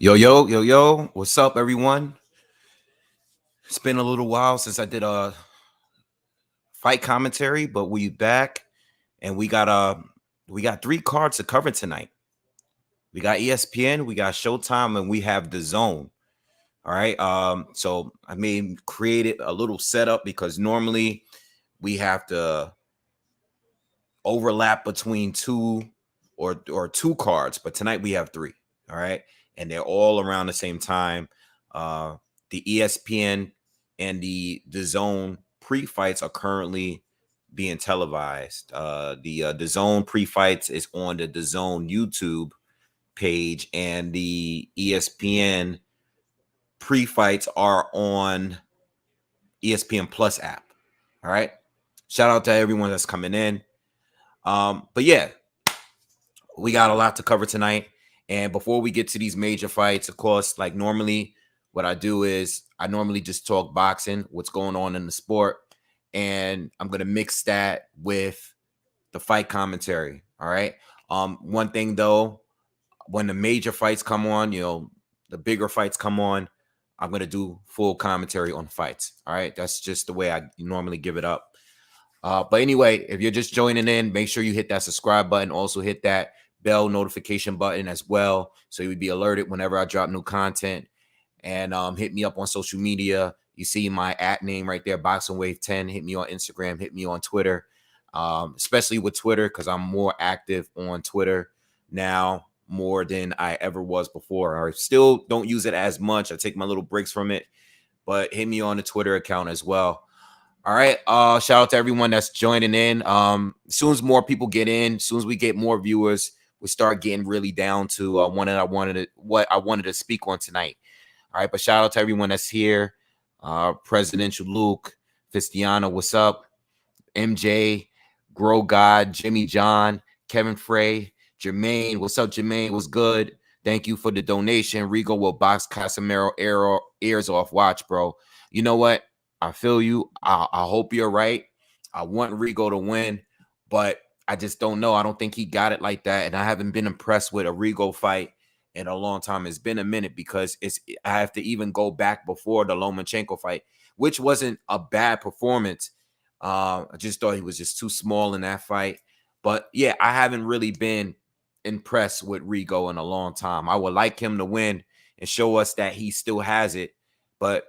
Yo, yo, yo, yo. What's up, everyone? It's been a little while since I did a fight commentary, but we back and we got three cards to cover tonight. We got ESPN, we got Showtime, and we have the Zone. All right. So I created a little setup because normally we have to overlap between two cards, but tonight we have three. All right, and they're all around the same time. The ESPN and the Zone pre-fights are currently being televised. The Zone pre-fights is on the Zone YouTube page, and the ESPN pre-fights are on ESPN Plus app. All right. Shout out to everyone that's coming in. But yeah, we got a lot to cover tonight. And before we get to these major fights, of course, like normally, what I do is I normally just talk boxing, what's going on in the sport, and I'm gonna mix that with the fight commentary. All right. One thing though, when the major fights come on, the bigger fights come on, I'm gonna do full commentary on fights. All right. That's just the way I normally give it up. But anyway, if you're just joining in, make sure you hit that subscribe button. Also hit that bell notification button as well, so you would be alerted whenever I drop new content. And hit me up on social media. You see my @ name right there, BoxingWave10. Hit me on Instagram. Hit me on Twitter, especially with Twitter because I'm more active on Twitter now more than I ever was before. I still don't use it as much. I take my little breaks from it, but hit me on the Twitter account as well. All right. Shout out to everyone that's joining in. As soon as more people get in, as soon as we get more viewers, we start getting really down to what I wanted to speak on tonight. All right, but shout out to everyone that's here. Presidential Luke, Fistiana, what's up? MJ, Grow God, Jimmy John, Kevin Frey, Jermaine, what's up, Jermaine? What's good? Thank you for the donation. Rigo will box Casimero ears off. Watch, bro. You know what? I feel you. I hope you're right. I want Rigo to win, but I just don't know. I don't think he got it like that, and I haven't been impressed with a Rigo fight in a long time. It's been a minute because I have to even go back before the Lomachenko fight, which wasn't a bad performance. I just thought he was just too small in that fight. But yeah, I haven't really been impressed with Rigo in a long time. I would like him to win and show us that he still has it, but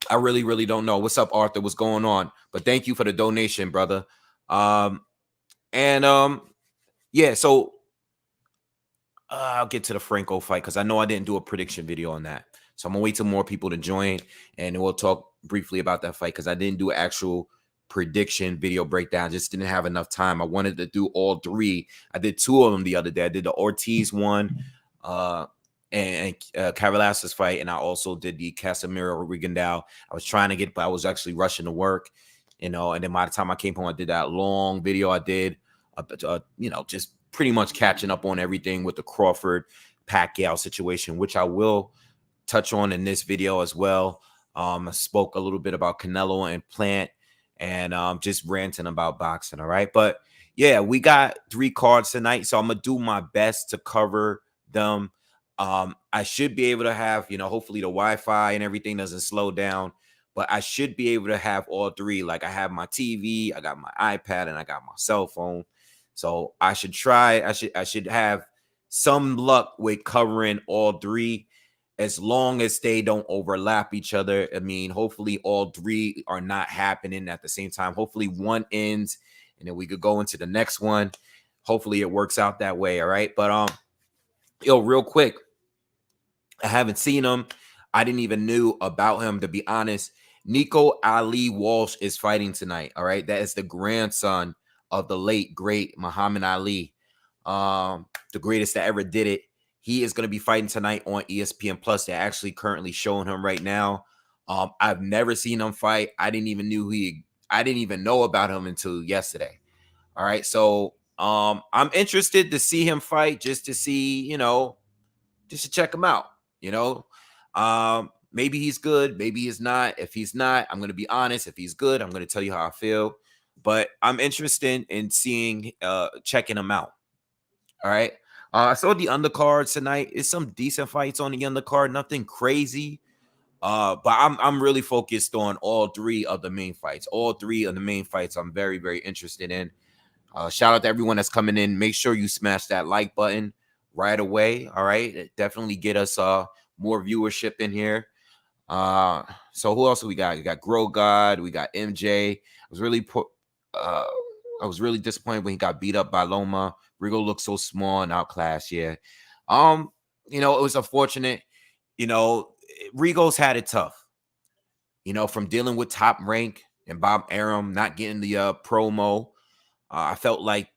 I really, really don't know. What's up, Arthur? What's going on? But thank you for the donation, brother. And yeah, so I'll get to the Franco fight because I know I didn't do a prediction video on that. So I'm gonna wait till more people to join, and we'll talk briefly about that fight because I didn't do actual prediction video breakdown. Just didn't have enough time. I wanted to do all three. I did two of them the other day. I did the Ortiz one, and Kavaliauskas fight, and I also did the Casimero Rigondeaux. I was trying to get, but I was actually rushing to work, and then by the time I came home, I did that long video. I did, just pretty much catching up on everything with the Crawford Pacquiao situation, which I will touch on in this video as well. I spoke a little bit about Canelo and Plant, and just ranting about boxing. All right, but yeah, we got three cards tonight, so I'm gonna do my best to cover them. I should be able to have, hopefully the Wi-Fi and everything doesn't slow down, but I should be able to have all three. Like I have my TV, I got my iPad, and I got my cell phone. So I should try. I should have some luck with covering all three, as long as they don't overlap each other. I mean, hopefully all three are not happening at the same time. Hopefully one ends, and then we could go into the next one. Hopefully it works out that way. All right, but real quick, I haven't seen him. I didn't even knew about him, to be honest. Nico Ali Walsh is fighting tonight. All right, that is the grandson of the late great Muhammad Ali, the greatest that ever did it. He is going to be fighting tonight on ESPN Plus. They're actually currently showing him right now. I've never seen him fight. I didn't even know about him until yesterday. All right, so I'm interested to see him fight, just to see, just to check him out. Maybe he's good, maybe he's not. If he's not, I'm going to be honest. If he's good, I'm going to tell you how I feel. But I'm interested in seeing, checking him out. All right. I saw the undercards tonight. It's some decent fights on the undercard, nothing crazy. But I'm really focused on all three of the main fights. All three of the main fights I'm very, very interested in. Shout out to everyone that's coming in. Make sure you smash that like button right away. All right. Definitely get us more viewership in here. So who else we got? We got Grow God, we got MJ. Uh I was really disappointed when he got beat up by Loma. Rigo looked so small and outclassed. Yeah. Um, it was unfortunate. Rigo's had it tough, from dealing with Top Rank and Bob Arum not getting the promo. I felt like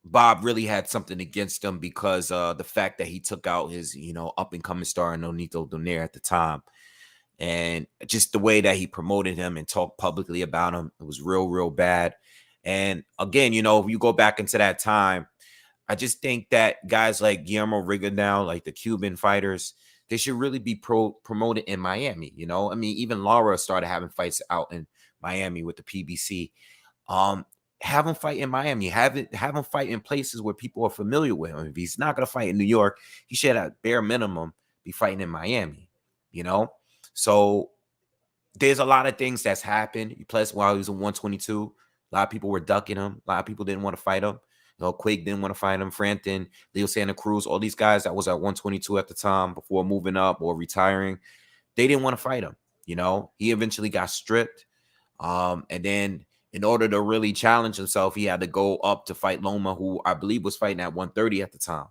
Bob really had something against him because the fact that he took out his, up and coming star Nonito Donaire at the time. And just the way that he promoted him and talked publicly about him, it was real, real bad. And again, if you go back into that time, I just think that guys like Guillermo Rigondeaux, like the Cuban fighters, they should really be promoted in Miami. I mean, even Lara started having fights out in Miami with the PBC. Have him fight in Miami. Have him fight in places where people are familiar with him. If he's not going to fight in New York, he should at bare minimum be fighting in Miami. So there's a lot of things that's happened. Plus, while he was in 122, a lot of people were ducking him. A lot of people didn't want to fight him. Quake didn't want to fight him. Frampton, Leo Santa Cruz, all these guys that was at 122 at the time before moving up or retiring, they didn't want to fight him. He eventually got stripped. And then in order to really challenge himself, he had to go up to fight Loma, who I believe was fighting at 130 at the time.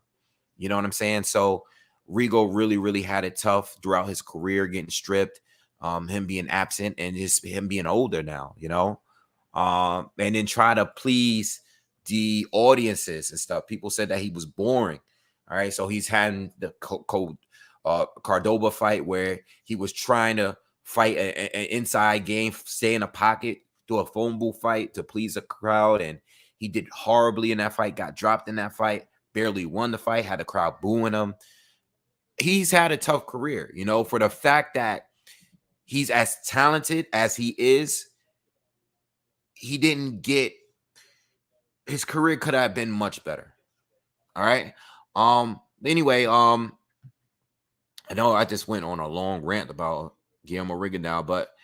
You know what I'm saying? So Rigo really, really had it tough throughout his career, getting stripped, him being absent, and just him being older now, and then try to please the audiences and stuff. People said that he was boring. All right. So he's had the Cordoba fight where he was trying to fight an inside game, stay in a pocket, do a phone booth fight to please the crowd. And he did horribly in that fight, got dropped in that fight, barely won the fight, had the crowd booing him. He's had a tough career, for the fact that he's as talented as he is. He didn't get, his career could have been much better. All right. Anyway, I know I just went on a long rant about Guillermo Rigondeaux, but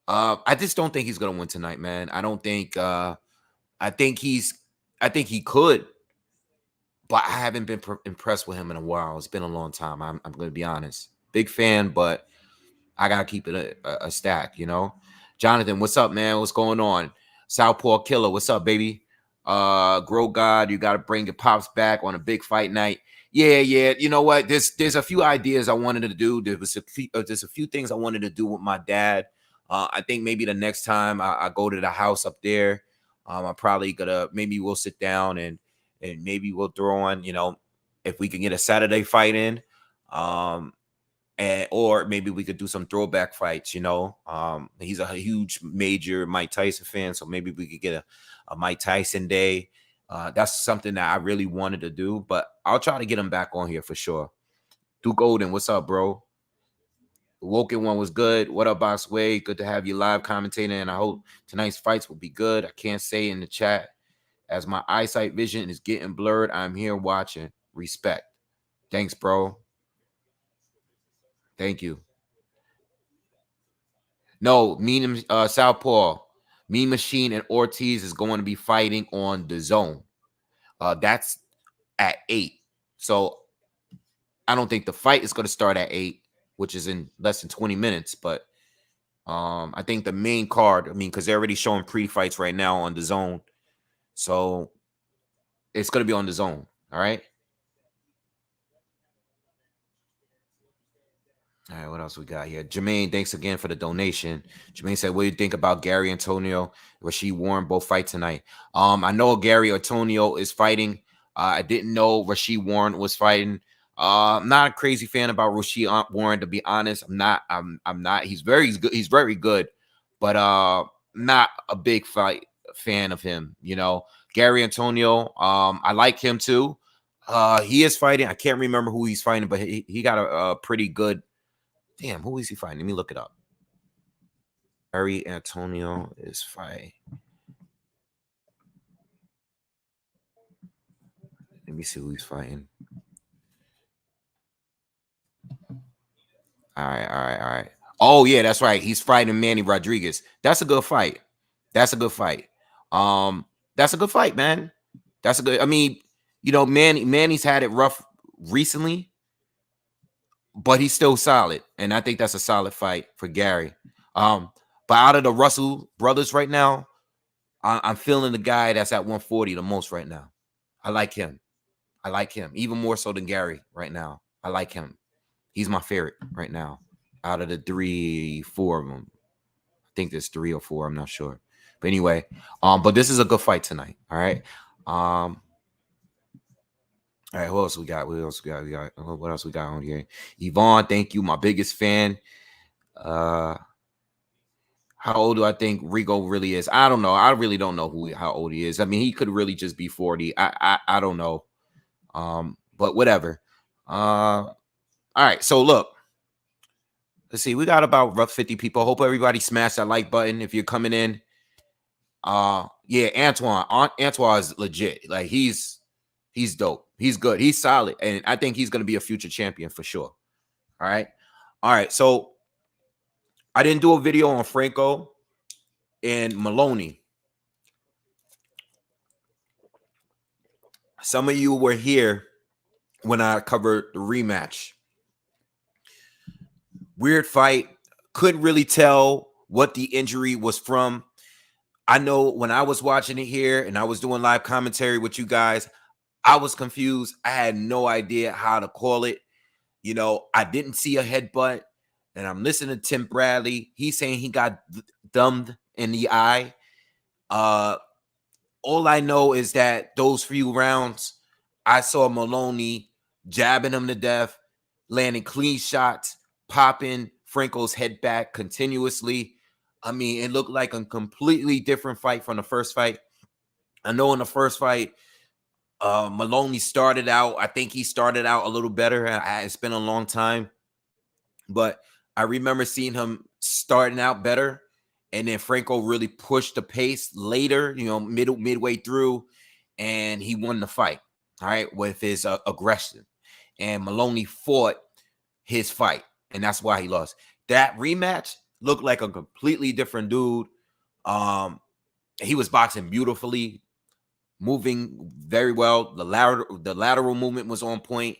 I just don't think he's gonna win tonight, man. I don't think I think he could, but I haven't been impressed with him in a while. It's been a long time. I'm gonna be honest. Big fan, but I gotta keep it a stack, Jonathan, what's up, man? What's going on? Southpaw Killer, what's up, baby? Grow God, you gotta bring your pops back on a big fight night. Yeah. You know what? There's a few ideas I wanted to do. There's a few things I wanted to do with my dad. I think maybe the next time I go to the house up there, I'm probably gonna, maybe we'll sit down and maybe we'll throw on, if we can get a Saturday fight in. Or maybe we could do some throwback fights, he's a huge major Mike Tyson fan, so maybe we could get a Mike Tyson day. That's something that I really wanted to do, but I'll try to get him back on here for sure. Duke Golden, what's up, bro? The Woken one was good. What up, BoxingWave? Good to have you live commentating, and I hope tonight's fights will be good. I can't say in the chat, as my eyesight vision is getting blurred. I'm here watching. Respect. Thanks, bro. Thank you. No, Southpaw, Mean Machine, and Ortiz is going to be fighting on the zone. That's at 8. So I don't think the fight is going to start at 8, which is in less than 20 minutes. But I think the main card, because they're already showing pre-fights right now on the zone. So it's going to be on the zone. All right. All right, what else we got here? Jermaine, thanks again for the donation. Jermaine said, what do you think about Gary Antonio, Rasheed Warren both fight tonight? I know Gary Antonio is fighting. I didn't know Rasheed Warren was fighting. I'm not a crazy fan about Rasheed Warren, to be honest. I'm not. He's very good. He's very good, but not a big fan of him. Gary Antonio. I like him too. He is fighting. I can't remember who he's fighting, but he got a pretty good. Damn, who is he fighting? Let me look it up. Gary Antonio is fighting. Let me see who he's fighting. All right. Oh yeah, that's right. He's fighting Manny Rodriguez. That's a good fight. That's a good fight. That's a good fight, man. That's a good. I mean, Manny's had it rough recently, but he's still solid, and I think that's a solid fight for Gary. But out of the Russell brothers right now, I'm feeling the guy that's at 140 the most right now. I like him. Even more so than Gary right now. I like him. He's my favorite right now. Out of the 4 of them, I think there's 3 or 4. I'm not sure. But anyway, but this is a good fight tonight. All right. All right. Who else we got? What else we got on here? Yvonne, thank you. My biggest fan. How old do I think Rigo really is? I don't know. I really don't know how old he is. I mean, he could really just be 40. I don't know. But whatever. All right. So look. Let's see. We got about rough 50 people. Hope everybody smashed that like button if you're coming in. Yeah, Antoine is legit. Like he's dope. He's good. He's solid. And I think he's gonna be a future champion for sure. All right. So I didn't do a video on Franco and Moloney. Some of you were here when I covered the rematch. Weird fight. Couldn't really tell what the injury was from. I know when I was watching it here and I was doing live commentary with you guys, I was confused. I had no idea how to call it. I didn't see a headbutt. And I'm listening to Tim Bradley. He's saying he got thumbed in the eye. All I know is that those few rounds, I saw Moloney jabbing him to death, landing clean shots, popping Franco's head back continuously. I mean, it looked like a completely different fight from the first fight. I know in the first fight, Moloney started out. I think he started out a little better. It's been a long time, but I remember seeing him starting out better, and then Franco really pushed the pace later. Midway through, and he won the fight. All right, with his aggression, and Moloney fought his fight, and that's why he lost. That rematch looked like a completely different dude. He was boxing beautifully, moving very well. The lateral movement was on point.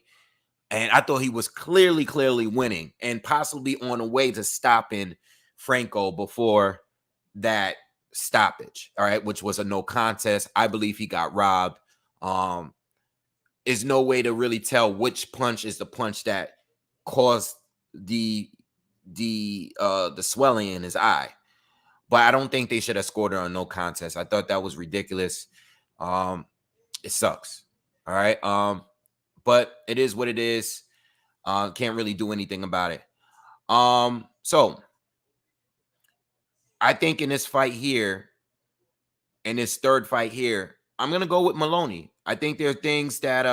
And I thought he was clearly winning and possibly on the way to stopping Franco before that stoppage. All right, which was a no contest. I believe he got robbed. There's no way to really tell which punch is the punch that caused the swelling in his eye. But I don't think they should have scored it on no contest. I thought that was ridiculous. It sucks. All right. But it is what it is. Can't really do anything about it. So I think in this fight here, in this third fight here, I'm gonna go with Moloney. I think there are things that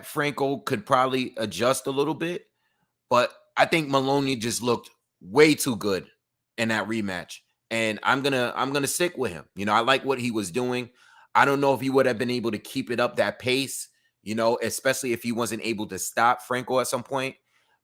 Franco could probably adjust a little bit, but I think Moloney just looked way too good in that rematch. And I'm gonna stick with him. I like what he was doing. I don't know if he would have been able to keep it up that pace, especially if he wasn't able to stop Franco at some point.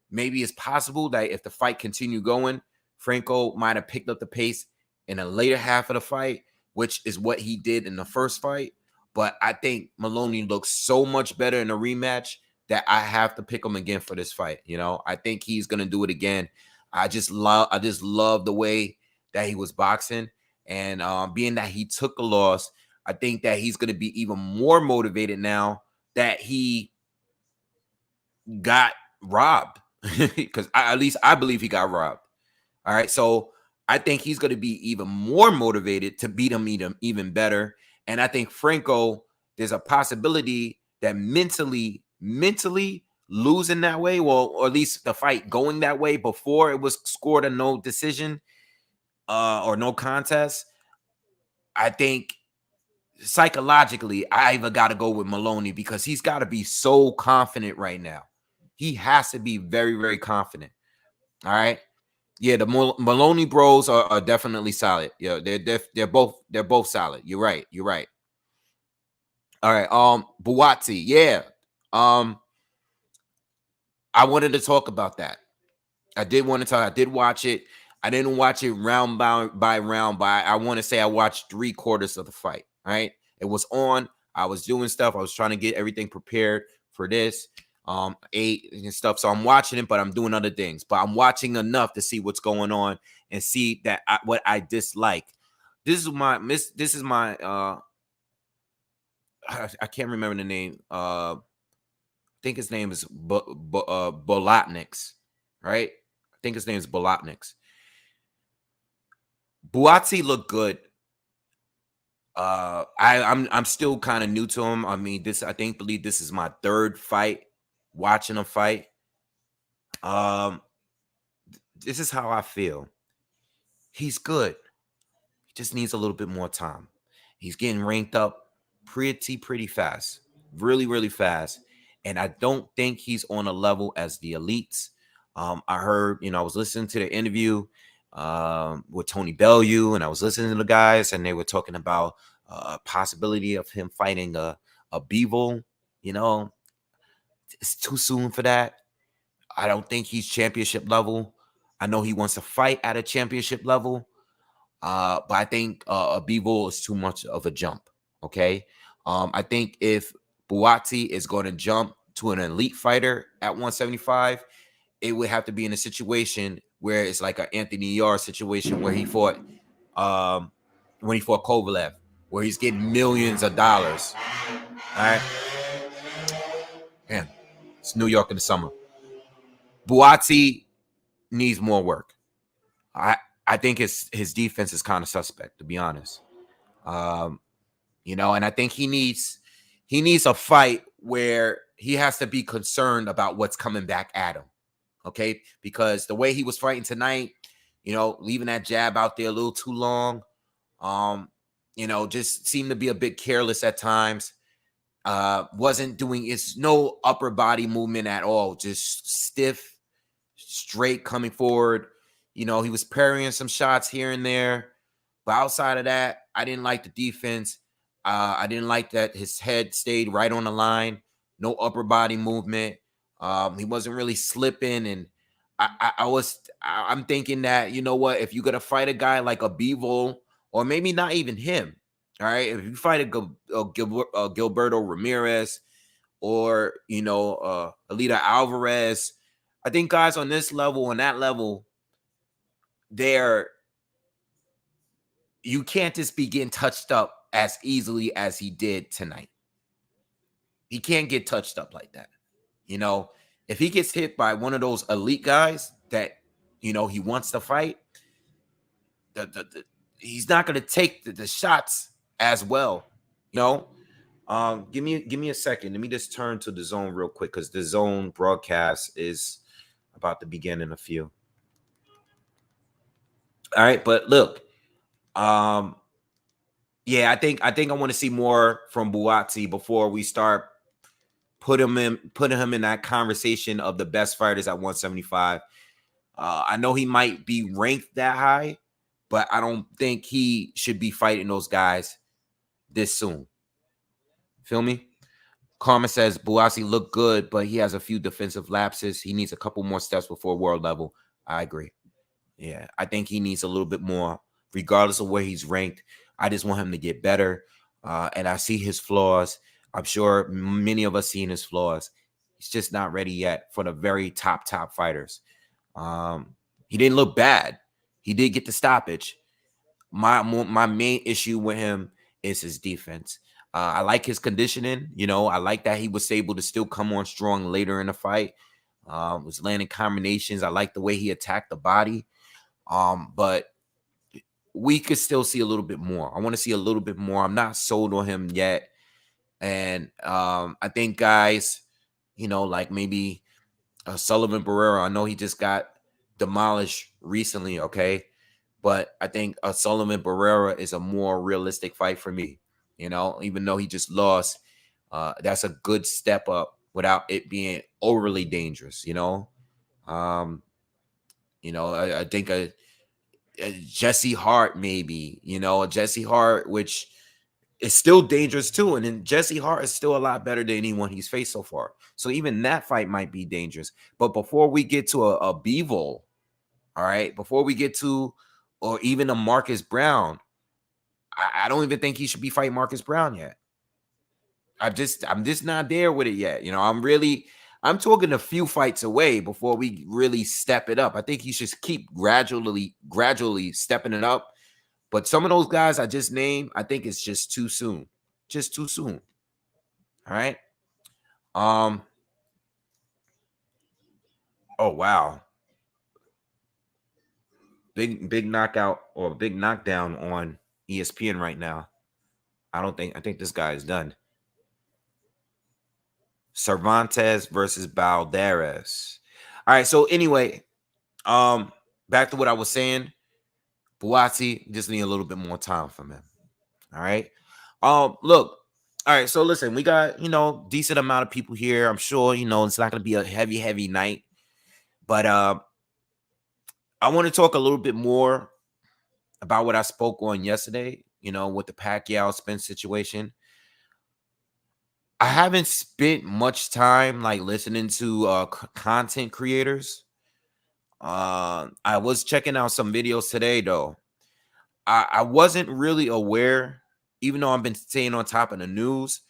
Maybe it's possible that if the fight continued going, Franco might have picked up the pace in the later half of the fight, which is what he did in the first fight. But I think Moloney looks so much better in the rematch that I have to pick him again for this fight. I think he's gonna do it again. I just love the way that he was boxing, and being that he took a loss, I think that he's going to be even more motivated now that he got robbed, because at least I believe he got robbed. All right. So I think he's going to be even more motivated to beat him even better. And I think Franco, there's a possibility that mentally losing that way, well, or at least the fight going that way before it was scored a no decision or no contest, I think psychologically, I even got to go with Moloney because he's got to be so confident right now. He has to be very, very confident. All right. Yeah, the Moloney bros are definitely solid. Yeah, they're both solid. You're right. All right. Buatsi. Yeah. Um, I wanted to talk about that. I did want to talk. I did watch it. I didn't watch it round by round, but I want to say I watched 3/4 of the fight. Right. It was on. I was doing stuff. I was trying to get everything prepared for this. Ate and stuff. So I'm watching it, but I'm doing other things. But I'm watching enough to see what's going on and see that what I dislike. This is my I can't remember the name. I think his name is Bolotniks, right? I think his name is Bolotniks. Buatsi looked good. I'm still kind of new to him. I mean, believe this is my third fight watching him fight. Um, this is how I feel. He's good. He just needs a little bit more time. He's getting ranked up pretty fast. Really, really fast. And I don't think he's on a level as the elites. I heard, I was listening to the interview with Tony Bellew, and I was listening to the guys, and they were talking about a possibility of him fighting a Bivol. It's too soon for that. I don't think he's championship level. I know he wants to fight at a championship level, but I think a Bivol is too much of a jump. Okay. I think if Buatsi is going to jump to an elite fighter at 175, it would have to be in a situation where it's like an Anthony Yarde situation where he fought when he fought Kovalev, where he's getting millions of dollars. All right. Man, it's New York in the summer. Buatsi needs more work. I think his defense is kind of suspect, to be honest. And I think he needs a fight where he has to be concerned about what's coming back at him. Okay, because the way he was fighting tonight, leaving that jab out there a little too long, just seemed to be a bit careless at times. Wasn't doing no upper body movement at all, just stiff, straight coming forward. He was parrying some shots here and there, but outside of that, I didn't like the defense. I didn't like that his head stayed right on the line, no upper body movement. He wasn't really slipping, and I'm thinking that, if you're gonna fight a guy like a Bivol, or maybe not even him, all right, if you fight a Gilberto Ramirez or Alida Alvarez, I think guys on this level and that level, you can't just be getting touched up as easily as he did tonight. He can't get touched up like that. If he gets hit by one of those elite guys that, he wants to fight, he's not going to take the shots as well. Give me a second. Let me just turn to the zone real quick, because the zone broadcast is about to begin in a few. All right, but look, yeah, I think I want to see more from Buatsi before we start putting him in that conversation of the best fighters at 175. I know he might be ranked that high, but I don't think he should be fighting those guys this soon. Feel me? Karma says Buatsi looked good, but he has a few defensive lapses. He needs a couple more steps before world level. I agree. Yeah, I think he needs a little bit more, regardless of where he's ranked. I just want him to get better. And I see his flaws. I'm sure many of us seen his flaws. He's just not ready yet for the very top fighters. He didn't look bad. He did get the stoppage. My main issue with him is his defense. I like his conditioning. I like that he was able to still come on strong later in the fight. Was landing combinations. I like the way he attacked the body. But we could still see a little bit more. I want to see a little bit more. I'm not sold on him yet. And I think guys, like maybe Sullivan Barrera, I know he just got demolished recently, okay? But I think Sullivan Barrera is a more realistic fight for me. Even though he just lost, that's a good step up without it being overly dangerous, I think a Jesse Hart, maybe, a Jesse Hart, which is still dangerous too. And then Jesse Hart is still a lot better than anyone he's faced so far. So even that fight might be dangerous. But before we get to a Bivol, all right, before we get to, or even a Marcus Brown, I don't even think he should be fighting Marcus Brown yet. I'm just not there with it yet. You know, I'm talking a few fights away before we really step it up. I think he should keep gradually stepping it up. But some of those guys I just named, I think it's just too soon. Just too soon. All right. Oh wow. Big knockout or big knockdown on ESPN right now. I think this guy is done. Cervantes versus Balderas. All right. So anyway, back to what I was saying. Buatsi just need a little bit more time from him. All right. Look. All right. So listen, we got, decent amount of people here. I'm sure, it's not gonna be a heavy night. But I want to talk a little bit more about what I spoke on yesterday, with the Pacquiao Spence situation. I haven't spent much time like listening to content creators. I was checking out some videos today though. I wasn't really aware, even though I've been staying on top of the news,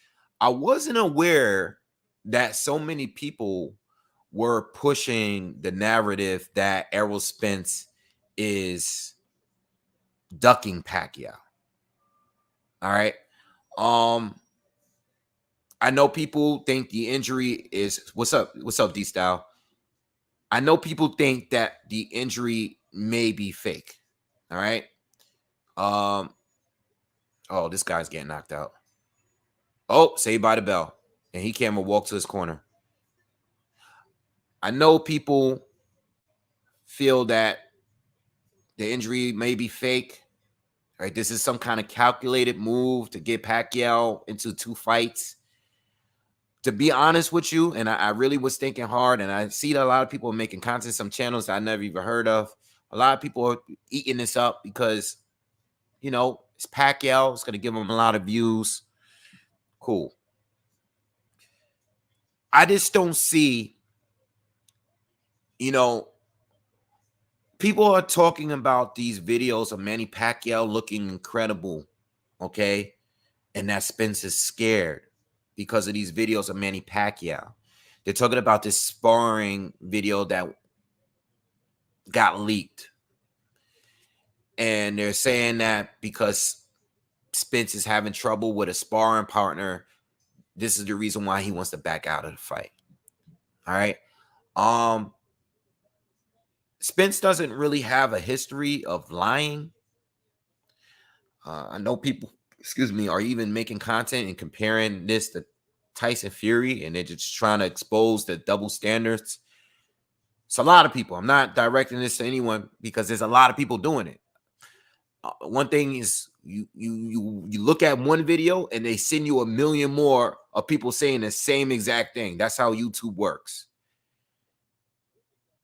I wasn't aware that so many people were pushing the narrative that Errol Spence is ducking Pacquiao. All right. I know people think the injury is what's up, D Style. I know people think that the injury may be fake. All right. Oh, this guy's getting knocked out. Oh, saved by the bell. And he can't even walk to his corner. I know people feel that the injury may be fake. Right? This is some kind of calculated move to get Pacquiao into 2 fights. To be honest with you, and I really was thinking hard, and I see that a lot of people are making content, some channels that I never even heard of. A lot of people are eating this up because, it's Pacquiao. It's going to give him a lot of views. Cool. I just don't see, people are talking about these videos of Manny Pacquiao looking incredible, okay? And that Spence is scared because of these videos of Manny Pacquiao. They're talking about this sparring video that got leaked. And they're saying that because Spence is having trouble with a sparring partner, this is the reason why he wants to back out of the fight. All right. Spence doesn't really have a history of lying. I know people, are even making content and comparing this to Tyson Fury, and they're just trying to expose the double standards. It's a lot of people. I'm not directing this to anyone because there's a lot of people doing it. One thing is you look at one video and they send you a million more of people saying the same exact thing. That's how YouTube works.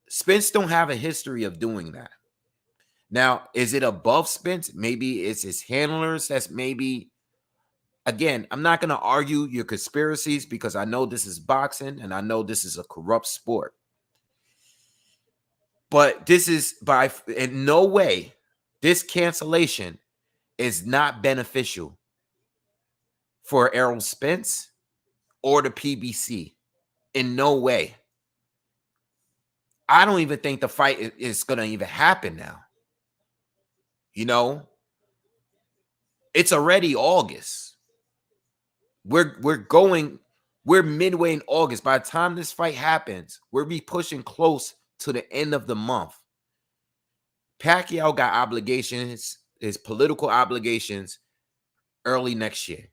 Spence don't have a history of doing that. Now, is it above Spence? Maybe it's his handlers. That's maybe, again, I'm not going to argue your conspiracies because I know this is boxing and I know this is a corrupt sport. But this is in no way, this cancellation is not beneficial for Errol Spence or the PBC. In no way. I don't even think the fight is going to even happen now. It's already August. We're midway in August. By the time this fight happens, we'll be pushing close to the end of the month. Pacquiao got obligations, his political obligations, early next year.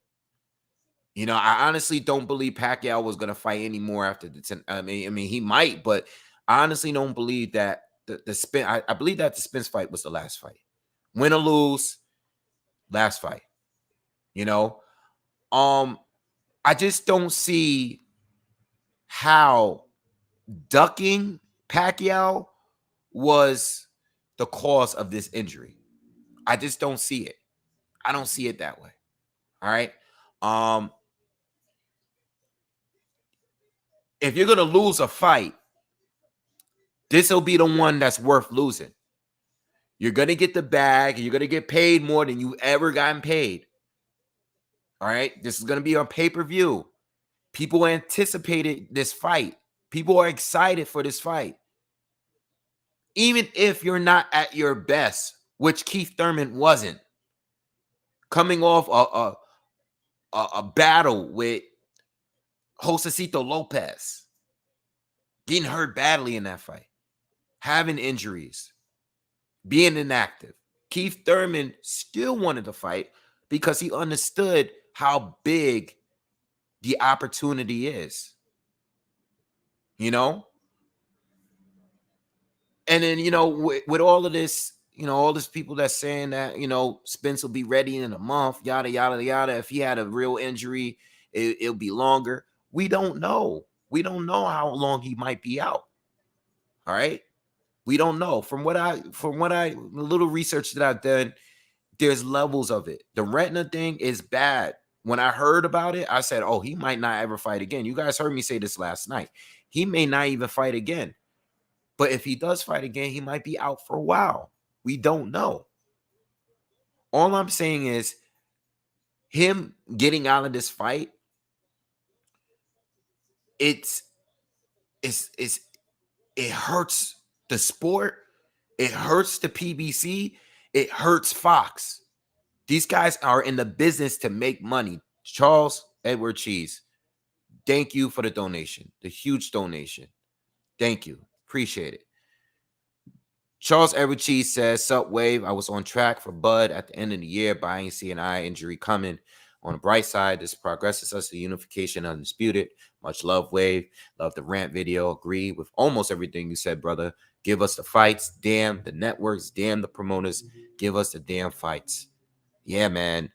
I honestly don't believe Pacquiao was going to fight anymore after the 10. I mean, he might, but I honestly don't believe that the Spence. I believe that the Spence fight was the last fight. Win or lose, last fight. I just don't see how ducking Pacquiao was the cause of this injury. I just don't see it. I don't see it that way. All right. If you're gonna lose a fight, this will be the one that's worth losing. You're gonna get the bag, and you're gonna get paid more than you ever gotten paid. All right. This is gonna be on pay-per-view. People anticipated this fight. People are excited for this fight. Even if you're not at your best, which Keith Thurman wasn't, coming off a battle with Josecito Lopez, getting hurt badly in that fight, having injuries, being inactive. Keith Thurman still wanted to fight because he understood how big the opportunity is. You know? And then, with all of this, all these people that's saying that, Spence will be ready in a month, yada, yada, yada. If he had a real injury, it'll be longer. We don't know. We don't know how long he might be out. All right. We don't know. From what I, a little research that I've done, there's levels of it. The retina thing is bad. When I heard about it, I said, oh, he might not ever fight again. You guys heard me say this last night. He may not even fight again. But if he does fight again, he might be out for a while. We don't know. All I'm saying is him getting out of this fight, it hurts the sport. It hurts the PBC. It hurts Fox. These guys are in the business to make money. Charles Edward Cheese, thank you for the donation, the huge donation. Thank you. Appreciate it. Charles Edward Cheese says, "Sup, Wave. I was on track for Bud at the end of the year, but I ain't see an eye injury coming. On the bright side, this progresses us to unification undisputed. Much love, Wave. Love the rant video. Agree with almost everything you said, brother. Give us the fights. Damn the networks. Damn the promoters. Give us the damn fights." Yeah, man.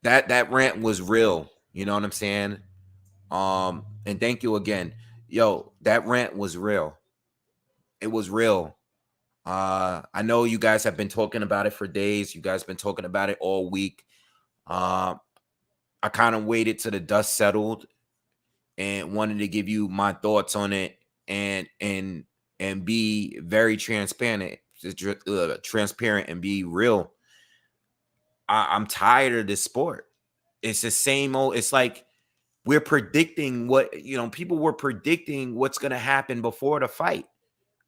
That rant was real. You know what I'm saying? And thank you again. Yo, that rant was real. It was real. I know you guys have been talking about it for days. You guys been talking about it all week. I kind of waited till the dust settled and wanted to give you my thoughts on it and be very transparent, and be real. I'm tired of this sport. It's the same old. It's like we're predicting what people were predicting what's going to happen before the fight,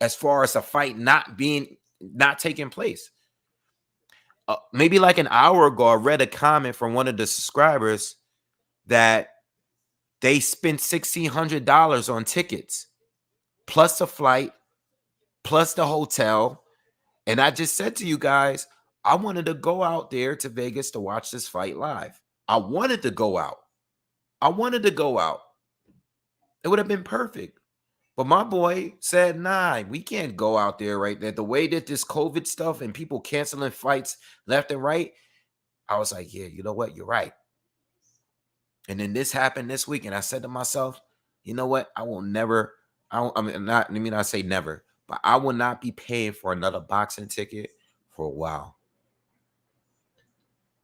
as far as a fight not taking place. Maybe like an hour ago, I read a comment from one of the subscribers that they spent $1,600 on tickets, plus the flight, plus the hotel. And I just said to you guys, I wanted to go out there to Vegas to watch this fight live. I wanted to go out. It would have been perfect. But my boy said, nah, we can't go out there right there. The way that this COVID stuff and people canceling fights left and right, I was like, yeah, you know what? You're right. And then this happened this week, and I said to myself, you know what? I will never, let me not say never, but I will not be paying for another boxing ticket for a while.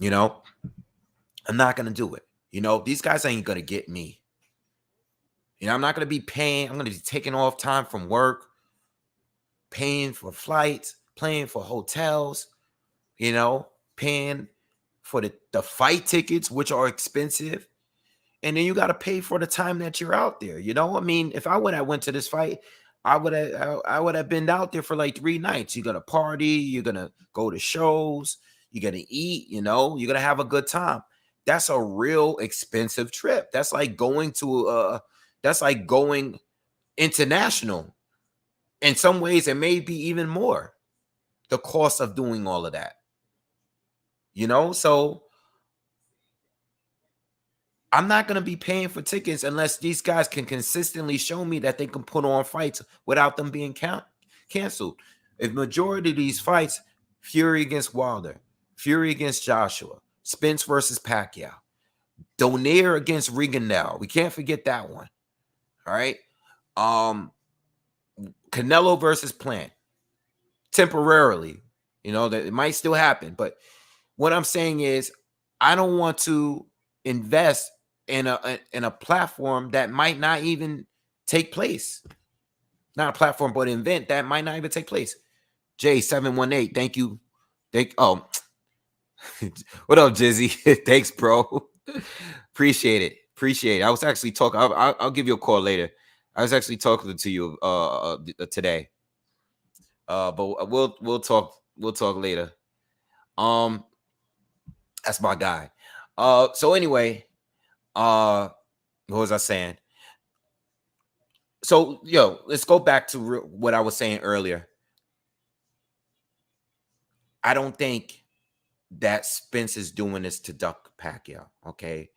I'm not going to do it. These guys ain't going to get me. I'm not going to be paying. I'm going to be taking off time from work, paying for flights, paying for hotels, paying for the fight tickets, which are expensive. And then you got to pay for the time that you're out there. I mean, if I would have went to this fight, I would have been out there for like 3 nights. You're going to party. You're going to go to shows. You're going to eat, you're going to have a good time. That's a real expensive trip. That's like going international. In some ways, it may be even more, the cost of doing all of that. So I'm not going to be paying for tickets unless these guys can consistently show me that they can put on fights without them being canceled. If majority of these fights, Fury against Wilder, Fury against Joshua, Spence versus Pacquiao, Donaire against Rigondeaux, we can't forget that one. All right. Canelo versus Plant, temporarily, that it might still happen, but What I'm saying is, I don't want to invest in a platform that might not even take place. Not a platform, but an event that might not even take place. J718, thank you. Oh, what up, Jizzy? Thanks, bro. Appreciate it. Appreciate it. I was actually talking. I'll give you a call later. I was actually talking to you today. But we'll talk later. That's my guy. So anyway, what was I saying? So let's go back to what I was saying earlier. I don't think that Spence is doing this to duck Pacquiao. Okay,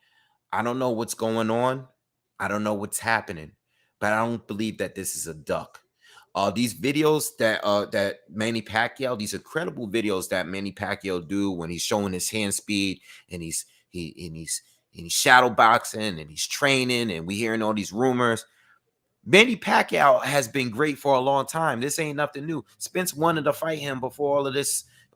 I don't know what's going on. I don't know what's happening, but I don't believe that this is a duck. These videos that Manny Pacquiao, these incredible videos that Manny Pacquiao do when he's showing his hand speed and he's shadow boxing and he's training and we hearing all these rumors. Manny Pacquiao has been great for a long time. This ain't nothing new. Spence wanted to fight him before all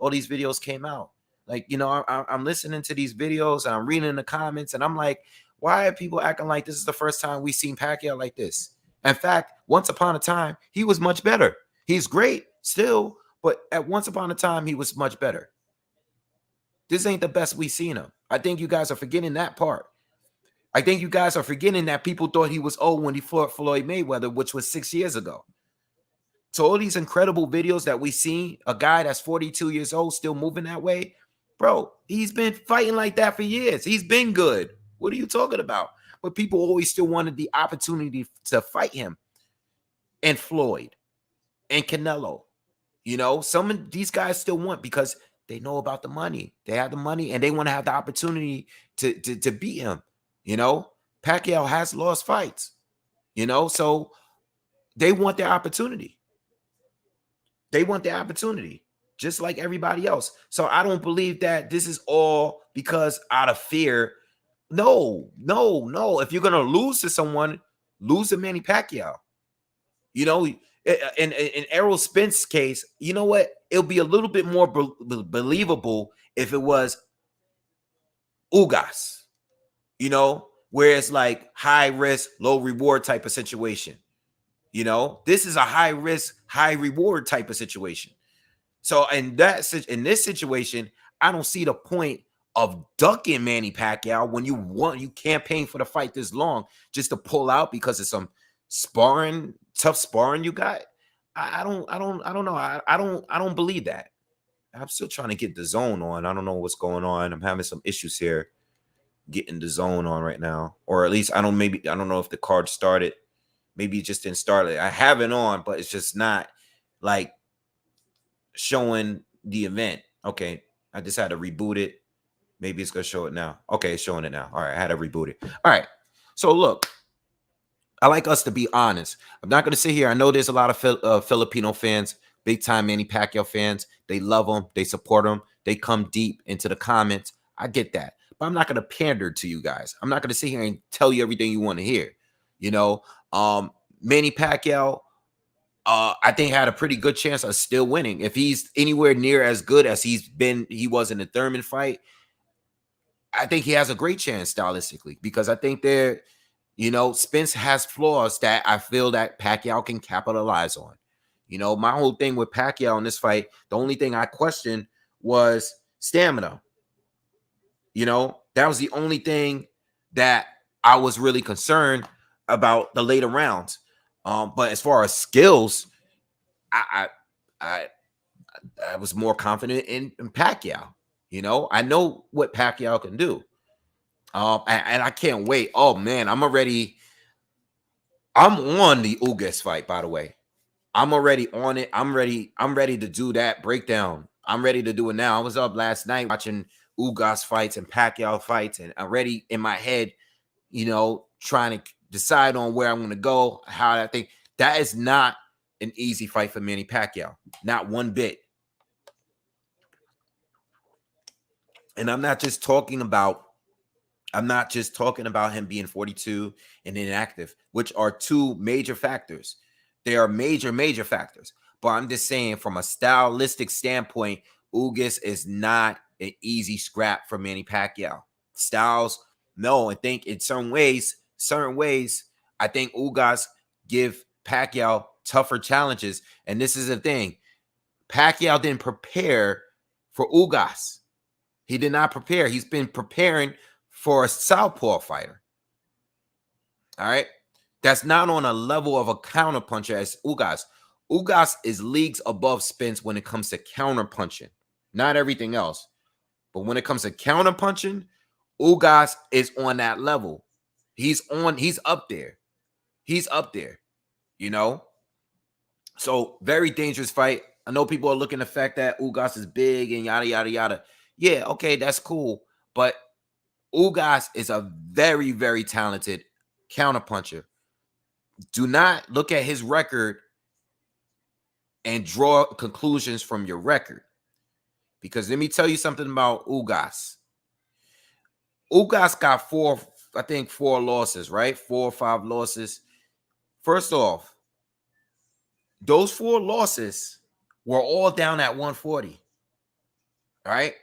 these videos came out. Like, I'm listening to these videos and I'm reading the comments and I'm like, why are people acting like this is the first time we've seen Pacquiao like this? In fact, once upon a time, he was much better. He's great still, but at once upon a time, he was much better. This ain't the best we've seen him. I think you guys are forgetting that part. I think you guys are forgetting that people thought he was old when he fought Floyd Mayweather, which was 6 years ago. So all these incredible videos that we see, a guy that's 42 years old still moving that way, bro, he's been fighting like that for years. He's been good. What are you talking about? But people always still wanted the opportunity to fight him and Floyd and Canelo. Some of these guys still want because they know about the money. They have the money and they want to have the opportunity to beat him. Pacquiao has lost fights, so they want their opportunity. They want their opportunity just like everybody else. So I don't believe that this is all because out of fear. No. If you're going to lose to someone, lose to Manny Pacquiao. In Errol Spence's case, you know what? It'll be a little bit more believable if it was Ugas, where it's like high risk, low reward type of situation. This is a high risk, high reward type of situation. So in this situation, I don't see the point of ducking Manny Pacquiao when you campaign for the fight this long just to pull out because of some tough sparring you got. I don't know. I don't believe that. I'm still trying to get the zone on. I don't know what's going on. I'm having some issues here getting the zone on right now, or at least I don't know if the card started. Maybe it just didn't start. I have it on, but it's just not like showing the event. Okay, I just had to reboot it. Maybe it's gonna show it now. Okay, it's showing it now. All right, I had to reboot it. All right. So look, I like us to be honest. I'm not gonna sit here. I know there's a lot of Filipino fans, big time Manny Pacquiao fans. They love him. They support him. They come deep into the comments. I get that, but I'm not gonna pander to you guys. I'm not gonna sit here and tell you everything you want to hear. Manny Pacquiao, I think had a pretty good chance of still winning. If he's anywhere near as good as he was in the Thurman fight, I think he has a great chance stylistically because I think Spence has flaws that I feel that Pacquiao can capitalize on. My whole thing with Pacquiao in this fight, the only thing I questioned was stamina. That was the only thing that I was really concerned about the later rounds. But as far as skills, I was more confident in Pacquiao. I know what Pacquiao can do. And I can't wait. Oh man, I'm on the Ugas fight, by the way. I'm already on it. I'm ready to do that breakdown. I'm ready to do it now. I was up last night watching Ugas fights and Pacquiao fights, and I'm ready in my head, trying to decide on where I'm going to go, how I think. That is not an easy fight for Manny Pacquiao. Not one bit. And I'm not just talking about him being 42 and inactive, which are two major factors. They are major, major factors. But I'm just saying from a stylistic standpoint, Ugas is not an easy scrap for Manny Pacquiao. Styles, no. I think in certain ways, I think Ugas give Pacquiao tougher challenges. And this is the thing. Pacquiao didn't prepare for Ugas. He did not prepare. He's been preparing for a southpaw fighter. All right. That's not on a level of a counterpuncher as Ugas. Ugas is leagues above Spence when it comes to counterpunching. Not everything else. But when it comes to counterpunching, Ugas is on that level. He's up there. He's up there, you know? So, very dangerous fight. I know people are looking at the fact that Ugas is big and yada, yada, yada. Yeah, okay, that's cool. But Ugas is a very, very talented counterpuncher. Do not look at his record and draw conclusions from your record. Because let me tell you something about Ugas. Ugas got four losses, right? 4 or 5 losses. First off, those 4 losses were all down at 140. All right?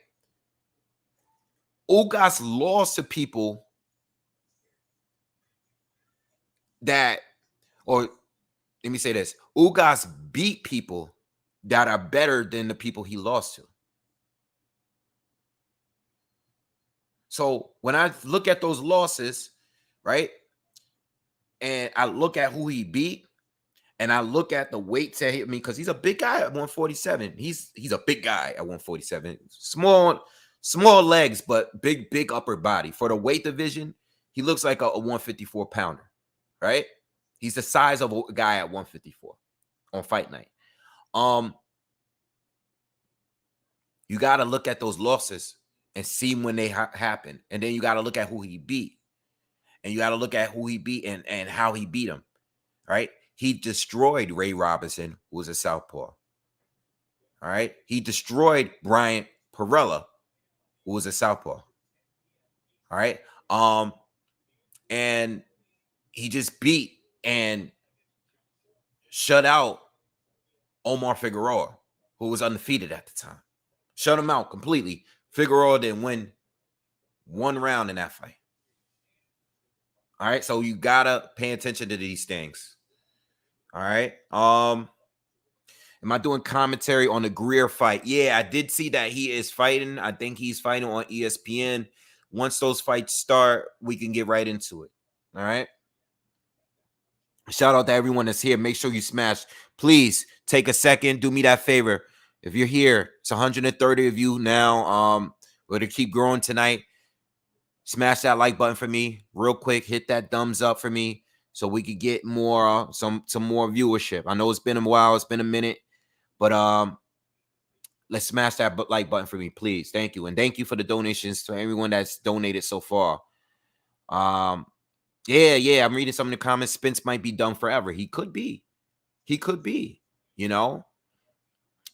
Ugas lost to people that, or let me say this, Ugas beat people that are better than the people he lost to. So when I look at those losses, right, and I look at who he beat, and I look at the weights that hit me, because he's a big guy at 147. He's a big guy at 147. Small legs, but big upper body. For the weight division, he looks like a 154 pounder, right? He's the size of a guy at 154 on fight night. You got to look at those losses and see when they happen. And then you got to look at who he beat. And you got to look at who he beat and how he beat him, right? He destroyed Ray Robinson, who was a southpaw. All right? He destroyed Brian Perella, who was a southpaw. All right? And he just beat and shut out Omar Figueroa, who was undefeated at the time. Shut him out completely. Figueroa didn't win 1 round in that fight. All right, so you gotta pay attention to these things. All right. Am I doing commentary on the Greer fight? Yeah, I did see that he is fighting. I think he's fighting on ESPN. Once those fights start, we can get right into it. All right. Shout out to everyone that's here. Make sure you smash. Please take a second. Do me that favor. If you're here, it's 130 of you now. We're going to keep growing tonight. Smash that like button for me real quick. Hit that thumbs up for me so we could get more, some more viewership. I know it's been a while. It's been a minute. But let's smash that like button for me, please. Thank you. And thank you for the donations to everyone that's donated so far. Yeah, I'm reading some of the comments. Spence might be done forever. He could be, you know.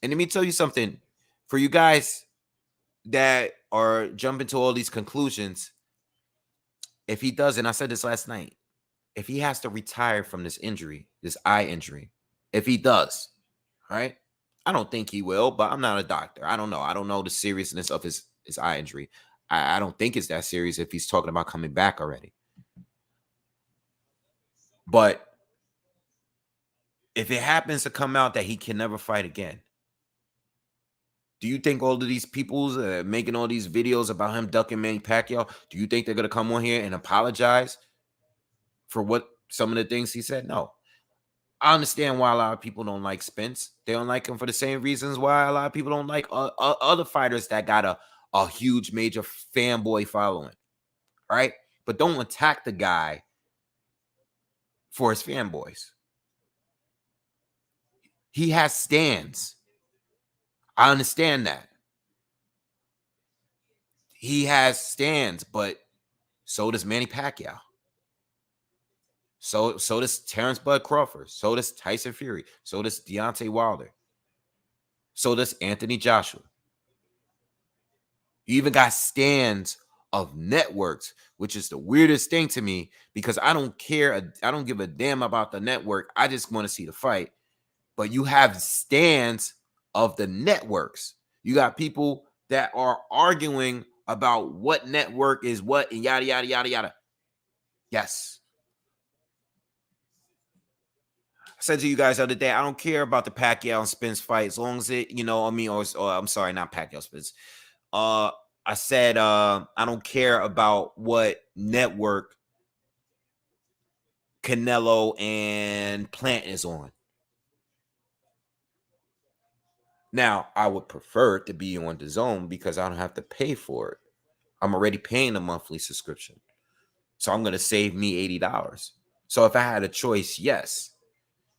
And let me tell you something. For you guys that are jumping to all these conclusions, if he doesn't, I said this last night, if he has to retire from this injury, this eye injury, if he does, right? I don't think he will, but I'm not a doctor. I don't know. I don't know the seriousness of his eye injury. I don't think it's that serious if he's talking about coming back already. But if it happens to come out that he can never fight again, do you think all of these people making all these videos about him ducking Manny Pacquiao, do you think they're going to come on here and apologize for what some of the things he said? No. I understand why a lot of people don't like Spence. They don't like him for the same reasons why a lot of people don't like other fighters that got a huge major fanboy following, right? But don't attack the guy for his fanboys. He has stands. I understand that. He has stands, but so does Manny Pacquiao. So does Terrence Bud Crawford. So does Tyson Fury. So does Deontay Wilder. So does Anthony Joshua. You even got stands of networks, which is the weirdest thing to me because I don't care. I don't give a damn about the network. I just want to see the fight. But you have stands of the networks. You got people that are arguing about what network is what and yada, yada, yada, yada. Yes. I said to you guys the other day, I don't care about the Pacquiao and Spence fight as long as it, or I'm sorry, not Pacquiao Spence. Uh, I said I don't care about what network Canelo and Plant is on. Now, I would prefer it to be on the Zone because I don't have to pay for it. I'm already paying a monthly subscription. So I'm going to save me $80. So if I had a choice, yes.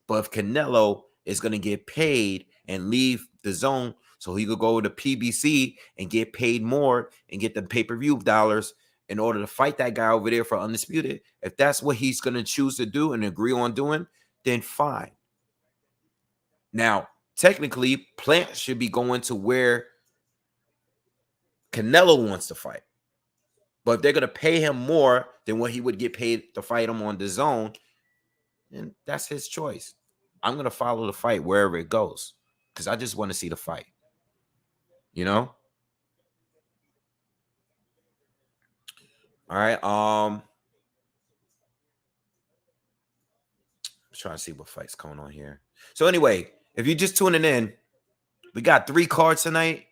But if Canelo is going to get paid and leave the Zone so he could go to PBC and get paid more and get the pay-per-view dollars in order to fight that guy over there for Undisputed, if that's what he's going to choose to do and agree on doing, then fine. Now, technically, Plant should be going to where Canelo wants to fight. But if they're going to pay him more than what he would get paid to fight him on the Zone, then that's his choice. I'm going to follow the fight wherever it goes because I just want to see the fight. You know? All right. I'm trying to see what fight's going on here. So anyway, if you're just tuning in, we got 3 cards tonight.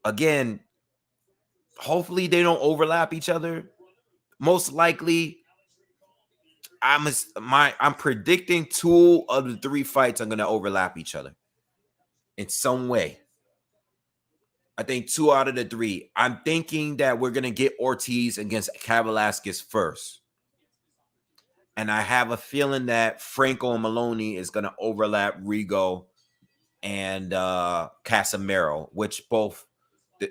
Again, hopefully they don't overlap each other. Most likely, I'm predicting 2 of the 3 fights are going to overlap each other in some way. I think 2 out of the 3. I'm thinking that we're going to get Ortiz against Kavaliauskas first. And I have a feeling that Franco and Moloney is going to overlap Rigondeaux and Casimero, which both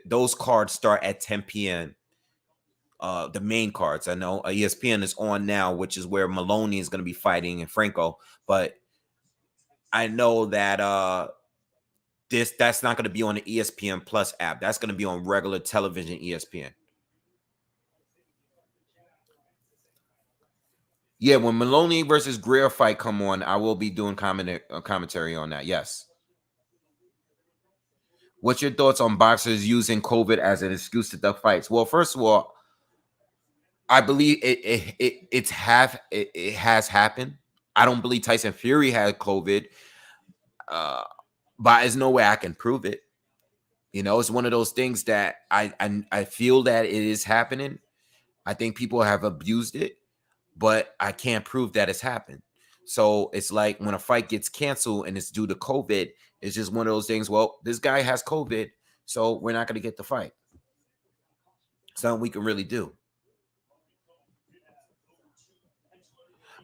those cards start at 10 p.m. The main cards. I know ESPN is on now, which is where Moloney is going to be fighting and Franco. But I know that that's not going to be on the ESPN Plus app. That's going to be on regular television ESPN. Yeah, when Moloney versus Greer fight come on, I will be doing commentary on that. Yes. What's your thoughts on boxers using COVID as an excuse to duck fights? Well, first of all, I believe it has happened. I don't believe Tyson Fury had COVID, but there's no way I can prove it. You know, it's one of those things that I feel that it is happening. I think people have abused it, but I can't prove that it's happened. So it's like when a fight gets canceled and it's due to COVID, it's just one of those things. Well, this guy has COVID, so we're not going to get the fight. Something we can really do.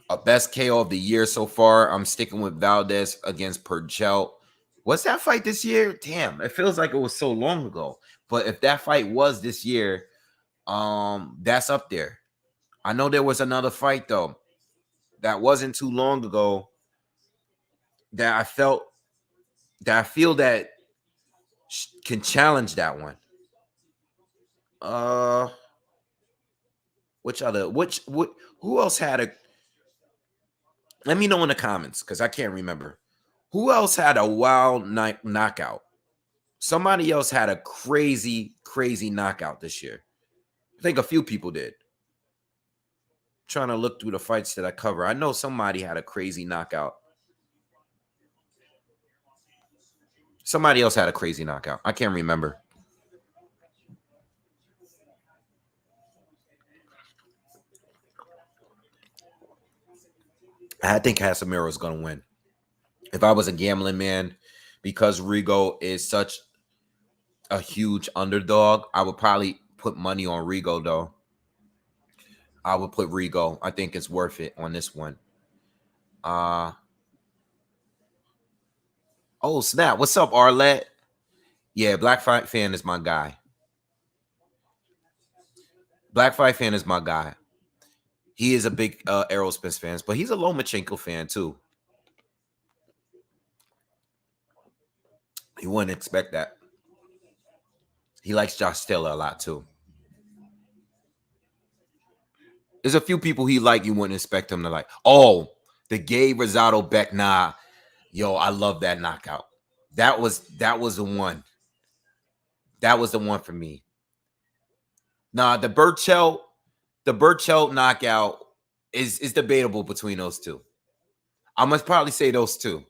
A best KO of the year so far. I'm sticking with Valdez against Purgell. What's that fight this year? Damn, it feels like it was so long ago. But if that fight was this year, that's up there. I know there was another fight though that wasn't too long ago that I feel that can challenge that one. Who else had a? Let me know in the comments because I can't remember. Who else had a wild knockout? Somebody else had a crazy knockout this year. I think a few people did. Trying to look through the fights that I cover. I know somebody had a crazy knockout. Somebody else had a crazy knockout. I can't remember. I think Casimero is going to win. If I was a gambling man, because Rigondeaux is such a huge underdog, I would probably put money on Rigondeaux, though. I would put Rigondeaux. I think it's worth it on this one. Oh, snap. What's up, Arlette? Yeah, Black Fight Fan is my guy. Black Fight Fan is my guy. He is a big Errol Spence fan, but he's a Lomachenko fan, too. You wouldn't expect that. He likes Josh Taylor a lot, too. There's a few people he like you wouldn't expect him to like. Oh, the Gabe Rosado Beck. Nah, yo, I love that knockout. That was the one. That was the one for me. Nah, the Burchell knockout is debatable between those two. I must probably say those two.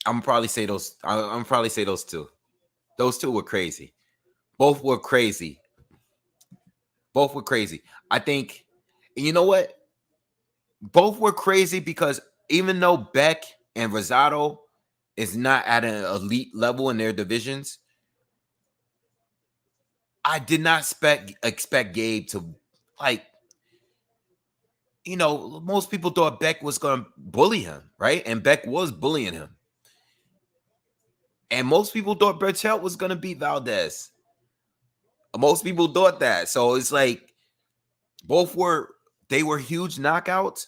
I'm probably say those. I'm probably say those two. Those two were crazy. Both were crazy. Both were crazy. I think. You know what? Both were crazy because even though Beck and Rosado is not at an elite level in their divisions, I did not expect Gabe to, like, most people thought Beck was going to bully him, right? And Beck was bullying him. And most people thought Berchelt was going to beat Valdez. Most people thought that. So it's like they were huge knockouts,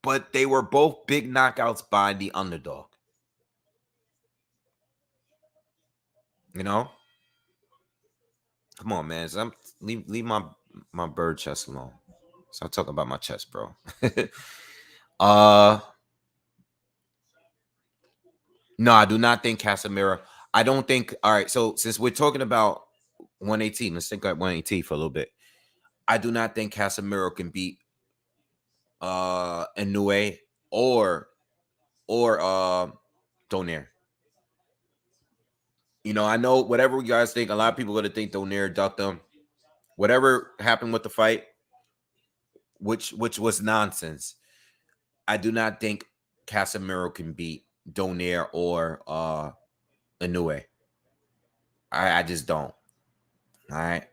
but they were both big knockouts by the underdog. You know? Come on, man. Leave my bird chest alone. Stop talking about my chest, bro. No, I do not think Casimero. I don't think. All right, so since we're talking about 118, let's think about 118 for a little bit. I do not think Casimero can beat Inoue or Donaire. I know whatever you guys think, a lot of people are gonna think Donaire ducked him. Whatever happened with the fight, which was nonsense. I do not think Casimero can beat Donaire or Inoue. I just don't. All right.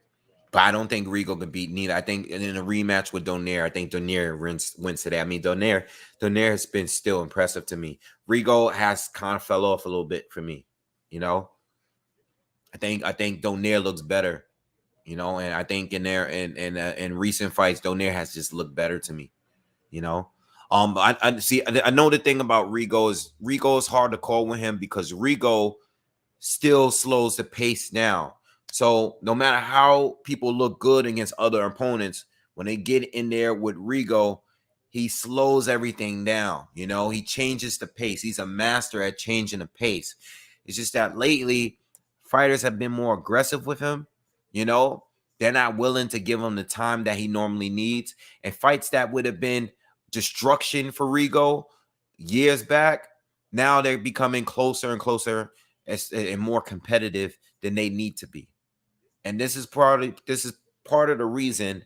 But I don't think Rigo can beat neither. I think in a rematch with Donaire, I think Donaire wins today. I mean, Donaire has been still impressive to me. Rigo has kind of fell off a little bit for me. I think Donaire looks better. And I think in recent fights, Donaire has just looked better to me. I see. I know the thing about Rigo is hard to call with him because Rigo still slows the pace down. So no matter how people look good against other opponents, when they get in there with Rigo, he slows everything down. He changes the pace. He's a master at changing the pace. It's just that lately, fighters have been more aggressive with him. They're not willing to give him the time that he normally needs. And fights that would have been destruction for Rigo years back, now they're becoming closer and closer and more competitive than they need to be. And this is part of the reason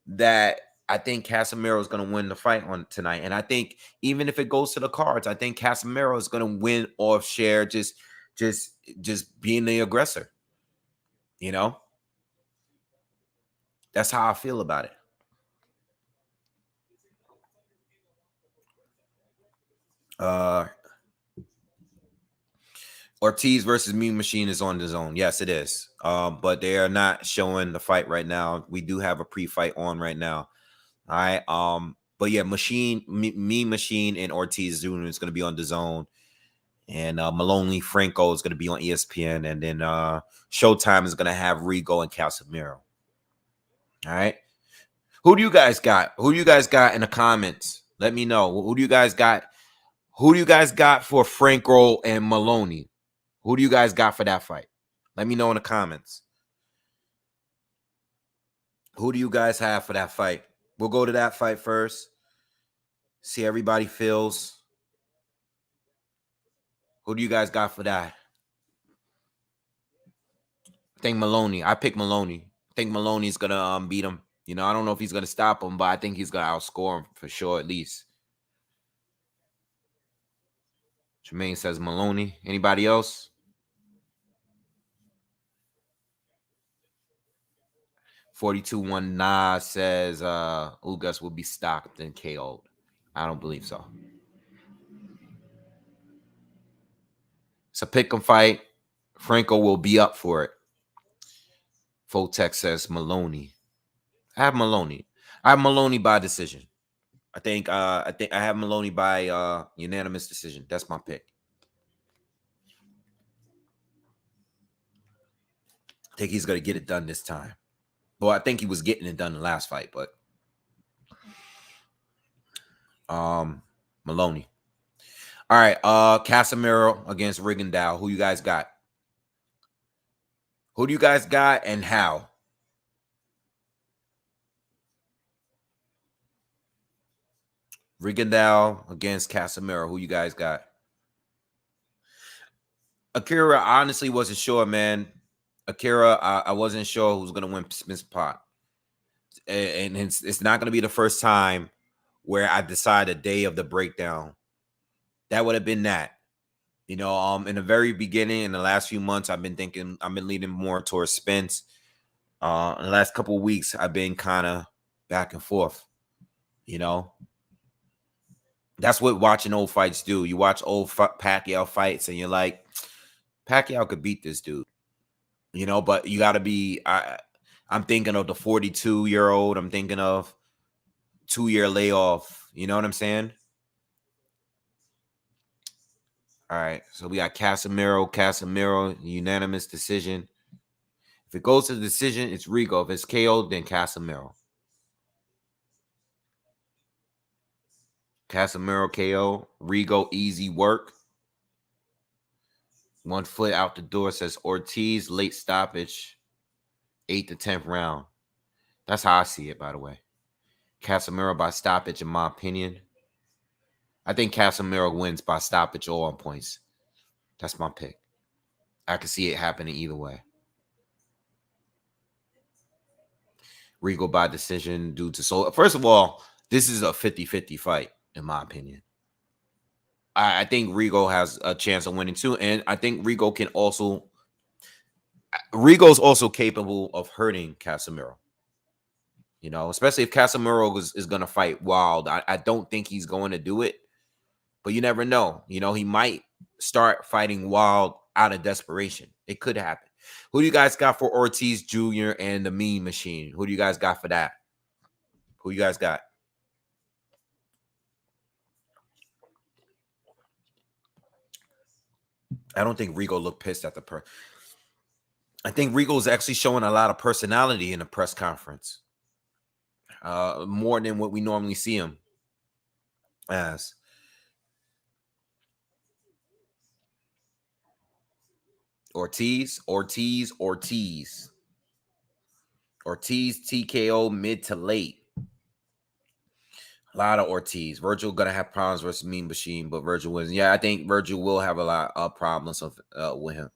that I think Casimero is going to win the fight on tonight. And I think even if it goes to the cards, I think Casimero is going to win off share, just being the aggressor. That's how I feel about it. Ortiz versus Mean Machine is on the zone. Yes, it is. But they are not showing the fight right now. We do have a pre-fight on right now. All right. But yeah, Mean Machine and Ortiz Jr. is going to be on the zone. And Moloney Franco is going to be on ESPN. And then Showtime is going to have Rigo and Casimero. All right. Who do you guys got? Who do you guys got in the comments? Let me know. Who do you guys got? Who do you guys got for Franco and Moloney? Who do you guys got for that fight? Let me know in the comments. Who do you guys have for that fight? We'll go to that fight first. See everybody feels. Who do you guys got for that? I think Moloney. I pick Moloney. I think Maloney's gonna beat him. I don't know if he's gonna stop him, but I think he's gonna outscore him for sure, at least. Jermaine says Moloney. Anybody else? 42-1 Nas says Ugas will be stopped and KO'd. I don't believe so. It's a pick 'em fight. Franco will be up for it. Fotex says Moloney. I have Moloney. I have Moloney by decision. I think I have Moloney by unanimous decision. That's my pick. I think he's gonna get it done this time. Well, I think he was getting it done the last fight, but Moloney. All right, Casimero against Rigondeaux. Who you guys got? Who do you guys got and how? Rigondeaux against Casimero. Who you guys got? Akira, I honestly wasn't sure, man. Akira, I wasn't sure who's going to win Smith's pot. And it's not going to be the first time where I decide a day of the breakdown. That would have been that. You know, in the very beginning, in the last few months, I've been leaning more towards Spence. In the last couple of weeks, I've been kind of back and forth. You know, that's what watching old fights do. You watch old Pacquiao fights, and you're like, Pacquiao could beat this dude. You know, but you got to be. I'm thinking of the 42-year-old. I'm thinking of 2-year layoff. You know what I'm saying? All right, so we got Casimero, unanimous decision. If it goes to the decision, it's Rigo. If it's KO, then Casimero. Casimero KO. Rigo, easy work. 1 foot out the door, says Ortiz, late stoppage, 8th to 10th round. That's how I see it, by the way. Casimero by stoppage, in my opinion. I think Casimero wins by stoppage or on points. That's my pick. I can see it happening either way. Rigo by decision due to so. First of all, this is a 50-50 fight, in my opinion. I think Rigo has a chance of winning too, and I think Rigo's also capable of hurting Casimero. You know, especially if Casimero is going to fight wild. I don't think he's going to do it, but you never know. You know, he might start fighting wild out of desperation. It could happen. Who do you guys got for Ortiz Jr. and the Mean Machine? Who do you guys got for that? Who you guys got? I don't think Rigo looked pissed at the I think Rigo's actually showing a lot of personality in the press conference. More than what we normally see him as. Ortiz TKO mid to late. A lot of Ortiz. Virgil gonna have problems versus Mean Machine, but Virgil wins. Yeah, I think Virgil will have a lot of problems with him,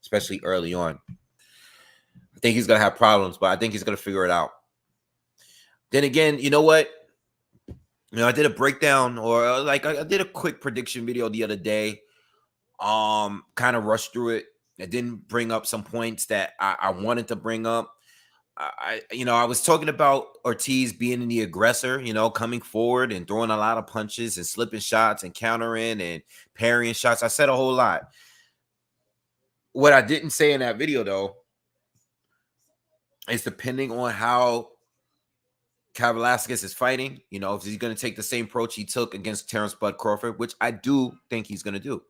especially early on. I think he's gonna have problems, but I think he's gonna figure it out. Then again, you know what? You know, I did a breakdown or like I did a quick prediction video the other day. Kind of rushed through it. I didn't bring up some points that I wanted to bring up. I was talking about Ortiz being the aggressor, you know, coming forward and throwing a lot of punches and slipping shots and countering and parrying shots. I said a whole lot. What I didn't say in that video, though, is depending on how Kavaliauskas is fighting, you know, if he's going to take the same approach he took against Terrence Bud Crawford, which I do think he's going to do.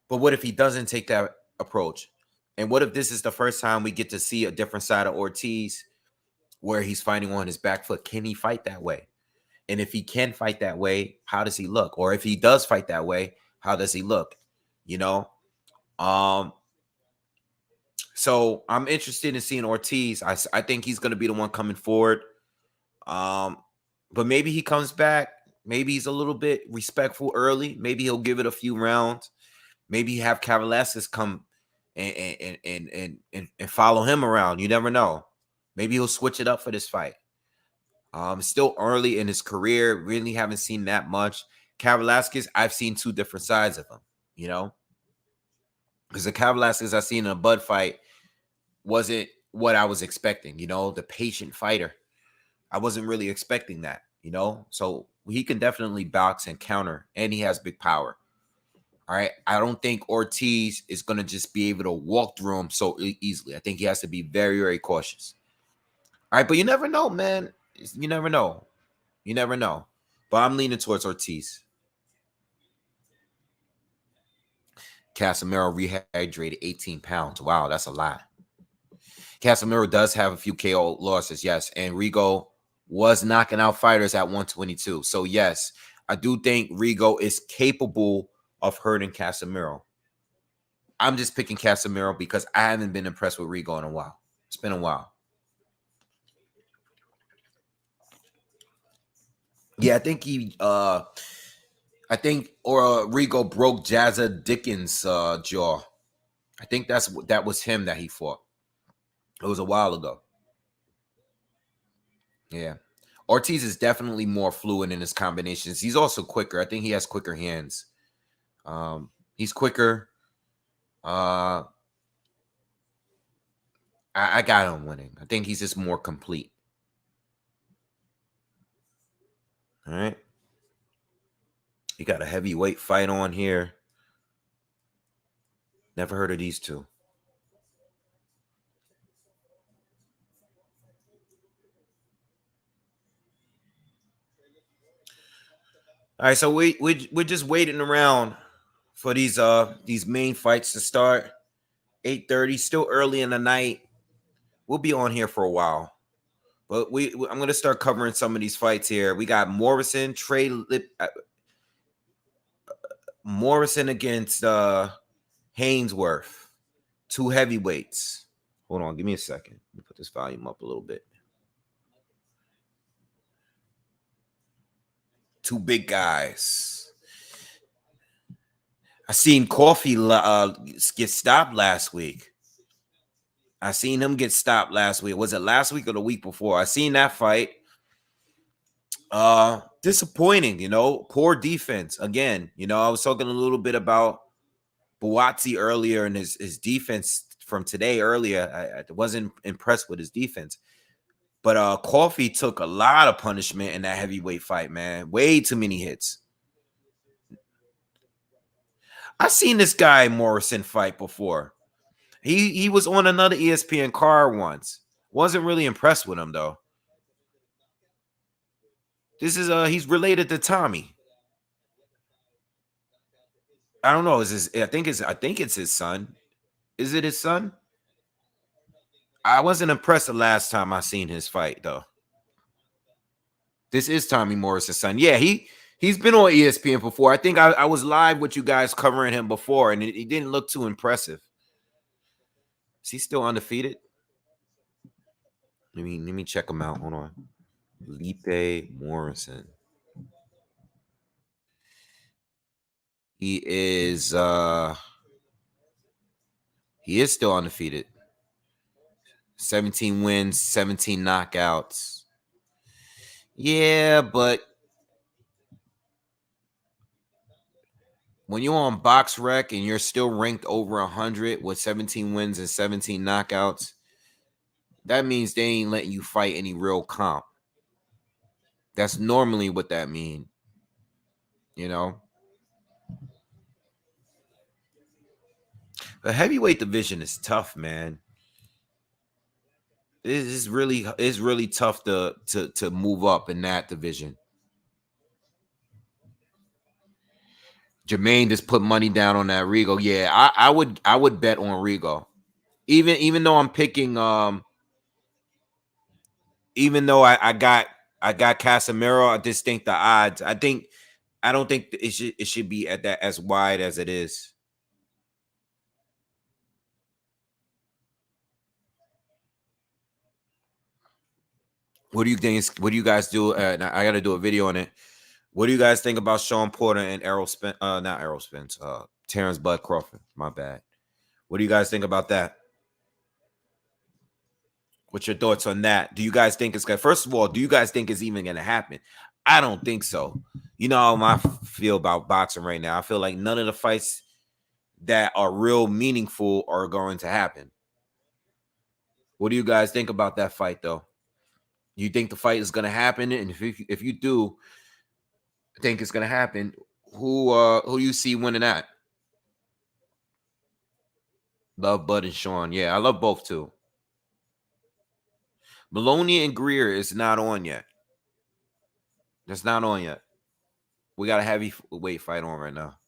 But what if he doesn't take that approach? And what if this is the first time we get to see a different side of Ortiz where he's fighting on his back foot? Can he fight that way? And if he can fight that way, how does he look? Or if he does fight that way, how does he look? You know? So I'm interested in seeing Ortiz. I think he's going to be the one coming forward. But maybe he comes back. Maybe he's a little bit respectful early. Maybe he'll give it a few rounds. Maybe have Kavaliauskas come and follow him around. You never know. Maybe he'll switch it up for this fight. Still early in his career. Really haven't seen that much. Kavaliauskas, I've seen two different sides of him, you know? Because the Kavaliauskas I seen in a Bud fight wasn't what I was expecting, you know? The patient fighter. I wasn't really expecting that, you know? So he can definitely box and counter, and he has big power. All right. I don't think Ortiz is going to just be able to walk through him so easily. I think he has to be very, very cautious. All right. But you never know, man. You never know. You never know. But I'm leaning towards Ortiz. Casimero rehydrated 18 pounds. Wow, that's a lot. Casimero does have a few KO losses, yes. And Rigo was knocking out fighters at 122. So, yes, I do think Rigo is capable of hurting Casimero. I'm just picking Casimero because I haven't been impressed with Rigo in a while. It's been a while. Yeah, I think Rigo broke Jazza Dickens' jaw. I think that was him that he fought. It was a while ago. Yeah. Ortiz is definitely more fluid in his combinations. He's also quicker. I think he has quicker hands. He's quicker. I got him winning. I think he's just more complete. All right. You got a heavyweight fight on here. Never heard of these two. All right, so we're just waiting around for these main fights to start. 8:30, still early in the night. We'll be on here for a while. But I'm gonna start covering some of these fights here. We got Morrison, Morrison against Hainsworth. Two heavyweights. Hold on, give me a second. Let me put this volume up a little bit. Two big guys. I seen Coffee get stopped last week. I seen him get stopped last week. Was it last week or the week before? I seen that fight. Disappointing, poor defense. Again, I was talking a little bit about Buatsi earlier and his defense from today earlier. I wasn't impressed with his defense. But Coffee took a lot of punishment in that heavyweight fight, man. Way too many hits. I seen this guy Morrison fight before. He was on another ESPN card once. Wasn't really impressed with him though. This is he's related to Tommy. I don't know. I think it's his son. Is it his son? I wasn't impressed the last time I seen his fight though. This is Tommy Morrison's son. Yeah, he's been on ESPN before. I think I was live with you guys covering him before, and he didn't look too impressive. Is he still undefeated? Let me check him out. Hold on. Felipe Morrison. He is still undefeated. 17 wins, 17 knockouts. Yeah, but when you're on BoxRec and you're still ranked over 100 with 17 wins and 17 knockouts, that means they ain't letting you fight any real comp. That's normally what that means. The heavyweight division is tough, man. It's really tough to move up in that division. Jermaine just put money down on that Rigo. Yeah, I would bet on Rigo. Even though I'm picking even though I got Casimero, I just think the odds. I don't think it should be at that as wide as it is. What do you think? What do you guys do? I got to do a video on it. What do you guys think about Sean Porter and not Errol Spence, Terrence Bud Crawford? My bad. What do you guys think about that? What's your thoughts on that? Do you guys think it's good? First of all, do you guys think it's even going to happen? I don't think so. You know how I feel about boxing right now. I feel like none of the fights that are real meaningful are going to happen. What do you guys think about that fight, though? You think the fight is going to happen? And if you do think it's going to happen, who you see winning that? Love Bud and Sean. Yeah, I love both too. Moloney and Greer is not on yet. That's not on yet. We got a heavyweight fight on right now.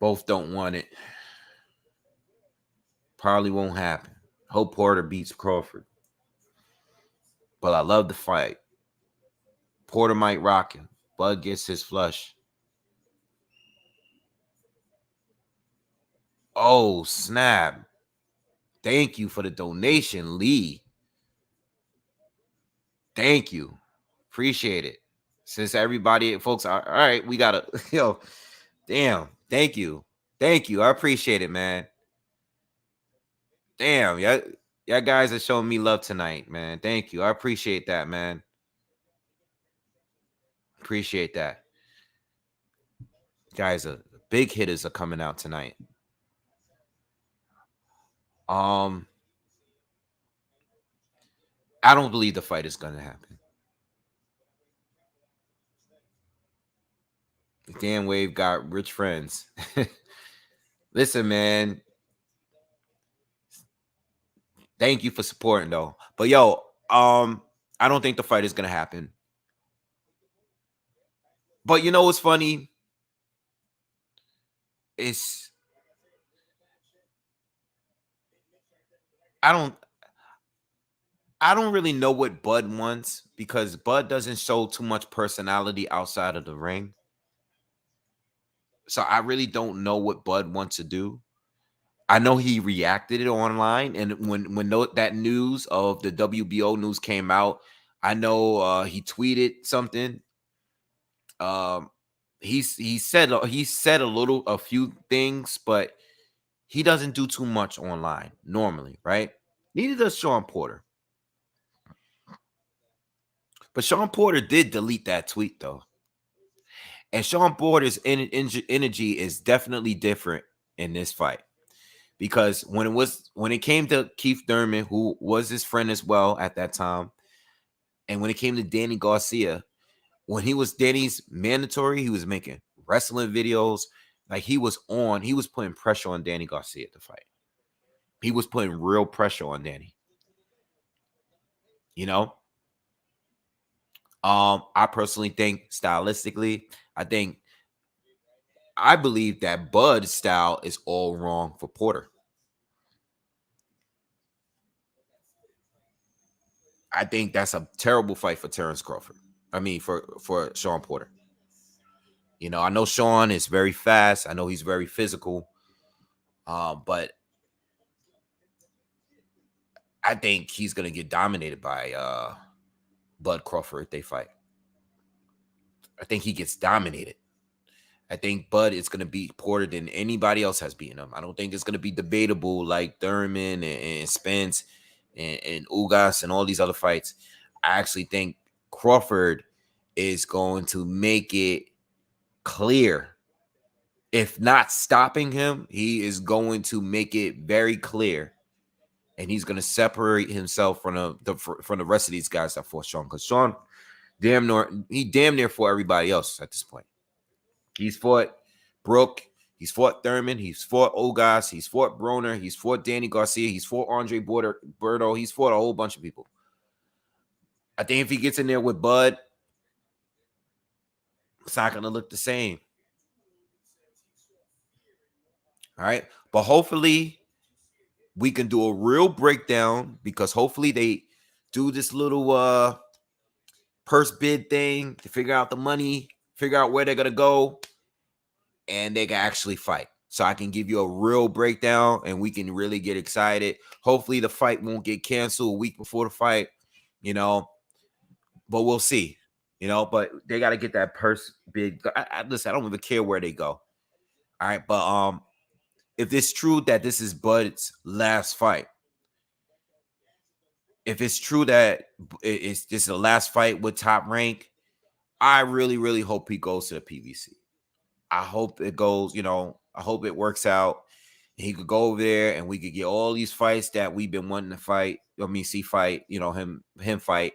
Both don't want it. Probably won't happen. Hope Porter beats Crawford. But I love the fight. Porter might rock him. Bud gets his flush. Oh, snap. Thank you for the donation, Lee. Thank you. Appreciate it. Since everybody, folks, all right, we got to, yo, damn. Thank you. Thank you. I appreciate it, man. Damn. Y'all guys are showing me love tonight, man. Thank you. I appreciate that, man. Appreciate that. Guys, big hitters are coming out tonight. I don't believe the fight is going to happen. Dan Wave got rich friends. Listen, man. Thank you for supporting though. But yo, I don't think the fight is gonna happen. But you know what's funny? It's I don't I don't really know what Bud wants because Bud doesn't show too much personality outside of the ring. So I really don't know what Bud wants to do. I know he reacted it online, and that news of the WBO news came out, I know he tweeted something. Um, he said a few things, but he doesn't do too much online normally, right? Neither does Sean Porter. But Sean Porter did delete that tweet though, and Sean Porter's energy is definitely different in this fight. Because when it came to Keith Thurman, who was his friend as well at that time, and when it came to Danny Garcia, when he was Danny's mandatory, he was making wrestling videos. Like he was putting pressure on Danny Garcia to fight. He was putting real pressure on Danny. You know? I personally think stylistically, I believe that Bud's style is all wrong for Porter. I think that's a terrible fight for Terrence Crawford. I mean, for Sean Porter. You know, I know Sean is very fast. I know he's very physical. But I think he's gonna get dominated by Bud Crawford if they fight. I think he gets dominated. I think Bud is gonna beat Porter than anybody else has beaten him. I don't think it's gonna be debatable like Thurman and Spence and Ugas and all these other fights. I actually think Crawford is going to make it clear. If not stopping him, he is going to make it very clear, and he's going to separate himself from the rest of these guys that fought Sean. Because Sean, damn near fought everybody else at this point. He's fought Brooke, he's fought Thurman, he's fought Ugas, he's fought Broner, he's fought Danny Garcia, he's fought Andre Berto, he's fought a whole bunch of people. I think if he gets in there with Bud, it's not going to look the same. All right. But hopefully we can do a real breakdown because hopefully they do this little purse bid thing to figure out the money, figure out where they're going to go, and they can actually fight. So I can give you a real breakdown and we can really get excited. Hopefully the fight won't get canceled a week before the fight, you know, but we'll see, you know, but they got to get that purse bid. Listen, I don't even care where they go. All right. But if it's true that this is Bud's last fight, if it's true that this is the last fight with Top Rank, I really, really hope he goes to the PBC. I hope it goes, you know, I hope it works out. He could go over there and we could get all these fights that we've been wanting to fight. See fight, you know, him fight.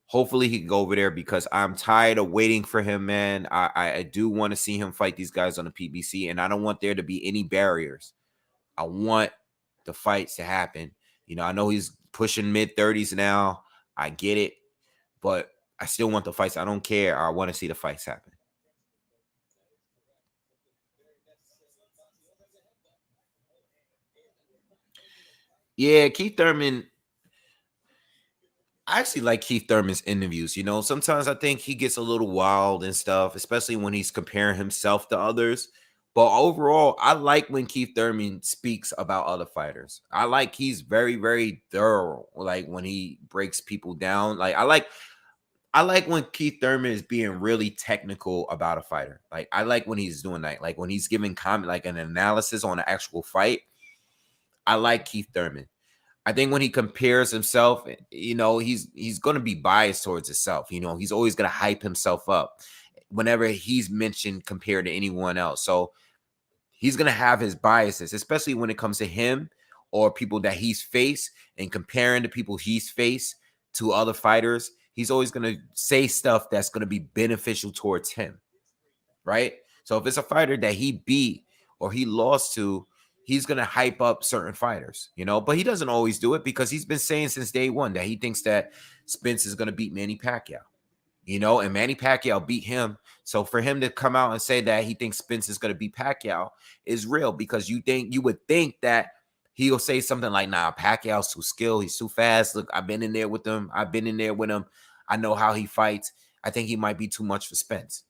Hopefully he can go over there because I'm tired of waiting for him, man. I do want to see him fight these guys on the PBC, and I don't want there to be any barriers. I want the fights to happen. You know, I know he's pushing mid-30s now. I get it, but I still want the fights. I don't care. I want to see the fights happen. Yeah, Keith Thurman. I actually like Keith Thurman's interviews. You know, sometimes I think he gets a little wild and stuff, especially when he's comparing himself to others. But overall, I like when Keith Thurman speaks about other fighters. I like he's very, very thorough. Like when he breaks people down. Like I like when Keith Thurman is being really technical about a fighter. Like I like when he's doing that. Like when he's giving comment, like an analysis on an actual fight. I like Keith Thurman. I think when he compares himself, he's going to be biased towards himself. He's always going to hype himself up whenever he's mentioned compared to anyone else. So he's going to have his biases, especially when it comes to him or people that he's faced, and comparing the people he's faced to other fighters. He's always going to say stuff that's going to be beneficial towards him, right? So if it's a fighter that he beat or he lost to, he's going to hype up certain fighters, but he doesn't always do it, because he's been saying since day one that he thinks that Spence is going to beat Manny Pacquiao, and Manny Pacquiao beat him. So for him to come out and say that he thinks Spence is going to beat Pacquiao is real, because you would think that he'll say something like, nah, Pacquiao's too skilled. He's too fast. Look, I've been in there with him. I know how he fights. I think he might be too much for Spence.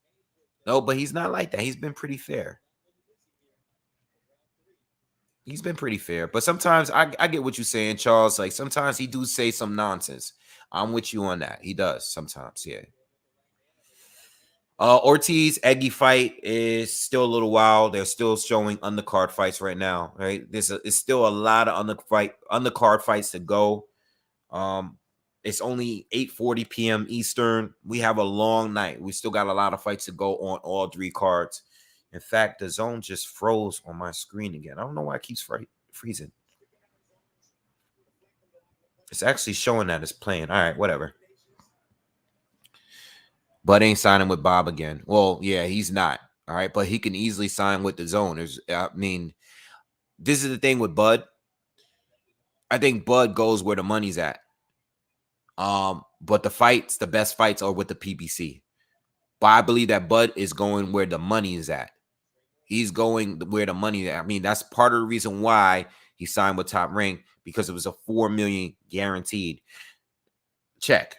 No, but he's not like that. He's been pretty fair. But sometimes I get what you're saying, Charles. Like sometimes he do say some nonsense. I'm with you on that. He does sometimes, yeah. Ortiz Eggy fight is still a little while. They're still showing undercard fights right now, right? It's still a lot of undercard fights to go. It's only 8:40 p.m. Eastern. We have a long night. We still got a lot of fights to go on all three cards. In fact, the zone just froze on my screen again. I don't know why it keeps freezing. It's actually showing that it's playing. All right, whatever. Bud ain't signing with Bob again. Well, yeah, he's not. All right, but he can easily sign with the zone. This is the thing with Bud. I think Bud goes where the money's at. But the best fights are with the PBC. But I believe that Bud is going where the money is at. He's going where the money is at. That's part of the reason why he signed with Top Rank, because it was a $4 million guaranteed check,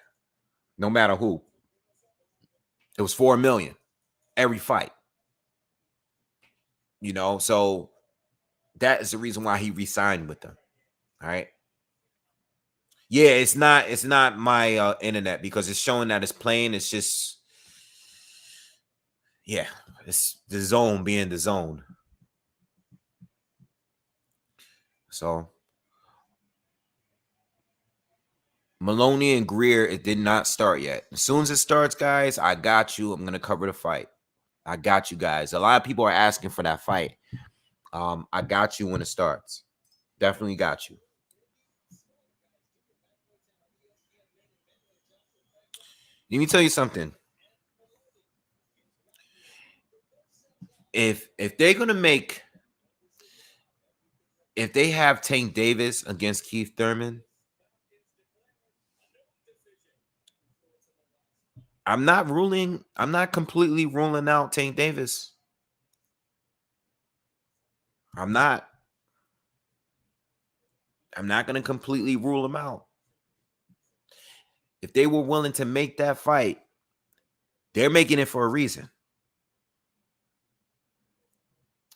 no matter who. It was $4 million every fight. So that is the reason why he re-signed with them. All right. Yeah, it's not my internet, because it's showing that it's playing. It's just, yeah, it's the zone being the zone. So Moloney and Greer, it did not start yet. As soon as it starts, guys, I got you. I'm gonna cover the fight. I got you guys. A lot of people are asking for that fight. I got you when it starts. Definitely got you. Let me tell you something. If they're gonna make, if they have Tank Davis against Keith Thurman, I'm not completely ruling out Tank Davis. I'm not gonna completely rule him out. If they were willing to make that fight, they're making it for a reason.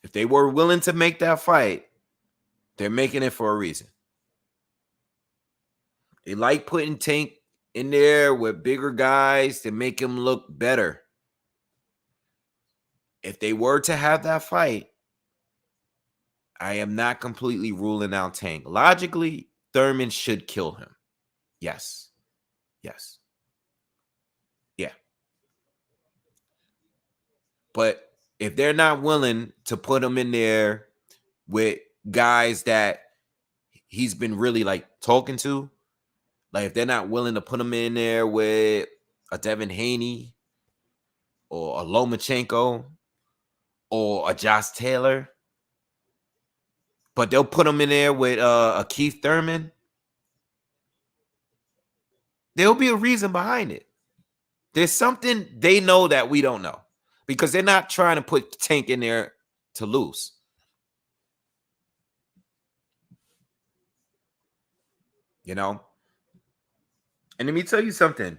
If they were willing to make that fight, they're making it for a reason. They like putting Tank in there with bigger guys to make him look better. If they were to have that fight, I am not completely ruling out Tank. Logically, Thurman should kill him. Yes. Yes. Yeah. But if they're not willing to put him in there with guys that he's been really like talking to, like if they're not willing to put him in there with a Devin Haney or a Lomachenko or a Josh Taylor, but they'll put him in there with a Keith Thurman, there'll be a reason behind it. There's something they know that we don't know, because they're not trying to put Tank in there to lose. And let me tell you something.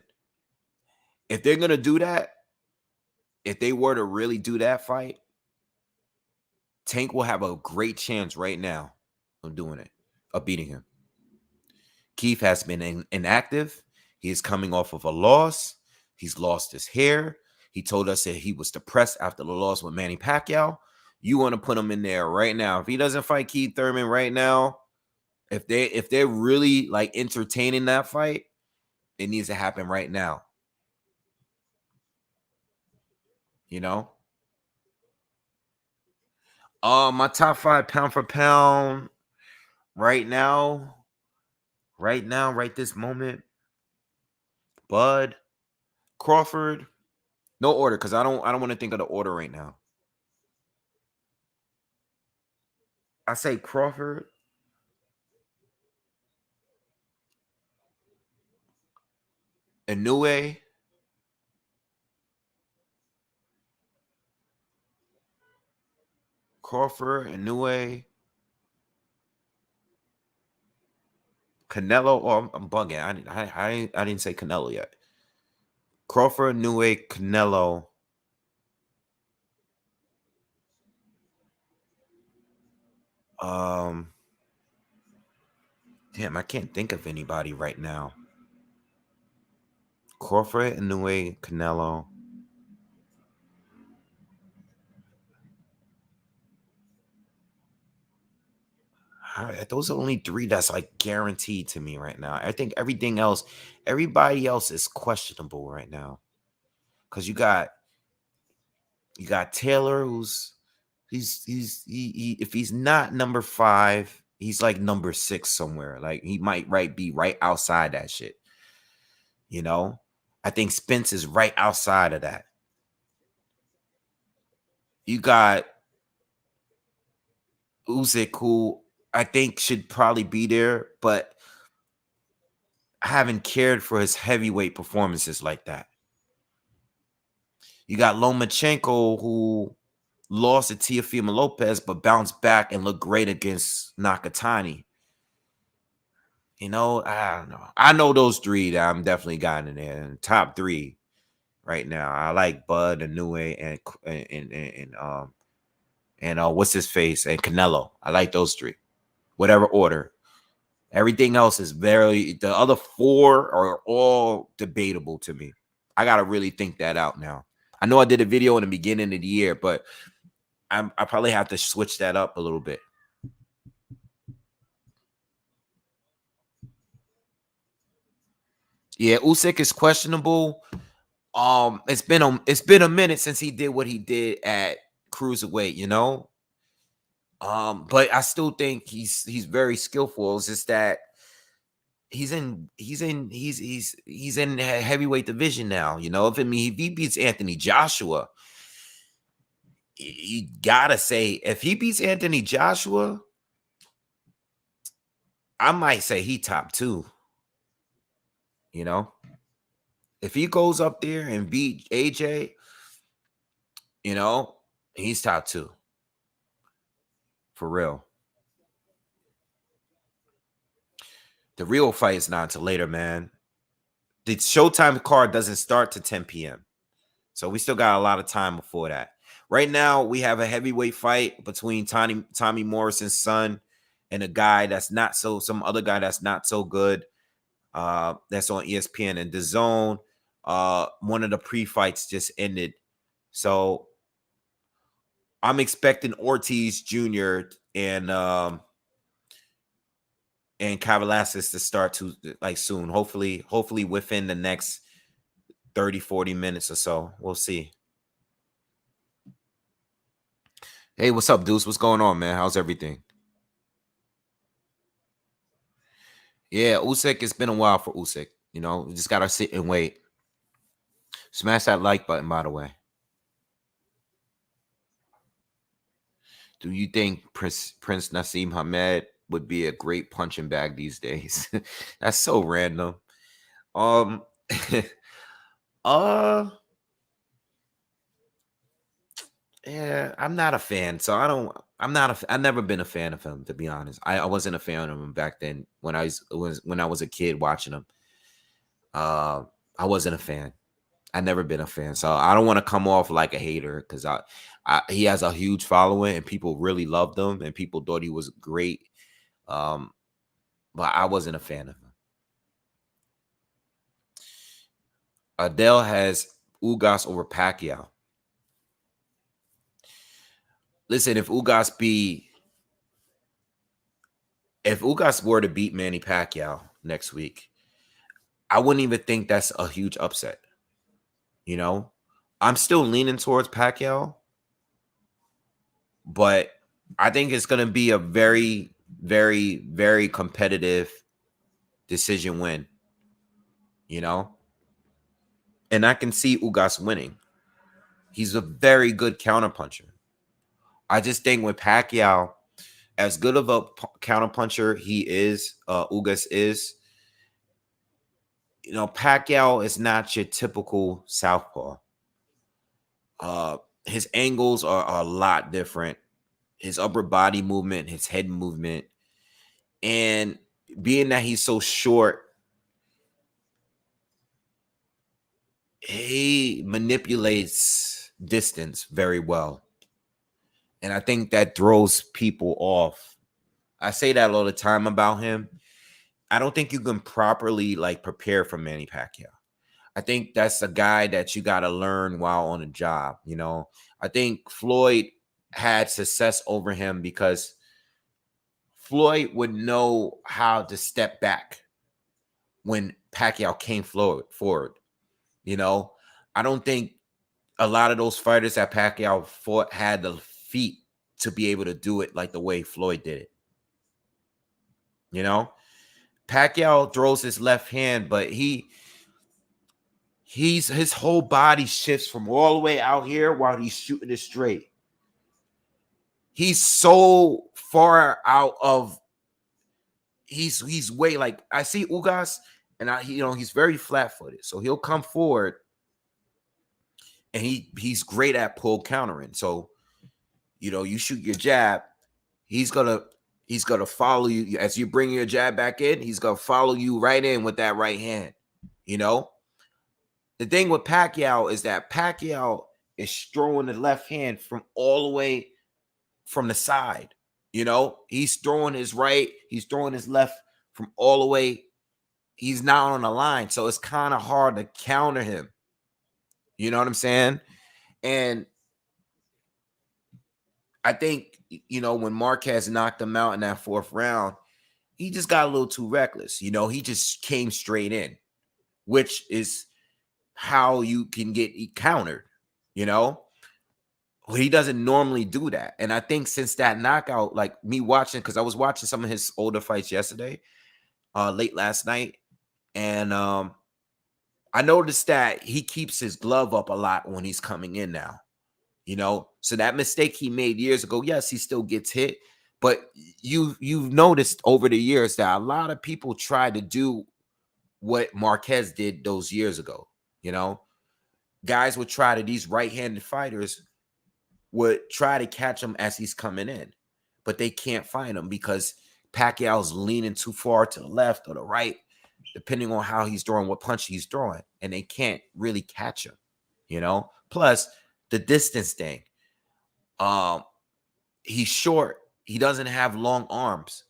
If they're going to do that, if they were to really do that fight, Tank will have a great chance right now of doing it, of beating him. Keith has been inactive. He is coming off of a loss. He's lost his hair. He told us that he was depressed after the loss with Manny Pacquiao. You want to put him in there right now. If he doesn't fight Keith Thurman right now, if they're really like entertaining that fight, it needs to happen right now. You know? My top 5 pound for pound right now, right this moment. Bud, Crawford, no order, because I don't want to think of the order right now. I say Crawford, Inoue, Inoue, Canelo. Oh, I'm bugging. I didn't say Canelo yet. Crawford, Inoue, Canelo. Damn, I can't think of anybody right now. Crawford, Inoue, Canelo. Those are only 3 that's like guaranteed to me right now. I think everybody else is questionable right now. Because you got Taylor, who's if he's not number 5, he's like number 6 somewhere. Like he might be right outside that shit. You know, I think Spence is right outside of that. You got Usyk, who I think should probably be there, but I haven't cared for his heavyweight performances like that. You got Lomachenko, who lost to Teofimo Lopez, but bounced back and looked great against Nakatani. You know, I don't know. I know those 3 that I'm definitely got in there. Top 3 right now. I like Bud, Inoue, and what's his face, and Canelo. I like those 3. Whatever order. Everything else is the other 4 are all debatable to me. I gotta really think that out now. I know I did a video in the beginning of the year, but I probably have to switch that up a little bit. Yeah, Usyk is questionable. It's been a minute since he did what he did at cruiserweight, you know. But I still think he's very skillful. It's just that he's in heavyweight division now. You know, if he beats Anthony Joshua, you gotta say if he beats Anthony Joshua, I might say he top 2. You know, if he goes up there and beat AJ, you know, he's top 2 for real. The real fight is not until later, man. The Showtime card doesn't start to 10 p.m. So we still got a lot of time before that. Right now, we have a heavyweight fight between Tommy Morrison's son and some other guy that's not so good. That's on ESPN and DAZN. One of the pre-fights just ended. So I'm expecting Ortiz Jr. and Kavaliauskas to start to like soon. Hopefully within the next 30, 40 minutes or so. We'll see. Hey, what's up, Deuce? What's going on, man? How's everything? Yeah, Usyk, it's been a while for Usyk. You know, we just gotta sit and wait. Smash that like button, by the way. Do you think Prince Nassim Hamed would be a great punching bag these days? That's so random. Yeah, I'm not a fan. So I've never been a fan of him, to be honest. I wasn't a fan of him back then when I was a kid watching him. I wasn't a fan. I've never been a fan, so I don't want to come off like a hater because he has a huge following and people really loved him and people thought he was great. But I wasn't a fan of him. Adele has Ugas over Pacquiao. Listen, if Ugas were to beat Manny Pacquiao next week, I wouldn't even think that's a huge upset. You know, I'm still leaning towards Pacquiao, but I think it's going to be a very, very, very competitive decision win. You know, and I can see Ugas winning. He's a very good counterpuncher. I just think with Pacquiao, as good of a counterpuncher he is, Ugas is, Pacquiao is not your typical southpaw. His angles are a lot different. His upper body movement, his head movement, and being that he's so short, he manipulates distance very well. And I think that throws people off. I say that all the time about him. I don't think you can properly prepare for Manny Pacquiao. I think that's a guy that you got to learn while on a job. I think Floyd had success over him because Floyd would know how to step back when Pacquiao came forward. I don't think a lot of those fighters that Pacquiao fought had the feet to be able to do it like the way Floyd did it. Pacquiao throws his left hand, but his whole body shifts from all the way out here while he's shooting it straight. He's so far out of he's way I see Ugas and he's very flat-footed. So he'll come forward and he's great at pull countering. So you shoot your jab, he's gonna follow you as you bring your jab back in. He's gonna follow you right in with that right hand. The thing with Pacquiao is that Pacquiao is throwing the left hand from all the way from the side. He's throwing his right, he's throwing his left from all the way. He's not on the line, so it's kind of hard to counter him. You know what I'm saying? And I think, when Marquez knocked him out in that fourth round, he just got a little too reckless. He just came straight in, which is how you can get countered. He doesn't normally do that. And I think since that knockout, me watching, because I was watching some of his older fights yesterday, late last night, and I noticed that he keeps his glove up a lot when he's coming in now. So that mistake he made years ago, yes, he still gets hit, but you've noticed over the years that a lot of people try to do what Marquez did those years ago. Guys would try to, these right-handed fighters would try to catch him as he's coming in, but they can't find him because Pacquiao's leaning too far to the left or the right, depending on how he's throwing, what punch he's throwing, and they can't really catch him. Plus the distance thing. He's short. He doesn't have long arms,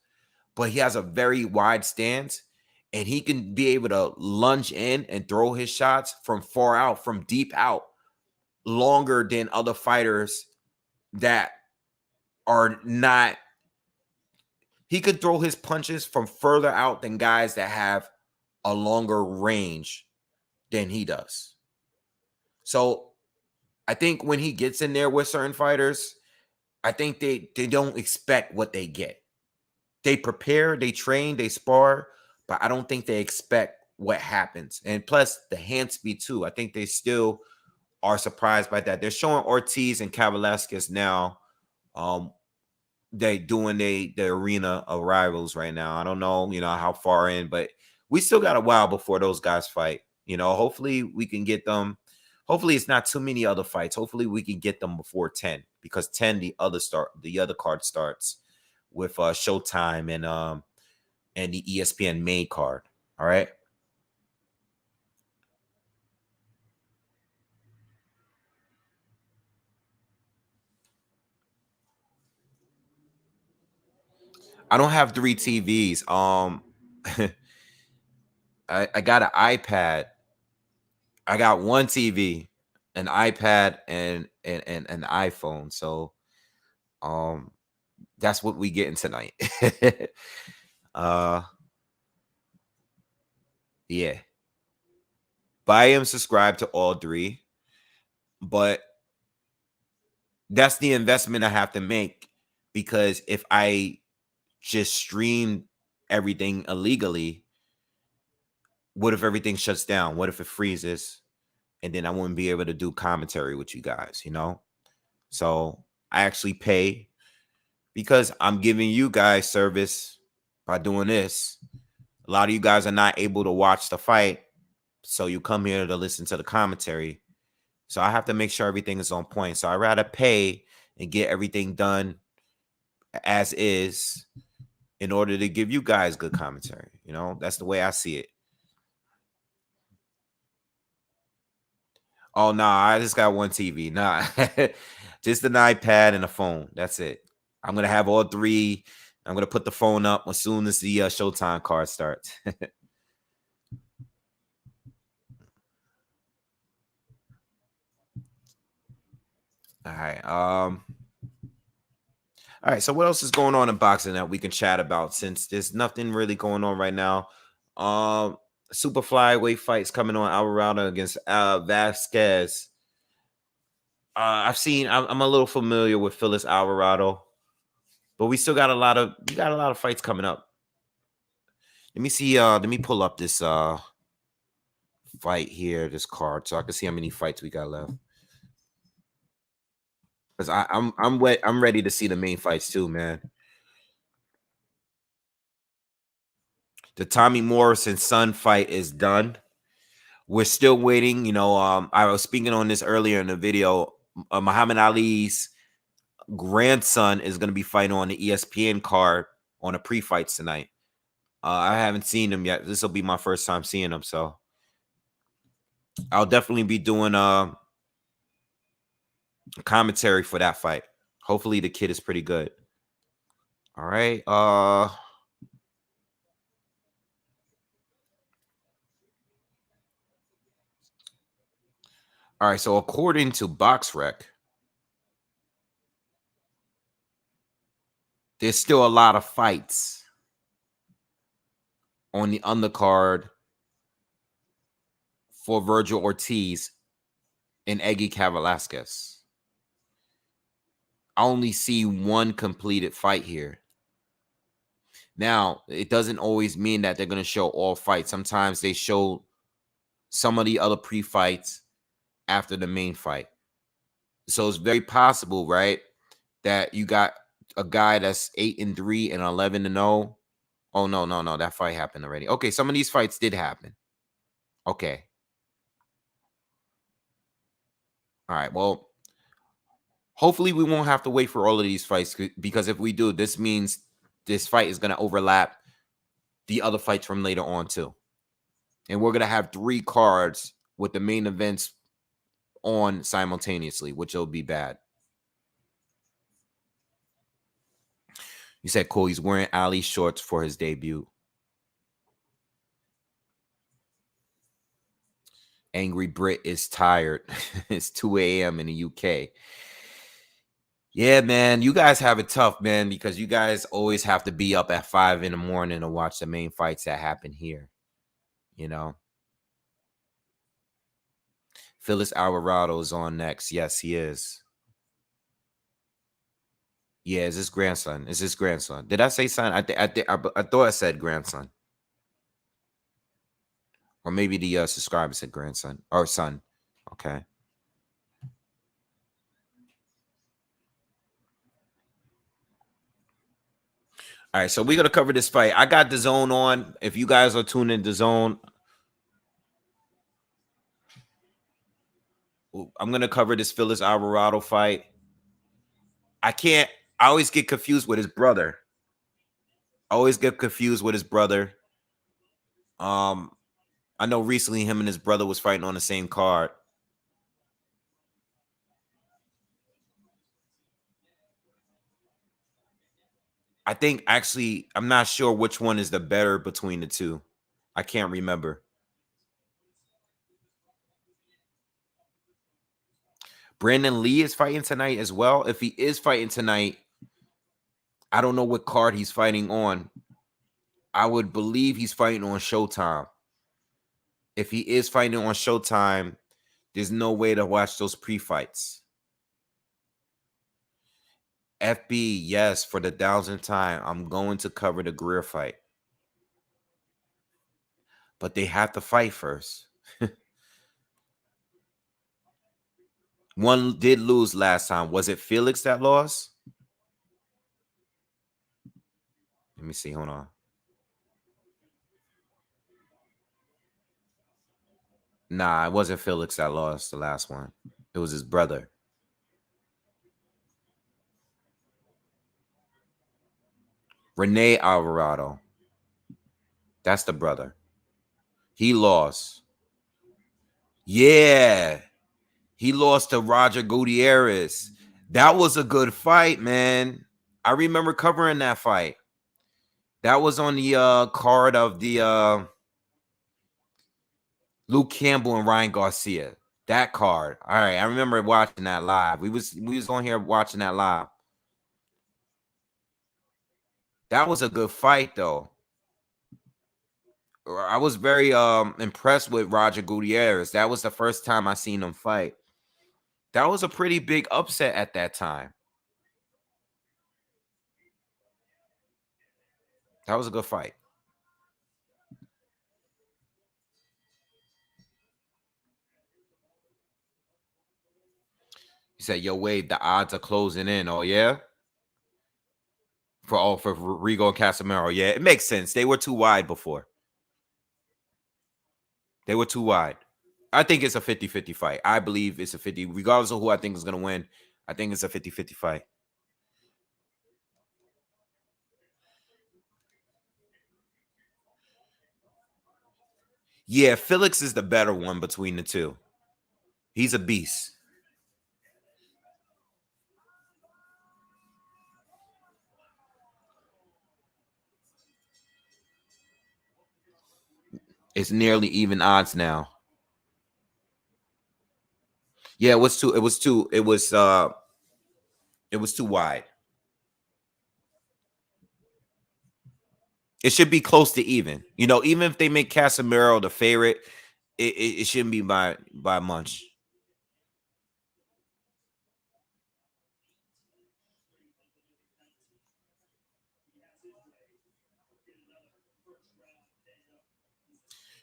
but he has a very wide stance, and he can be able to lunge in and throw his shots from far out, from deep out, longer than other fighters that are not. He could throw his punches from further out than guys that have a longer range than he does. So I think when he gets in there with certain fighters, I think they don't expect what they get. They prepare, they train, they spar, but I don't think they expect what happens. And plus the hand speed too. I think they still are surprised by that. They're showing Ortiz and Kavaliauskas now. They doing the arena of rivals right now. I don't know, how far in, but we still got a while before those guys fight. Hopefully we can get them. Hopefully it's not too many other fights. Hopefully we can get them before 10, because 10 the other card starts with Showtime and the ESPN main card. All right. I don't have 3 TVs. I got an iPad. I got one TV, an iPad, and an iPhone. So um that's what we getting tonight. uh yeah. But I am subscribed to all 3. But that's the investment I have to make, because if I just stream everything illegally, what if everything shuts down? What if it freezes? And then I wouldn't be able to do commentary with you guys, you know? So I actually pay because I'm giving you guys service by doing this. A lot of you guys are not able to watch the fight, so you come here to listen to the commentary. So I have to make sure everything is on point. So I'd rather pay and get everything done as is in order to give you guys good commentary. You know, that's the way I see it. Oh, nah, I just got one TV. Nah, just an iPad and a phone. That's it. I'm going to have all 3. I'm going to put the phone up as soon as the Showtime card starts. All right. All right. So what else is going on in boxing that we can chat about, since there's nothing really going on right now? Super flyweight fights coming on. Alvarado against Vasquez. I'm a little familiar with Phyllis Alvarado, but we still got a lot of fights coming up. Let me see. Let me pull up this fight here, this card, so I can see how many fights we got left. Because I'm ready to see the main fights too, man. The Tommy Morrison son fight is done. We're still waiting. You know, I was speaking on this earlier in the video. Muhammad Ali's grandson is going to be fighting on the ESPN card on the pre-fights tonight. I haven't seen him yet. This will be my first time seeing him, so I'll definitely be doing commentary for that fight. Hopefully the kid is pretty good. All right. All right, so according to BoxRec, there's still a lot of fights on the undercard for Virgil Ortiz and Eggy Kavaliauskas. I only see one completed fight here. Now, it doesn't always mean that they're going to show all fights. Sometimes they show some of the other pre-fights after the main fight. So it's very possible, right, that you got a guy that's 8-3 and 11-0. Oh, no. That fight happened already. Okay, some of these fights did happen. Okay. All right, well, hopefully we won't have to wait for all of these fights, because if we do, this means this fight is going to overlap the other fights from later on too. And we're going to have 3 cards with the main events on simultaneously, which will be bad. You said, cool, he's wearing Ali shorts for his debut. Angry Brit is tired. It's 2 a.m. in the UK. Yeah, man, you guys have it tough, man, because you guys always have to be up at 5 in the morning to watch the main fights that happen here. You know, Phyllis Alvarado is on next. Yes, he is. Yeah, is his grandson? Is his grandson? Did I say son? I thought I said grandson, or maybe the subscriber said grandson or son. Okay. All right, so we're gonna cover this fight. I got the zone on. If you guys are tuning the zone, I'm gonna cover this Phyllis Alvarado fight. I always get confused with his brother. I always get confused with his brother. I know recently him and his brother was fighting on the same card. I think actually, I'm not sure which one is the better between the two. I can't remember. Brandon Lee is fighting tonight as well. If he is fighting tonight, I don't know what card he's fighting on. I would believe he's fighting on Showtime. If he is fighting on Showtime, there's no way to watch those pre-fights. FB, yes, for the 1000th time, I'm going to cover the Greer fight. But they have to fight first. One did lose last time. Was it Felix that lost? Let me see. Hold on. Nah, it wasn't Felix that lost the last one. It was his brother. Rene Alvarado. That's the brother. He lost. Yeah. He lost to Roger Gutierrez. That was a good fight, man. I remember covering that fight. That was on the card of the Luke Campbell and Ryan Garcia. That card. All right. I remember watching that live. We was on here watching that live. That was a good fight, though. I was very impressed with Roger Gutierrez. That was the first time I seen him fight. That was a pretty big upset at that time. That was a good fight. He said, "Yo, Wade, the odds are closing in." Oh yeah, for Rigo and Casimero. Yeah, it makes sense. They were too wide before. They were too wide. I think it's a 50-50 fight. I believe it's a 50, regardless of who I think is going to win. I think it's a 50-50 fight. Yeah, Felix is the better one between the two. He's a beast. It's nearly even odds now. Yeah, it was too. It was too. It was. It was too wide. It should be close to even. You know, even if they make Casimero the favorite, it shouldn't be by much.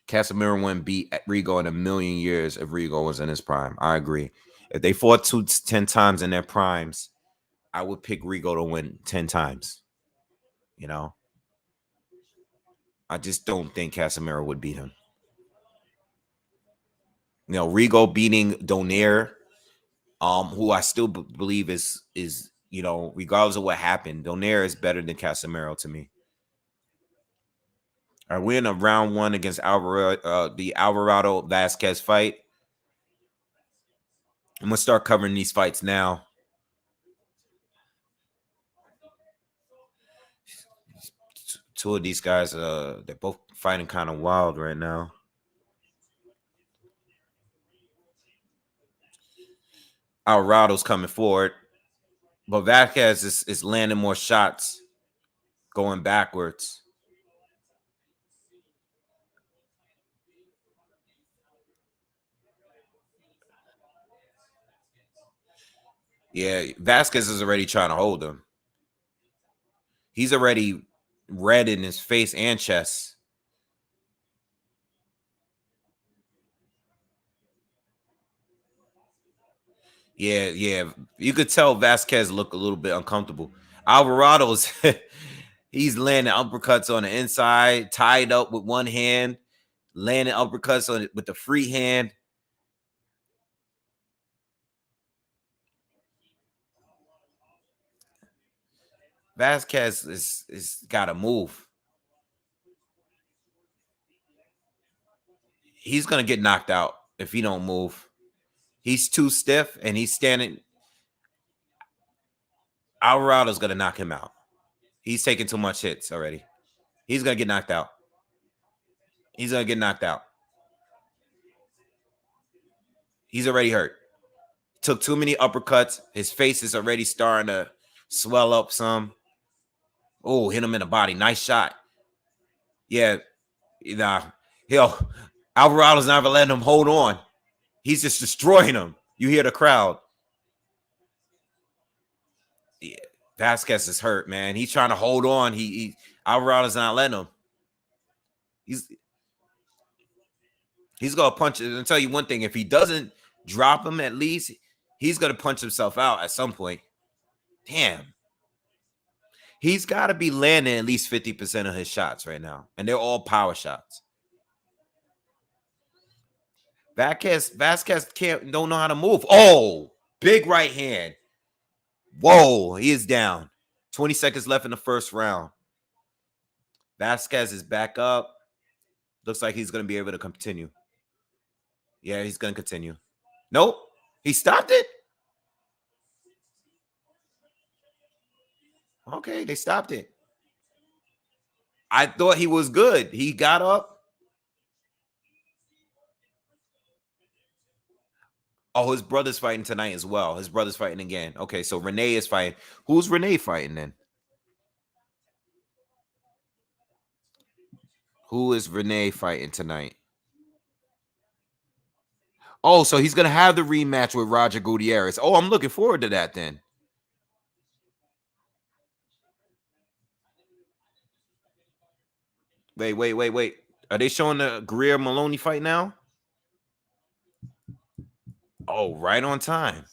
Casimero wouldn't beat Rigo in a million years if Rigo was in his prime. I agree. If they fought 10 times in their primes, I would pick Rigo to win 10 times. You know, I just don't think Casimero would beat him. You know, Rigo beating Donaire, who I still believe is regardless of what happened, Donaire is better than Casimero to me. All right, we're in a round one against the Alvarado Vasquez fight. I'm gonna start covering these fights now. Two of these guys, they're both fighting kind of wild right now. Alvarado's coming forward, but Vasquez is landing more shots, going backwards. Yeah, Vasquez is already trying to hold him. He's already red in his face and chest. Yeah. You could tell Vasquez looked a little bit uncomfortable. Alvarado's he's landing uppercuts on the inside, tied up with one hand, landing uppercuts on it with the free hand. Vasquez is got to move. He's gonna get knocked out if he don't move. He's too stiff and he's standing. Alvarado's gonna knock him out. He's taking too much hits already. He's going to get knocked out. He's going to get knocked out. He's already hurt. Took too many uppercuts. His face is already starting to swell up some. Oh, hit him in the body. Nice shot. Yeah. Nah. Alvarado's never letting him hold on. He's just destroying him. You hear the crowd. Yeah. Vasquez is hurt, man. He's trying to hold on. Alvarado's not letting him. He's gonna punch it. I'll tell you one thing: if he doesn't drop him, at least he's gonna punch himself out at some point. Damn, he's got to be landing at least 50% of his shots right now, and they're all power shots. Vasquez don't know how to move. Oh, big right hand. Whoa, he is down. 20 seconds left in the first round. Vasquez is back up. Looks like he's gonna be able to continue. Yeah, he's gonna continue. Nope, he stopped it. Okay, they stopped it. I thought he was good. He got up. Oh, his brother's fighting tonight as well. His brother's fighting again. Okay, so Renee is fighting. Who's Renee fighting then? Who is Renee fighting tonight? Oh, so he's going to have the rematch with Roger Gutierrez. Oh, I'm looking forward to that then. Wait. Are they showing the Greer Moloney fight now? Oh, right on time.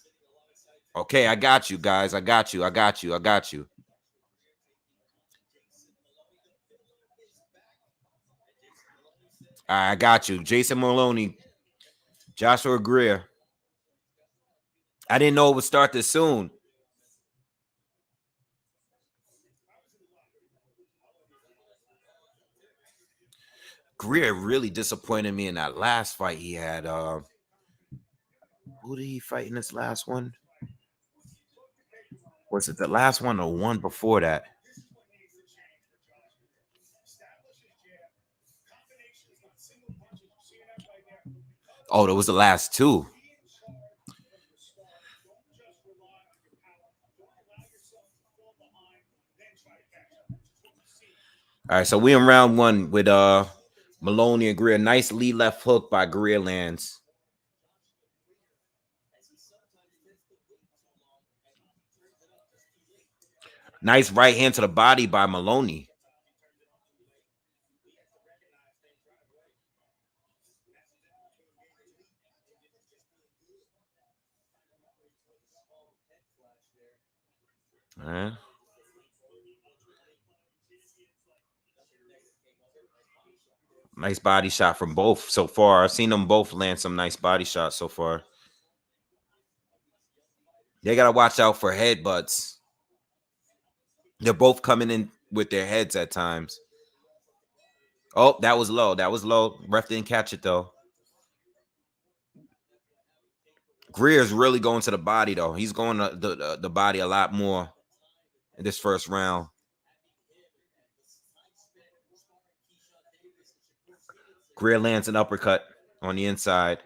Okay, I got you, guys. I got you. I got you. Jason Moloney, Joshua Greer. I didn't know it would start this soon. Greer really disappointed me in that last fight he had. Who did he fight in this last one? Was it the last one or one before that? Oh, that was the last two. All right, so we in round one with Moloney and Greer. Nice lead left hook by Greer lands. Nice right hand to the body by Moloney. All right. Nice body shot from both so far. I've seen them both land some nice body shots so far. They got to watch out for headbutts. They're both coming in with their heads at times. Oh, that was low. Ref didn't catch it, though. Greer's really going to the body, though. He's going to the body a lot more in this first round. Greer lands an uppercut on the inside.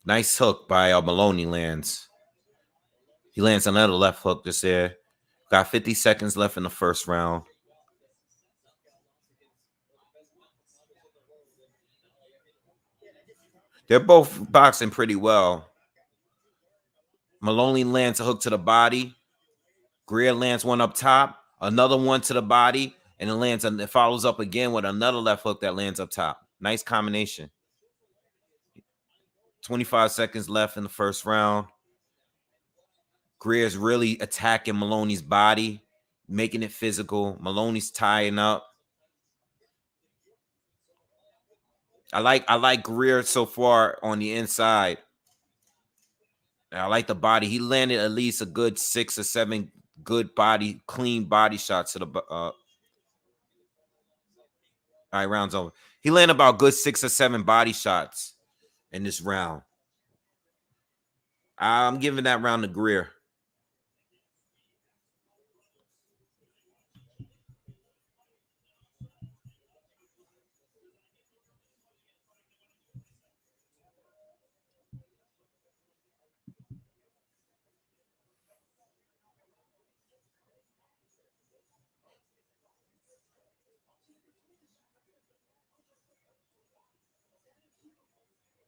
Nice hook by Moloney lands. He lands another left hook just there. Got 50 seconds left in the first round. They're both boxing pretty well. Moloney lands a hook to the body. Greer lands one up top, another one to the body, and it follows up again with another left hook that lands up top. Nice combination. 25 seconds left in the first round. Greer's really attacking Moloney's body, making it physical. Moloney's tying up. I like Greer so far on the inside. I like the body. He landed at least a good 6 or 7 good body, clean body shots to the all right, round's over. He landed about good 6 or 7 body shots in this round. I'm giving that round to Greer.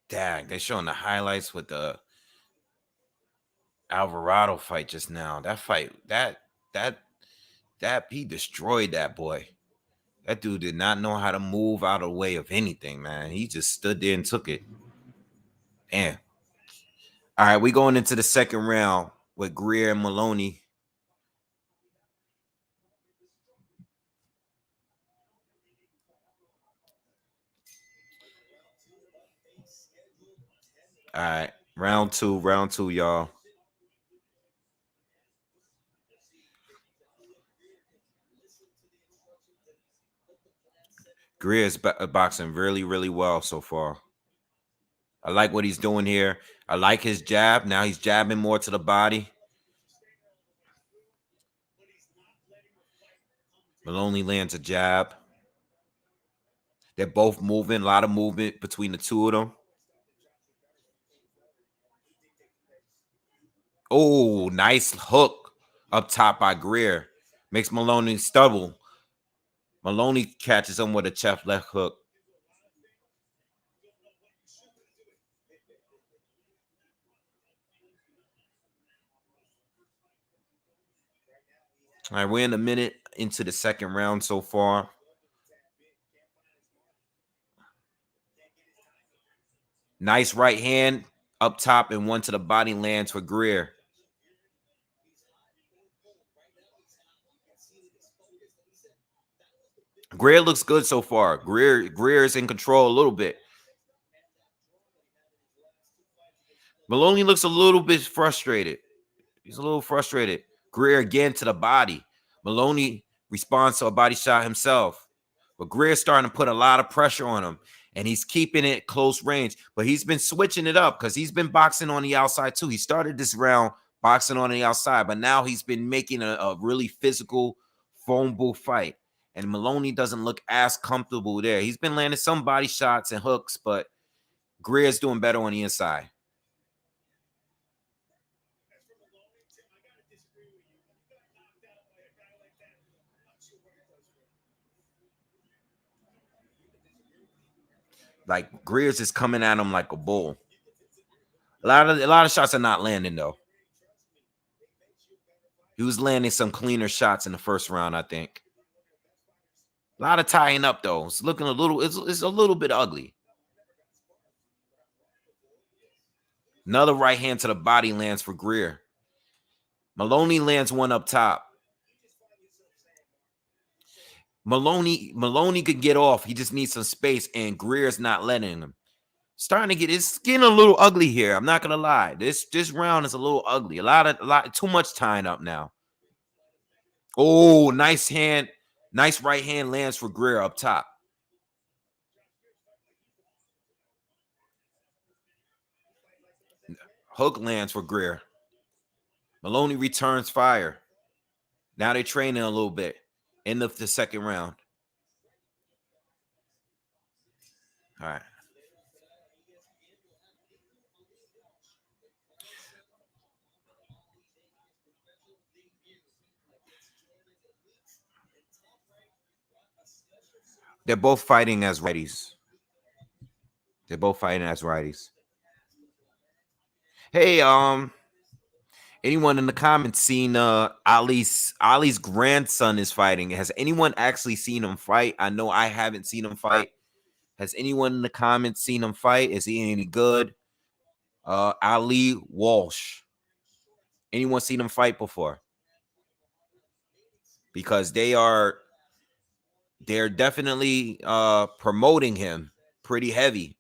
Dang, they're showing the highlights with the Alvarado fight just now. That fight, that he destroyed that boy. That dude did not know how to move out of the way of anything, man. He just stood there and took it. Damn. All right, we going into the second round with Greer and Moloney. All right, round two, y'all. Greer's boxing really, really well so far. I like what he's doing here. I like his jab. Now he's jabbing more to the body. Moloney lands a jab. They're both moving. A lot of movement between the two of them. Oh, nice hook up top by Greer. Makes Moloney stumble. Moloney catches him with a chest left hook. All right, we're in a minute into the second round so far. Nice right hand up top and one to the body lands for Greer. Greer looks good so far. Greer is in control a little bit. Moloney looks a little bit frustrated. He's a little frustrated. Greer again to the body. Moloney responds to a body shot himself. But Greer's starting to put a lot of pressure on him. And he's keeping it close range. But he's been switching it up because he's been boxing on the outside too. He started this round boxing on the outside. But now he's been making a really physical, vulnerable fight. And Moloney doesn't look as comfortable there. He's been landing some body shots and hooks. But Greer's doing better on the inside. Like Greer's is coming at him like a bull. A lot of shots are not landing though. He was landing some cleaner shots in the first round, I think. A lot of tying up though. It's looking a little. It's a little bit ugly. Another right hand to the body lands for Greer. Moloney lands one up top. Moloney could get off. He just needs some space, and Greer's not letting him. It's getting a little ugly here. I'm not gonna lie. This round is a little ugly. A lot too much tying up now. Oh, nice hand. Nice right hand lands for Greer up top. Hook lands for Greer. Moloney returns fire. Now they're training a little bit. End of the second round. All right. They're both fighting as righties. They're both fighting as righties. Hey, anyone in the comments seen Ali's grandson is fighting? Has anyone actually seen him fight? I know I haven't seen him fight. Has anyone in the comments seen him fight? Is he any good? Ali Walsh. Anyone seen him fight before? Because they're definitely promoting him pretty heavy.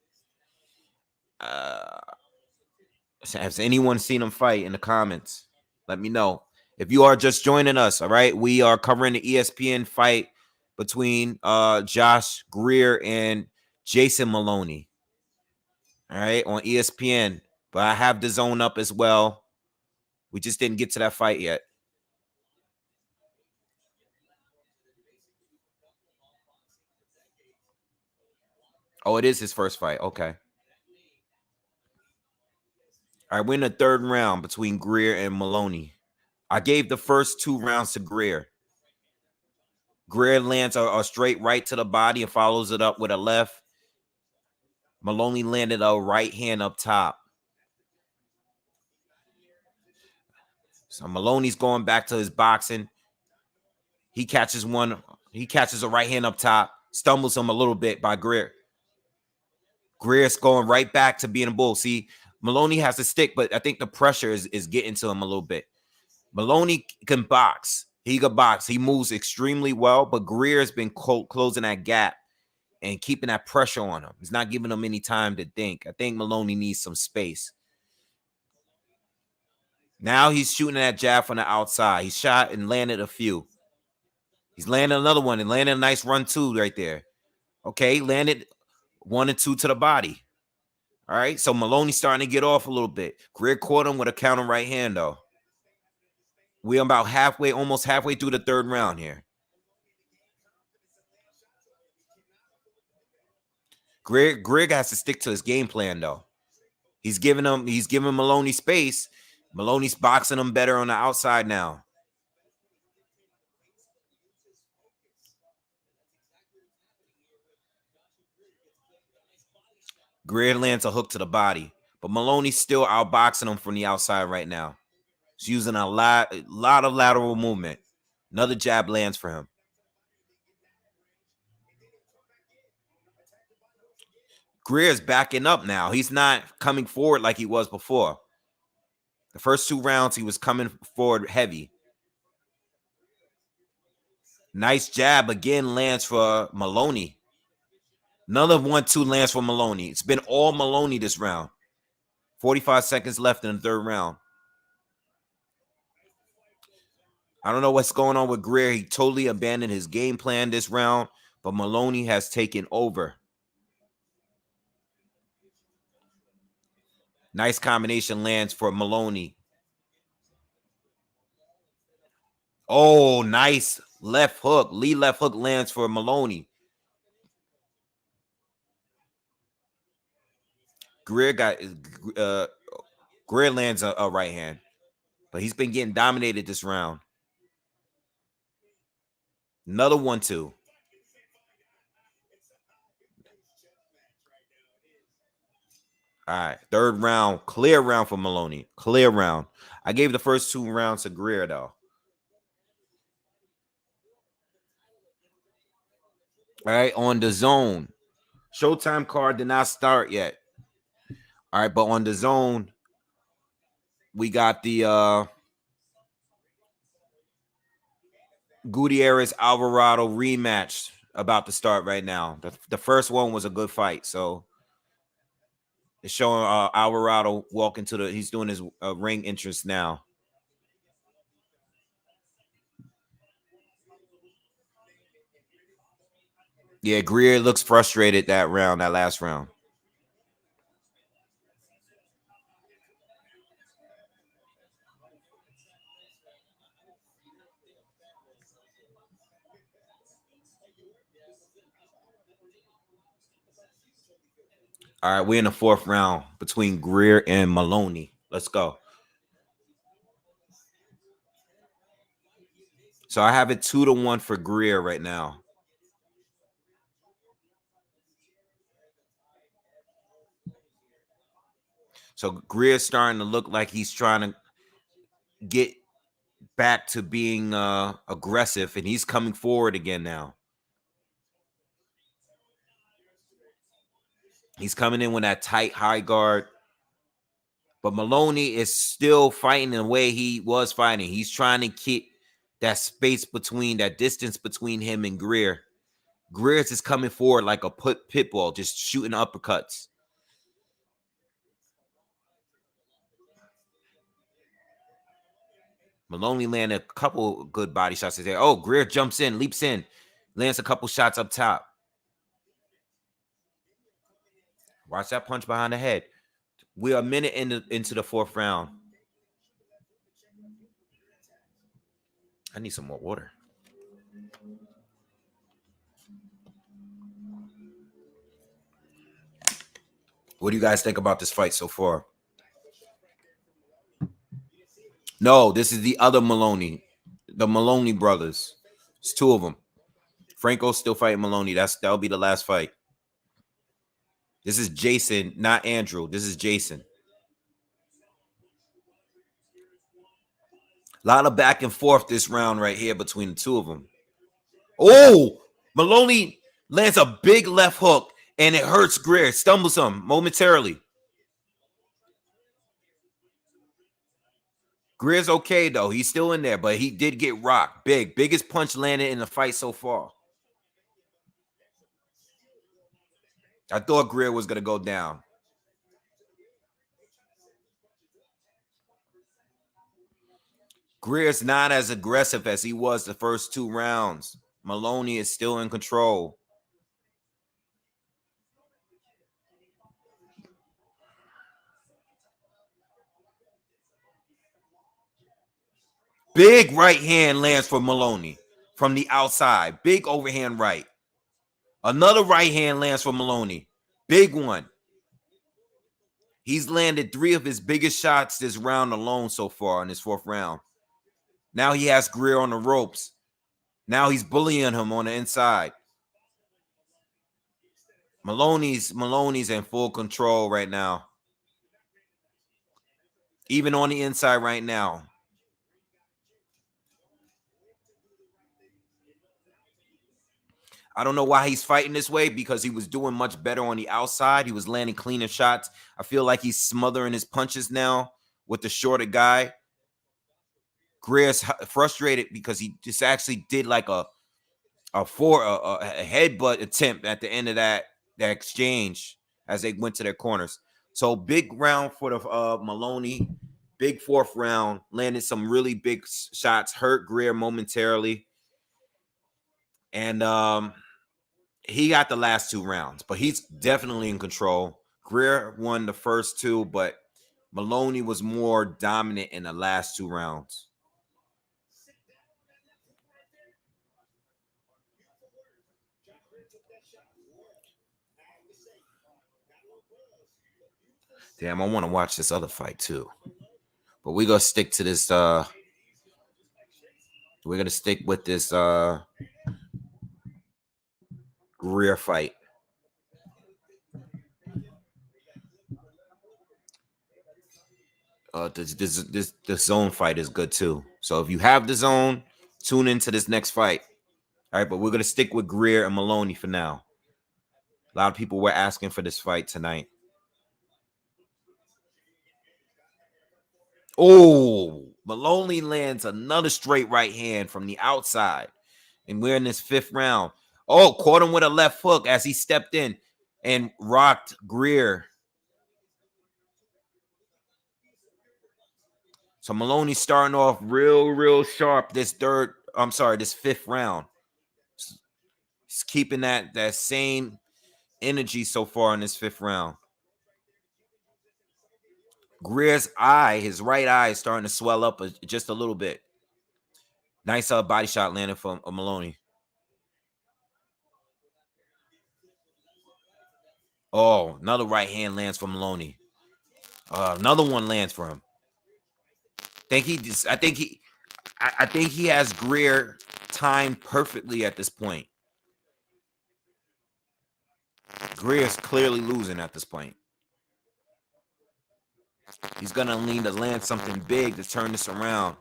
Has anyone seen him fight in the comments? Let me know. If you are just joining us, all right, we are covering the ESPN fight between Josh Greer and Jason Moloney. All right, on ESPN. But I have the zone up as well. We just didn't get to that fight yet. Oh, it is his first fight. Okay. All right, we're in the third round between Greer and Moloney. I gave the first 2 rounds to Greer. Greer lands a straight right to the body and follows it up with a left. Moloney landed a right hand up top. So Moloney's going back to his boxing. He catches one. He catches a right hand up top. Stumbles him a little bit by Greer. Greer's going right back to being a bull. See, Moloney has to stick, but I think the pressure is getting to him a little bit. Moloney can box. He can box. He moves extremely well, but Greer's been closing that gap and keeping that pressure on him. He's not giving him any time to think. I think Moloney needs some space. Now he's shooting that jab from the outside. He shot and landed a few. He's landed another one and landed a nice run too right there. Okay, landed 1 and 2 to the body. All right, so Moloney's starting to get off a little bit. Greer caught him with a counter right hand though. We're about halfway, almost halfway through the third round here. Greer has to stick to his game plan though. He's giving Moloney space. Moloney's boxing him better on the outside now. Greer lands a hook to the body, but Moloney's still outboxing him from the outside right now. He's using a lot of lateral movement. Another jab lands for him. Greer's backing up now. He's not coming forward like he was before. The first 2 rounds, he was coming forward heavy. Nice jab again lands for Moloney. Another 1-2 lands for Moloney. It's been all Moloney this round. 45 seconds left in the third round. I don't know what's going on with Greer. He totally abandoned his game plan this round, but Moloney has taken over. Nice combination lands for Moloney. Oh, nice left hook. Lead left hook lands for Moloney. Greer lands a right hand, but he's been getting dominated this round. Another 1-2. All right, third round, clear round for Moloney. Clear round. I gave the first 2 rounds to Greer though. All right, on the zone. Showtime card did not start yet. All right, but on the zone, we got the Gutierrez Alvarado rematch about to start right now. The first one was a good fight, so it's showing Alvarado walking to he's doing his ring entrance now. Yeah, Greer looks frustrated that last round. All right, we're in the fourth round between Greer and Moloney. Let's go. So I have it 2-1 for Greer right now. So Greer's starting to look like he's trying to get back to being aggressive, and he's coming forward again now. He's coming in with that tight high guard. But Moloney is still fighting the way he was fighting. He's trying to keep that space between, that distance between him and Greer. Greer's is coming forward like a pit bull, just shooting uppercuts. Moloney landed a couple good body shots there. Oh, Greer jumps in, leaps in, lands a couple shots up top. Watch that punch behind the head. We are a minute into the 4th round. I need some more water. What do you guys think about this fight so far? No, this is the other Moloney. The Moloney brothers. It's 2 of them. Franco's still fighting Moloney. That'll be the last fight. This is Jason, not Andrew. This is Jason. A lot of back and forth this round right here between the 2 of them. Oh, Moloney lands a big left hook, and it hurts Greer. Stumbles him momentarily. Greer's okay, though. He's still in there, but he did get rocked. Biggest punch landed in the fight so far. I thought Greer was going to go down. Greer's not as aggressive as he was the first 2 rounds. Moloney is still in control. Big right hand lands for Moloney from the outside. Big overhand right. Another right hand lands for Moloney. Big one. He's landed 3 of his biggest shots this round alone so far in his 4th round. Now he has Greer on the ropes. Now he's bullying him on the inside. Moloney's in full control right now. Even on the inside right now. I don't know why he's fighting this way, because he was doing much better on the outside. He was landing cleaner shots. I feel like he's smothering his punches now with the shorter guy. Greer's frustrated because he just actually did like a headbutt attempt at the end of that exchange as they went to their corners. So big round for the Moloney. Big 4th round. Landed some really big shots. Hurt Greer momentarily. And he got the last 2 rounds, but he's definitely in control. Greer won the first 2, but Moloney was more dominant in the last 2 rounds. Damn, I want to watch this other fight too. But we're going to stick to this. We're going to stick with this Greer fight. This zone fight is good too. So if you have the zone, tune into this next fight. All right, but we're going to stick with Greer and Moloney for now. A lot of people were asking for this fight tonight. Oh, Moloney lands another straight right hand from the outside. And we're in this 5th round. Oh, caught him with a left hook as he stepped in and rocked Greer. So Moloney's starting off real sharp this 5th round. He's keeping that same energy so far in this 5th round. Greer's eye, his right eye, is starting to swell up just a little bit. Nice body shot landed from Moloney. Oh, another right hand lands for Moloney. Another one lands for him. I think he has Greer timed perfectly at this point. Greer's clearly losing at this point. He's gonna need to land something big to turn this around.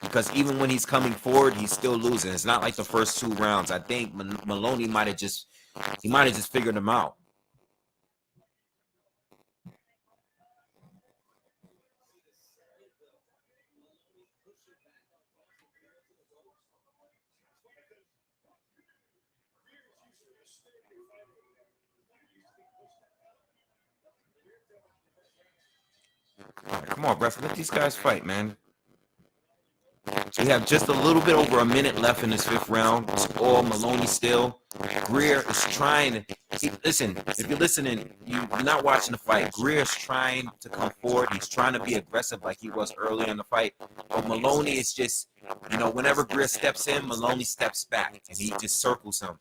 Because even when he's coming forward, he's still losing. It's not like the first 2 rounds. I think Moloney might have just figured him out. Come on, ref. Let these guys fight, man. We have just a little bit over a minute left in this fifth round. It's all Moloney still. Greer is trying to listen. If you're listening, you're not watching the fight. Greer is trying to come forward. He's trying to be aggressive like he was earlier in the fight. But Moloney is just, whenever Greer steps in, Moloney steps back and he just circles him.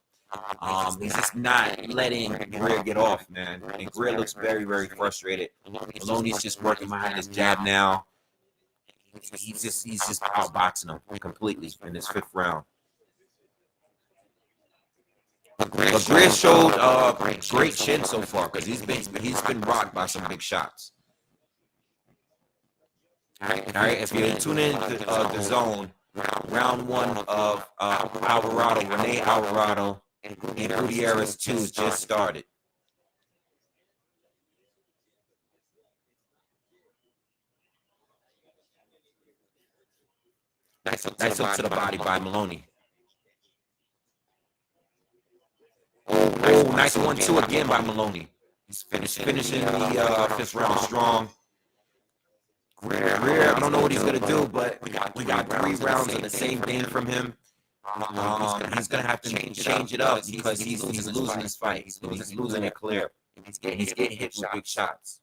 He's just not letting Greer get off, man. And Greer looks very, very frustrated. Moloney's just working behind his jab now. He's just outboxing him completely in this fifth round. But Greer showed great chin so far because he's been rocked by some big shots. All right, if you tune in to the zone, round one of Rene Alvarado and Gutierrez 2 just started. Nice hook to the body by Moloney. Oh, nice 1-2 again by Moloney. He's finishing the fifth round strong. Greer, I don't know what he's going to do, but we got 3 rounds of the same thing from him. He's going to have to change it up because he's losing this fight. He's losing it clear. He's getting hit with big shots.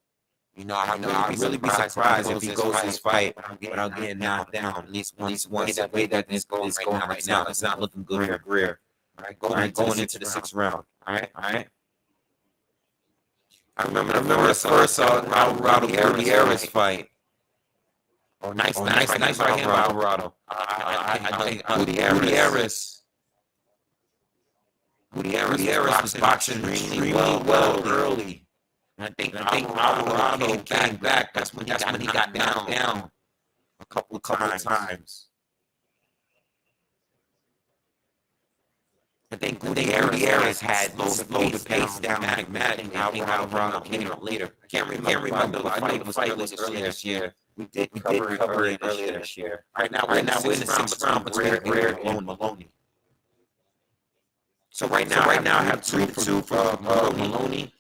I'd really be surprised if he goes this fight without getting knocked down at least once. The way that this is going right now, it's not looking good for Greer. All right, going into the 6th round. All right. I remember the first Alvarado Gutierrez fight. Oh, nice right hand by Alvarado. Gutierrez was boxing extremely well early. I think Alvarado came back. That's when he got down a couple times. I think Gutierrez had slowed the pace down dramatically. Alvarado came up later. I can't remember. I know the fight was earlier this year. We did cover it earlier this year. Right now we're in the 6th round between Greer and Moloney. So right now I have 2-2 for Moloney.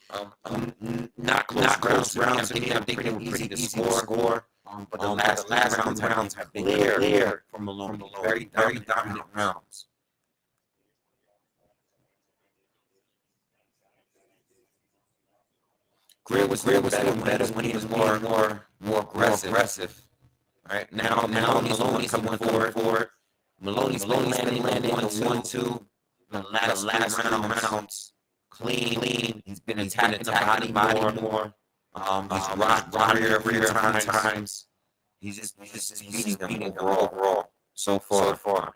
Not close rounds. I think they were pretty easy to score. But the last rounds have been clear for Moloney. Very dominant rounds. Greer was better when he was more aggressive. All right, now Moloney's coming forward. Moloney's landing a 1-2. The last rounds clean. He's been attacking the body more. He's rocked Greer a few times. He's just beating him overall so far.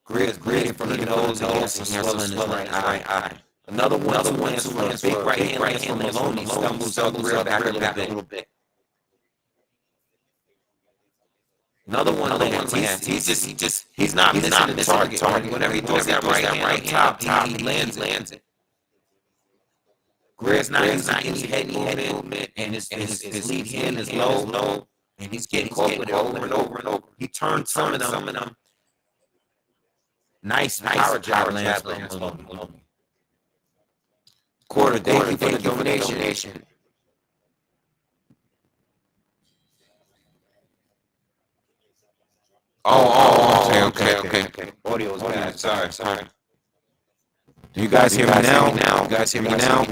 Greer's bleeding from the nose and swelling his right eye. Another one for a big right hand from Moloney. Stumbles Greer back a little bit. Another one lands. He's not missing the target. Whenever he throws that right hand top, he lands it. Greer's not using any head movement, and his lead hand is low, and he's getting caught with it over and over. He turned some of them. Nice power jab lands by Moloney. Quarter, thank you for the donation. Okay. Audio is bad. Sorry. Do you guys hear me now? You guys hear me now?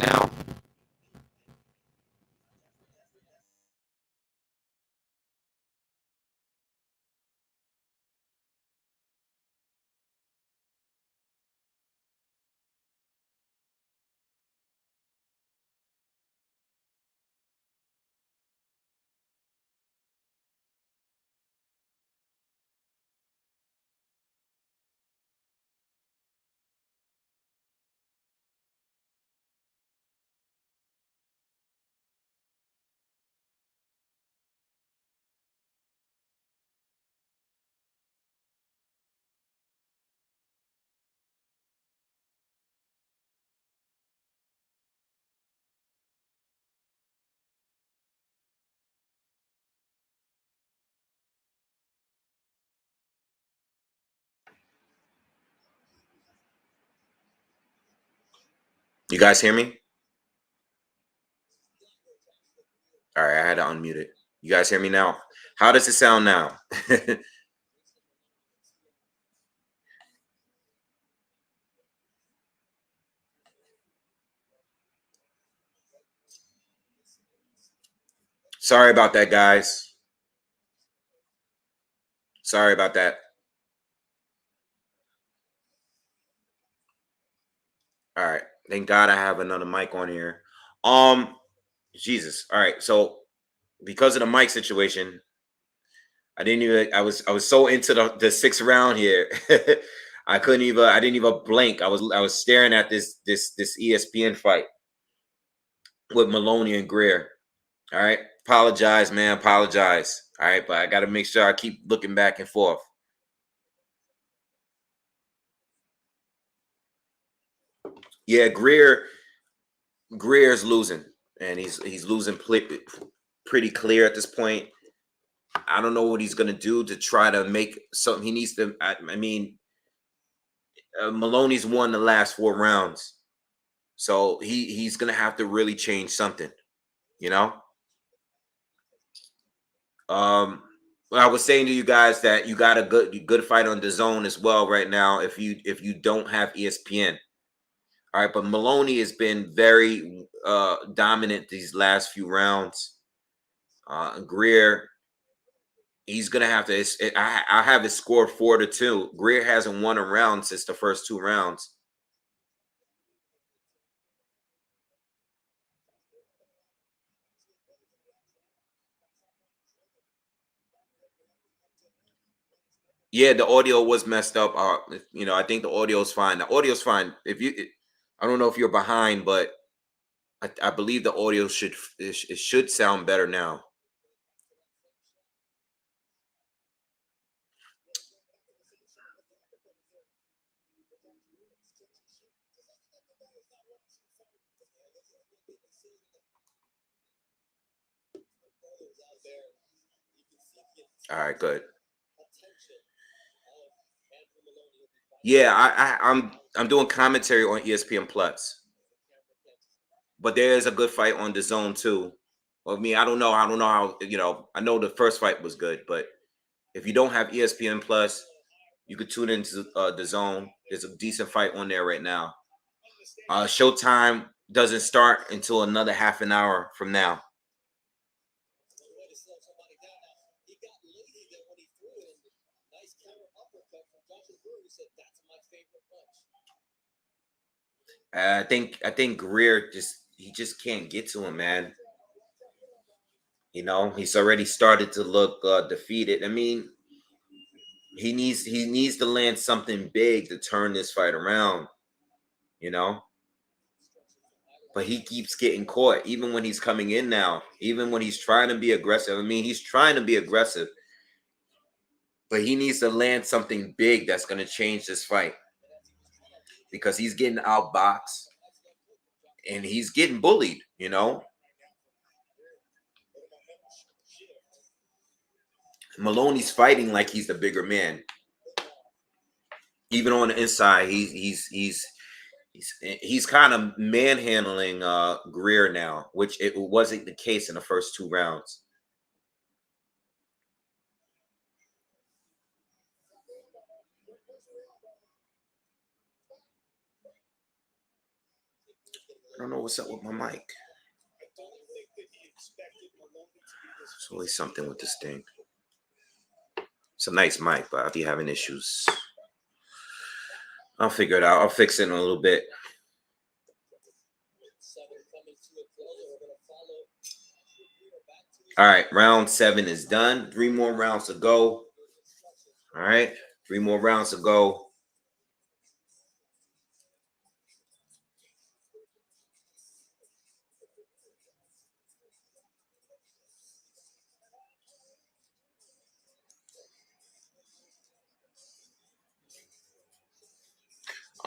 You guys hear me? All right, I had to unmute it. You guys hear me now? How does it sound now? Sorry about that, guys. Sorry about that. All right. Thank God I have another mic on here. Um, Jesus. All right. So because of the mic situation, I didn't even. I was so into the sixth round here. I didn't even blink. I was staring at this ESPN fight with Moloney and Greer. All right. Apologize, man. Apologize. All right, but I got to make sure I keep looking back and forth. Yeah, Greer's losing, and he's losing pretty clear at this point. I don't know what he's gonna do to try to make something. He needs to. I mean, Maloney's won the last 4 rounds, so he's gonna have to really change something. You know. Um, well, I was saying to you guys that you got a good fight on the zone as well right now. If you don't have ESPN, all right. But Moloney has been very dominant these last few rounds. Greer, he's gonna have to. I have it scored 4-2. Greer hasn't won a round since the first 2 rounds. Yeah, the audio was messed up. I think the audio's fine. The audio's fine. I don't know if you're behind, but I believe the audio it should sound better now. All right, good. Yeah, I'm doing commentary on ESPN Plus, but there is a good fight on the zone too. Well, I mean, I don't know how. I know the first fight was good, but if you don't have ESPN Plus, you could tune into the zone. There's a decent fight on there right now. Showtime doesn't start until another half an hour from now. I think Greer just can't get to him, man. He's already started to look defeated. I mean, he needs to land something big to turn this fight around. You know, but he keeps getting caught, even when he's coming in now. Even when he's trying to be aggressive. I mean, he's trying to be aggressive, but he needs to land something big that's going to change this fight because he's getting outboxed and he's getting bullied. Maloney's fighting like he's the bigger man. Even on the inside, he's kind of manhandling Greer now, which it wasn't the case in the first 2 rounds. I don't know what's up with my mic. There's always something with this thing. It's a nice mic, but I'll be having issues. I'll figure it out. I'll fix it in a little bit. All right, round 7 is done. 3 more rounds to go. All right, 3 more rounds to go.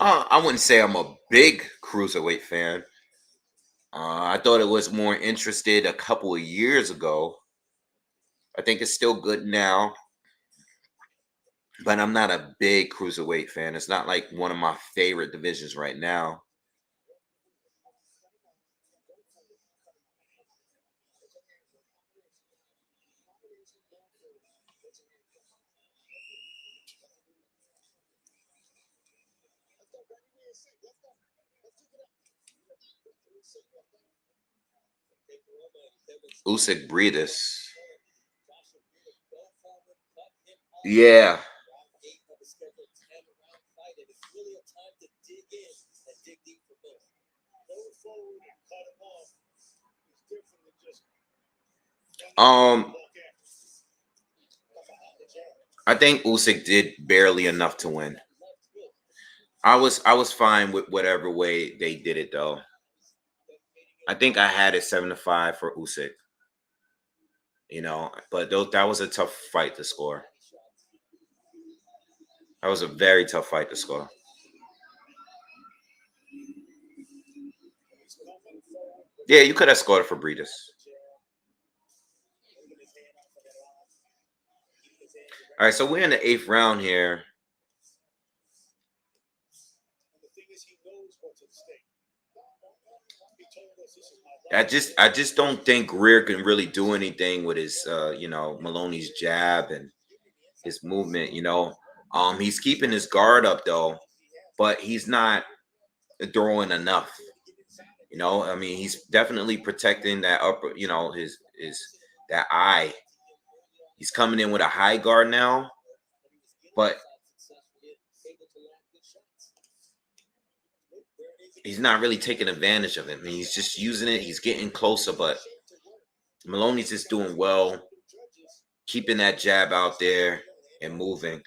I wouldn't say I'm a big cruiserweight fan. I thought it was more interested a couple of years ago. I think it's still good now, but I'm not a big cruiserweight fan. It's not like one of my favorite divisions right now. Usyk Breedis. Yeah. Um, I think Usyk did barely enough to win. I was fine with whatever way they did it though. I think I had it 7-5 for Usyk. But that was a tough fight to score. That was a very tough fight to score. Yeah, you could have scored for Breedis. All right, so we're in the 8th round here. I just don't think Greer can really do anything with his Moloney's jab and his movement. He's keeping his guard up though, but he's not throwing enough. I mean, he's definitely protecting that upper, his that eye. He's coming in with a high guard now, but he's not really taking advantage of it. I mean, he's just using it. He's getting closer, but Moloney's just doing well, keeping that jab out there and moving.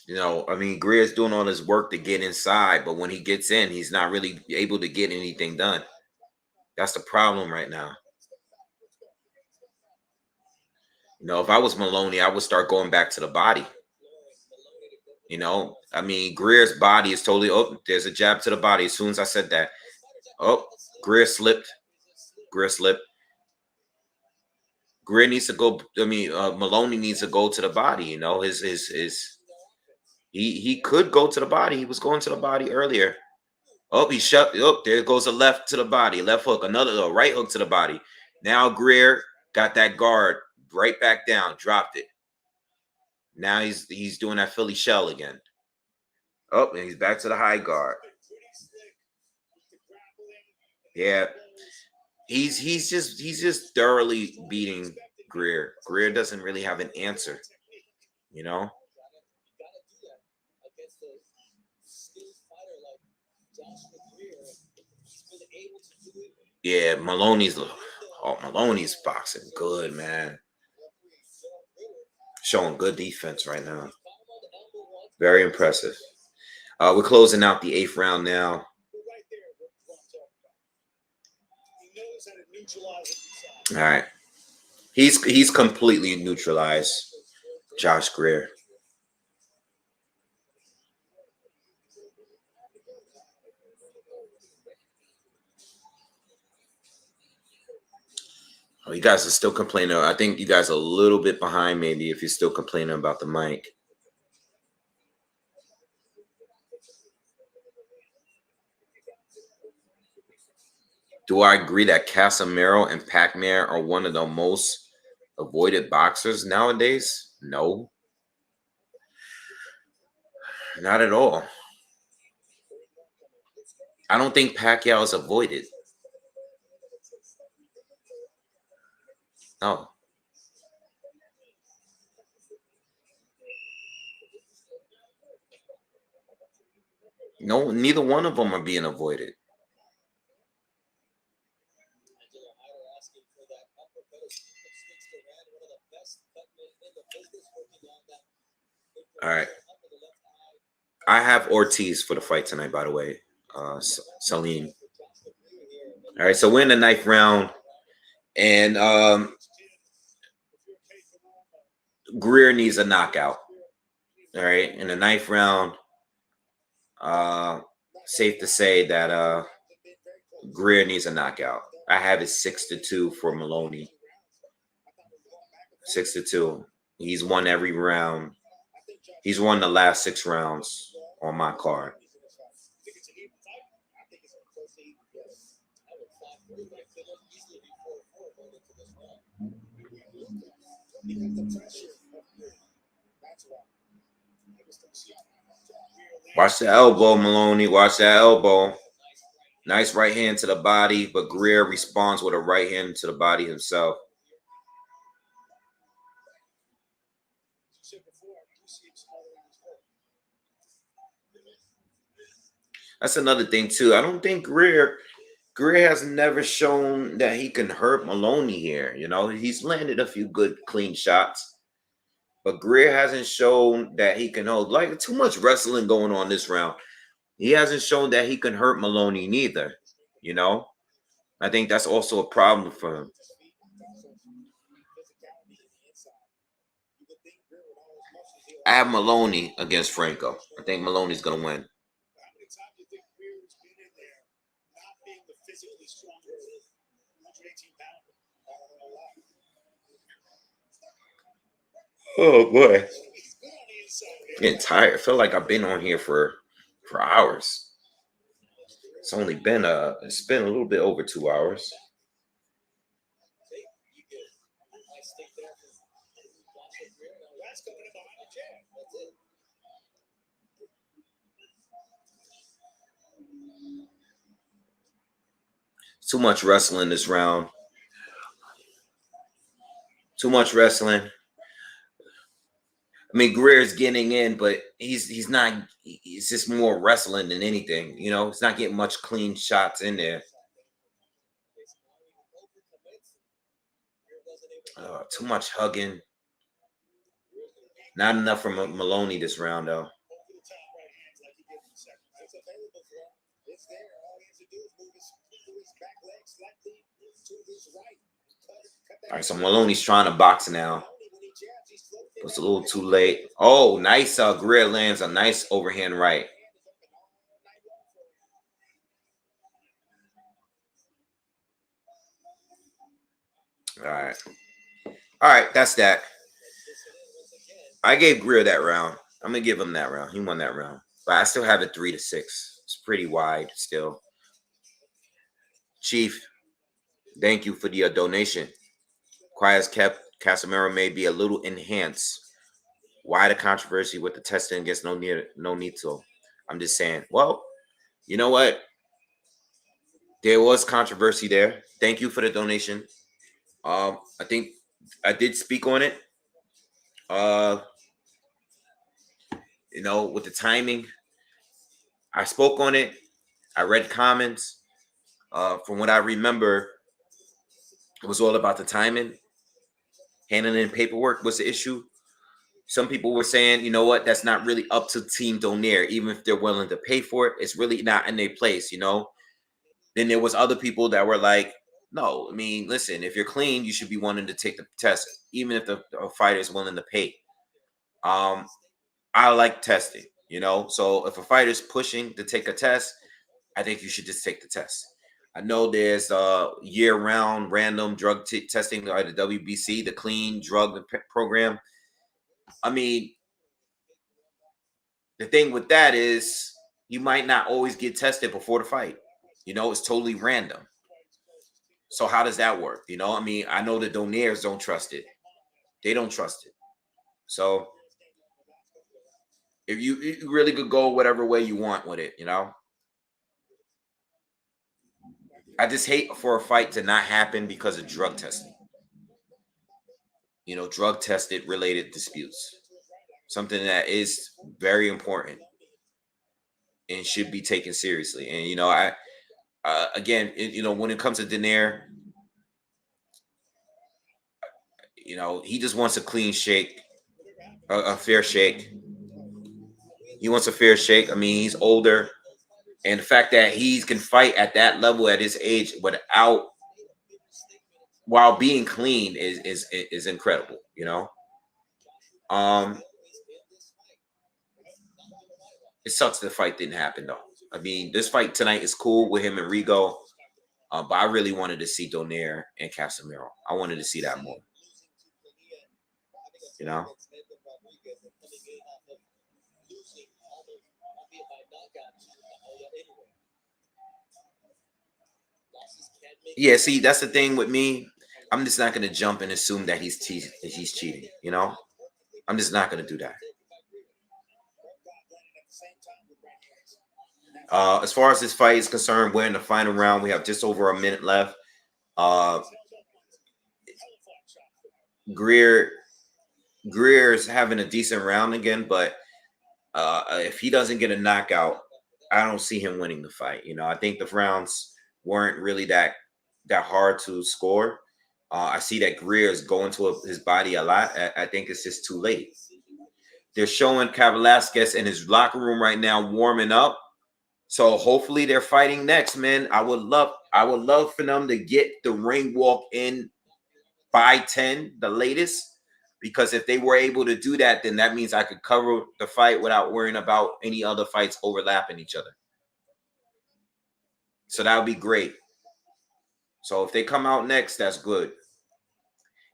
I mean, Greer's doing all his work to get inside, but when he gets in, he's not really able to get anything done. That's the problem right now. If I was Moloney, I would start going back to the body. I mean, Greer's body is totally open. There's a jab to the body. As soon as I said that, Greer slipped. Greer slipped. Greer needs to go. I mean, Moloney needs to go to the body. He could go to the body. He was going to the body earlier. He shut. There goes a left to the body. Left hook. Another right hook to the body. Now Greer got that guard right back down. Dropped it. Now he's doing that Philly shell again. And he's back to the high guard. Yeah. He's just thoroughly beating Greer. Greer doesn't really have an answer. Yeah, Moloney's boxing good, man. Showing good defense right now. Very impressive. We're closing out the 8th round now. All right. He's completely neutralized Josh Greer. You guys are still complaining. I think you guys are a little bit behind maybe if you're still complaining about the mic. Do I agree that Casimero and Pac-Man are one of the most avoided boxers nowadays? No. Not at all. I don't think Pacquiao is avoided. No. No, neither one of them are being avoided. All right. I have Ortiz for the fight tonight, by the way. Salim. All right, so we're in the 9th round. And Greer needs a knockout. All right. In the 9th round, safe to say that Greer needs a knockout. I have it 6-2 for Moloney. 6-2. He's won every round. He's won the last 6 rounds on my card. Watch the elbow, Moloney. Watch that elbow. Nice right hand to the body, but Greer responds with a right hand to the body himself. That's another thing too. I don't think Greer has never shown that he can hurt Moloney here. You know, he's landed a few good clean shots, but Greer hasn't shown that he can hold. Like, too much wrestling going on this round. He hasn't shown that he can hurt Moloney neither. You know, I think that's also a problem for him. I have Moloney against Franco. I think Moloney's gonna win. Oh boy, getting tired. I feel like I've been on here for hours. It's only been it's been a little bit over 2 hours. Too much wrestling this round. Too much wrestling. I mean, Greer's getting in, but he's not. He's just more wrestling than anything. You know, he's not getting much clean shots in there. Too much hugging. Not enough from Moloney this round, though. All right, so Moloney's trying to box now. It's a little too late. Oh, nice. Greer lands a nice overhand right. All right. All right, that's that. I gave Greer that round. I'm gonna give him that round. He won that round, but I still have it 3-6. It's pretty wide still. Chief, thank you for the donation. Quiet kept Casimero may be a little enhanced. Why the controversy with the testing against Nonito? I'm just saying. Well, you know what? There was controversy there. Thank you for the donation. I think I did speak on it. You know, with the timing, I spoke on it. I read comments. From what I remember, it was all about the timing. Handling in paperwork was the issue. Some people were saying, you know what, that's not really up to Team Donaire, even if they're willing to pay for it. It's really not in their place, you know. Then there was other people that were like, no, I mean, listen, if you're clean, you should be wanting to take the test, even if the fighter is willing to pay. I like testing, you know. So if a fighter's pushing to take a test, I think you should just take the test. I know there's year-round random drug testing by the WBC, the clean drug program. I mean, the thing with that is you might not always get tested before the fight. You know, it's totally random. So how does that work? You know, I mean, I know the Donaires don't trust it. They don't trust it. So if you really could go whatever way you want with it, you know. I just hate for a fight to not happen because of drug testing. You know, drug tested related disputes. Something that is very important and should be taken seriously. And you know, I again, you know, when it comes to Donaire, you know, he just wants a clean shake, a fair shake. He wants a fair shake. I mean, he's older, and the fact that he can fight at that level at his age without while being clean is incredible. You know, it sucks the fight didn't happen though. I mean, this fight tonight is cool with him and Rigo, but I really wanted to see Donaire and Casimero. I wanted to see that more. You know. Yeah, see, that's the thing with me. I'm just not gonna jump and assume that he's cheating. You know, I'm just not gonna do that. As far as this fight is concerned, we're in the final round. We have just over a minute left. Uh, Greer is having a decent round again, but if he doesn't get a knockout, I don't see him winning the fight. I think the rounds weren't really that hard to score. I see that Greer is going to his body a lot. I think it's just too late. They're showing Kavaliauskas in his locker room right now warming up. So hopefully they're fighting next, man. I would love for them to get the ring walk in by 10, the latest. Because if they were able to do that, then that means I could cover the fight without worrying about any other fights overlapping each other. So that would be great. So if they come out next, that's good.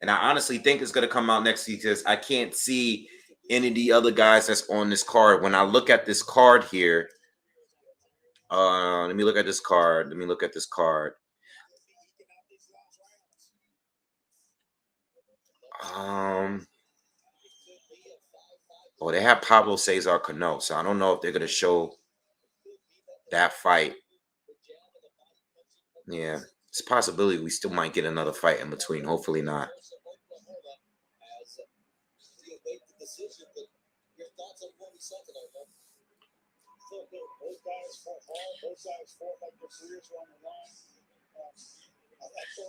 And I honestly think it's going to come out next because I can't see any of the other guys that's on this card. When I look at this card here, let me look at this card. Oh, they have Pablo Cesar Cano, so I don't know if they're going to show that fight. Yeah, it's a possibility we still might get another fight in between. Hopefully not.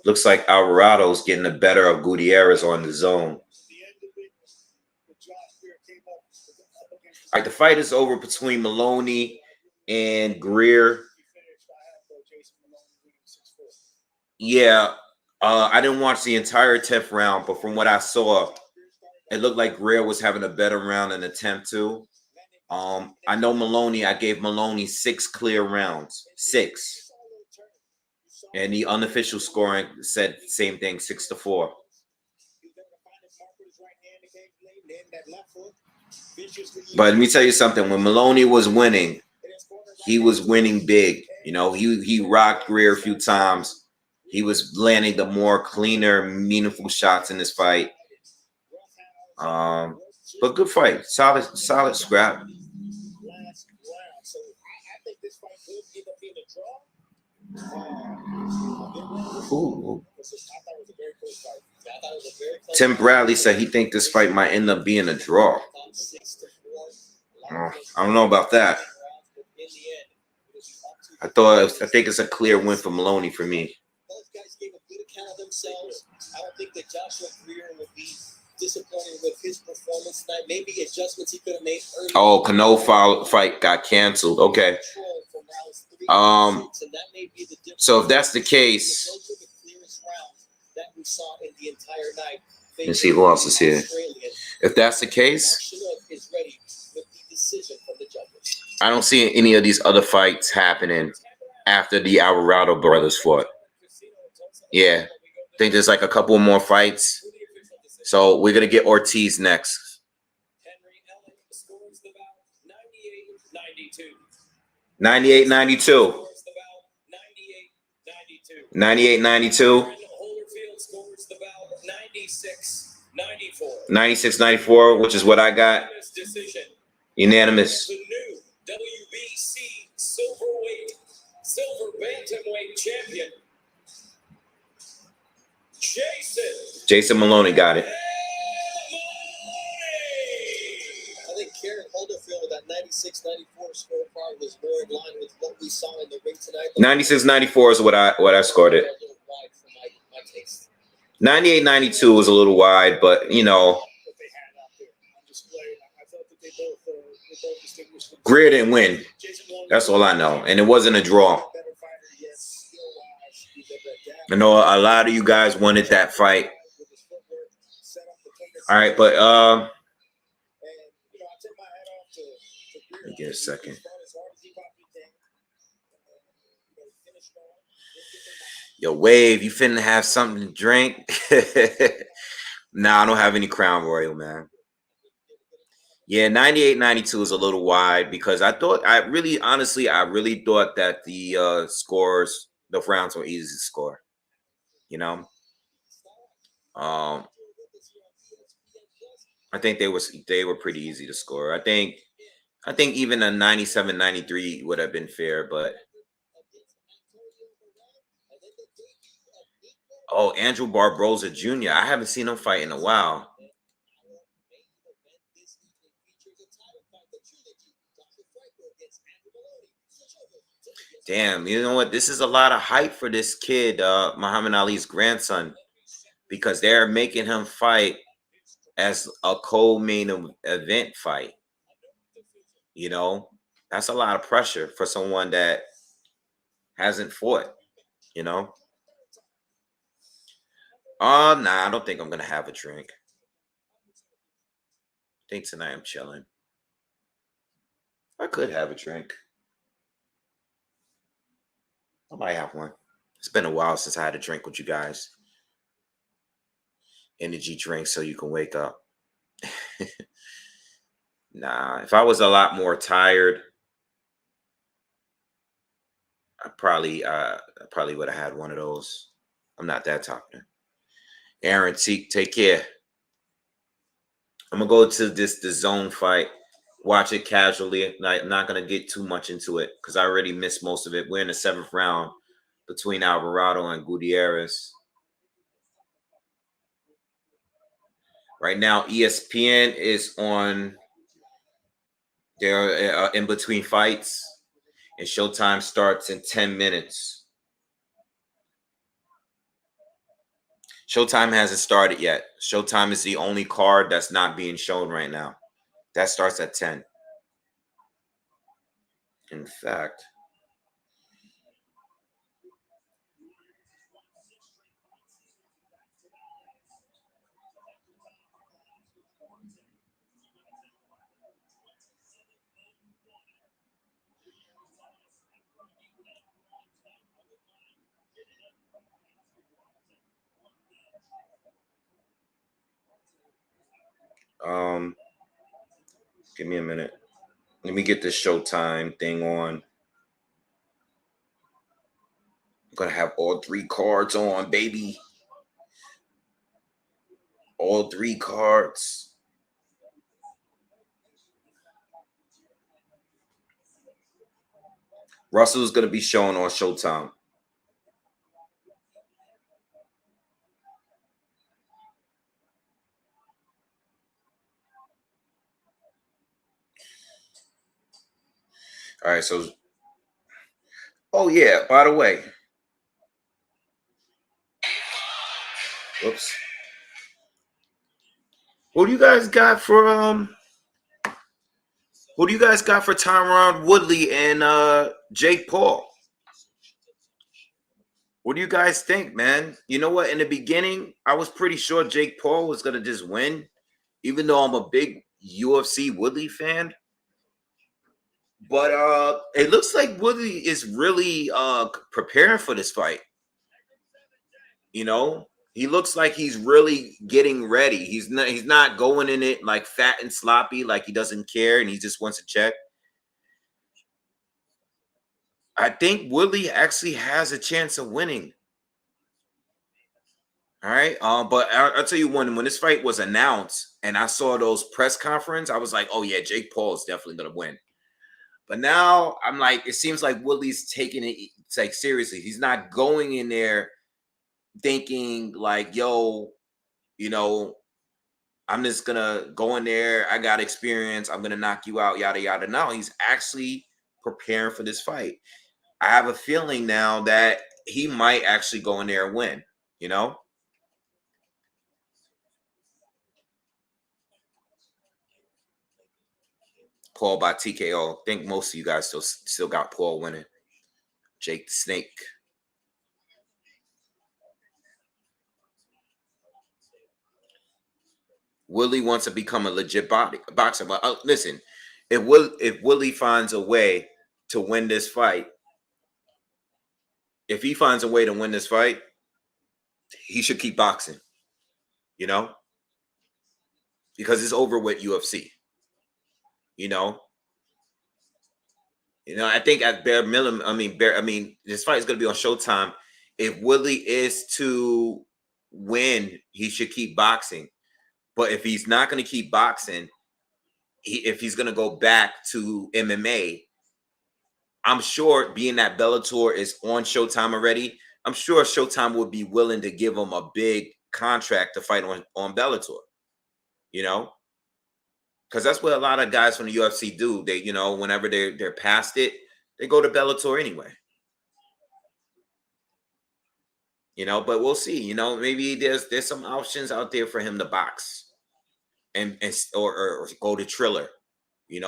Looks like Alvarado's getting the better of Gutierrez on the zone. All right, the fight is over between Moloney and Greer. Yeah, I didn't watch the entire 10th round, but from what I saw, it looked like Greer was having a better round in the 10th too. I know Moloney. I gave Moloney 6 clear rounds, 6, and the unofficial scoring said the same thing, 6-4. But let me tell you something. When Moloney was winning, he was winning big. He rocked Greer a few times. He was landing the more cleaner, meaningful shots in this fight. But good fight. Solid scrap. Ooh. Tim Bradley said he think this fight might end up being a draw. I don't know about that. I think it's a clear win for Moloney for me. Both guys gave a good account of themselves. I don't think that Joshua Greer would be disappointed with his performance tonight. Maybe adjustments he could have made earlier. Oh, Cano fight got canceled. Okay. So if that's the case, let's see who else is here. If that's the case, I don't see any of these other fights happening after the Alvarado brothers fought. Yeah, I think there's like a couple more fights. So we're going to get Ortiz next. 98-92. 98-92. 96-94, which is what I got. Unanimous. WBC silver bantamweight champion Jason Moloney got it. I think Karen Holderfield with that 96-94 scorecard was more in line with what we saw in the ring tonight. 96-94 is what I scored it. 98-92 was a little wide, but Greer didn't win. That's all I know. And it wasn't a draw. I know a lot of you guys wanted that fight. All right, but let me get a second. Yo, Wave, you finna have something to drink? Nah, I don't have any Crown Royal, man. Yeah, 98-92 is a little wide because I really thought that the scores, the rounds were easy to score. I think they were pretty easy to score. I think I think even a 97, 93 would have been fair, but oh, Andrew Barboza Jr. I haven't seen him fight in a while. Damn, you know what? This is a lot of hype for this kid, Muhammad Ali's grandson, because they're making him fight as a co-main event fight. You know, that's a lot of pressure for someone that hasn't fought. You know, nah, I don't think I'm gonna have a drink. I think tonight I'm chilling. I could have a drink. I might have one. It's been a while since I had a drink with you guys. Energy drink so you can wake up. Nah, if I was a lot more tired, I probably would have had one of those. I'm not that tired. Aaron, take care. I'm gonna go to the zone fight, watch it casually. I'm not gonna get too much into it because I already missed most of it. We're in the seventh round between Alvarado and Gutierrez. Right now, ESPN is on. They're in between fights, and Showtime starts in 10 minutes. Showtime hasn't started yet. Showtime is the only card that's not being shown right now. That starts at 10. In fact, um, give me a minute. Let me get this Showtime thing on. I'm gonna have all three cards on, baby. All three cards. Russell's gonna be shown on Showtime. All right, so oh yeah, by the way. Whoops. Who do you guys got for who do you guys got for Tyron Woodley and Jake Paul? What do you guys think, man? You know what? In the beginning, I was pretty sure Jake Paul was gonna just win, even though I'm a big UFC Woodley fan. But it looks like Woodley is really preparing for this fight. You know, he looks like he's really getting ready. He's not going in it like fat and sloppy, like he doesn't care and he just wants to check. I think Woodley actually has a chance of winning. All right. But I'll tell you when this fight was announced and I saw those press conference, I was like, oh yeah, Jake Paul is definitely gonna win. But now I'm like, it seems like Woodley's taking it like seriously. He's not going in there thinking like, yo, you know, I'm just gonna go in there. I got experience. I'm gonna knock you out, yada yada. No, he's actually preparing for this fight. I have a feeling now that he might actually go in there and win. You know, Paul by TKO. I think most of you guys still got Paul winning. Jake the Snake. Willie wants to become a legit boxer. But listen, if Willie finds a way to win this fight, if he finds a way to win this fight, he should keep boxing. You know, because it's over with UFC. You know, I think at bare minimum, this fight is going to be on Showtime. If Willie is to win, he should keep boxing. But if he's not going to keep boxing, if he's gonna go back to MMA, I'm sure being that Bellator is on Showtime already, I'm sure Showtime would be willing to give him a big contract to fight on Bellator, you know, because that's what a lot of guys from the UFC do. They, whenever they're past it, they go to Bellator anyway. But we'll see. Maybe there's some options out there for him to box or go to Triller.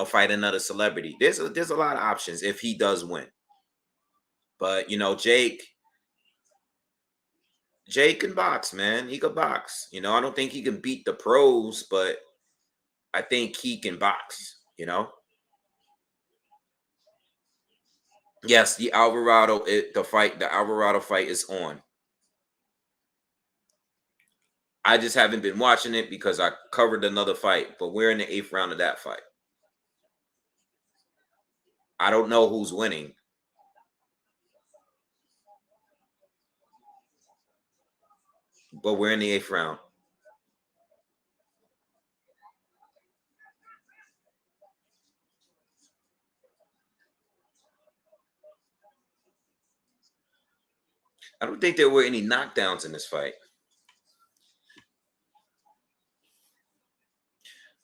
Fight another celebrity. There's a lot of options if he does win. But Jake can box, man. He could box. I don't think he can beat the pros, but I think he can box. Yes, the Alvarado fight is on. I just haven't been watching it because I covered another fight, but we're in the 8th round of that fight. I don't know who's winning. But we're in the 8th round. I don't think there were any knockdowns in this fight.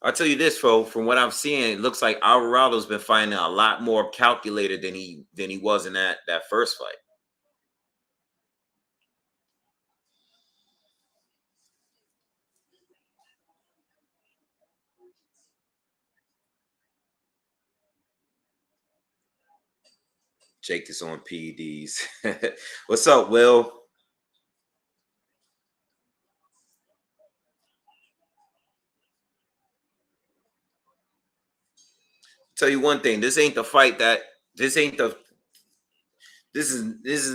I'll tell you this, from what I'm seeing, it looks like Alvarado's been fighting a lot more calculated than he was in that first fight. Jake is on PEDs. What's up, Will? Tell you one thing, this ain't the fight that this is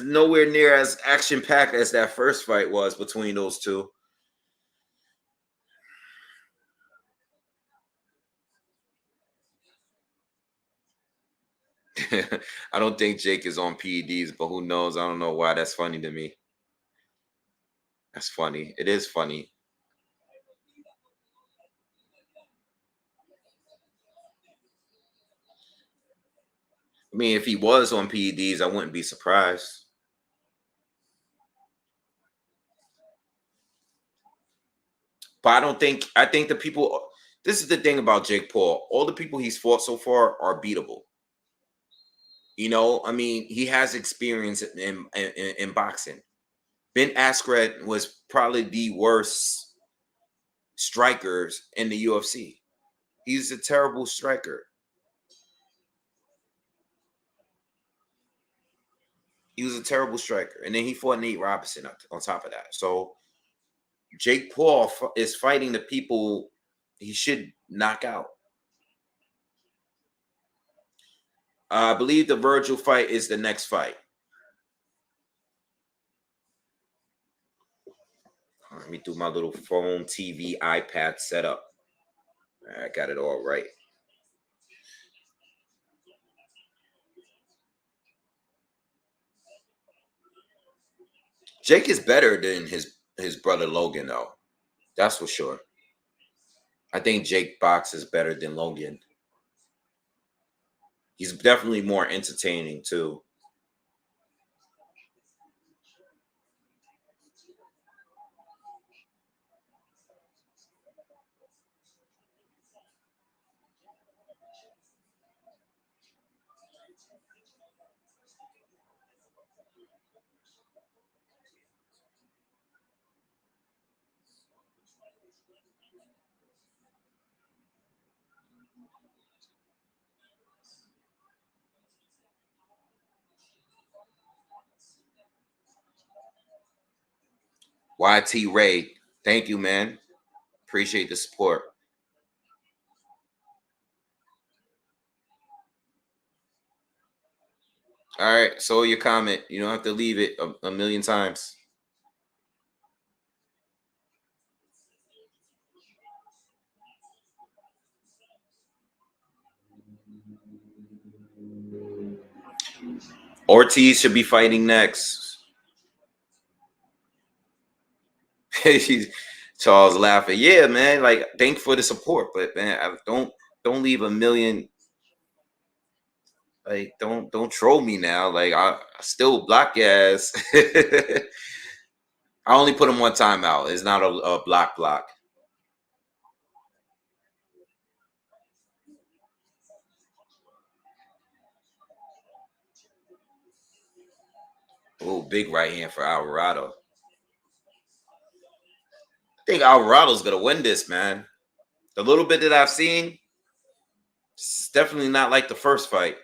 nowhere near as action packed as that first fight was between those two. I don't think Jake is on PEDs, but who knows? I don't know why. That's funny to me. That's funny. It is funny. I mean, if he was on PEDs, I wouldn't be surprised. But I think the people, this is the thing about Jake Paul. All the people he's fought so far are beatable. I mean, he has experience in boxing. Ben Askren was probably the worst strikers in the UFC. He's a terrible striker. He was a terrible striker. And then he fought Nate Robinson on top of that. So Jake Paul is fighting the people he should knock out. I believe the Virgil fight is the next fight. Let me do my little phone, TV, iPad setup. I got it all right. Jake is better than his brother Logan, though. That's for sure. I think Jake boxes better than Logan. He's definitely more entertaining too. YT Ray, thank you, man. Appreciate the support. All right, so your comment. You don't have to leave it a million times. Ortiz should be fighting next. Charles laughing. Yeah, man. Like, thank for the support, but man, I don't don't leave a million. Like, don't troll me now. Like, I still block your ass. I only put him one time out. It's not a block. Oh, big right hand for Alvarado. I think Alvarado's gonna win this, man. The little bit that I've seen, it's definitely not like the first fight.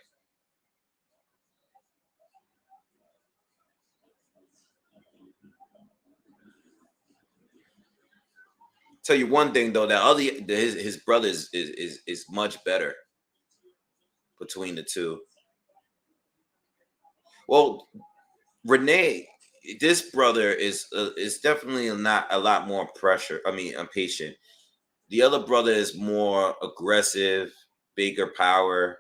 Tell you one thing though, that his brother is much better between the two. Well, Renee, this brother is definitely not a lot more pressure. I mean, impatient. The other brother is more aggressive, bigger power.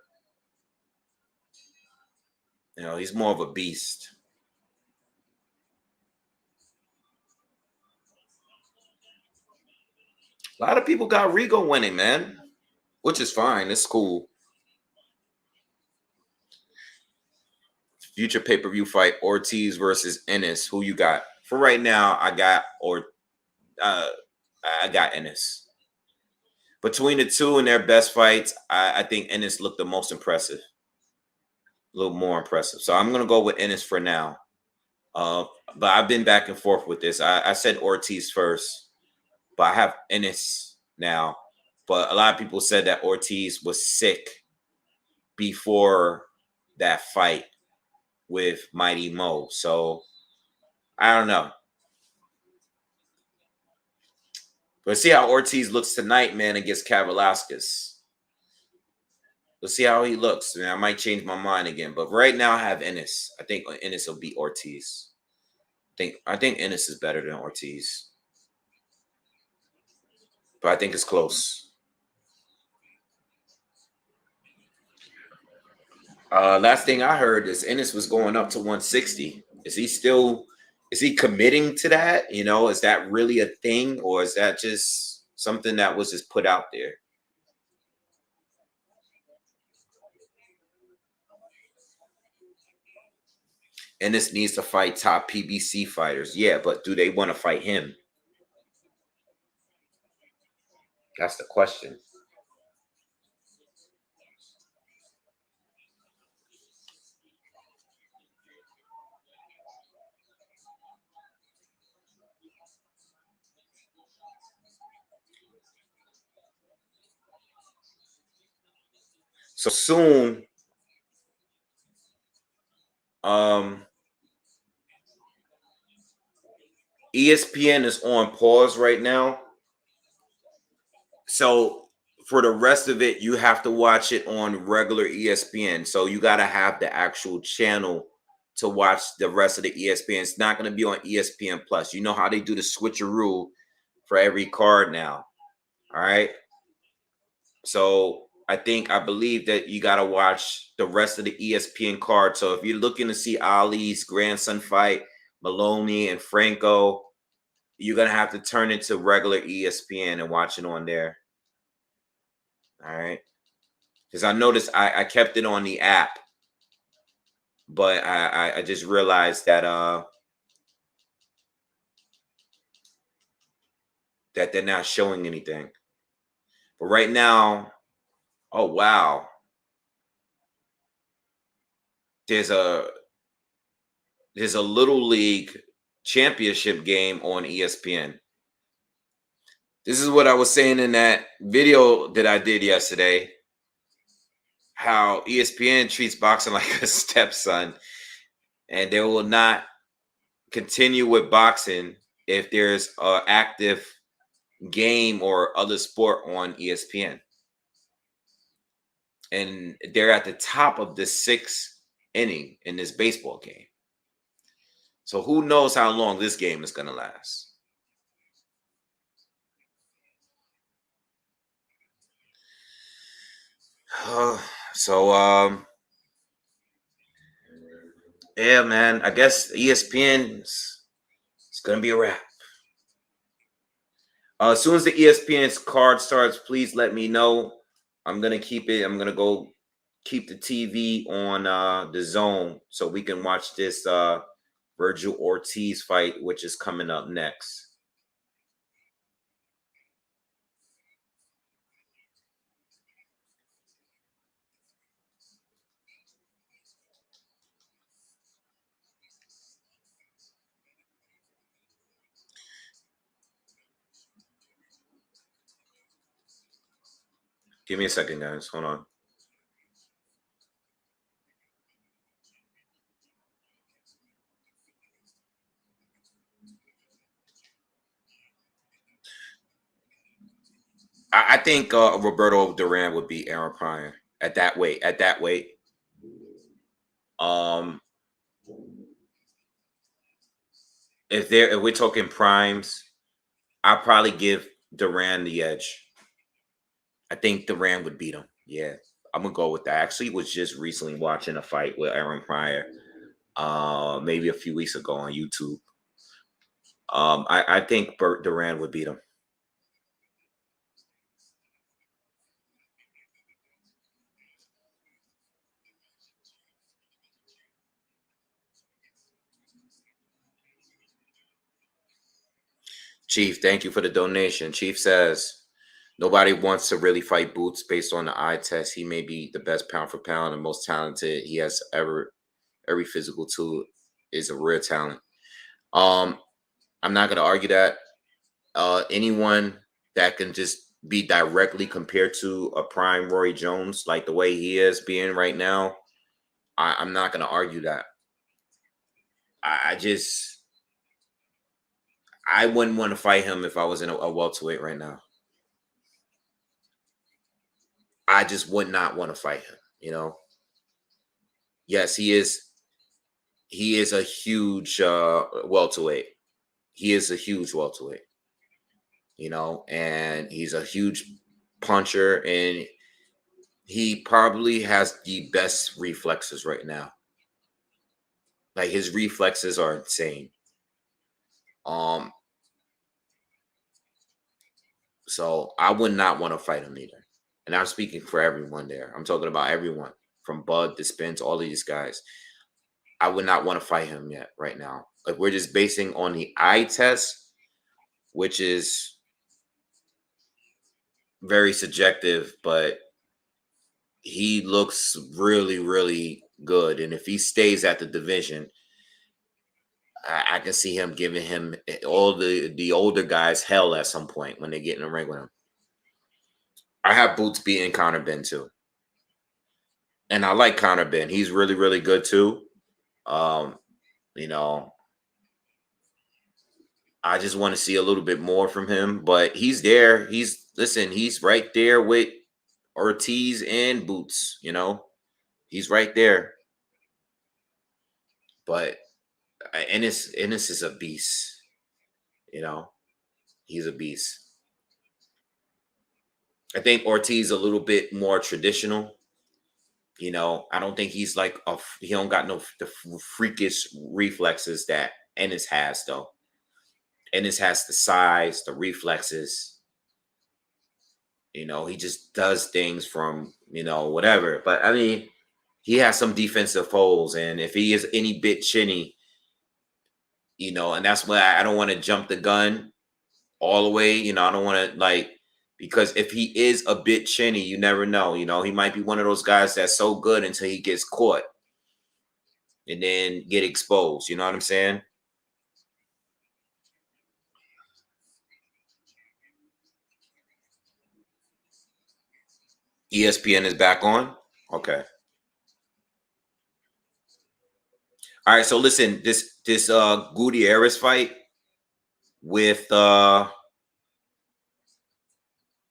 You know, he's more of a beast. A lot of people got Rigo winning, man, which is fine. It's cool. Future pay-per-view fight: Ortiz versus Ennis. Who you got? For right now, uh, I got Ennis. Between the two in their best fights, I think Ennis looked the most impressive, a little more impressive. So I'm gonna go with Ennis for now. Uh, but I've been back and forth with this. I said Ortiz first, but I have Ennis now. But a lot of people said that Ortiz was sick before that fight with Mighty Mo. So I don't know. But see how Ortiz looks tonight, man, against Kavaliauskas. We'll see how he looks. Man, I might change my mind again. But right now I have Ennis. I think Ennis will beat Ortiz. I think Ennis is better than Ortiz. But I think it's close. Last thing I heard is Ennis was going up to 160. Is he committing to that? You know, is that really a thing, or is that just something that was just put out there? Ennis needs to fight top PBC fighters. Yeah, but do they want to fight him? That's the question. So soon, um, ESPN is on pause right now. So for the rest of it, you have to watch it on regular ESPN. So you got to have the actual channel to watch the rest of the ESPN. It's not going to be on ESPN Plus. You know how they do the switcheroo for every card now. All right. So I believe that you got to watch the rest of the ESPN card. So if you're looking to see Ali's grandson fight, Moloney and Franco, you're going to have to turn it to regular ESPN and watch it on there. All right. Because I noticed I kept it on the app, but I just realized that they're not showing anything. But right now, oh wow, there's a there's a little league championship game on ESPN. This is what I was saying in that video that I did yesterday. How ESPN treats boxing like a stepson, and they will not continue with boxing if there's an active game or other sport on ESPN. And they're at the top of the sixth inning in this baseball game. So who knows how long this game is going to last? So yeah, man. I guess ESPN it's going to be a wrap. As soon as the ESPN's card starts, please let me know. I'm gonna keep it. I'm gonna go keep the TV on the zone so we can watch this Virgil Ortiz fight, which is coming up next. Give me a second, guys. Hold on. I think Roberto Duran would beat Aaron Pryor at that weight. At that weight, um, if we're talking primes, I'll probably give Duran the edge. I think Duran would beat him. Yeah, I'm gonna go with that. I actually was just recently watching a fight with Aaron Pryor, maybe a few weeks ago on YouTube. I think Duran would beat him. Chief, thank you for the donation. Chief says nobody wants to really fight Boots based on the eye test. He may be the best pound for pound and most talented he has ever. Every physical tool is a rare talent. Um, I'm not gonna argue that. Anyone that can just be directly compared to a prime Roy Jones, like the way he is being right now, I'm not gonna argue that. I just I wouldn't want to fight him if I was in a welterweight right now. I just would not want to fight him. Yes, he is. He is a huge welterweight. He is a huge welterweight. And he's a huge puncher, and he probably has the best reflexes right now. Like his reflexes are insane. Um, so I would not want to fight him either. And I'm speaking for everyone there. I'm talking about everyone from Bud to Spence, all of these guys. I would not want to fight him yet right now. Like we're just basing on the eye test, which is very subjective, but he looks really, really good. And if he stays at the division, I can see him giving him all the older guys hell at some point when they get in the ring with him. I have Boots beating Conor Ben too. And I like Conor Ben. He's really, really good too. Um, you know, I just want to see a little bit more from him, but he's there. He's right there with Ortiz and Boots. He's right there. But Ennis is a beast, you know. He's a beast. I think Ortiz a little bit more traditional. I don't think he's like he don't got no the freakish reflexes that Ennis has though. Ennis has the size, the reflexes. He just does things from whatever. But I mean, he has some defensive holes, and if he is any bit chinny, and that's why I don't want to jump the gun all the way. I don't want to because if he is a bit chinny, you never know. He might be one of those guys that's so good until he gets caught and then get exposed. You know what I'm saying? ESPN is back on. Okay. All right. So listen, this Gutierrez fight with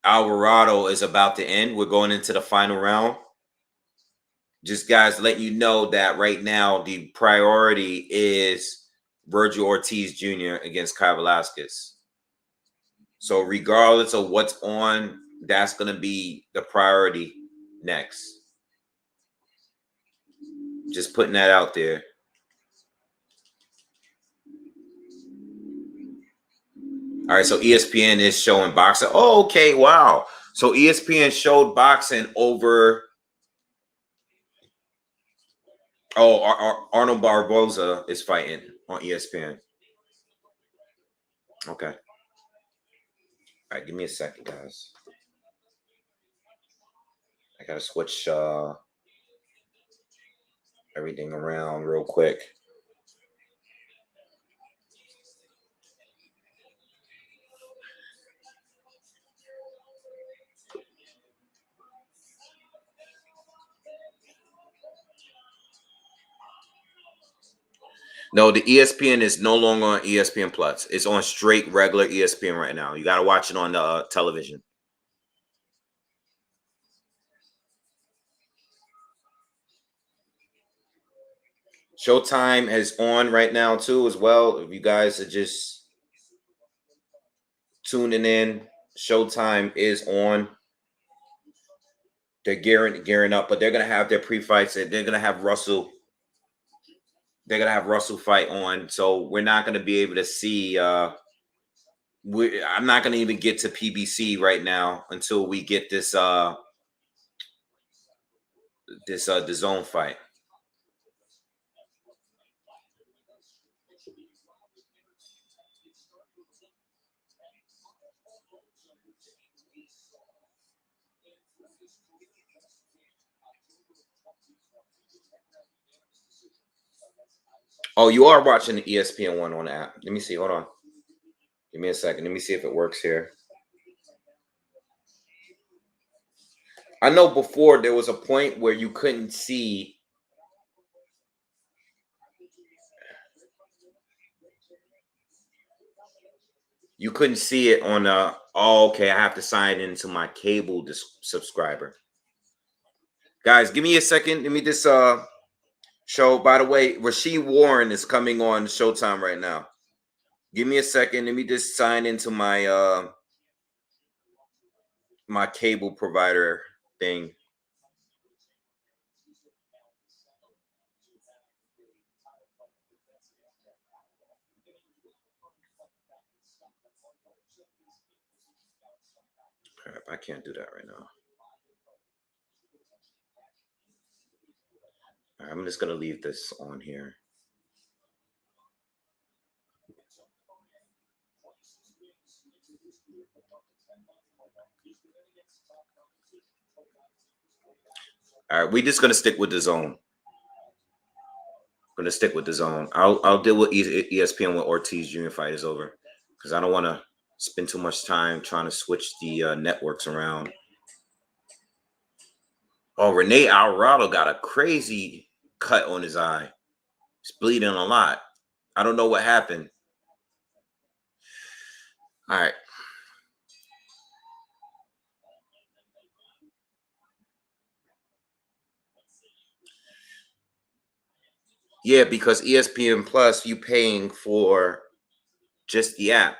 Alvarado is about to end. We're going into the final round. Just guys, let you know that right now the priority is Virgil Ortiz Jr. against Kavaliauskas. So regardless of what's on, that's going to be the priority next. Just putting that out there. All right, so ESPN is showing boxing. Oh, okay, wow. So ESPN showed boxing over. Oh, Arnold Barboza is fighting on ESPN. Okay. All right, give me a second, guys. I gotta switch everything around real quick. No, the ESPN is no longer on ESPN Plus. It's on straight regular ESPN right now. You gotta watch it on the television. Showtime is on right now too, as well. If you guys are just tuning in, Showtime is on. They're gearing up, but they're gonna have their pre-fights. And they're gonna have Russell. They're gonna have Russell fight on, so we're not gonna be able to see. I'm not gonna even get to PBC right now until we get this the zone fight. Oh, you are watching the ESPN one on the app. Let me see. Hold on. Give me a second. Let me see if it works here. I know before there was a point where you couldn't see. You couldn't see it on oh, okay. I have to sign into my cable subscriber. Guys, give me a second. Let me just show. By the way, Rasheed Warren is coming on Showtime right now. Give me a second. Let me just sign into my my cable provider thing. Crap, I can't do that right now. All right, I'm just gonna leave this on here. All right, we're just gonna stick with the zone. Gonna stick with the zone. I'll deal with ESPN when Ortiz Jr. fight is over, because I don't want to spend too much time trying to switch the networks around. Oh, Rene Alvarado got a crazy cut on his eye. He's bleeding a lot. I don't know what happened. All right. Yeah, because ESPN Plus, you paying for just the app,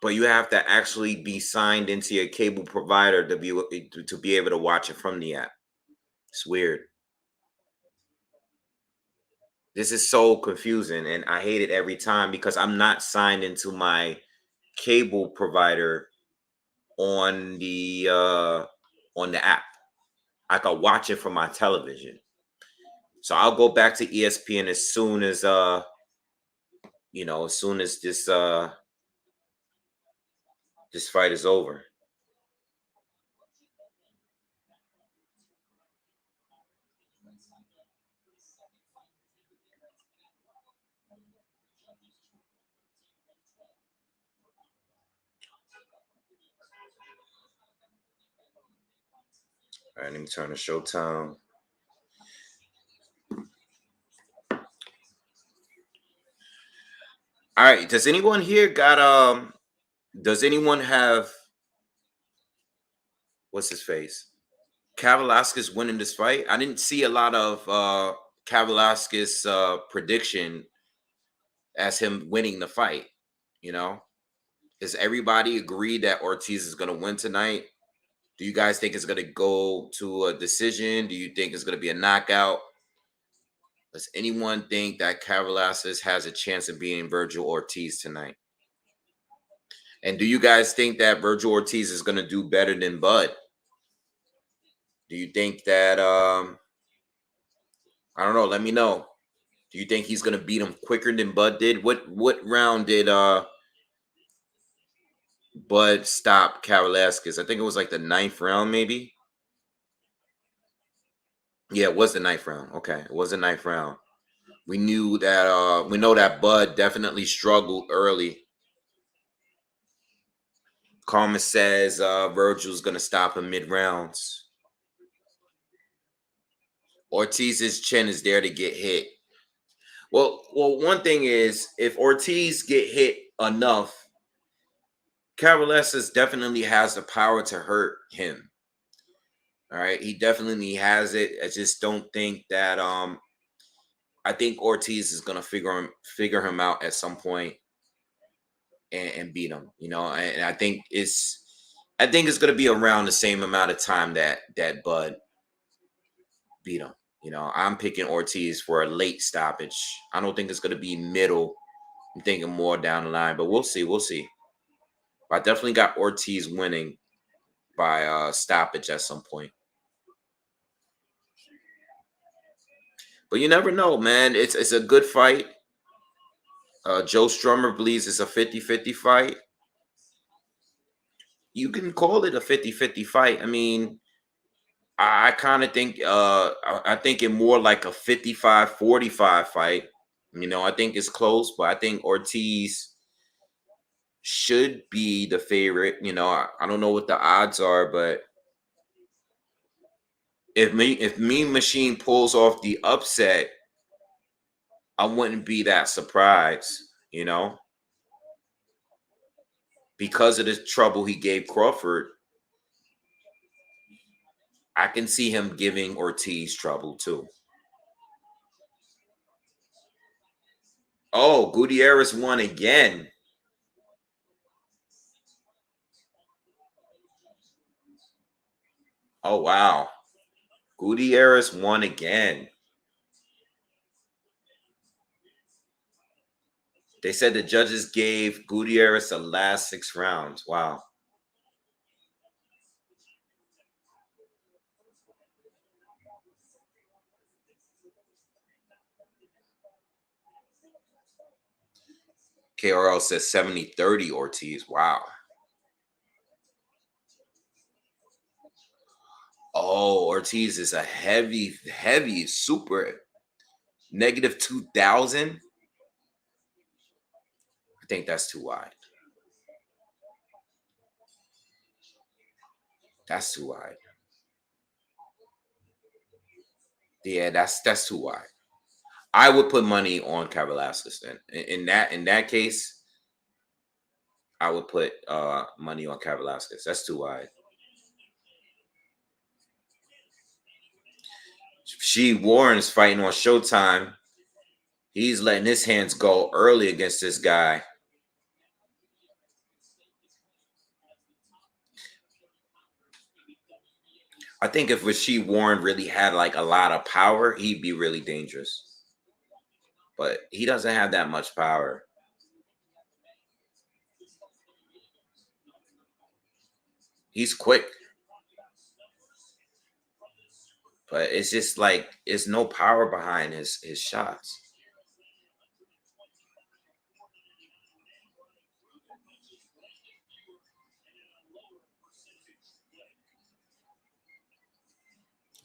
but you have to actually be signed into your cable provider to be able to watch it from the app. It's weird. This is so confusing, and I hate it every time because I'm not signed into my cable provider on the app. I can watch it from my television. So I'll go back to ESPN as soon as as soon as this fight is over. All right, let me turn to Showtime. All right, does anyone here got does anyone have what's his face? Kavaliauskas winning this fight? I didn't see a lot of Kavaliauskas prediction as him winning the fight, you know? Does everybody agree that Ortiz is going to win tonight? Do you guys think it's going to go to a decision? Do you think it's going to be a knockout? Does anyone think that Kavaliauskas has a chance of beating Virgil Ortiz tonight? And do you guys think that Virgil Ortiz is going to do better than Bud? Do you think that I don't know, let me know. Do you think he's going to beat him quicker than Bud did? What round did Bud stop Kavaliauskas? I think it was like the 9th round maybe. Yeah, it was the 9th round. Okay, it was the 9th round. We knew that we know that Bud definitely struggled early. Karma says Virgil's gonna stop him mid-rounds. Ortiz's chin is there to get hit. Well, one thing is if Ortiz get hit enough, Kavaliauskas definitely has the power to hurt him. All right, he definitely has it. I just don't think that I think Ortiz is gonna figure him out at some point and beat him. You know, and I think it's gonna be around the same amount of time that Bud beat him. You know, I'm picking Ortiz for a late stoppage. I don't think it's gonna be middle. I'm thinking more down the line, but we'll see. We'll see. But I definitely got Ortiz winning by stoppage at some point. But you never know, man. It's a good fight. Joe Strummer believes it's a 50-50 fight. You can call it a 50-50 fight. I mean, I kind of think I think it more like a 55-45 fight. You know, I think it's close, but I think Ortiz should be the favorite. You know, I don't know what the odds are, but if Mean Machine pulls off the upset, I wouldn't be that surprised, you know, because of the trouble he gave Crawford. I can see him giving Ortiz trouble too. Oh, Gutierrez won again. Oh, wow. Gutierrez won again. They said the judges gave Gutierrez the last 6 rounds. Wow. KRL says 70-30 Ortiz. Wow. Oh, Ortiz is a heavy super negative 2,000. I think that's too wide. That's too wide. Yeah, that's too wide. I would put money on Kavaliauskas then. In that case, I would put money on Kavaliauskas. That's too wide. She Warren's fighting on Showtime. He's letting his hands go early against this guy. I think if Rasheed Warren really had like a lot of power, he'd be really dangerous. But he doesn't have that much power. He's quick. But it's just like it's no power behind his shots.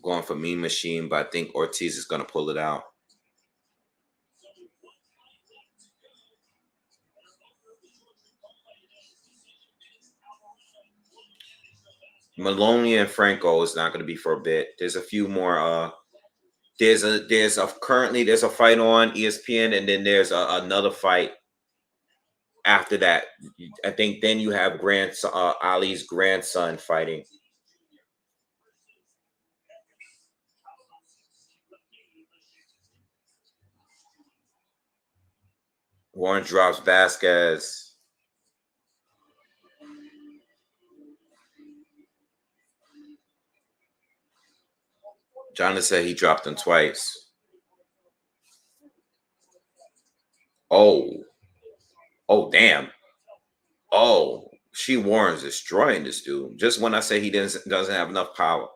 Going for Mean Machine, but I think Ortiz is gonna pull it out. Moloney and Franco is not gonna be for a bit. There's a few more there's a fight on ESPN, and then there's another fight after that. I think then you have Ali's grandson fighting. Warren drops Vasquez. Jonathan said he dropped him twice. Oh. Oh, damn. Oh, She Warren's destroying this dude. Just when I say he doesn't have enough power.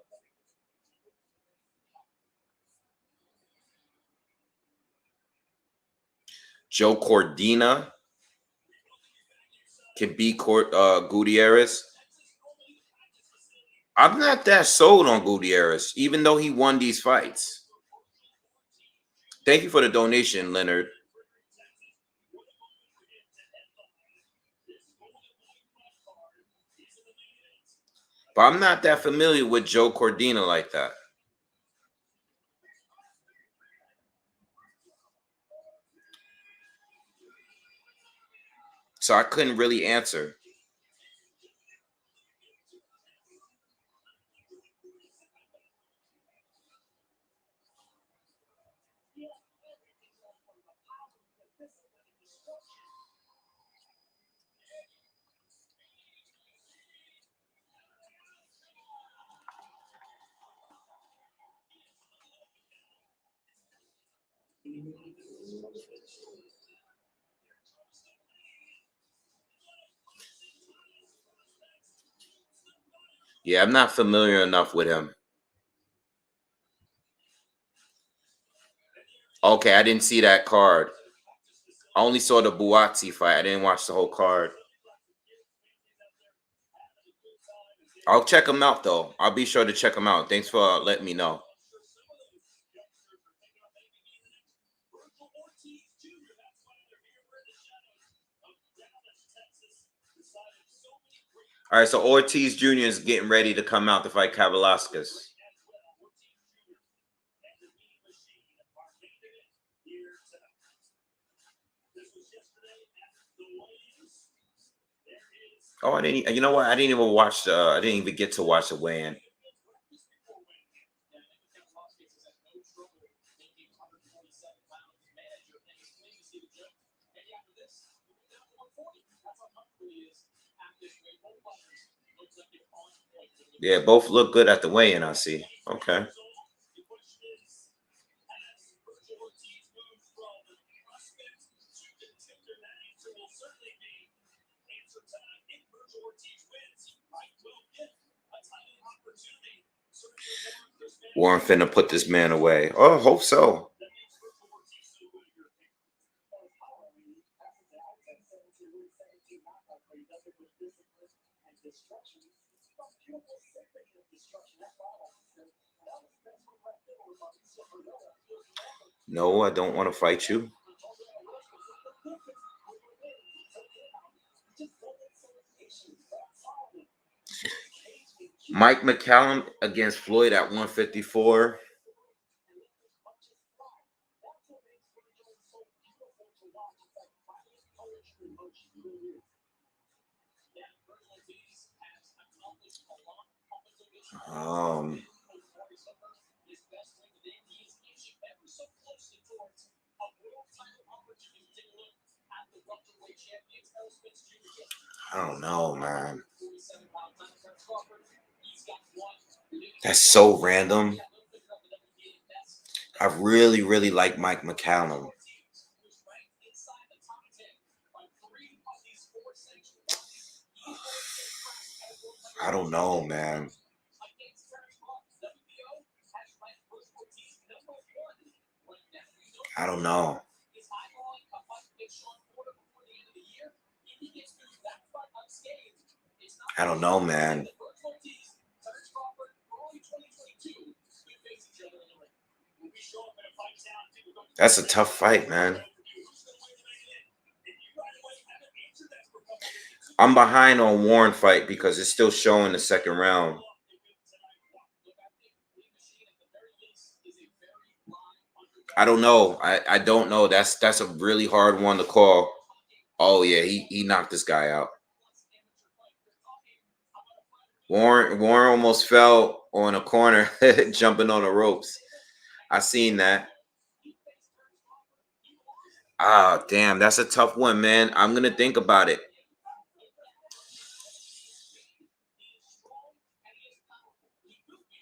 Joe Cordina can beat Gutierrez. I'm not that sold on Gutierrez, even though he won these fights. Thank you for the donation, Leonard. But I'm not that familiar with Joe Cordina like that. So I couldn't really answer. Yeah, I'm not familiar enough with him. Okay, I didn't see that card. I only saw the Buatsi fight. I didn't watch the whole card. I'll check him out, though. I'll be sure to check him out. Thanks for letting me know. All right, so Ortiz Jr. is getting ready to come out to fight Kavaliauskas. Oh, I didn't. You know what? I didn't even watch the. I didn't even get to watch the weigh-in. Yeah, both look good at the weigh-in. I see. Okay. Warren finna put this man away. Oh, hope so. No, I don't want to fight you. Mike McCallum against Floyd at 154. Um, I don't know, man. That's so random. I really, really like Mike McCallum. I don't know, man. I don't know. I don't know, man. That's a tough fight, man. I'm behind on Warren fight because it's still showing the second round. I don't know. I don't know. That's a really hard one to call. Oh yeah, he knocked this guy out. Warren almost fell on a corner jumping on the ropes. I seen that. Ah, damn, that's a tough one, man. I'm gonna think about it.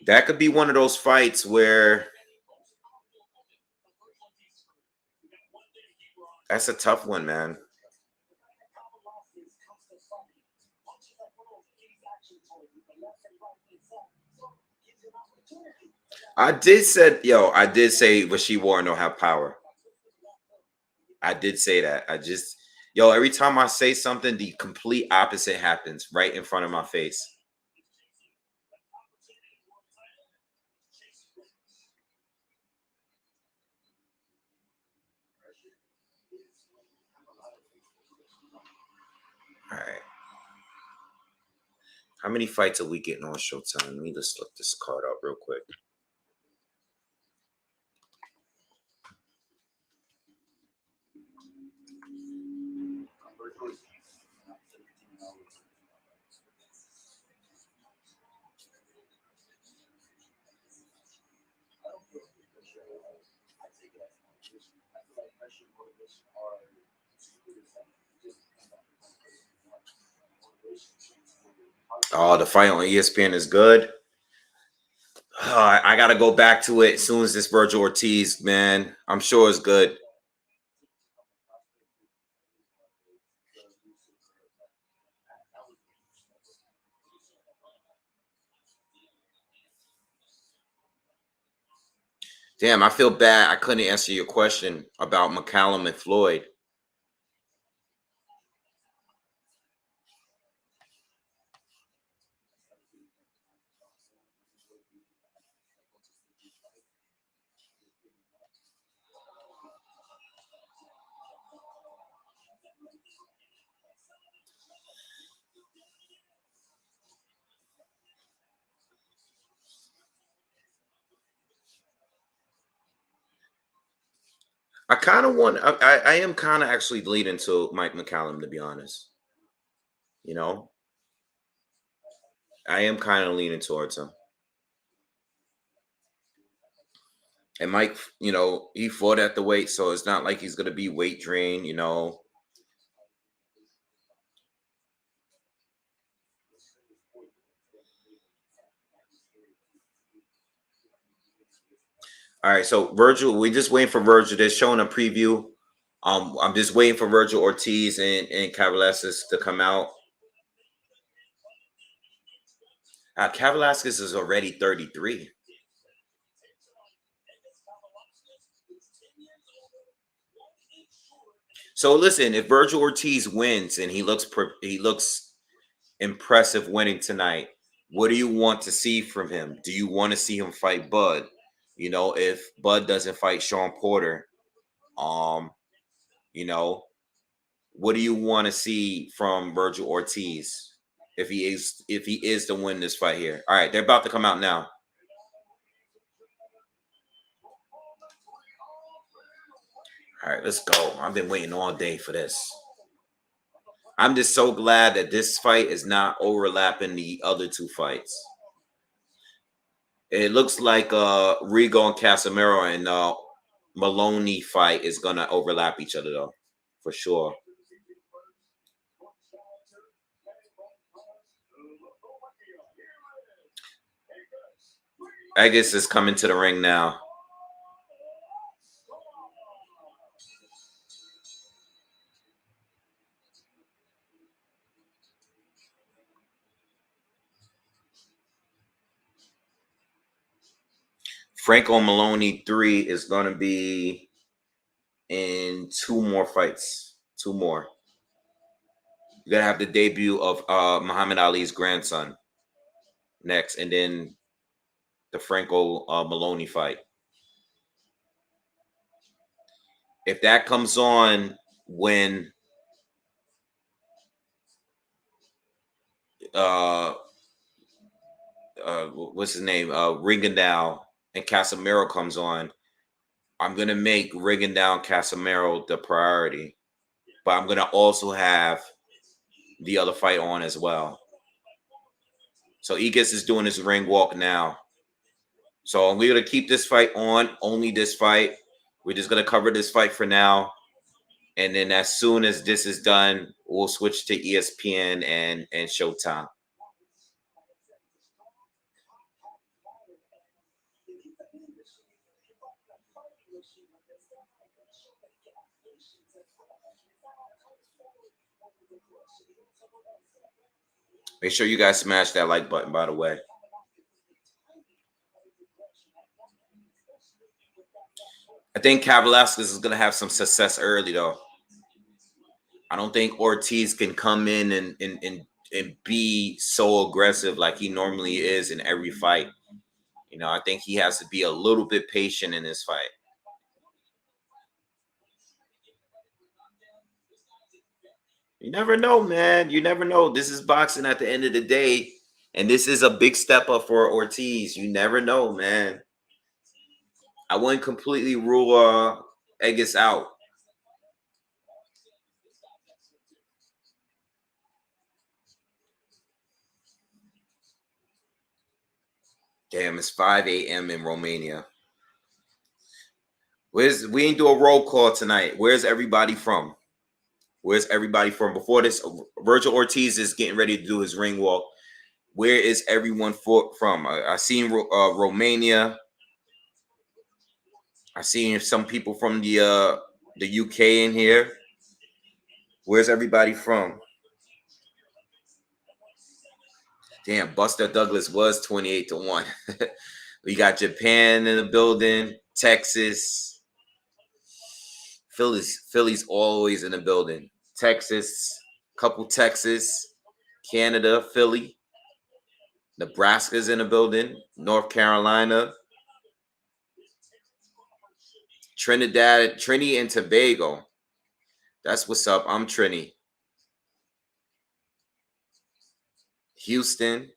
That could be one of those fights where that's a tough one, man. I did say Rasheed Warren don't have power. I did say that. Every time I say something, the complete opposite happens right in front of my face. All right. How many fights are we getting on Showtime? Let me just look this card up real quick. Oh, the fight on ESPN is good. I gotta go back to it as soon as this Virgil Ortiz, man. I'm sure it's good. Damn, I feel bad. I couldn't answer your question about McCallum and Floyd. I kind of want. I am kind of actually leaning to Mike McCallum, to be honest. You know, I am kind of leaning towards him. And Mike, he fought at the weight, so it's not like he's gonna be weight drained. All right, so Virgil, we just waiting for Virgil. They're showing a preview. I'm just waiting for Virgil Ortiz and Kavaliauskas to come out. Kavaliauskas is already 33. So listen, if Virgil Ortiz wins and he looks impressive winning tonight, what do you want to see from him? Do you want to see him fight Bud? If Bud doesn't fight Sean Porter, um, you know, what do you want to see from Virgil Ortiz if he is to win this fight here? All right, they're about to come out now. All right, let's go. I've been waiting all day for this. I'm just so glad that this fight is not overlapping the other two fights. It looks like Rigo and Casimero and Moloney fight is gonna overlap each other though, for sure. I guess it's coming to the ring now. Franco Moloney 3 is gonna be in two more fights. Two more. You're gonna have the debut of Muhammad Ali's grandson next, and then the Franco Moloney fight. If that comes on when uh what's his name? Rigondeaux and Casimero comes on, I'm gonna make Rigondeaux and Casimero the priority. But I'm gonna also have the other fight on as well. So Egas is doing his ring walk now. So we're gonna keep this fight on, only this fight. We're just gonna cover this fight for now. And then as soon as this is done, we'll switch to ESPN and Showtime. Make sure you guys smash that like button, by the way. I think Kavaliauskas is going to have some success early, though. I don't think Ortiz can come in and be so aggressive like he normally is in every fight. You know, I think he has to be a little bit patient in this fight. You never know, man. You never know. This is boxing at the end of the day. And this is a big step up for Ortiz. You never know, man. I wouldn't completely rule Eggis out. Damn, it's 5 a.m. in Romania. We ain't do a roll call tonight. Where's everybody from? Where's everybody from? Before this, Virgil Ortiz is getting ready to do his ring walk. Where is everyone from? I seen Romania. I seen some people from the UK in here. Where's everybody from? Damn, Buster Douglas was 28-1. We got Japan in the building, Texas, Philly's always in the building. Texas, Canada, Philly, Nebraska's in the building, North Carolina, Trinity and Tobago. That's what's up. I'm Trini. Houston.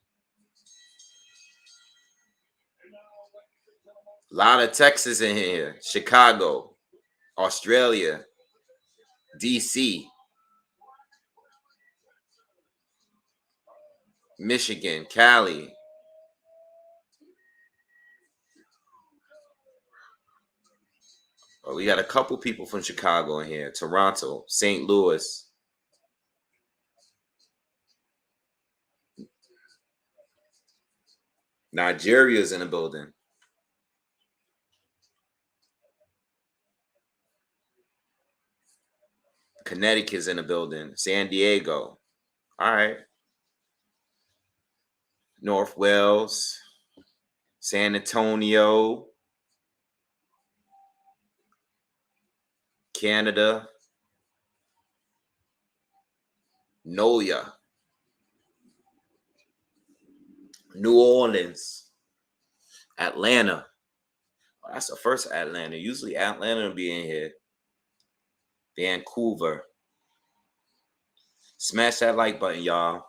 A lot of Texas in here. Chicago, Australia, DC, Michigan, Cali. We got a couple people from Chicago in here. Toronto, St. Louis. Nigeria's in the building. Connecticut's in the building. San Diego. All right. North Wales. San Antonio. Canada. Noya. New Orleans. Atlanta. Oh, that's the first Atlanta. Usually Atlanta will be in here. Vancouver. Smash that like button, y'all.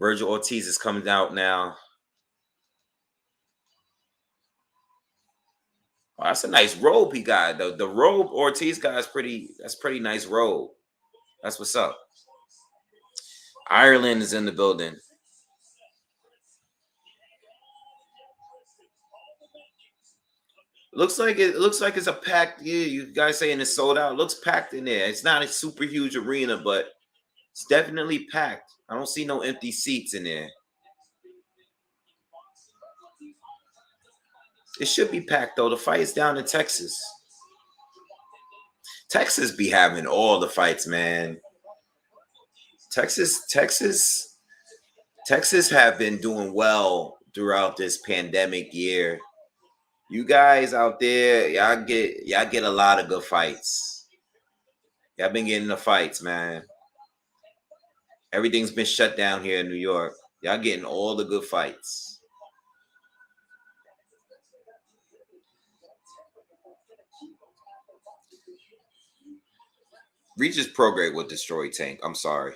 Virgil Ortiz is coming out now. Oh, that's a nice robe he got. The robe Ortiz got is pretty nice robe. That's what's up. Ireland is in the building. Looks like it's a packed. Yeah, you guys saying it's sold out. It looks packed in there. It's not a super huge arena, but it's definitely packed. I don't see no empty seats in there. It should be packed though. The fight is down in Texas. Texas be having all the fights, man. Texas have been doing well throughout this pandemic year. You guys out there, y'all get a lot of good fights. Y'all been getting the fights, man. Everything's been shut down here in New York. Y'all getting all the good fights. Regis Prograde will destroy Tank. I'm sorry.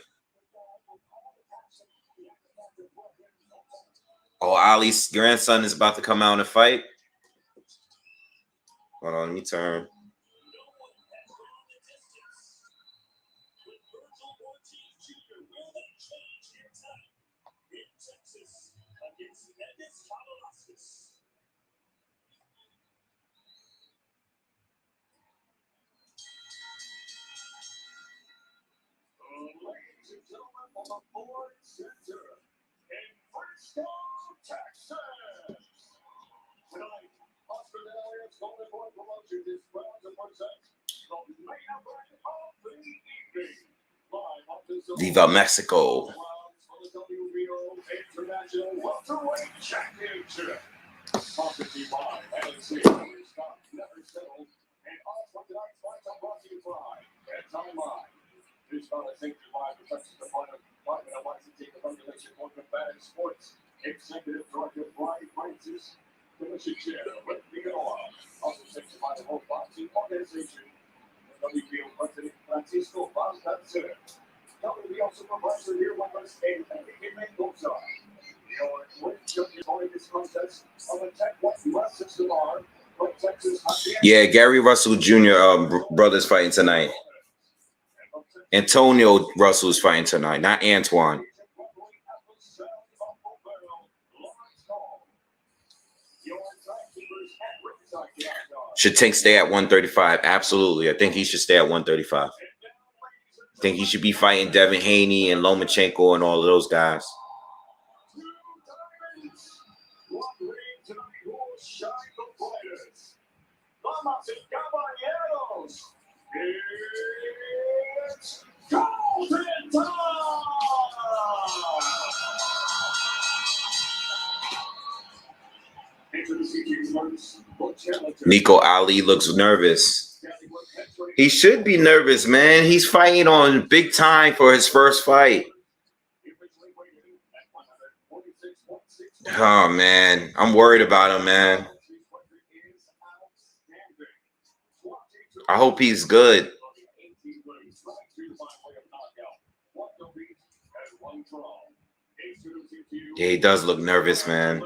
Oh, Ali's grandson is about to come out and fight. Hold on, let me turn. Viva Mexico. Yeah, Gary Russell Jr. Brothers fighting tonight. Antonio Russell's fighting tonight, not Antoine. Should Tank stay at 135? Absolutely. I think he should stay at 135. I think he should be fighting Devin Haney and Lomachenko and all of those guys. Nico Ali looks nervous. He should be nervous, man. He's fighting on big time for his first fight. Oh, man. I'm worried about him, man. I hope he's good. Yeah, he does look nervous, man.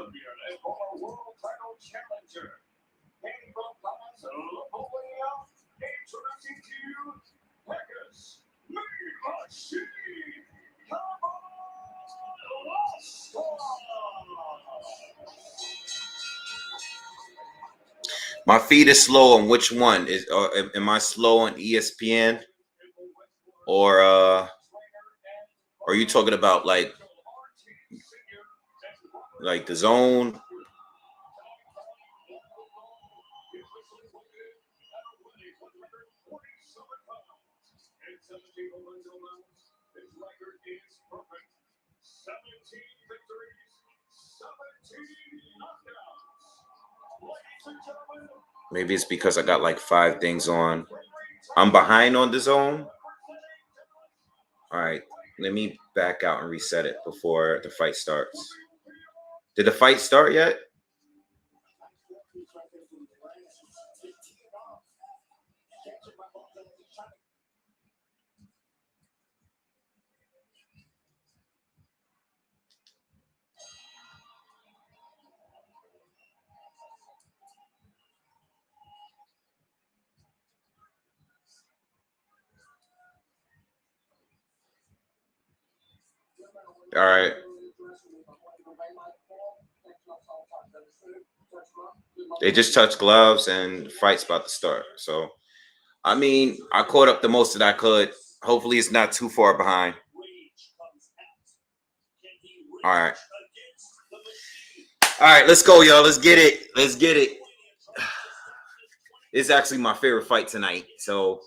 My feed is slow on which one? Am I slow on ESPN? Or are you talking about like the zone? Maybe it's because I got like 5 things on. I'm behind on the zone. All right, let me back out and reset it before the fight starts. Did the fight start yet? All right. They just touched gloves and the fight's about to start. So, I mean, I caught up the most that I could. Hopefully it's not too far behind. All right. All right, let's go, y'all. Let's get it. Let's get it. It's actually my favorite fight tonight. So,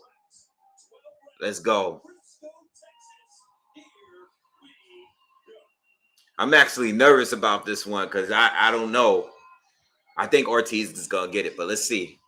let's go. I'm actually nervous about this one because I don't know. I think Ortiz is going to get it, but let's see.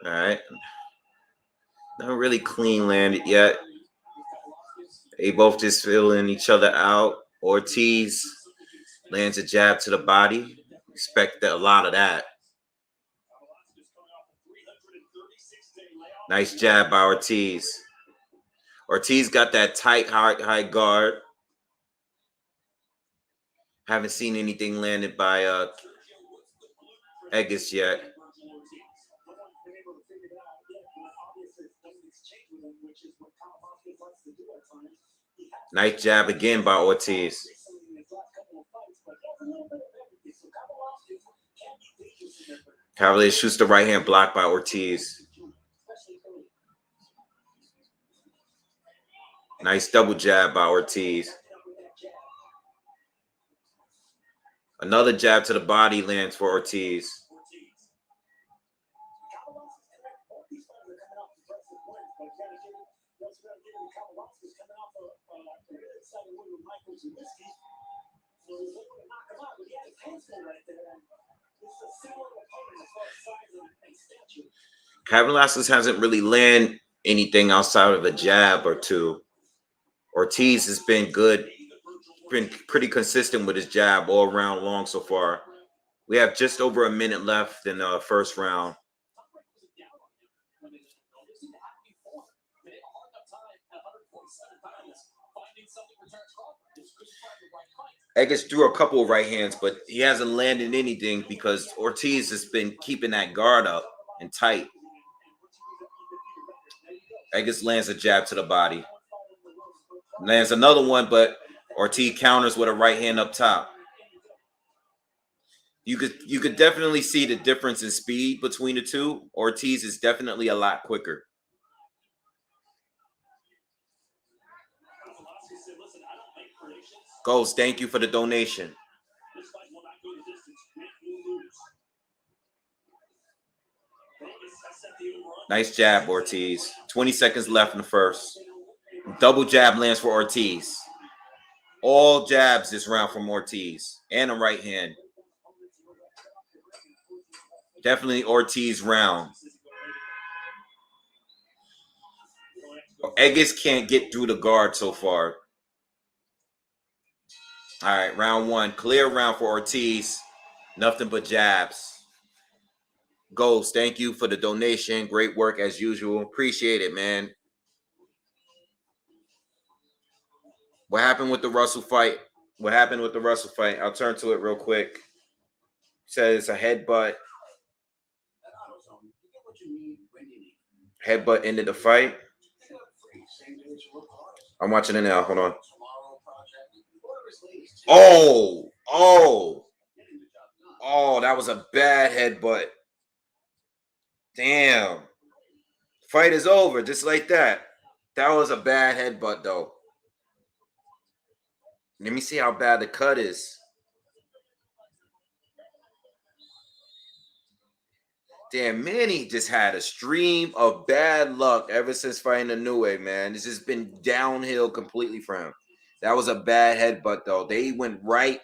All right. Not really clean landed yet. They both just filling each other out. Ortiz lands a jab to the body. Expect a lot of that. Nice jab by Ortiz. Ortiz got that tight high guard. Haven't seen anything landed by Eggis yet. Nice jab again by Ortiz. Kavaliauskas shoots the right hand block by Ortiz. Nice double jab by Ortiz. Another jab to the body lands for Ortiz. Kavaliauskas hasn't really landed anything outside of a jab or two. Ortiz has been good, been pretty consistent with his jab all round long so far. We have just over a minute left in the first round. Eggers threw a couple of right hands, but he hasn't landed anything because Ortiz has been keeping that guard up and tight. Eggers lands a jab to the body. Lands another one, but Ortiz counters with a right hand up top. You could definitely see the difference in speed between the two. Ortiz is definitely a lot quicker. Ghost, thank you for the donation. Nice jab, Ortiz. 20 seconds left in the first. Double jab lands for Ortiz. All jabs this round from Ortiz. And a right hand. Definitely Ortiz round. Eggers can't get through the guard so far. All right, round one. Clear round for Ortiz. Nothing but jabs. Ghost, thank you for the donation. Great work as usual. Appreciate it, man. What happened with the Russell fight? What happened with the Russell fight? I'll turn to it real quick. Says a headbutt. Headbutt ended the fight. I'm watching it now. Hold on. Oh, that was a bad headbutt. Damn. Fight is over just like that. That was a bad headbutt, though. Let me see how bad the cut is. Damn, Manny just had a stream of bad luck ever since fighting Inoue, man. This has been downhill completely for him. That was a bad headbutt, though. They went right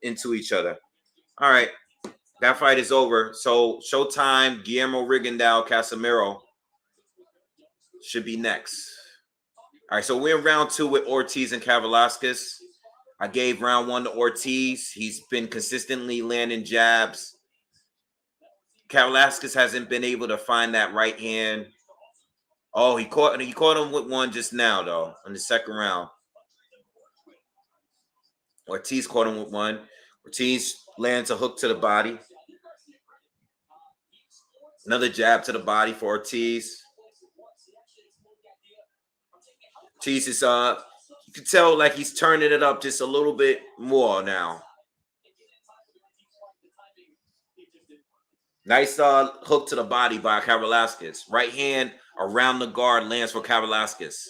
into each other. All right. That fight is over. So, Showtime, Guillermo Rigondeaux, Casimero should be next. All right, so we're in round two with Ortiz and Kavaliauskas. I gave round one to Ortiz. He's been consistently landing jabs. Kavaliauskas hasn't been able to find that right hand. Oh, he caught him with one just now, though, in the second round. Ortiz caught him with one. Ortiz lands a hook to the body. Another jab to the body for Ortiz. Ortiz is you can tell like he's turning it up just a little bit more now. Nice hook to the body by Kavaliauskas. Right hand around the guard lands for Kavaliauskas.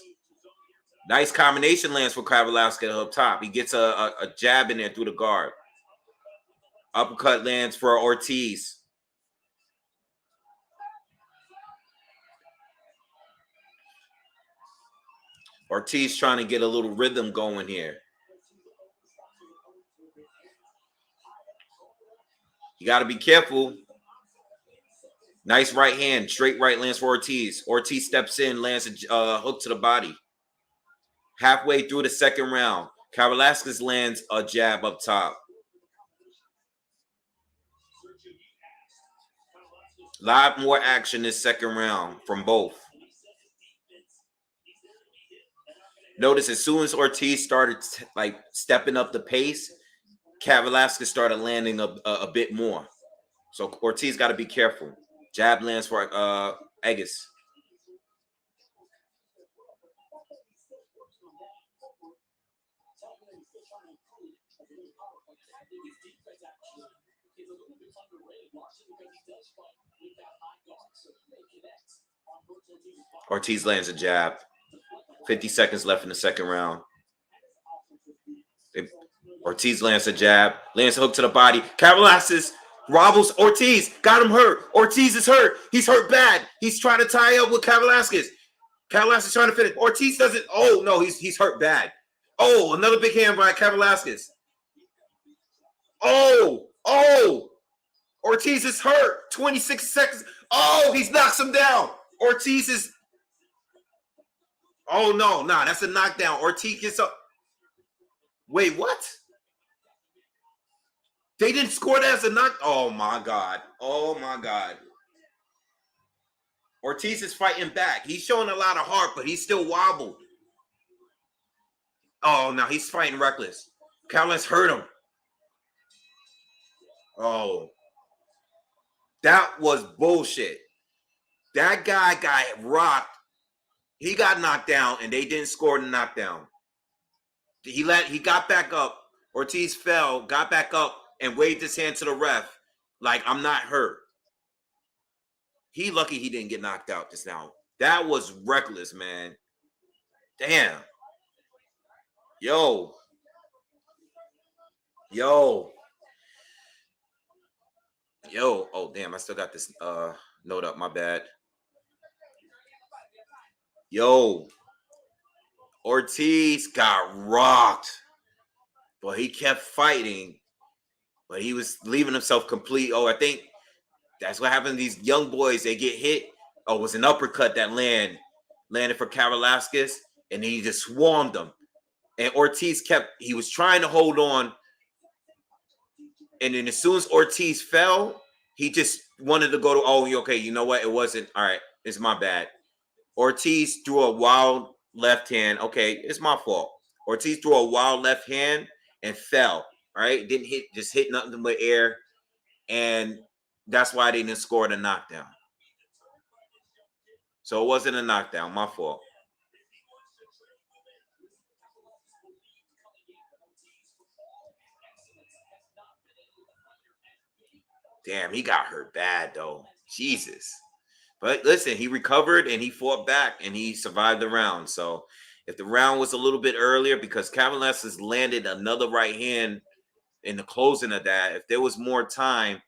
Nice combination lands for Kavaliauskas up top. He gets a jab in there through the guard. Uppercut lands for Ortiz. Ortiz trying to get a little rhythm going here. You got to be careful. Nice right hand. Straight right lands for Ortiz. Ortiz steps in, lands a hook to the body. Halfway through the second round, Kavaliauskas lands a jab up top. A lot more action this second round from both. Notice as soon as Ortiz started stepping up the pace, Kavaliauskas started landing a bit more. So Ortiz got to be careful. Jab lands for Eggers. Ortiz lands a jab. 50 seconds left in the second round. Ortiz lands a jab. Lands a hook to the body. Kavaliauskas wobbles Ortiz. Got him hurt. Ortiz is hurt. He's hurt bad. He's trying to tie up with Kavaliauskas. Kavaliauskas trying to finish. Ortiz doesn't. Oh, no, he's hurt bad. Oh, another big hand by Kavaliauskas. Oh. Ortiz is hurt. 26 seconds. Oh, he knocks him down. Ortiz is. Oh, no. Nah, that's a knockdown. Ortiz gets up. Wait, what? They didn't score that as a knock. Oh, my God. Ortiz is fighting back. He's showing a lot of heart, but he's still wobbled. Oh, no, he's fighting reckless. Kavaliauskas hurt him. Oh. That was bullshit. That guy got rocked. He got knocked down, and they didn't score the knockdown. He got back up. Ortiz fell, got back up, and waved his hand to the ref like, I'm not hurt. He lucky he didn't get knocked out just now. That was reckless, man. Damn. Yo. Oh, damn. I still got this note up. My bad. Yo. Ortiz got rocked. But he kept fighting. But he was leaving himself complete. Oh, I think that's what happened to these young boys. They get hit. Oh, it was an uppercut that landed for Kavaliauskas, and he just swarmed them. And Ortiz he was trying to hold on. And then as soon as Ortiz fell, he just wanted to go to, oh, okay, you know what? It wasn't, all right, it's my bad. Ortiz threw a wild left hand. Okay, it's my fault. Ortiz threw a wild left hand and fell, all right? Just hit nothing but air. And that's why they didn't score the knockdown. So it wasn't a knockdown, my fault. Damn, he got hurt bad, though. Jesus. But listen, he recovered and he fought back and he survived the round. So if the round was a little bit earlier, because Kavaliauskas landed another right hand in the closing of that, if there was more time,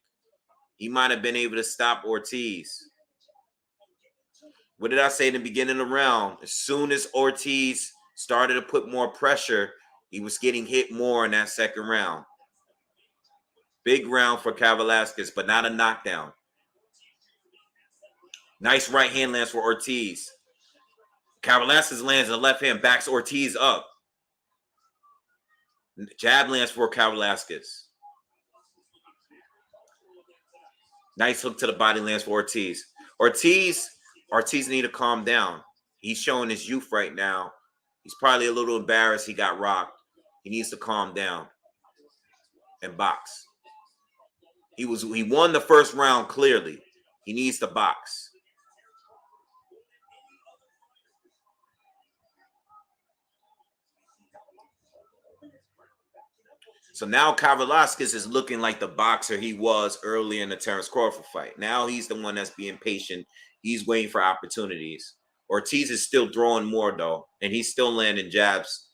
he might have been able to stop Ortiz. What did I say in the beginning of the round? As soon as Ortiz started to put more pressure, he was getting hit more in that second round. Big round for Kavaliauskas, but not a knockdown. Nice right hand lands for Ortiz. Kavaliauskas lands in the left hand, backs Ortiz up. Jab lands for Kavaliauskas. Nice hook to the body lands for Ortiz. Ortiz need to calm down. He's showing his youth right now. He's probably a little embarrassed he got rocked. He needs to calm down and box. He won the first round clearly. He needs to box. So now Kavaliauskas is looking like the boxer he was early in the Terence Crawford fight. Now he's the one that's being patient. He's waiting for opportunities. Ortiz is still throwing more though, and he's still landing jabs.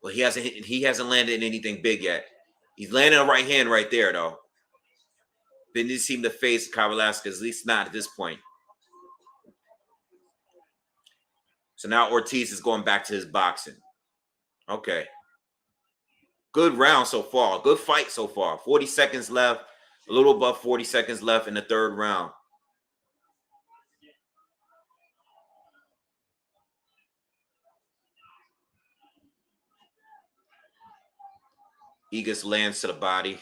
Well, he hasn't landed anything big yet. He's landing a right hand right there though. Didn't seem to face Kavaliauskas, at least not at this point. So now Ortiz is going back to his boxing. Okay. Good round so far. Good fight so far. 40 seconds left. A little above 40 seconds left in the third round. Egas lands to the body.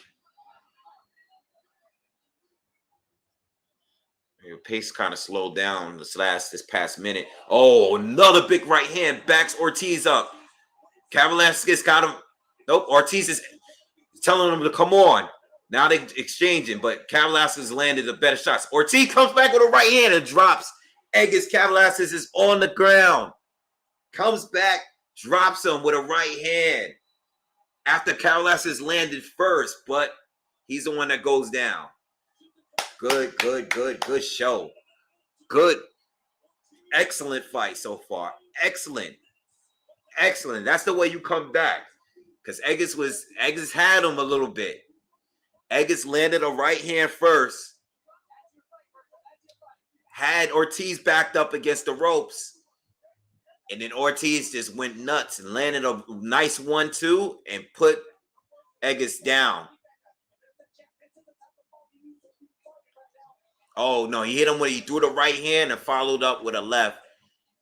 Your pace kind of slowed down this past minute. Oh, another big right hand backs Ortiz up. Kavaliauskas got him. Nope, Ortiz is telling him to come on. Now they're exchanging, but Kavaliauskas landed the better shots. Ortiz comes back with a right hand and drops. Egas Kavaliauskas is on the ground. Comes back, drops him with a right hand. After Kavaliauskas landed first, but he's the one that goes down. Good show. Good. Excellent fight so far. Excellent. That's the way you come back. Because Egas had him a little bit. Egas landed a right hand first. Had Ortiz backed up against the ropes. And then Ortiz just went nuts and landed a nice 1-2 and put Eggers down. Oh, no. He hit him he threw the right hand and followed up with a left.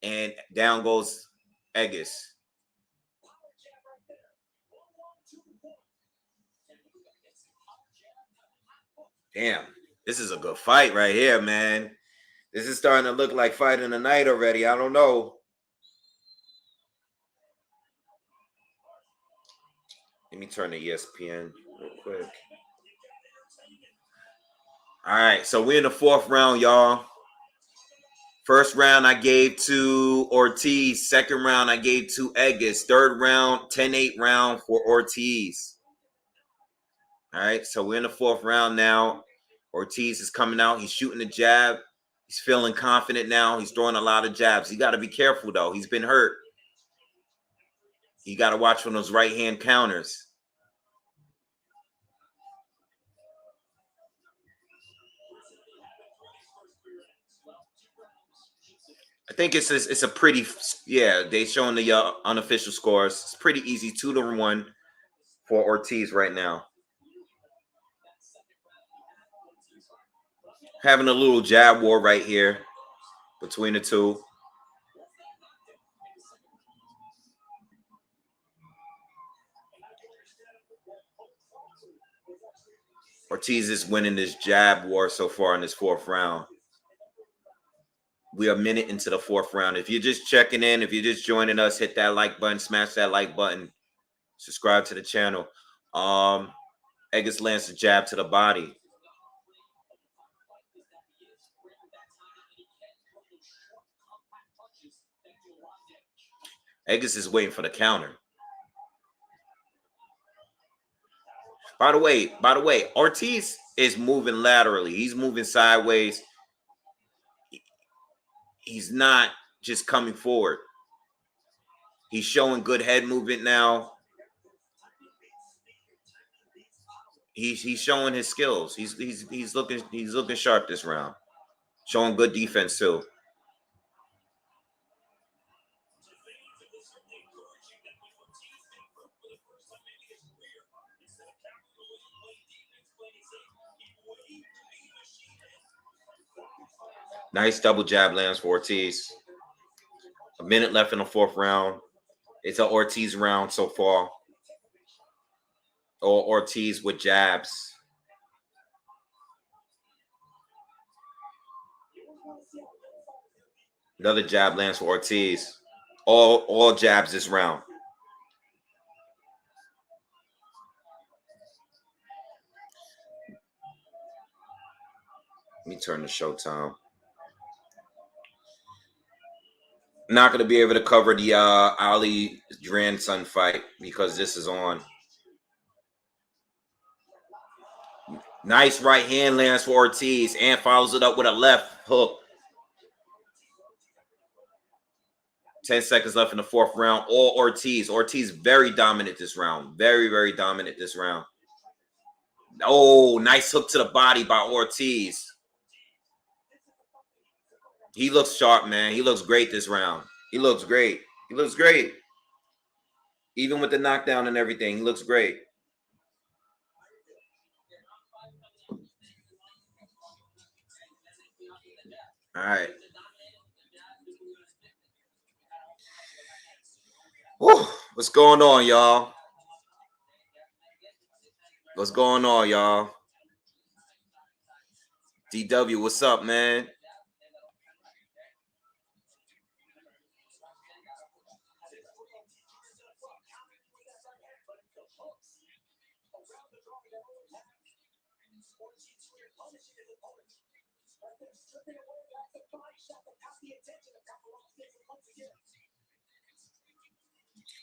And down goes Eggers. Damn. This is a good fight right here, man. This is starting to look like fighting the night already. I don't know. Let me turn to ESPN real quick. All right, so we're in the 4th round, y'all. First round I gave to Ortiz. Second round I gave to Eggers. Third round, 10-8 round for Ortiz. All right, so we're in the 4th round now. Ortiz is coming out. He's shooting the jab. He's feeling confident now. He's throwing a lot of jabs. He got to be careful, though. He's been hurt. You got to watch for those right-hand counters. I think it's a pretty, yeah, they showing the unofficial scores. It's pretty easy, 2-1 for Ortiz right now. Having a little jab war right here between the two. Ortiz is winning this jab war so far in this 4th round. We are a minute into the 4th round. If you're just checking in, if you're just joining us, hit that like button, smash that like button, subscribe to the channel. Eggers lands a jab to the body. Eggers is waiting for the counter. By the way, Ortiz is moving laterally. He's moving sideways. He's not just coming forward. He's showing good head movement now. He's showing his skills. He's looking sharp this round. Showing good defense too. Nice double jab lands for Ortiz. A minute left in the 4th round. It's an Ortiz round so far. Or Ortiz with jabs. Another jab lands for Ortiz. All jabs this round. Let me turn to Showtime. Not going to be able to cover the Ali grandson fight because this is on. Nice right hand lands for Ortiz and follows it up with a left hook. 10 seconds left in the 4th round. All Ortiz. Ortiz very dominant this round. Very, very dominant this round. Oh, nice hook to the body by Ortiz. He looks sharp, man. He looks great this round. He looks great. He looks great. Even with the knockdown and everything, he looks great. All right. Woo. What's going on, y'all? What's going on, y'all? DW, what's up, man?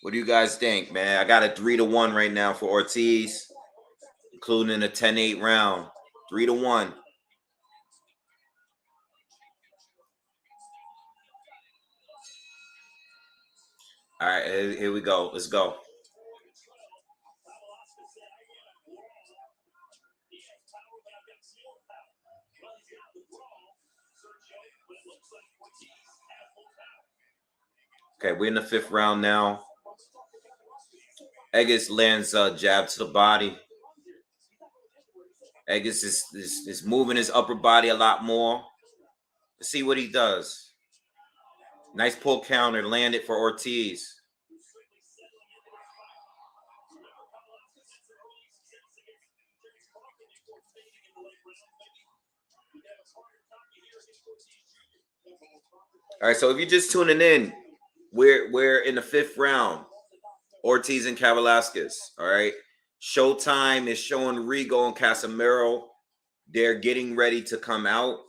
What do you guys think, man? I got a 3-1 right now for Ortiz, including a 10-8 round. 3-1. All right, here we go. Let's go. Okay, we're in the 5th round now. Eggers lands a jab to the body. Eggers is moving his upper body a lot more. Let's see what he does. Nice pull counter landed for Ortiz. All right, so if you're just tuning in, we're in the 5th round. Ortiz and Kavaliauskas. All right. Showtime is showing Rigondeaux and Casimero. They're getting ready to come out.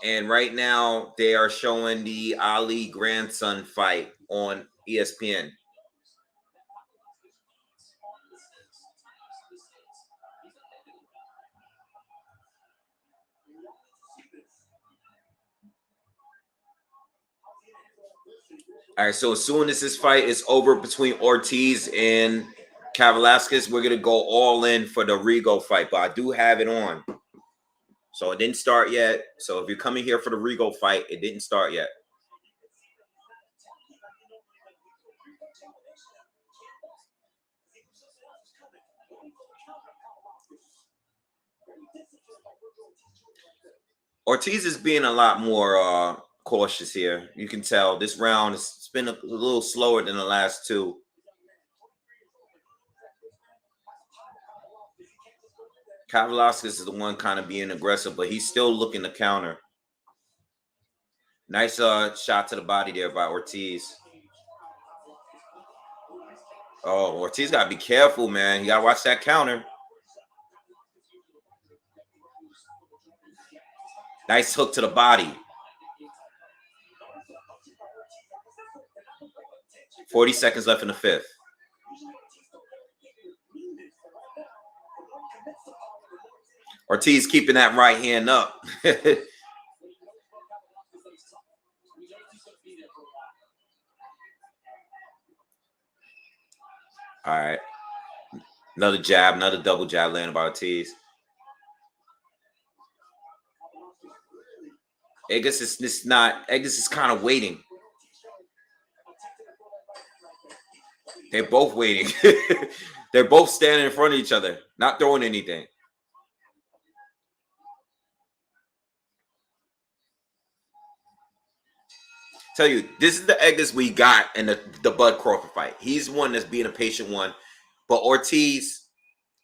And right now they are showing the Ali grandson fight on ESPN. All right, so as soon as this fight is over between Ortiz and Kavaliauskas, we're gonna go all in for the Rigondeaux fight. But I do have it on, so it didn't start yet. So if you're coming here for the Rigondeaux fight, it didn't start yet. Ortiz is being a lot more cautious here. You can tell this round has been a little slower than the last two. Kavaliauskas is the one kind of being aggressive, but he's still looking to counter. Nice shot to the body there by Ortiz. Oh, Ortiz got to be careful, man. You got to watch that counter. Nice hook to the body. 40 seconds left in the 5th. Ortiz keeping that right hand up. All right. Another jab, another double jab landed by Ortiz. Eggers is kind of waiting. They're both waiting. They're both standing in front of each other, not throwing anything. Tell you, this is the Eggers we got in the Bud Crawford fight. He's one that's being a patient one. But Ortiz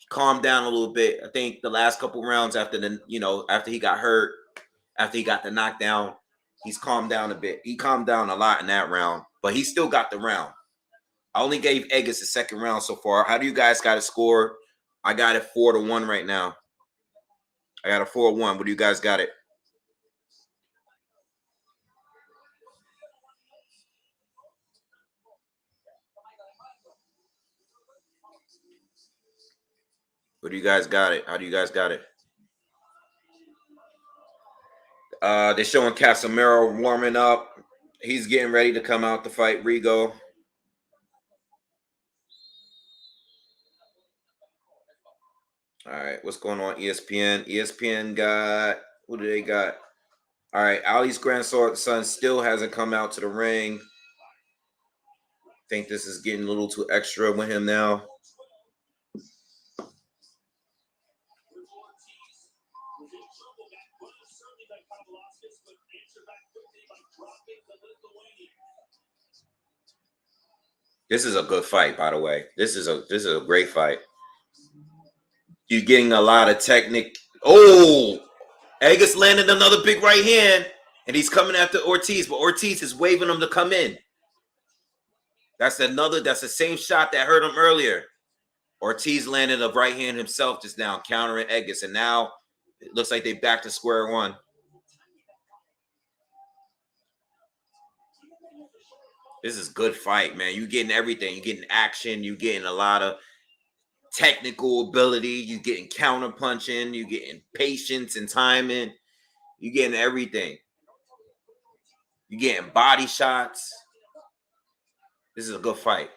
calmed down a little bit. I think the last couple rounds after he got hurt, after he got the knockdown, he's calmed down a bit. He calmed down a lot in that round, but he still got the round. I only gave Eggers the 2nd round so far. How do you guys got it scored? I got it 4-1 right now. I got a 4-1. What do you guys got it? What do you guys got it? How do you guys got it? They're showing Casimero warming up. He's getting ready to come out to fight Rigondeaux. All right, what's going on, ESPN? ESPN got, who do they got? All right, Ali's grandson still hasn't come out to the ring. Think this is getting a little too extra with him now. This is a good fight, by the way. This is a great fight. You're getting a lot of technique. Oh, Eggers landed another big right hand, and he's coming after Ortiz, but Ortiz is waving him to come in. That's the same shot that hurt him earlier. Ortiz landed a right hand himself just now, countering Eggers, and now it looks like they back to square one. This is a good fight, man. You're getting everything. You're getting action. You're getting a lot of technical ability. You're getting counter punching. You're getting patience and timing. You're getting everything. You're getting body shots. This is a good fight.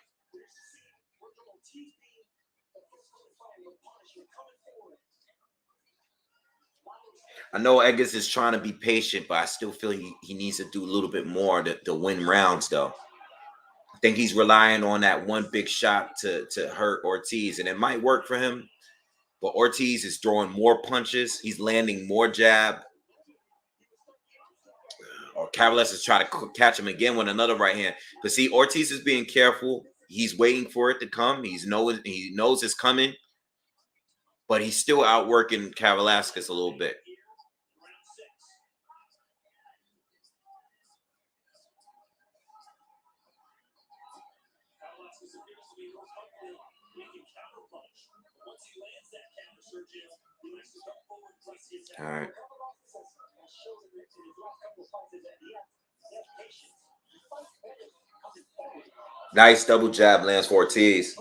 I know Eggers is trying to be patient, but I still feel he needs to do a little bit more to win rounds, though. think he's relying on that one big shot to hurt Ortiz, and it might work for him. But Ortiz is throwing more punches. He's landing more jab. Or Kavaliauskas is trying to catch him again with another right hand. But see, Ortiz is being careful. He's waiting for it to come. He knows it's coming. But he's still outworking Kavaliauskas a little bit. All right. Nice double jab lands for Ortiz.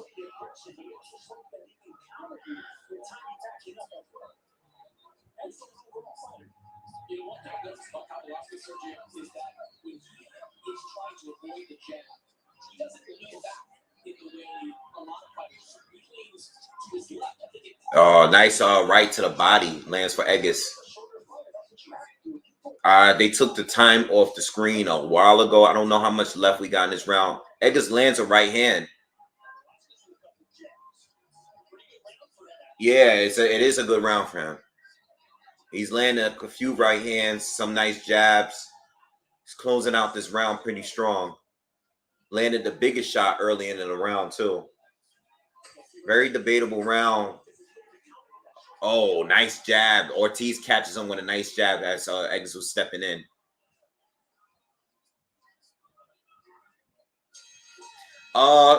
Oh, nice right to the body lands for Egis. They took the time off the screen a while ago. I don't know how much left we got in this round. Egis lands a right hand. Yeah, it is a good round for him. He's landing a few right hands, some nice jabs. He's closing out this round pretty strong. Landed the biggest shot early in the round, too. Very debatable round. Oh, nice jab. Ortiz catches him with a nice jab as Egis was stepping in.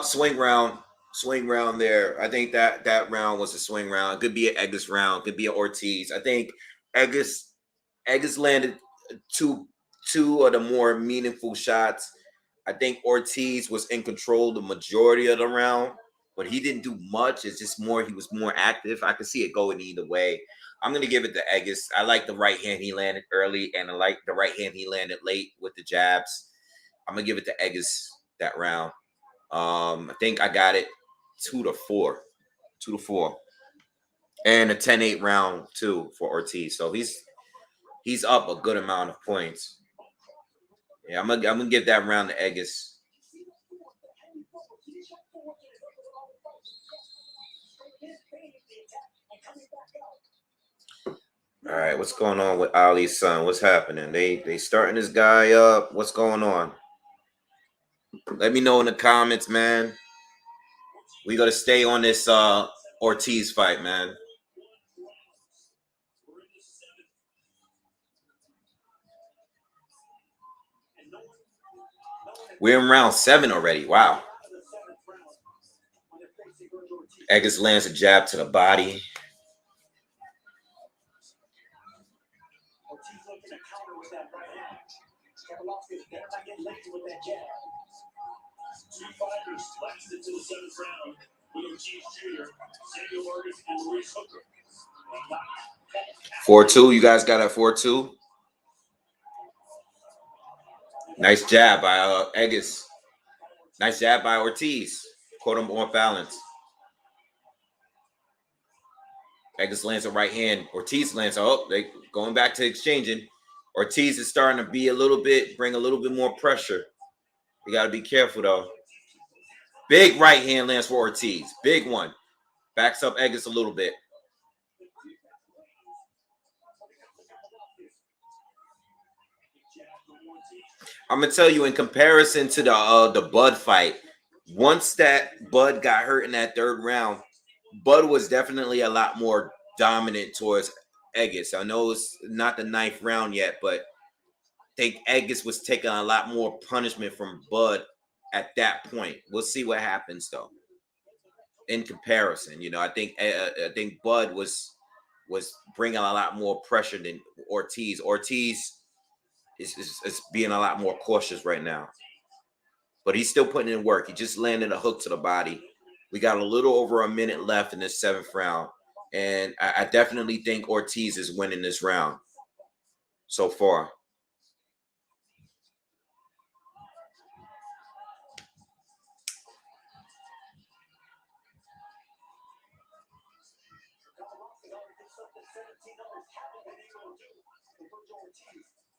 Swing round. Swing round there. I think that round was a swing round. It could be an Egis round. It could be an Ortiz. I think Egis landed two of the more meaningful shots. I think Ortiz was in control the majority of the round, but he didn't do much. It's just he was more active. I could see it going either way. I'm going to give it to Egis. I like the right hand he landed early, and I like the right hand he landed late with the jabs. I'm going to give it to Egis that round. I think I got it 2-4. 2-4. And a 10-8 round, too, for Ortiz. So he's up a good amount of points. Yeah, I'm gonna give that round to Egis. All right, what's going on with Ali's son? What's happening? They starting this guy up. What's going on? Let me know in the comments, man. We gotta stay on this Ortiz fight, man. We're in round 7 already. Wow. Egis lands a jab to the body. Two fighters lasted to the 7th round with Ortiz Jr., Samuel Vargas, and Luis Hooker. 4-2. You guys got a 4-2. Nice jab by Egis. Nice jab by Ortiz. Caught him on balance. Egis lands a right hand. Ortiz lands. Oh, they going back to exchanging. Ortiz is starting to bring a little bit more pressure. You got to be careful, though. Big right hand lands for Ortiz. Big one. Backs up Egis a little bit. I'm going to tell you, in comparison to the Bud fight, once that Bud got hurt in that 3rd round, Bud was definitely a lot more dominant towards Egis. I know it's not the 9th round yet, but I think Egis was taking a lot more punishment from Bud at that point. We'll see what happens, though. In comparison, I think Bud was bringing a lot more pressure than Ortiz. Ortiz is being a lot more cautious right now, but he's still putting in work. He just landed a hook to the body. We got a little over a minute left in this 7th round, and I definitely think Ortiz is winning this round so far.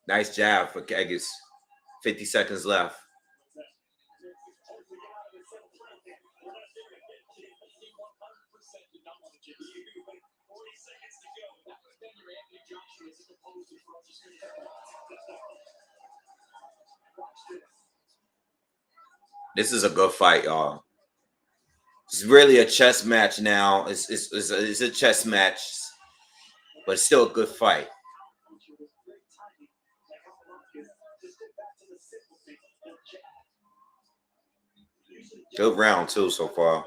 Nice jab for Egis. 50 seconds left. This is a good fight, y'all. It's really a chess match now. It's a chess match, but it's still a good fight. Good round too so far.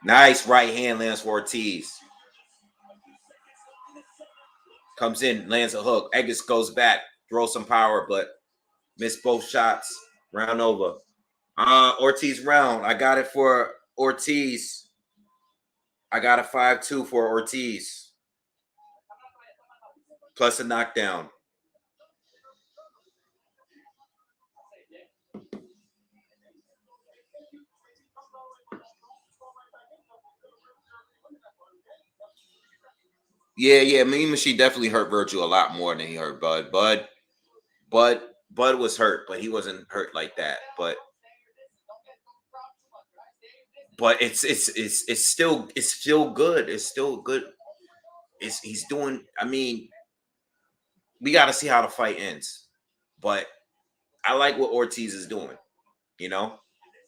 Nice right hand lands for Ortiz. Comes in, lands a hook. Eggers goes back, throws some power, but missed both shots. Round over. Ortiz round. I got it for Ortiz. I got a 5-2 for Ortiz. Plus a knockdown. Yeah. Mean Machine definitely hurt Virgil a lot more than he hurt Bud. Bud was hurt, but he wasn't hurt like that. But it's still good. It's still good. He's doing. I mean, we got to see how the fight ends. But I like what Ortiz is doing. You know,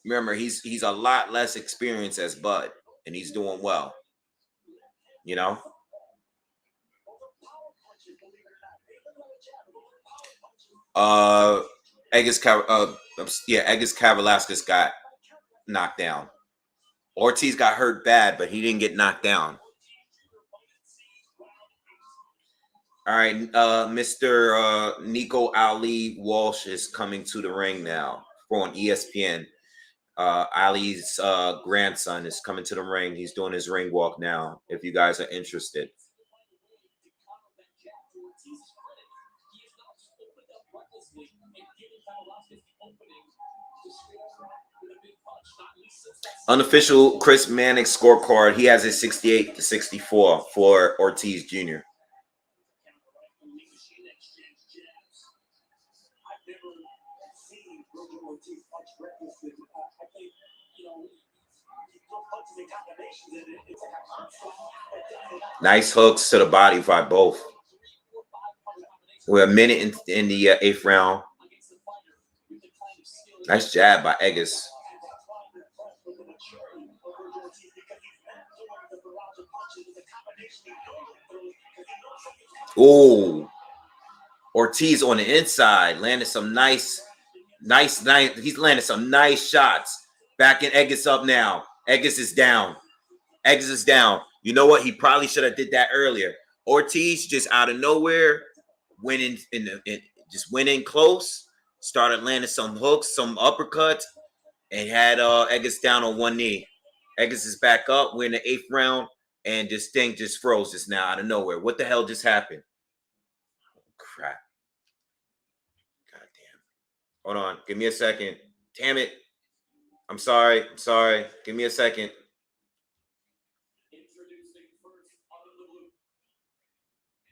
remember he's a lot less experienced as Bud, and he's doing well. You know. Eggers Kavaliauskas got knocked down. Ortiz got hurt bad, but he didn't get knocked down. All right, Mr. Nico Ali Walsh is coming to the ring now on ESPN. Ali's grandson is coming to the ring. He's doing his ring walk now. If you guys are interested. Unofficial Chris Mannix scorecard. He has a 68-64 for Ortiz Jr. Nice hooks to the body by both. We're a minute in the 8th round. Nice jab by Eggers. Oh, Ortiz on the inside landed some nice. He's landed some nice shots. Backing Eggers up now. Eggers is down. You know what? He probably should have did that earlier. Ortiz just out of nowhere went in close. Started landing some hooks, some uppercuts, and had Eggers down on one knee. Eggers is back up. We're in the 8th round, and this thing just froze just now out of nowhere. What the hell just happened? Oh, crap. Goddamn. Hold on. Give me a second. Damn it. I'm sorry. Give me a second.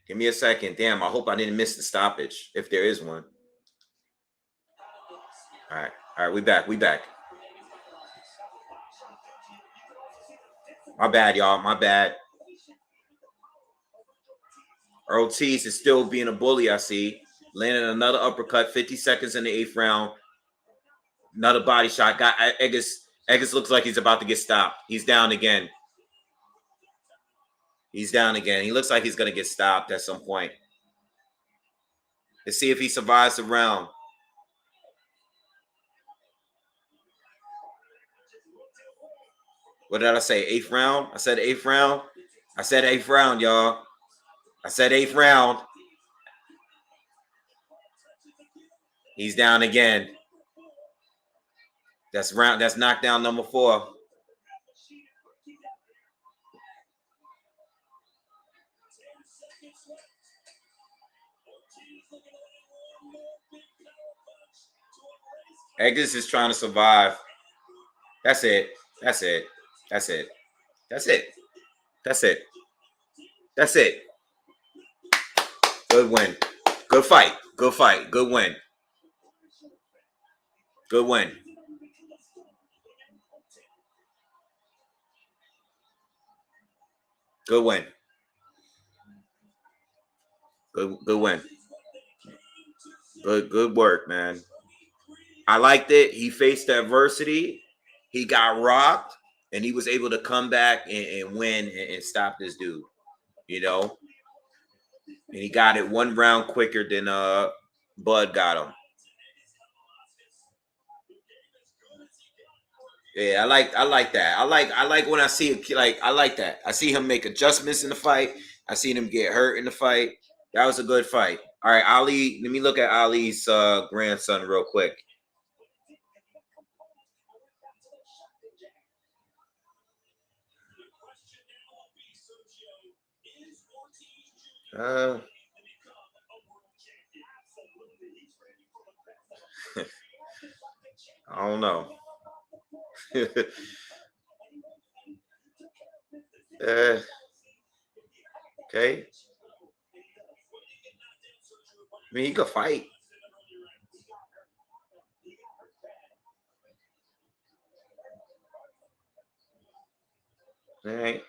Give me a second. Damn, I hope I didn't miss the stoppage, if there is one. All right, we back. My bad, y'all. My bad. Ortiz is still being a bully, I see. Landing another uppercut, 50 seconds in the 8th round. Another body shot. Got Eggers looks like he's about to get stopped. He's down again. He looks like he's going to get stopped at some point. Let's see if he survives the round. What did I say? 8th round? I said 8th round. Y'all. I said 8th round. He's down again. That's knockdown number 4. Eggers is trying to survive. That's it. Good win. Good fight. Good win. Good win. Good win. Good win. Good work, man. I liked it. He faced adversity. He got rocked, and he was able to come back and win and stop this dude. You know, and he got it one round quicker than Bud got him. Yeah, I like that. I like when I see it. Like I like that. I see him make adjustments in the fight. I seen him get hurt in the fight. That was a good fight. All right, Ali. Let me look at Ali's grandson real quick. I don't know. Okay. I mean, he could fight. All right.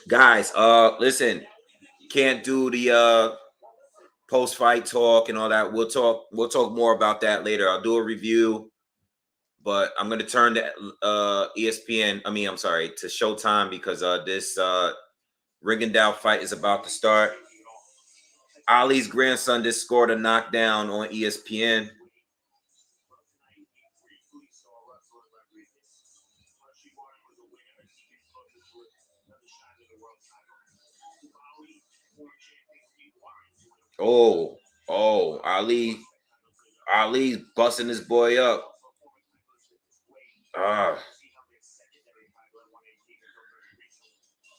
Guys, listen, can't do the post fight talk and all that. We'll talk more about that later. I'll do a review, but I'm gonna turn to ESPN. I'm sorry, to Showtime because this Rigondeaux fight is about to start. Ali's grandson just scored a knockdown on ESPN. Oh, Ali's busting this boy up.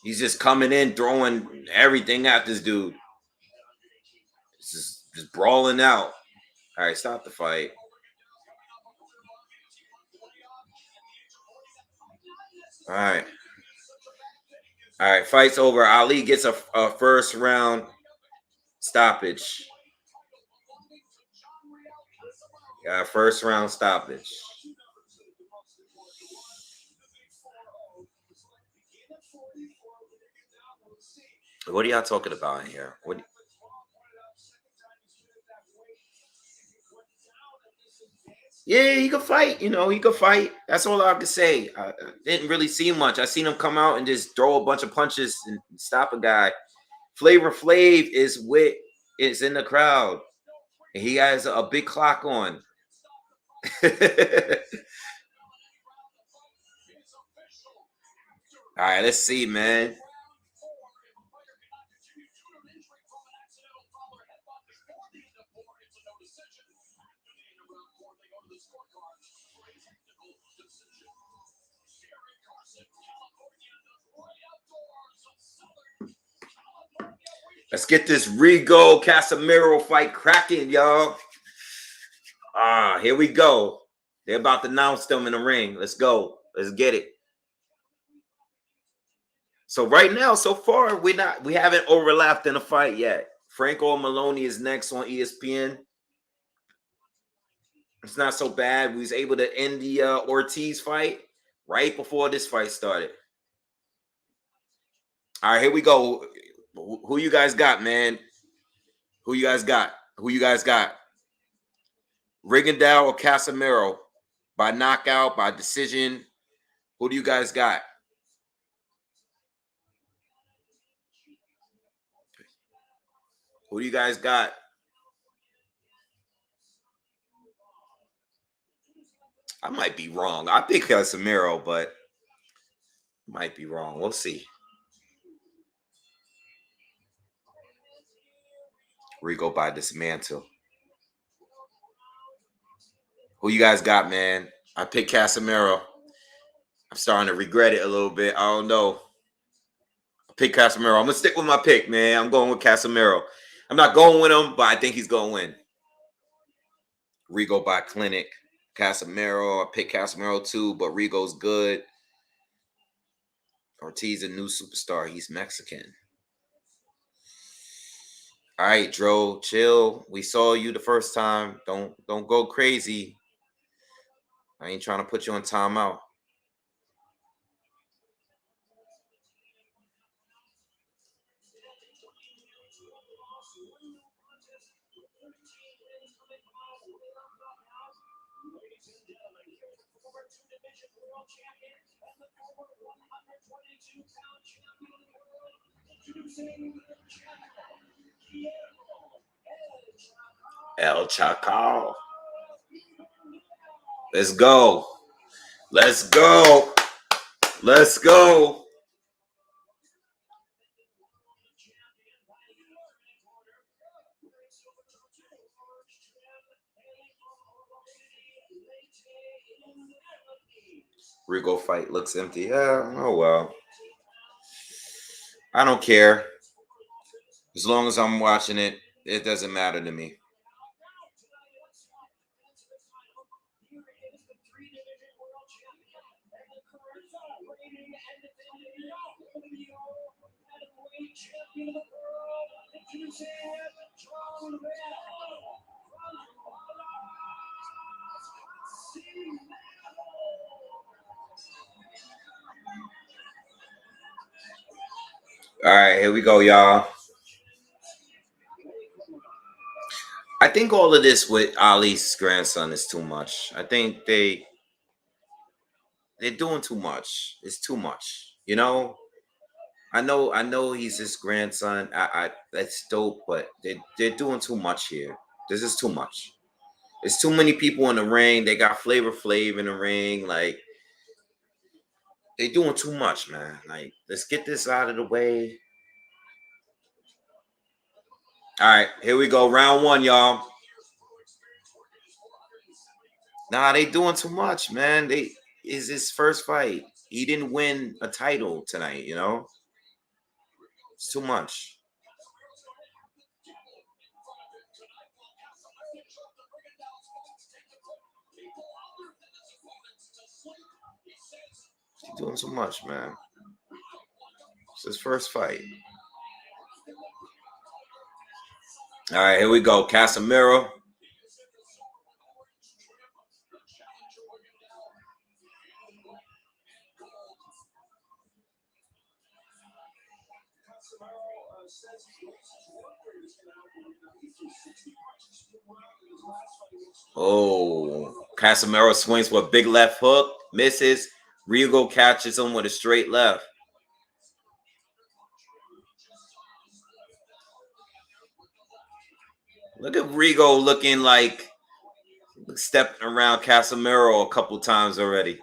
He's just coming in, throwing everything at this dude. Just brawling out. All right, stop the fight. All right. All right, fight's over. Ali gets a first round stoppage. Got a first round stoppage. What are y'all talking about in here? What? Yeah, he could fight. You know, he could fight. That's all I could say. I didn't really see much. I seen him come out and just throw a bunch of punches and stop a guy. Flavor Flav is in the crowd. And he has a big clock on. All right, let's see, man. Let's get this Rigondeaux Casimero fight cracking, y'all. Here we go. They're about to announce them in the ring. Let's go. Let's get it. So right now, so far, we haven't overlapped in a fight yet. Franco and Moloney is next on ESPN. It's not so bad. We was able to end the Ortiz fight right before this fight started. All right, here we go. Who you guys got, man? Who you guys got? Rigondeaux or Casimero? By knockout, by decision? Who do you guys got? Who do you guys got? I might be wrong. I think Casimero, but might be wrong. We'll see. Rigo by dismantle. Who you guys got, man? I picked Casimero. I'm starting to regret it a little bit. I don't know. I picked Casimero. I'm gonna stick with my pick, man. I'm going with Casimero. I'm not going with him, but I think he's gonna win. Rigo by clinic. Casimero. I picked Casimero too, but Rigo's good. Ortiz, a new superstar. He's Mexican. All right, Dro, chill. We saw you the first time. Don't go crazy. I ain't trying to put you on timeout. El Chacal. Let's go. Let's go. Let's go. Rigo fight looks empty. Yeah, oh well. I don't care. As long as I'm watching it, it doesn't matter to me. All right, here we go, y'all. I think all of this with Ali's grandson is too much. I think they're doing too much. It's too much. You know? I know he's his grandson. I that's dope, but they're doing too much here. This is too much. It's too many people in the ring. They got Flavor Flav in the ring. Like, they doing too much, man. Like, let's get this out of the way. All right, here we go. Round one, y'all. Nah, they doing too much, man. They is his first fight. He didn't win a title tonight, you know? It's too much. He's doing too much, man. It's his first fight. All right, here we go. Casimero. Oh, Casimero swings with a big left hook, misses. Rigo catches him with a straight left. Look at Rigo looking like stepping around Casimero a couple times already.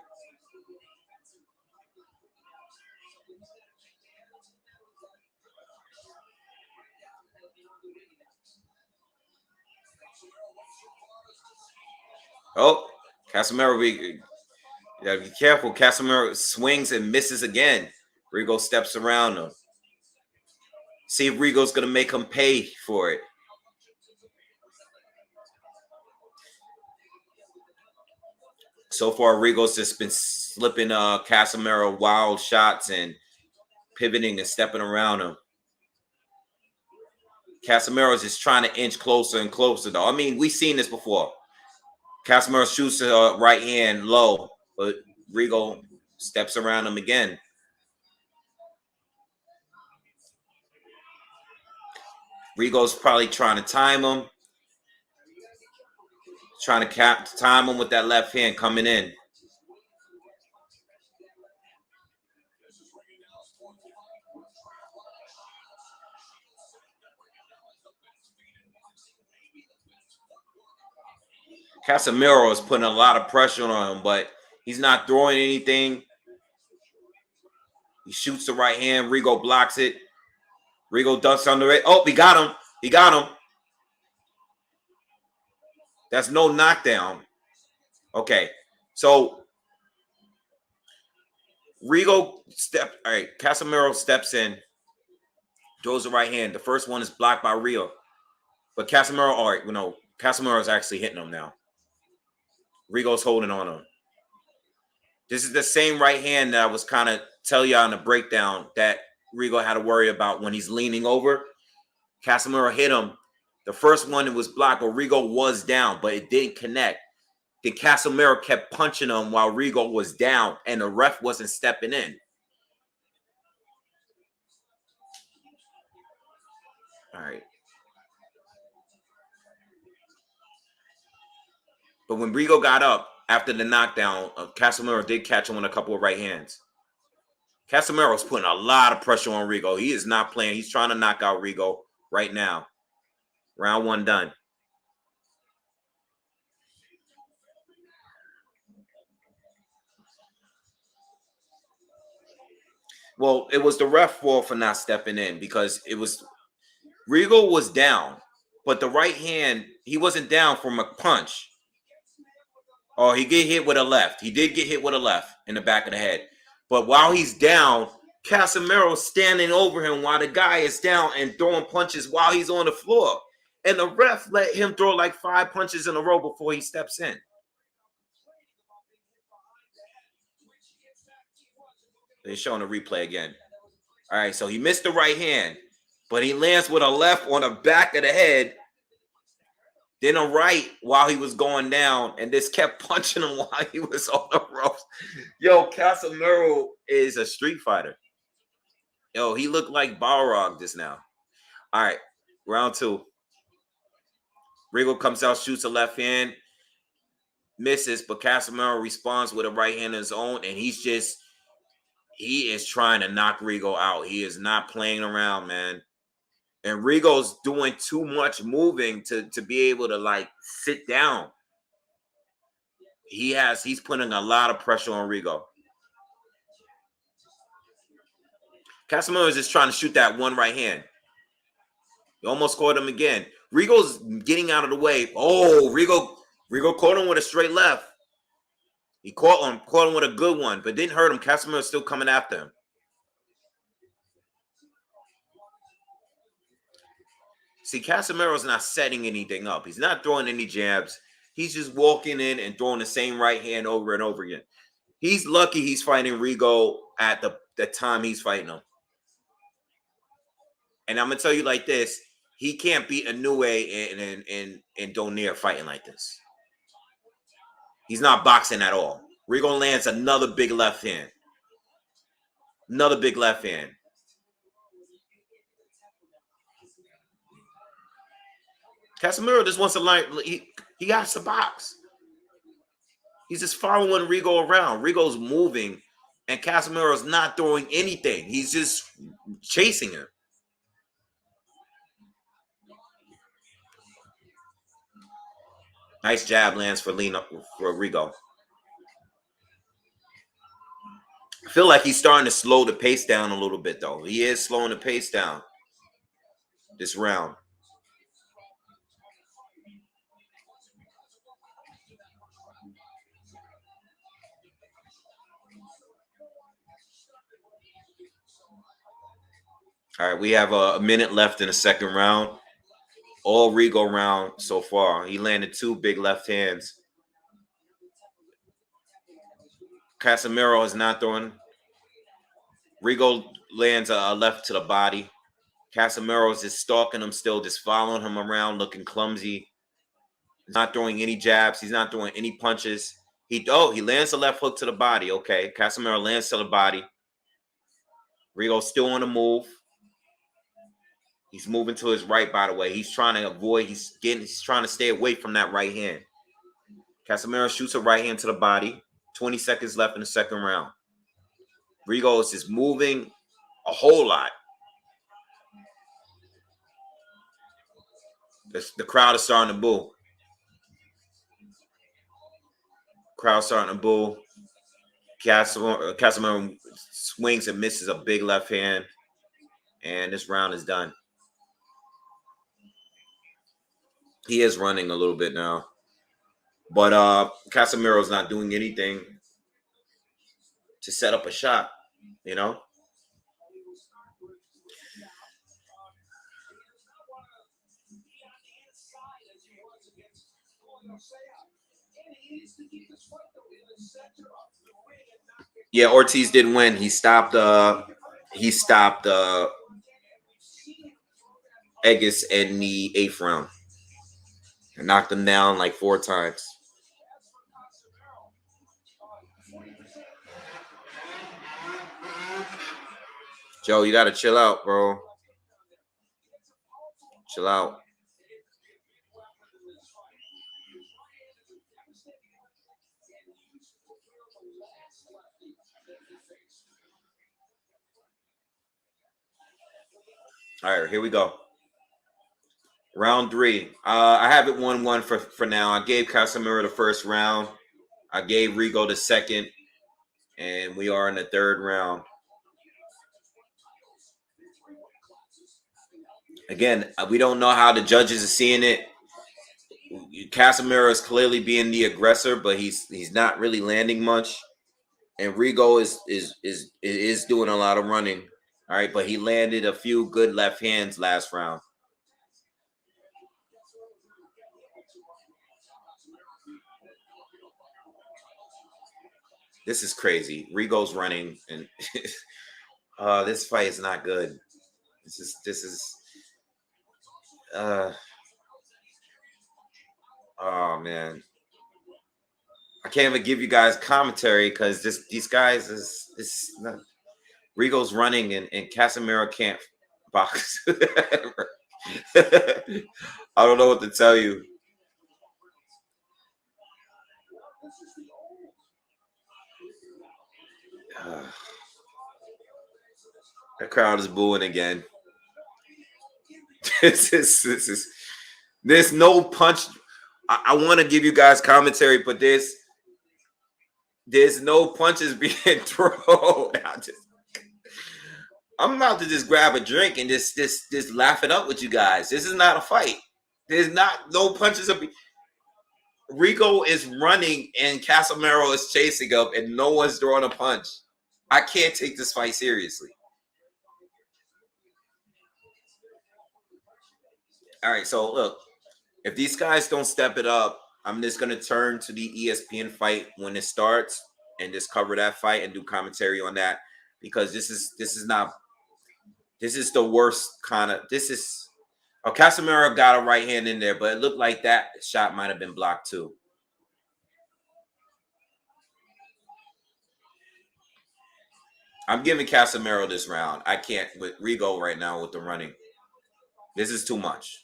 Oh, Casimero, you gotta be careful. Casimero swings and misses again. Rigo steps around him. See if Rigo's gonna make him pay for it. So far, Rigo's just been slipping Casimero wild shots and pivoting and stepping around him. Casimiro's just trying to inch closer and closer, though. I mean, we've seen this before. Casimero shoots the right hand low, but Rigo steps around him again. Rigo's probably trying to time him. Trying to time him with that left hand coming in. Casimero is putting a lot of pressure on him, but he's not throwing anything. He shoots the right hand. Rigo blocks it. Rigo ducks under it. Oh, he got him. He got him. That's no knockdown. Okay, so Rigo all right, Casimero steps in, throws the right hand. The first one is blocked by Rigo. But Casimero, all right, Casimero is actually hitting him now. Rigo's holding on him. This is the same right hand that I was kind of telling you on the breakdown that Rigo had to worry about when he's leaning over. Casimero hit him. The first one, it was blocked, but Rigo was down, but it didn't connect. Then Casimero kept punching him while Rigo was down, and the ref wasn't stepping in. All right. But when Rigo got up after the knockdown, Casimero did catch him with a couple of right hands. Casimero's putting a lot of pressure on Rigo. He is not playing. He's trying to knock out Rigo right now. Round one done. Well, it was the ref fault for not stepping in because it was Rigo was down, but the right hand, he wasn't down from a punch. Oh, he get hit with a left. He did get hit with a left in the back of the head. But while he's down, Casimero's standing over him while the guy is down and throwing punches while he's on the floor. And the ref let him throw like 5 punches in a row before he steps in. They're showing the replay again. All right, so he missed the right hand, but he lands with a left on the back of the head, then a right while he was going down, and just kept punching him while he was on the ropes. Yo, Casimero is a street fighter. Yo, he looked like Balrog just now. All right, round two. Rigo comes out, shoots a left hand, misses, but Casimero responds with a right hand of his own, and he is trying to knock Rigo out. He is not playing around, man. And Rigo's doing too much moving to be able to like sit down. He's putting a lot of pressure on Rigo. Casimero is just trying to shoot that one right hand. He almost caught him again. Rigo's getting out of the way. Oh, Rigo caught him with a straight left. He caught him with a good one, but didn't hurt him. Casimero's still coming after him. See, Casimero's not setting anything up. He's not throwing any jabs. He's just walking in and throwing the same right hand over and over again. He's lucky he's fighting Rigo at the time he's fighting him. And I'm gonna tell you like this: he can't beat Inoue and Donaire fighting like this. He's not boxing at all. Rigo lands another big left hand. Another big left hand. Casimero just wants to learn. He has to box. He's just following Rigo around. Rigo's moving, and Casimero's not throwing anything. He's just chasing him. Nice jab lands for Rigo. I feel like he's starting to slow the pace down a little bit, though. He is slowing the pace down this round. All right, we have a minute left in the second round. All Rigo round so far. He landed 2 big left hands. Casimero is not throwing. Rigo lands a left to the body. Casimero is just stalking him still, just following him around, looking clumsy. He's not throwing any jabs. He's not throwing any punches. He lands a left hook to the body. Okay, Casimero lands to the body. Rigo's still on the move. He's moving to his right, by the way. He's trying to avoid. He's trying to stay away from that right hand. Casimero shoots a right hand to the body. 20 seconds left in the second round. Rigo is just moving a whole lot. The crowd is starting to boo. Crowd starting to boo. Casimero swings and misses a big left hand, and this round is done. He is running a little bit now, but Casimero's not doing anything to set up a shot, you know. Yeah, Ortiz did win. He stopped Eggis in the 8th round. And knocked him down like 4 times. Joe, you gotta chill out, bro. Chill out. All right, here we go. Round 3. I have it 1-1 for now. I gave Casimero the first round. I gave Rigo the second. And we are in the 3rd round. Again, we don't know how the judges are seeing it. Casimero is clearly being the aggressor, but he's not really landing much. And Rigo is doing a lot of running. All right, but he landed a few good left hands last round. This is crazy. Rigo's running, and this fight is not good. This is. Oh man, I can't even give you guys commentary because these guys is not. Rigo's running, and Casimero can't box. I don't know what to tell you. The crowd is booing again. This is there's no punch. I want to give you guys commentary, but there's no punches being thrown. I'm about to just grab a drink and just laugh it up with you guys. This is not a fight. There's no punches. Rigo is running and Casimero is chasing up, and no one's throwing a punch. I can't take this fight seriously. All right, so look, if these guys don't step it up, I'm just gonna turn to the ESPN fight when it starts and just cover that fight and do commentary on that, because this is the worst kind of. Casimero got a right hand in there, but it looked like that shot might have been blocked too. I'm giving Casimero this round. I can't with Rigo right now with the running. This is too much.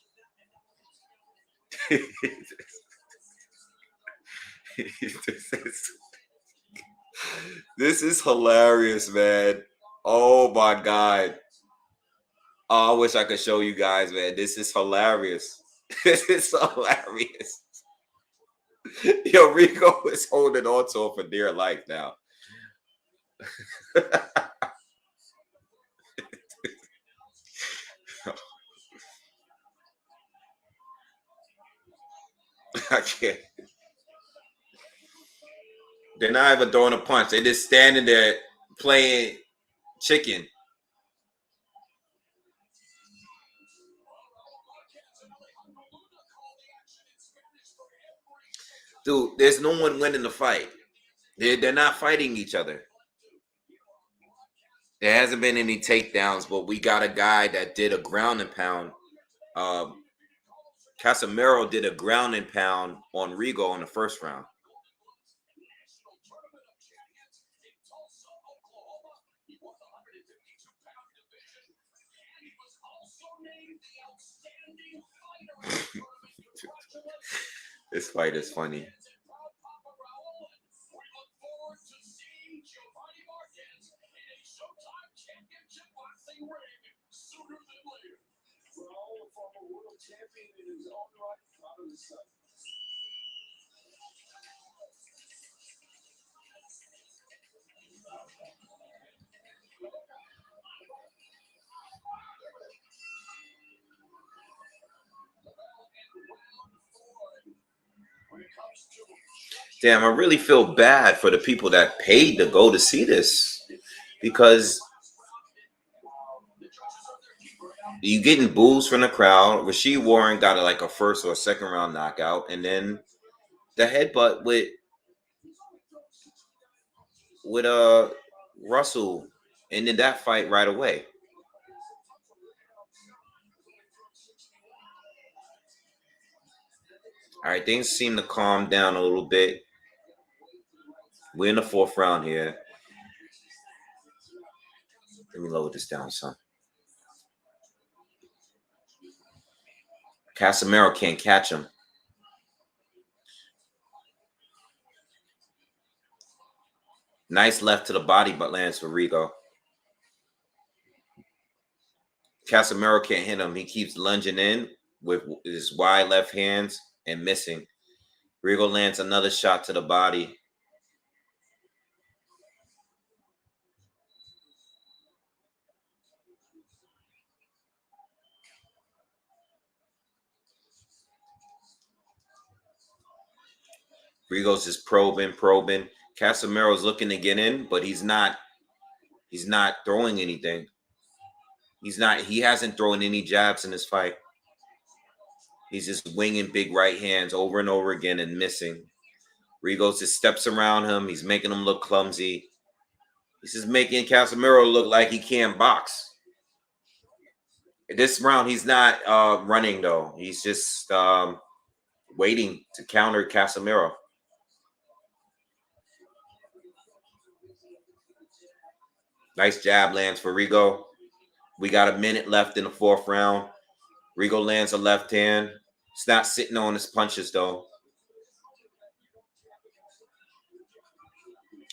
This is hilarious, man. Oh my god. Oh, I wish I could show you guys, man. This is hilarious. This is hilarious. Yo, Rigo is holding on to him for dear life now. I can't. They're not even throwing a punch. They're just standing there playing chicken. Dude, there's no one winning the fight. They're not fighting each other. There hasn't been any takedowns, but we got a guy that did a ground and pound. Casimero did a ground and pound on Rigo in the first round. This fight is funny. Damn, I really feel bad for the people that paid to go to see this, because you getting boos from the crowd. Rasheed Warren got like a first or second round knockout, and then the headbutt with Russell, ended that fight right away. All right, things seem to calm down a little bit. We're in the 4th round here. Let me lower this down, son. Casimero can't catch him. Nice left to the body, but lands for Rigo. Casimero can't hit him. He keeps lunging in with his wide left hands and missing. Rigo lands another shot to the body. Rigo's just probing. Casimero's looking to get in, but he's not throwing anything. He hasn't thrown any jabs in this fight. He's just winging big right hands over and over again and missing. Rigo just steps around him. He's making him look clumsy. He's just making Casimero look like he can't box. This round, he's not running, though. He's just waiting to counter Casimero. Nice jab lands for Rigo. We got a minute left in the 4th round. Rigo lands a left hand. He's not sitting on his punches, though.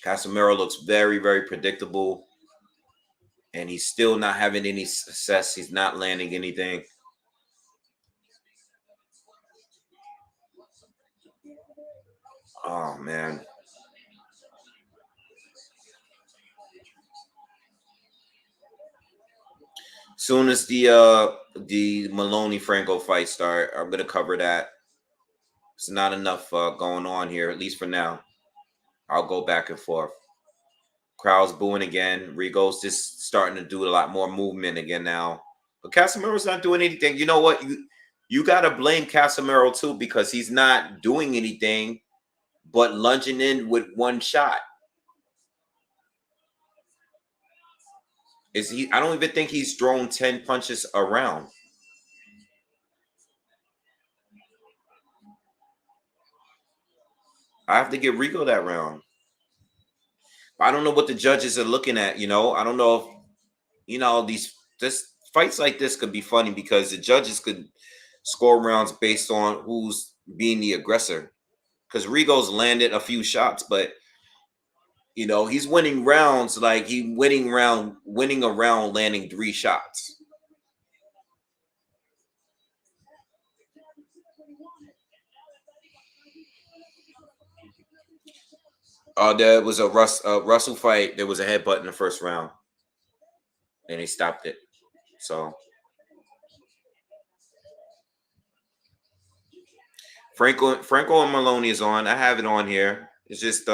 Casimero looks very, very predictable. And he's still not having any success. He's not landing anything. Oh, man. Soon as the Moloney Franco fight start, I'm gonna cover that. It's not enough going on here, at least for now. I'll go back and forth. Crowd's booing again. Rigo's just starting to do a lot more movement again now. But Casimero's not doing anything. You know what? You gotta blame Casimero too, because he's not doing anything but lunging in with one shot. I don't even think he's thrown 10 punches around. I have to give Rigo that round. I don't know what the judges are looking at, I don't know if, this fights like this could be funny because the judges could score rounds based on who's being the aggressor. Because Rigo's landed a few shots, but he's winning rounds like winning a round landing 3 shots. There was a Russell fight. There was a headbutt in the 1st round, and they stopped it. So Franco and Moloney is on. I have it on here. It's just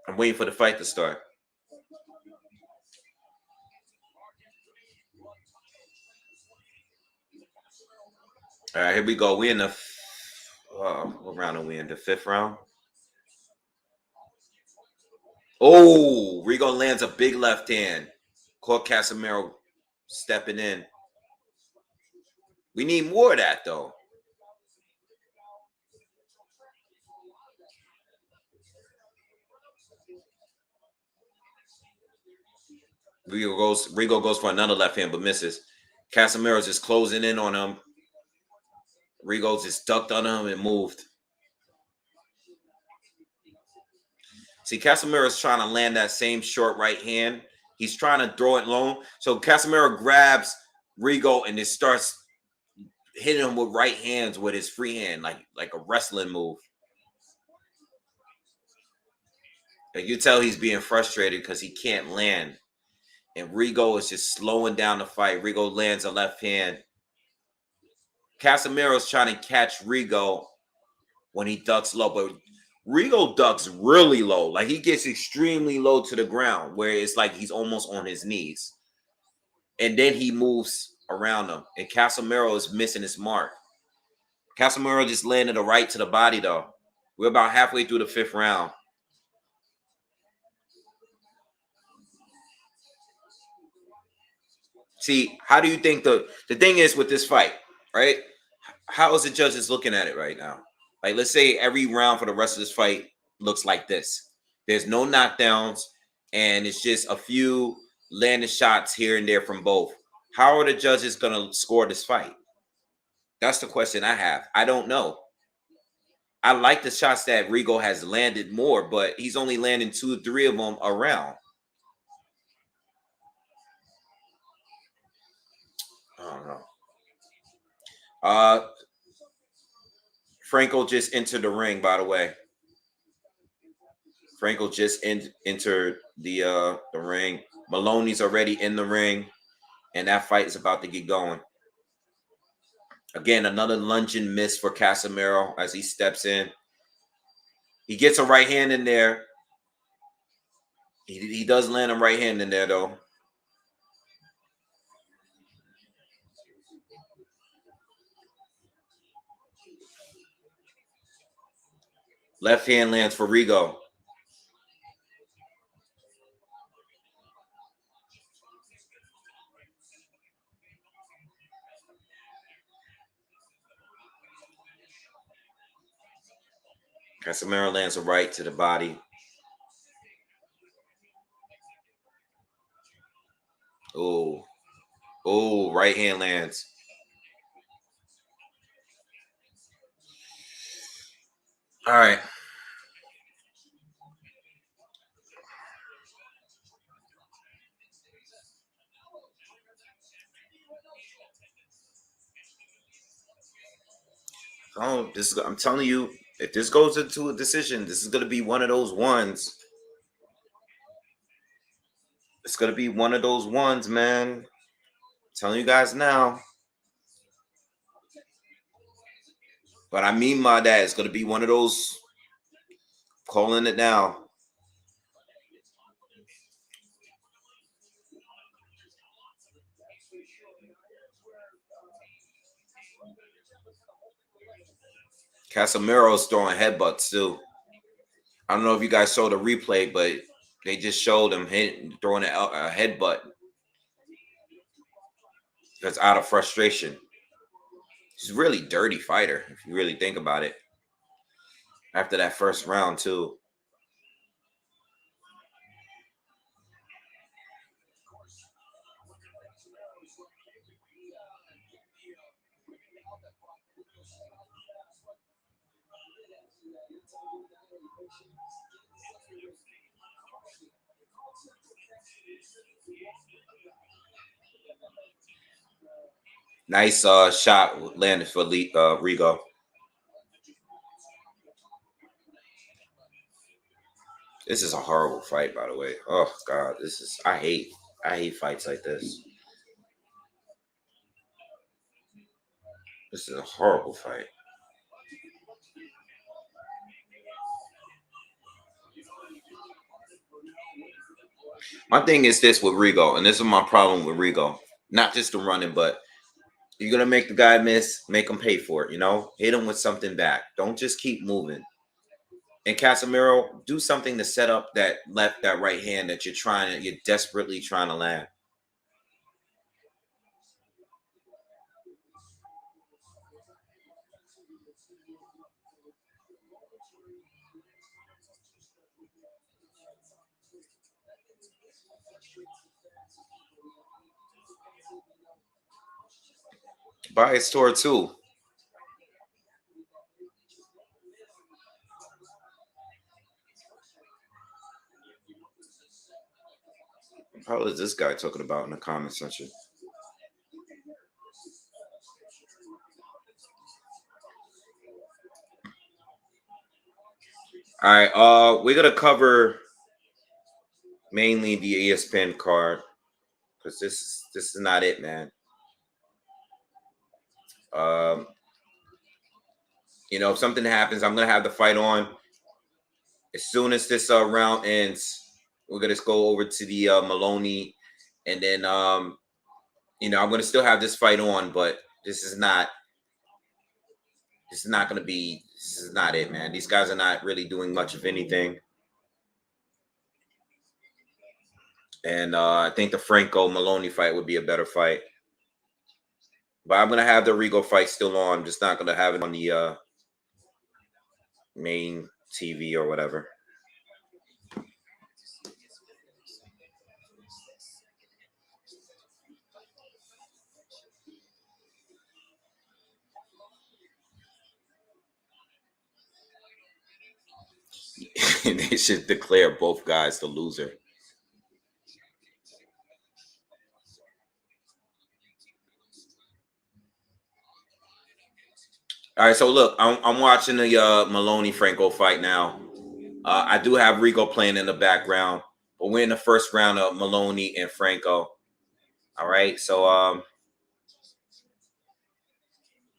I'm waiting for the fight to start. All right, here we go. We in the what round are we in? The 5th round. Oh, Rigo lands a big left hand. Caught Casimero stepping in. We need more of that, though. Rigo goes for another left hand, but misses. Casimero's just closing in on him. Rigo just ducked on him and moved. See, Casimero's trying to land that same short right hand. He's trying to throw it long. So Casimero grabs Rigo and just starts hitting him with right hands with his free hand, like a wrestling move. Like you tell he's being frustrated because he can't land. And Rigo is just slowing down the fight. Rigo lands a left hand. Casimero's trying to catch Rigo when he ducks low, but Rigo ducks really low. Like he gets extremely low to the ground where it's like he's almost on his knees. And then he moves around him. And Casimero is missing his mark. Casimero just landed a right to the body, though. We're about halfway through the 5th round. See, how do you think the thing is with this fight, right? How is the judges looking at it right now? Like, let's say every round for the rest of this fight looks like this. There's no knockdowns, and it's just a few landing shots here and there from both. How are the judges going to score this fight? That's the question I have. I don't know. I like the shots that Rigo has landed more, but he's only landing 2 or 3 of them around. I don't know. Franco just entered the ring, by the way. Franco just entered the ring. Moloney's already in the ring, and that fight is about to get going. Again, another lunging miss for Casimero as he steps in. He gets a right hand in there. He does land a right hand in there, though. Left hand lands for Rigo. Casimero lands a right to the body. Oh, right hand lands. All right. Oh, I'm telling you, if this goes into a decision, this is going to be one of those ones. It's going to be one of those ones, man. I'm telling you guys now. But I mean by that, it's going to be one of those. Calling it now. Casimiro's throwing headbutts too. I don't know if you guys saw the replay, but they just showed him throwing a headbutt. That's out of frustration. He's a really dirty fighter, if you really think about it. After that first round, too. Nice shot landed for Rigo. This is a horrible fight, by the way. Oh God, I hate fights like this. This is a horrible fight. My thing is this with Rigo, and this is my problem with Rigo. Not just the running, but you're gonna make the guy miss, make him pay for it. Hit him with something back. Don't just keep moving. And Casimero, do something to set up that right hand that you're desperately trying to land. Buy a store too. How is this guy talking about in the comment section? All right, we're gonna cover mainly the ESPN card because this is not it, man. Um, if something happens, I'm gonna have the fight on as soon as this round ends. We're gonna go over to the Moloney, and then I'm gonna still have this fight on, but this is not This is not going to be. This is not it, man. These guys are not really doing much of anything. And I think the Franco Moloney fight would be a better fight. But I'm going to have the Rigo fight still on. I'm just not going to have it on the main TV or whatever. They should declare both guys the loser. All right, so look, I'm watching the Moloney Franco fight now. I do have Rigo playing in the background, but we're in the first round of Moloney and Franco. All right, so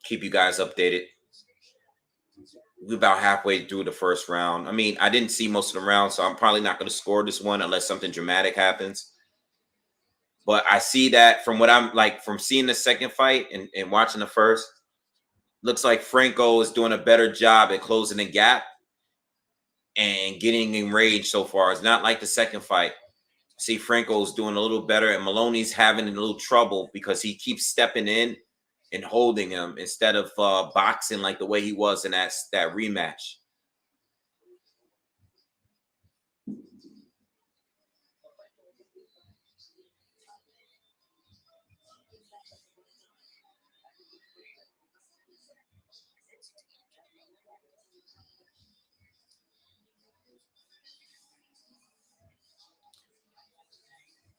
keep you guys updated. We're about halfway through the first round. I mean, I didn't see most of the round, so I'm probably not going to score this one unless something dramatic happens. But I see that from what I'm like from seeing the second fight and watching the first, looks like Franco is doing a better job at closing the gap and getting in range so far. It's not like the second fight. See, Franco's doing a little better, and Moloney's having a little trouble because he keeps stepping in and holding him instead of boxing like the way he was in that rematch.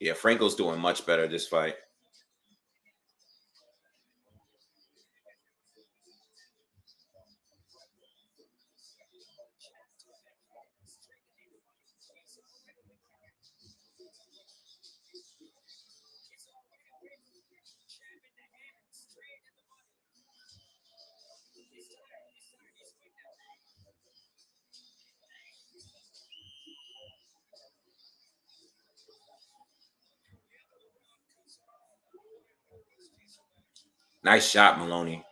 Yeah, Franco's doing much better this fight. Nice shot, Moloney.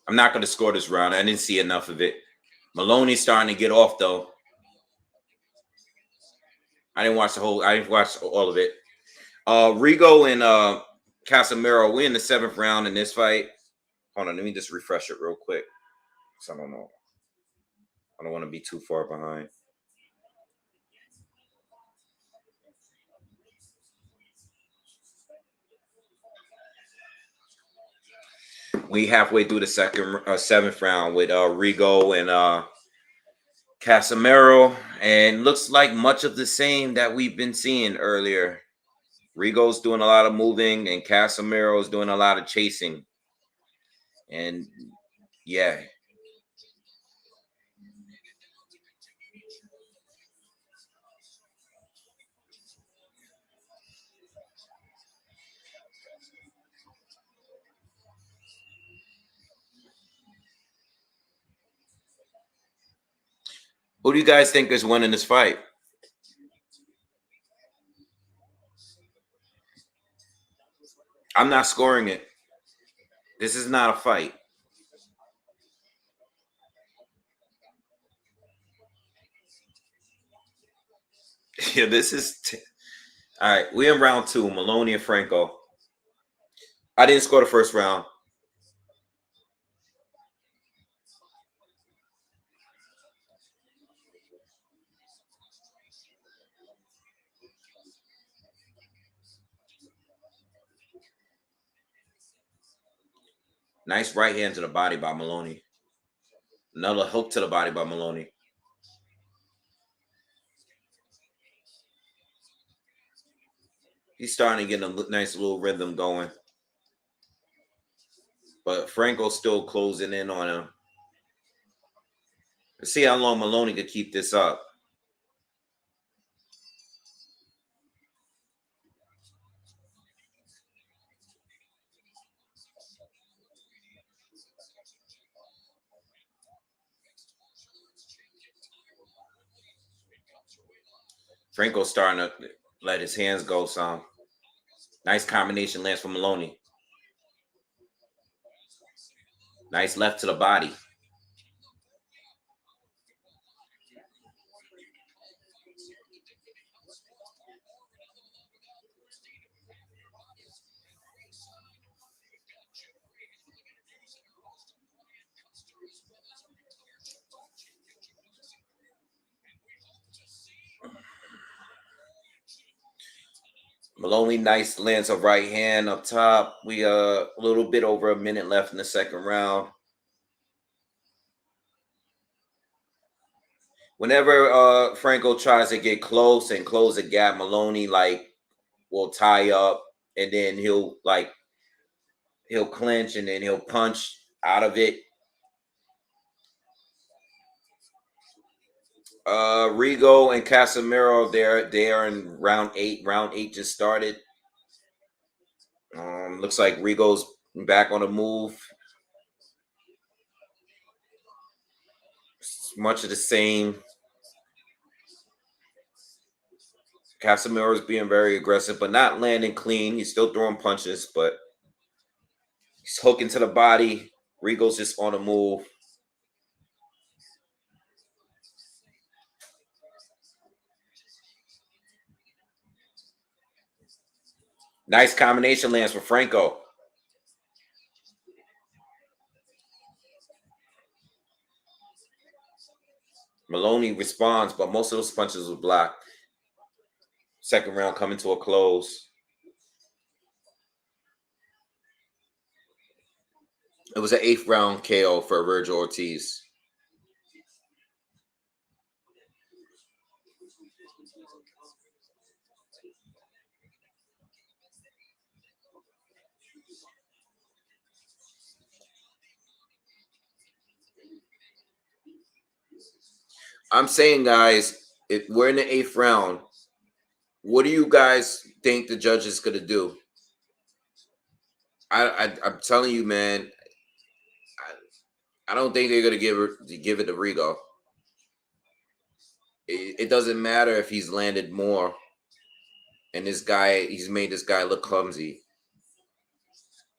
I'm not going to score this round. I didn't see enough of it. Moloney's starting to get off, though. I didn't watch all of it. Rigo and Casimero, we're in the 7th round in this fight. Hold on, let me just refresh it real quick. So I don't know. I don't want to be too far behind. We halfway through the 7th round with Rigo and Casimero, and looks like much of the same that we've been seeing earlier. Rigo's doing a lot of moving, and Casimero's doing a lot of chasing. And yeah, who do you guys think is winning this fight? I'm not scoring it. This is not a fight. Yeah, this is all right. We're in round 2, Moloney and Franco. I didn't score the first round. Nice right hand to the body by Moloney. Another hook to the body by Moloney. He's starting to get a nice little rhythm going. But Franco's still closing in on him. Let's see how long Moloney could keep this up. Franco's starting to let his hands go some. Nice combination lands from Moloney. Nice left to the body. Moloney nice lands a right hand up top. We a little bit over a minute left in the second round. Whenever Franco tries to get close and close the gap, Moloney will tie up, and then he'll clinch, and then he'll punch out of it. Rigo and Casimero, they are in round 8. Round 8 just started. Looks like Rigo's back on the move. It's much of the same. Casimero is being very aggressive, but not landing clean. He's still throwing punches, but he's hooking to the body. Rigo's just on the move. Nice combination lands for Franco. Moloney responds, but most of those punches were blocked. Second round coming to a close. It was an 8th round KO for Virgil Ortiz. I'm saying, guys, if we're in the 8th round, what do you guys think the judge is going to do? I'm telling you, man, I don't think they're going to give it to Rigo. It doesn't matter if he's landed more, and he's made this guy look clumsy.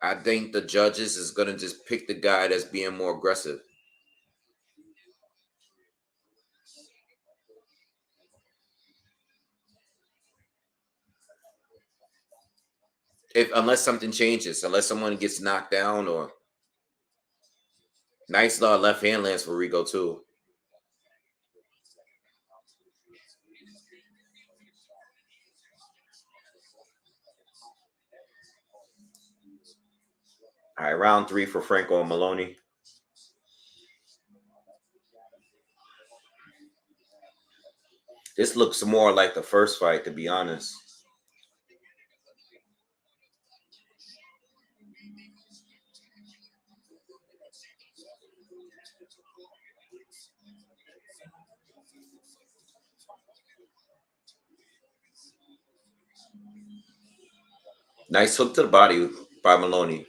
I think the judges is going to just pick the guy that's being more aggressive. Unless something changes, unless someone gets knocked down, or nice left hand lands for Rigo too. All right, round 3 for Franco and Moloney. This looks more like the first fight, to be honest. Nice hook to the body by Moloney.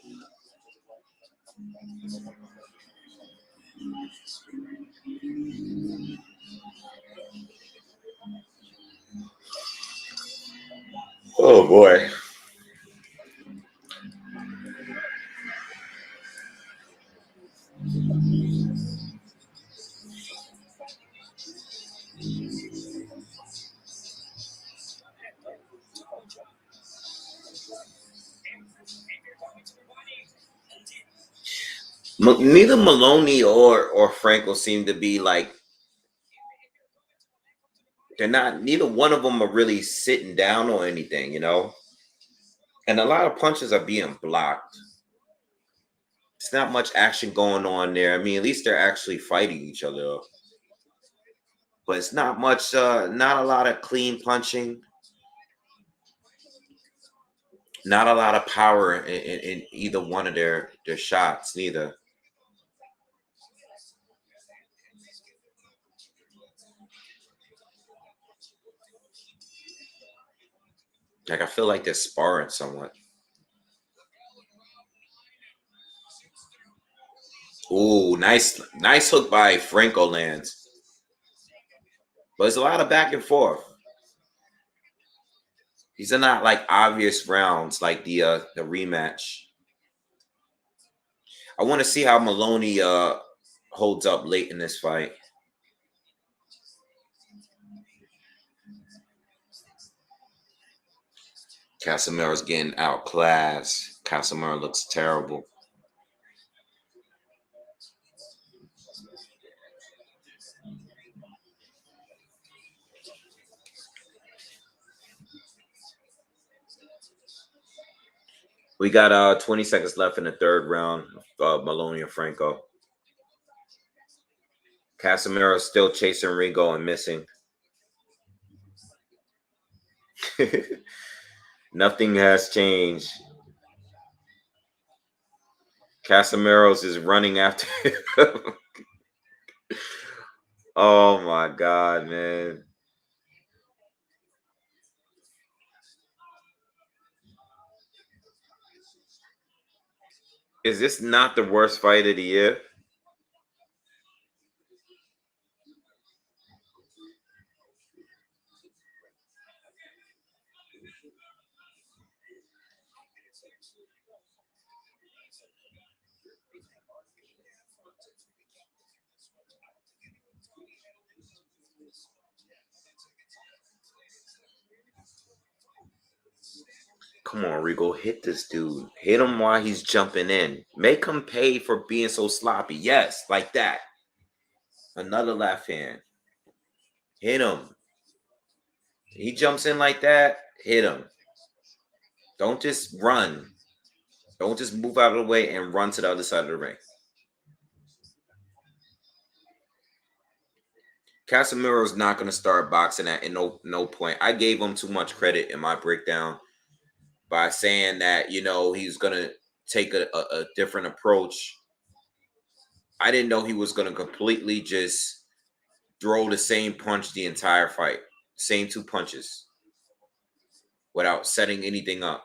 Oh boy. Neither Moloney or Franco seem to be neither one of them are really sitting down or anything, and a lot of punches are being blocked. It's not much action going on there. I mean, at least they're actually fighting each other, but it's not much, not a lot of clean punching, not a lot of power in either one of their shots, neither. I feel like they're sparring somewhat. Ooh, nice hook by Franco lands. But it's a lot of back and forth. These are not like obvious rounds like the rematch. I want to see how Moloney holds up late in this fight. Casimero's getting outclassed. Casimero looks terrible. We got 20 seconds left in the third round. Moloney and Franco. Casimero still chasing Rigo and missing. Nothing has changed. Casimero's is running after him. Oh my God, man. Is this not the worst fight of the year? Come on, Rigo, hit this dude. Hit him while he's jumping in. Make him pay for being so sloppy. Yes, like that. Another left hand. Hit him. He jumps in like that. Hit him. Don't just run. Don't just move out of the way and run to the other side of the ring. Casemiro's not going to start boxing at no point. I gave him too much credit in my breakdown by saying that, he's going to take a different approach. I didn't know he was going to completely just throw the same punch the entire fight. Same two punches without setting anything up.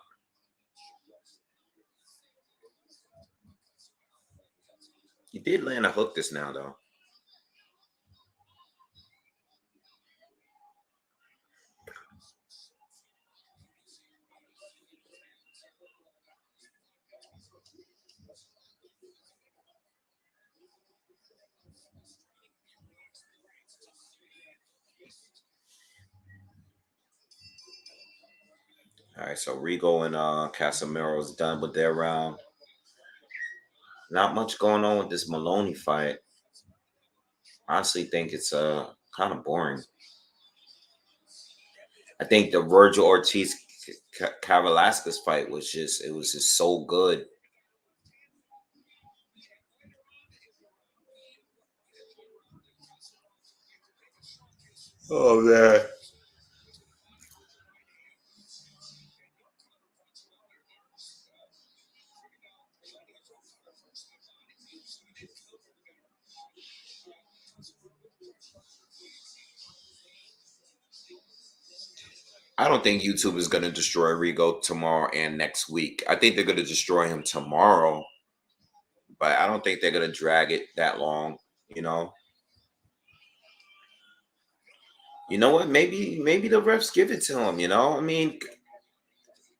He did land a hook this now, though. All right, so Rigo and Casemiro's done with their round. Not much going on with this Moloney fight. Honestly, think it's kind of boring. I think the Virgil Ortiz Kavaliauskas fight was just so good. Oh man. I don't think YouTube is going to destroy Rigo tomorrow and next week. I think they're going to destroy him tomorrow, but I don't think they're going to drag it that long, you know. You know what? Maybe the refs give it to him, you know? I mean,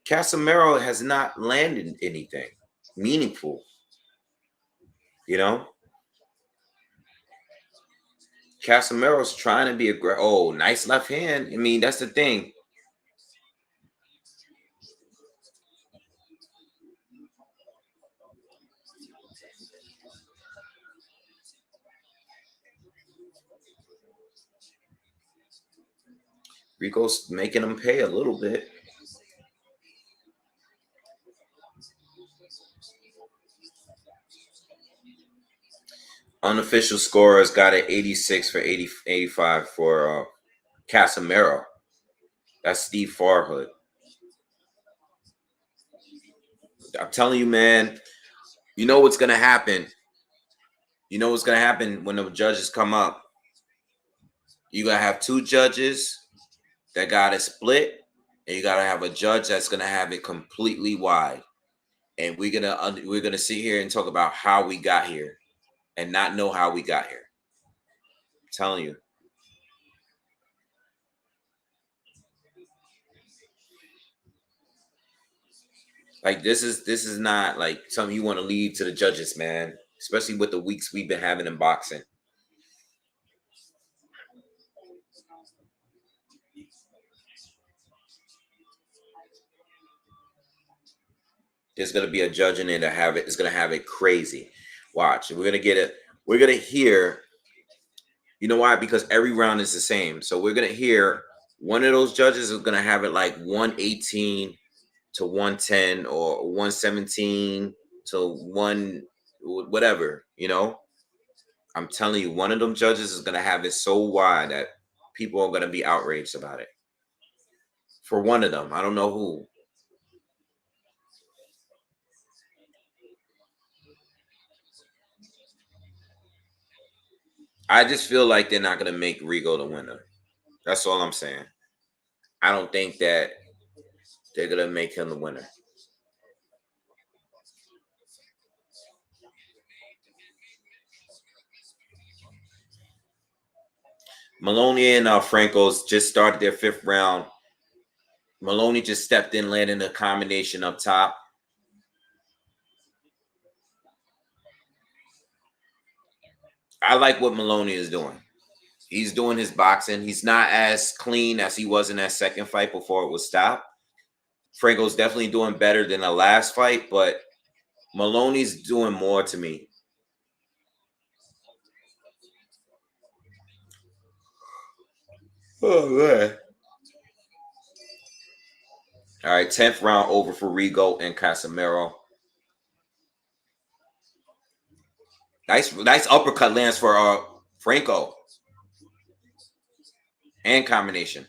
Casimero has not landed anything meaningful, you know? Casimero's trying to be aggressive. Oh, nice left hand. I mean, that's the thing. Rico's making him pay a little bit. Unofficial score has got an 86 for 85 for Casimero. That's Steve Farhood. I'm telling you, man, you know what's going to happen. You know what's going to happen when the judges come up. You got to have two judges that got it split, and you got to have a judge that's going to have it completely wide. And we're gonna sit here and talk about how we got here and not know how we got here. I'm telling you. Like this is not like something you want to leave to the judges, man. Especially with the weeks we've been having in boxing. There's gonna be a judge in there to have it. It's gonna have it crazy. Watch. We're gonna get it. We're gonna hear. You know why? Because every round is the same. So we're gonna hear one of those judges is gonna have it like 118 to 110 or 117 to one whatever. I'm telling you, one of them judges is gonna have it so wide that people are gonna be outraged about it. For one of them, I don't know who. I just feel like they're not gonna make Rigo the winner. That's all I'm saying. I don't think that they're gonna make him the winner. Moloney and Franco's just started their fifth round. Moloney just stepped in, landing a combination up top. I like what Moloney is doing. He's doing his boxing. He's not as clean as he was in that second fight before it was stopped. Franco's definitely doing better than the last fight, but Maloney's doing more to me. Oh man. All right, 10th round over for Rigo and Casimero. Nice uppercut lands for Franco and combination.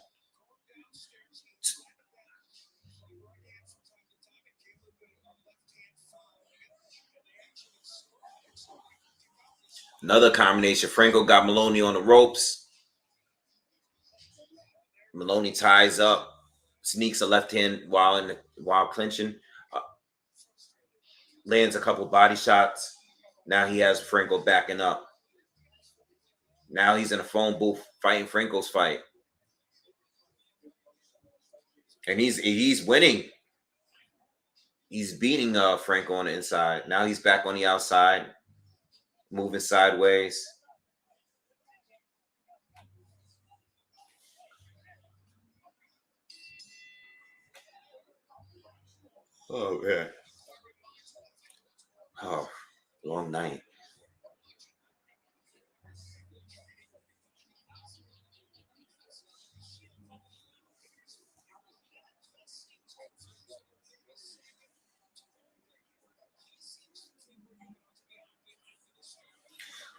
Another combination. Franco got Moloney on the ropes. Moloney ties up, sneaks a left hand while clinching, uh, lands a couple body shots. Now he has Franco backing up. Now he's in a phone booth fighting Franco's fight, and he's winning. He's beating Franco on the inside. Now he's back on the outside, moving sideways. Oh man. Oh, long night.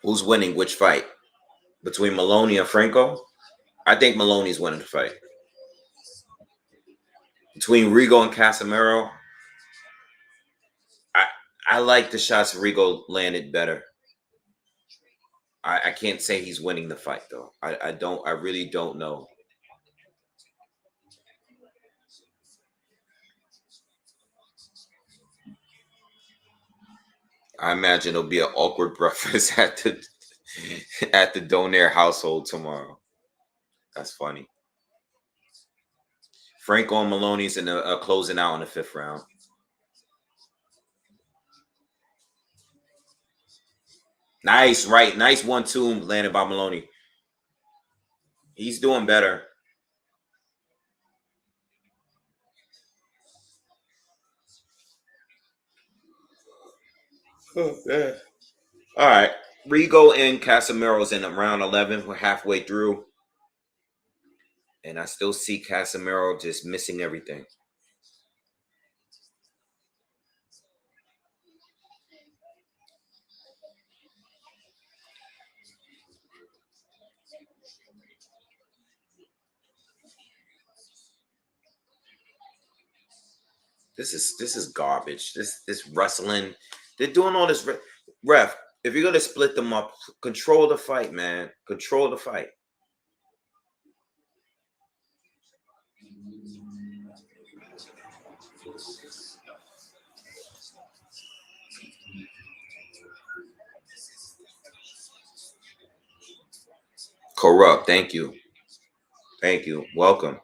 Who's winning which fight? Between Moloney and Franco? I think Maloney's winning the fight. Between Rigo and Casimero, I I like the shots Rigo landed better. I can't say he's winning the fight though. I really don't know. I imagine it'll be an awkward breakfast at the Donaire household tomorrow. That's funny. Franco and Maloney's in the closing out in the fifth round. Nice, right? Nice 1-2 landed by Moloney. He's doing better. Oh, yeah. All right. Rigo and Casimiro's in round 11. We're halfway through. And I still see Casimero just missing everything. This is garbage. This wrestling. They're doing all this ref. If you're gonna split them up, control the fight, man. Control the fight. Corrupt. Thank you. Thank you. Welcome.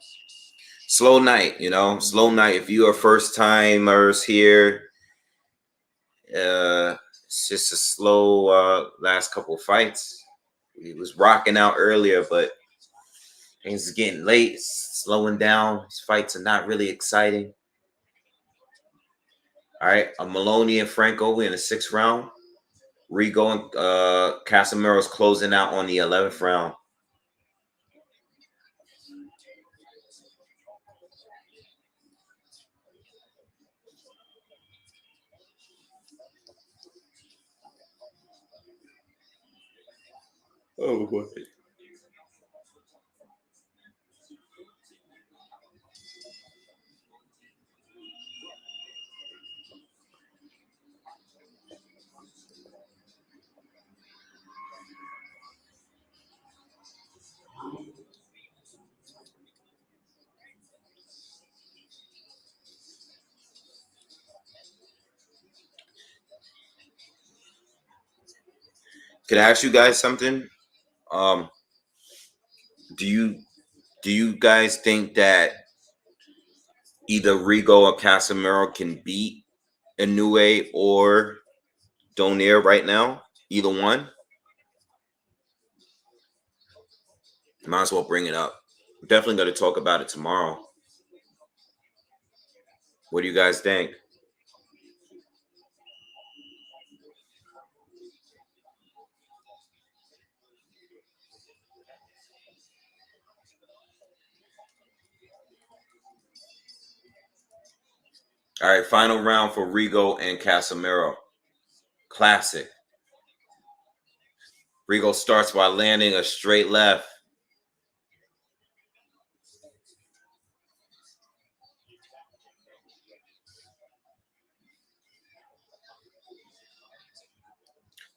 slow night, slow night. If you are first timers here, it's just a slow last couple of fights. He was rocking out earlier, but things is getting late, it's slowing down. These fights are not really exciting. All right, Moloney and Franco in the 6th round. Rigo and Casamero's closing out on the 11th round. Oh boy. Could I ask you guys something? Do you guys think that either Rigo or Casimero can beat Inoue or Donaire right now? Either one? Might as well bring it up. We're definitely going to talk about it tomorrow. What do you guys think? All right, final round for Rigo and Casimero. Classic. Rigo starts by landing a straight left.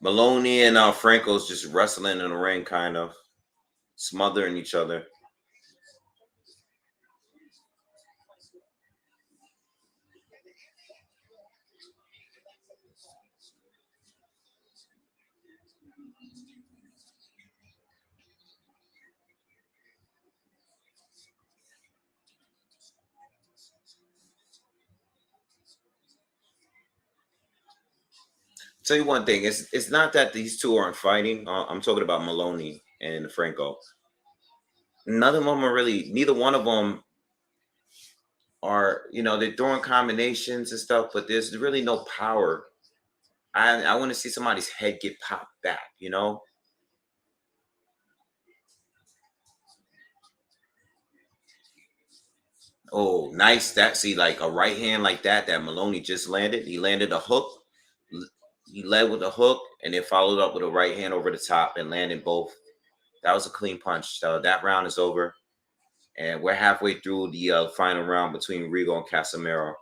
Moloney and Franco's just wrestling in the ring, kind of smothering each other. Tell you one thing, it's not that these two aren't fighting. I'm talking about Moloney and Franco. None of them are really. Neither one of them are. They're throwing combinations and stuff, but there's really no power. I want to see somebody's head get popped back. Oh, nice. That see like a right hand like that Moloney just landed. He landed a hook. He led with a hook and then followed up with a right hand over the top and landed both. That was a clean punch. So that round is over. And we're halfway through the final round between Rigo and Casimero.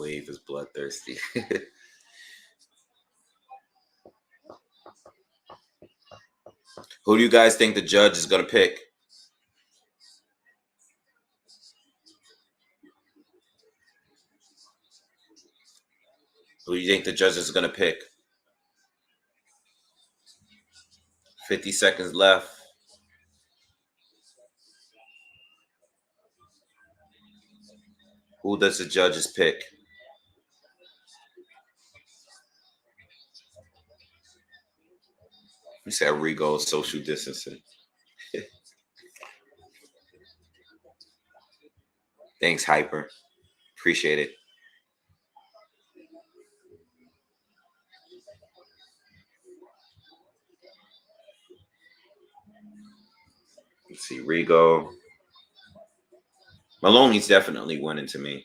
Wave is bloodthirsty. Who do you guys think the judge is going to pick? Who do you think the judge is going to pick? 50 seconds left. Who does the judges pick? You said Rigo social distancing. Thanks, Hyper. Appreciate it. Let's see, Rigo. Moloney's definitely winning to me.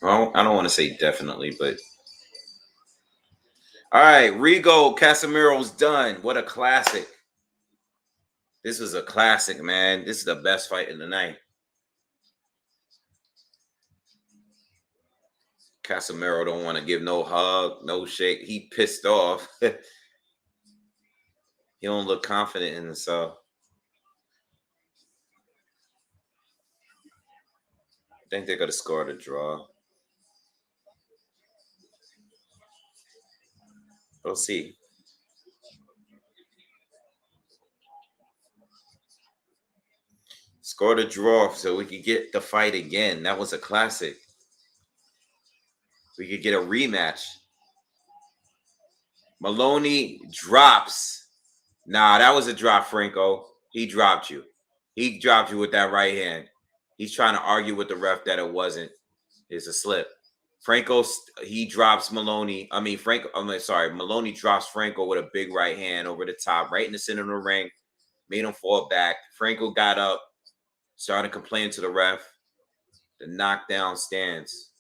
Well, I don't want to say definitely, but all right, Rigo Casimiro's done. What a classic. This was a classic, man. This is the best fight of the night. Casimero don't want to give no hug, no shake. He pissed off. He don't look confident in himself. I think they're gonna score the draw. We'll see. Score the draw so we could get the fight again. That was a classic. We could get a rematch. Moloney drops. Nah, that was a drop, Franco. He dropped you. He dropped you with that right hand. He's trying to argue with the ref that it wasn't. It's a slip. Franco, he drops Moloney. Moloney drops Franco with a big right hand over the top, right in the center of the ring. Made him fall back. Franco got up, started complaining to the ref. The knockdown stands.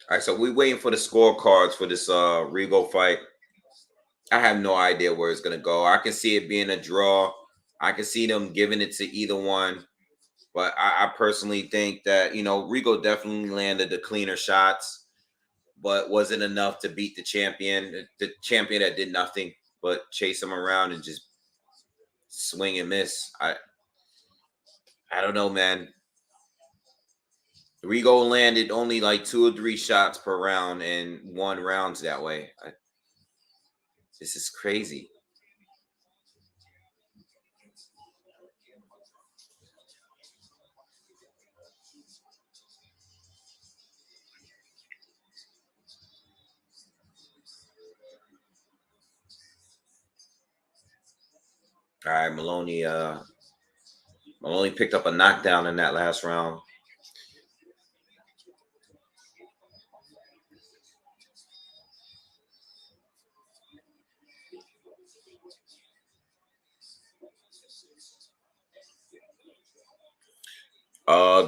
All right, so we're waiting for the scorecards for this Rigo fight. I have no idea where it's gonna go. I can see it being a draw. I can see them giving it to either one. But I personally think that, Rigo definitely landed the cleaner shots, but wasn't enough to beat the champion that did nothing but chase him around and just swing and miss. I don't know, man. Rigo landed only like 2 or 3 shots per round and won rounds that way. This is crazy. All right, Moloney picked up a knockdown in that last round.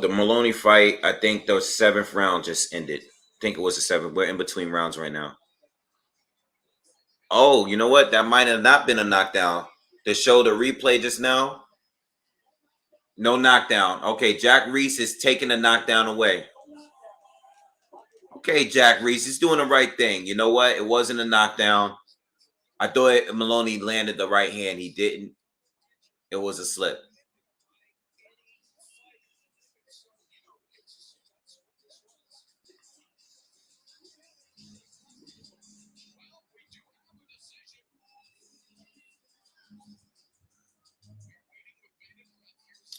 The Moloney fight, I think the 7th round just ended. I think it was the 7th. We're in between rounds right now. Oh, you know what? That might have not been a knockdown. To show the replay just now, no knockdown. Okay, Jack Reese is taking the knockdown away. Okay, Jack Reese is doing the right thing. You know what? It wasn't a knockdown. I thought Moloney landed the right hand. He didn't. It was a slip.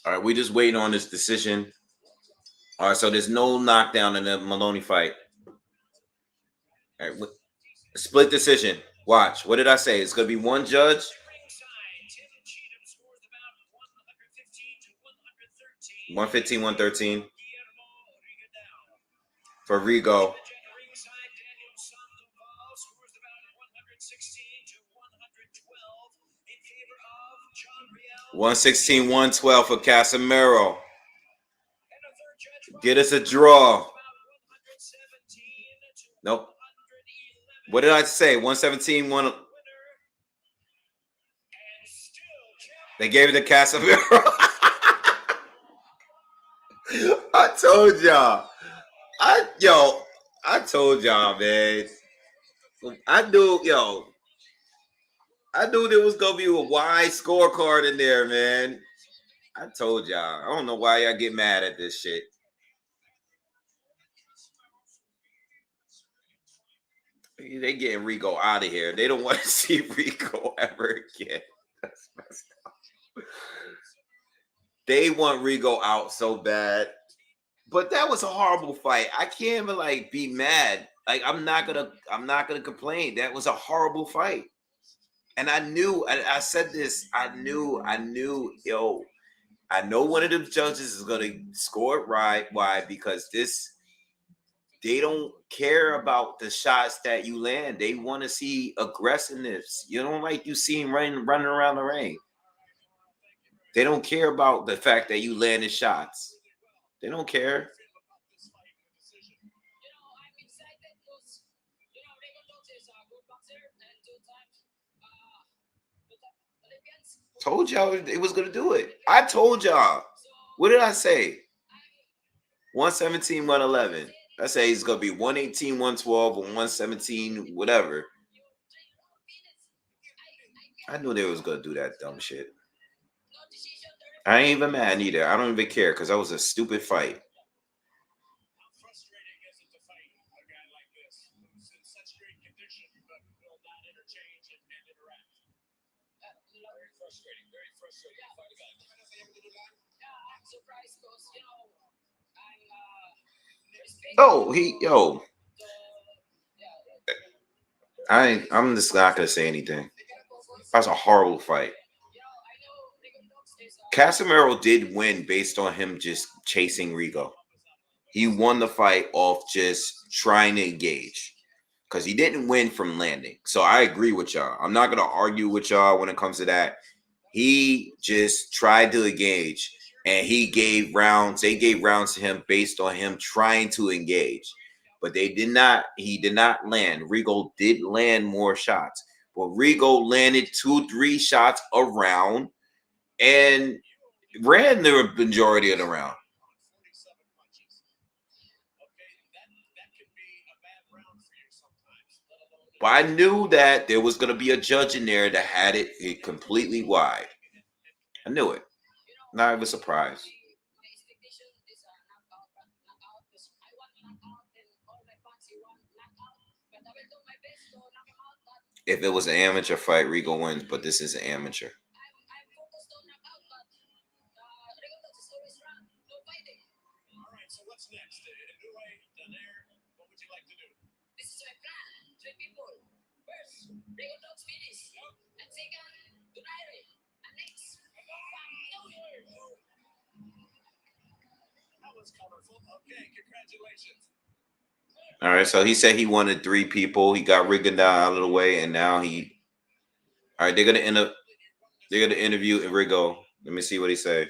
All right, we just waiting on this decision. All right, so there's no knockdown in the Moloney fight. All right, split decision. Watch. What did I say? It's going to be one judge. 115, 113 for Rigo. 116, 112 for Casimero. Get us a draw. Nope. What did I say? 117, 1. They gave it to Casimero. I told y'all. I told y'all, man. I knew there was gonna be a wide scorecard in there, man. I told y'all. I don't know why y'all get mad at this shit. They getting Rigo out of here. They don't want to see Rigo ever again. That's messed up. They want Rigo out so bad. But that was a horrible fight. I can't even be mad. I'm not gonna complain. That was a horrible fight. And I knew, I said this, I knew, I know one of them judges is gonna score it right. Why? Because they don't care about the shots that you land. They want to see aggressiveness. You don't like you see him running around the ring. They don't care about the fact that you landed shots. They don't care. Told y'all it was gonna do it. I told y'all. What did I say? 117, 111. I say it's gonna be 118, 112, or 117, whatever. I knew they was gonna do that dumb shit. I ain't even mad either. I don't even care because that was a stupid fight. I'm just not gonna say anything. That's a horrible fight. Casimero did win based on him just chasing Rigo. He won the fight off just trying to engage because he didn't win from landing. So I agree with y'all. I'm not gonna argue with y'all when it comes to that. He just tried to engage, and he gave rounds. They gave rounds to him based on him trying to engage, but they did not. He did not land. Rigo did land more shots, but Rigo landed 2-3 shots a round and ran the majority of the round. But I knew that there was going to be a judge in there that had it completely wide. I knew it. Not even surprised. If it was an amateur fight, Rigo wins, but this is an amateur. All right, so he said he wanted 3 people. He got Rigondeaux out of the way, and now he. All right, they're gonna end up. They're gonna interview Rigo. Let me see what he said.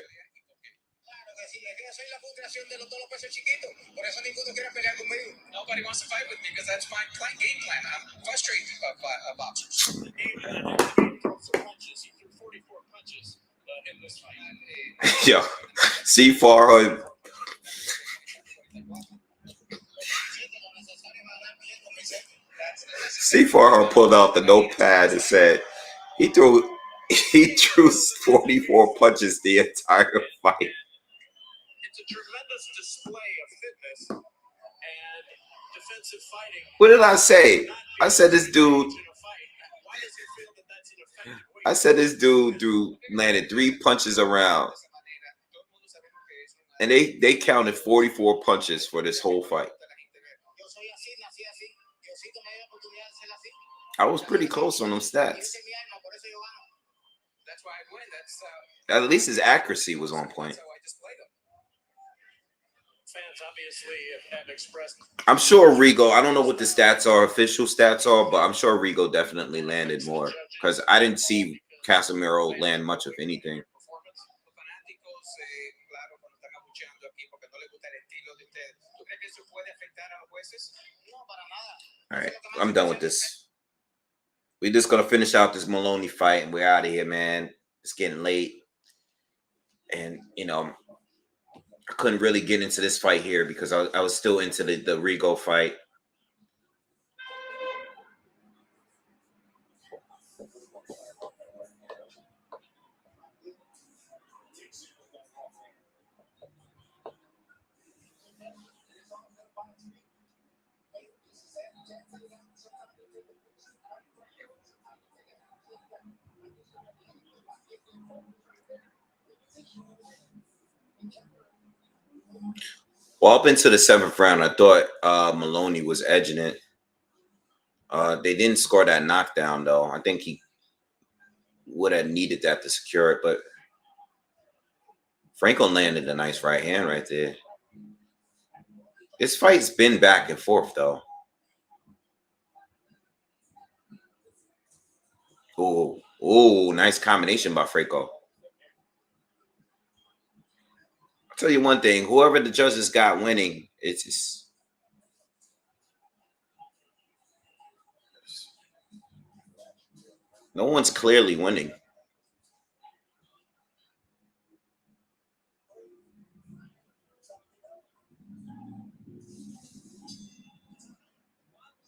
Nobody wants to fight with me because that's my game plan. I'm frustrated by boxers. Yo, C Farhad. C Farhad pulled out the notepad and said he threw 44 punches the entire fight. It's a tremendous display of fitness and defensive fighting. What did I say? I said this dude. Landed 3 punches around, and they counted 44 punches for this whole fight. I was pretty close on them stats. At least his accuracy was on point. I'm sure Rigo, I don't know what the stats are, official stats are, but I'm sure Rigo definitely landed more because I didn't see Casimero land much of anything. All right, I'm done with this. We're just gonna finish out this Moloney fight and we're out of here, man. It's getting late. And I couldn't really get into this fight here because I was still into the Rigo fight. Well, up into the 7th round, I thought Moloney was edging it. They didn't score that knockdown, though. I think he would have needed that to secure it, but Franco landed a nice right hand right there. This fight's been back and forth, though. Oh, nice combination by Franco. I'll tell you one thing: whoever the judges got winning, it's just no one's clearly winning.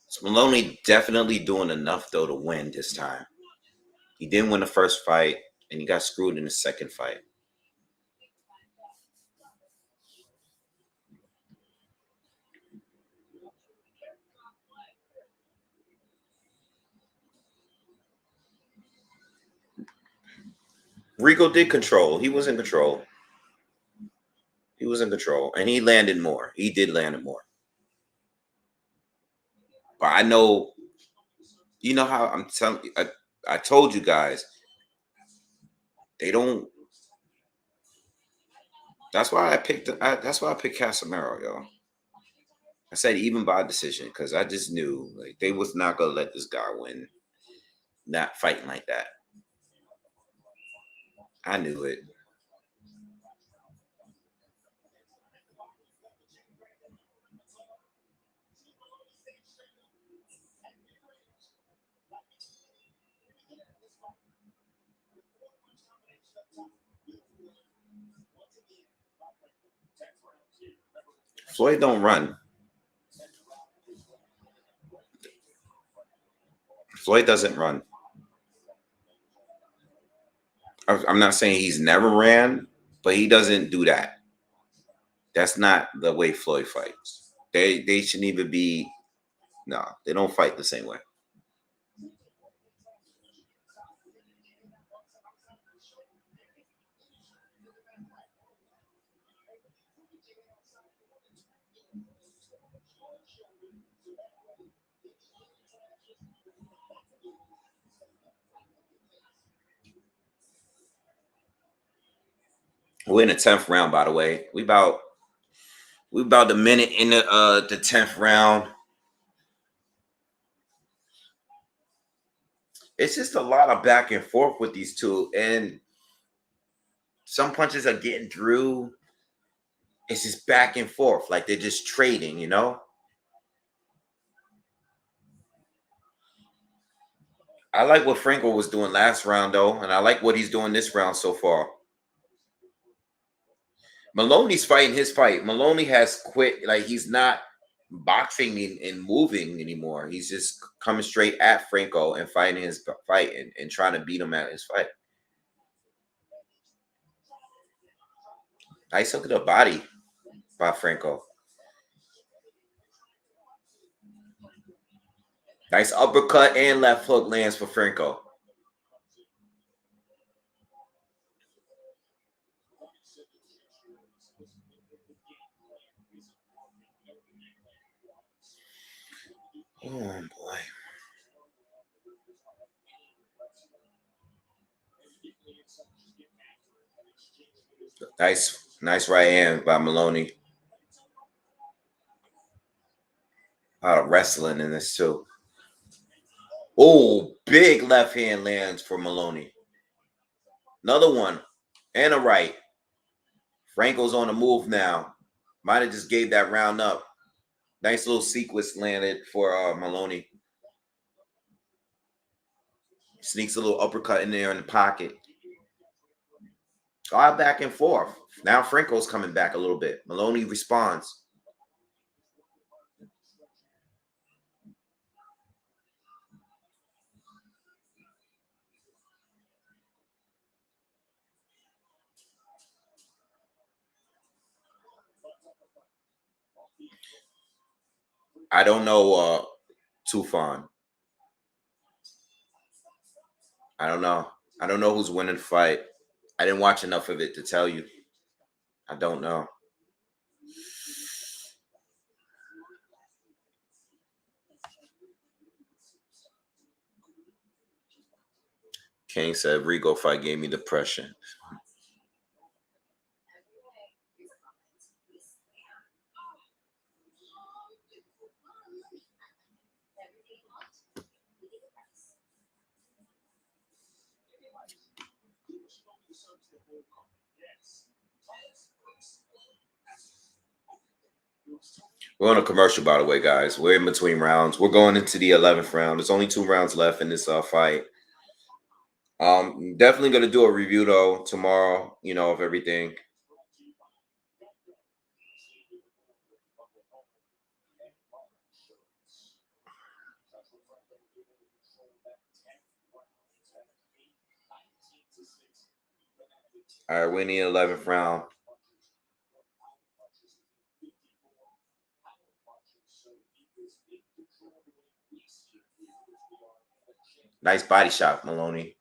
So Moloney definitely doing enough though to win this time. He didn't win the first fight, and he got screwed in the second fight. Rigo did control. He was in control. He was in control, and he landed more. He did land more. But I know, you know how I'm telling you. I told you guys they don't. That's why I picked. That's why I picked Casimero, yo. I said even by decision because I just knew like they was not gonna let this guy win, not fighting like that. I knew it. Floyd don't run. Floyd doesn't run. I'm not saying he's never ran, but he doesn't do that. That's not the way Floyd fights. They shouldn't even be. No, they don't fight the same way. We're in the 10th round, by the way. We about a minute in the 10th round. It's just a lot of back and forth with these two, and some punches are getting through. It's just back and forth, like they're just trading, you know. I like what Franco was doing last round though, and I like what he's doing this round so far. Moloney's fighting his fight. Moloney has quit, like he's not boxing and moving anymore. He's just coming straight at Franco and fighting his fight and trying to beat him at his fight. Nice hook of the body by Franco. Nice uppercut and left hook lands for Franco. Oh boy. Nice right hand by Moloney. A lot of wrestling in this too. Oh, big left hand lands for Moloney. Another one and a right. Franco's on the move now. Might have just gave that round up. Nice little sequence landed for Moloney. Sneaks a little uppercut in there in the pocket. All back and forth. Now Franco's coming back a little bit. Moloney responds. I don't know Tufan. I don't know. I don't know who's winning the fight. I didn't watch enough of it to tell you. I don't know. King said Rigo fight gave me depression. We're on a commercial, by the way, guys. We're in between rounds. We're going into the 11th round. There's only 2 rounds left in this fight. Definitely gonna do a review though tomorrow. Of everything. All right, we're in the 11th round. Nice body shot, Moloney.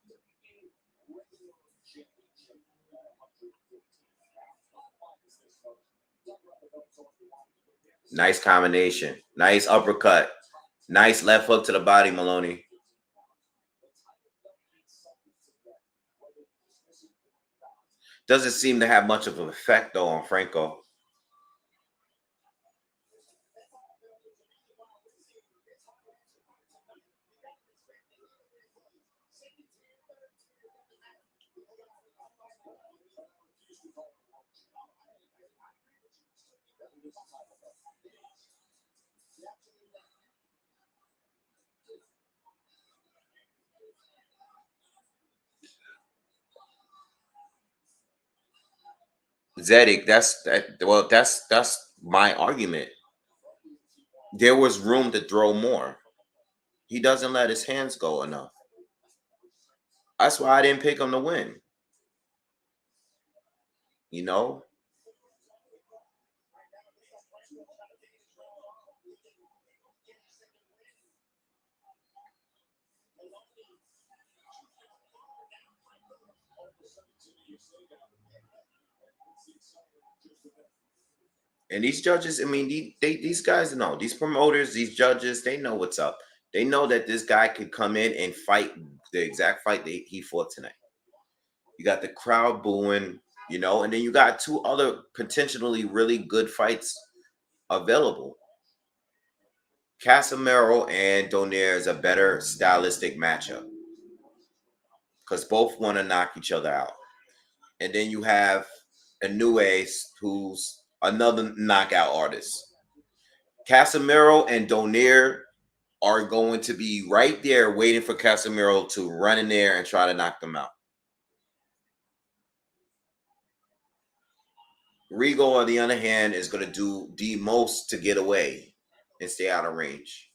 Nice combination. Nice uppercut. Nice left hook to the body, Moloney. Doesn't seem to have much of an effect though on Franco. Zedek, that's my argument. There was room to throw more. He doesn't let his hands go enough. That's why I didn't pick him to win. You know? And these judges, I mean, these guys know, these promoters, these judges, they know what's up. They know that this guy could come in and fight the exact fight that he fought tonight. You got the crowd booing, and then you got 2 other potentially really good fights available. Casimero and Donaire is a better stylistic matchup because both want to knock each other out. And then you have Inoue, who's another knockout artist. Casimero and Donaire are going to be right there waiting for Casimero to run in there and try to knock them out. Rigo, on the other hand, is going to do the most to get away and stay out of range.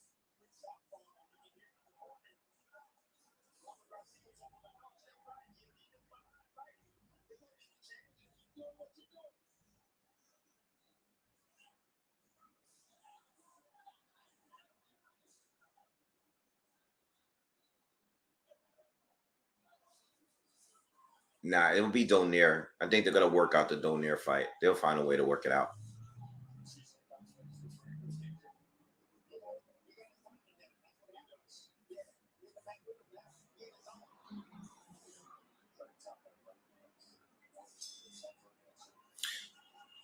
Nah, it'll be Donaire. I think they're going to work out the Donaire fight. They'll find a way to work it out.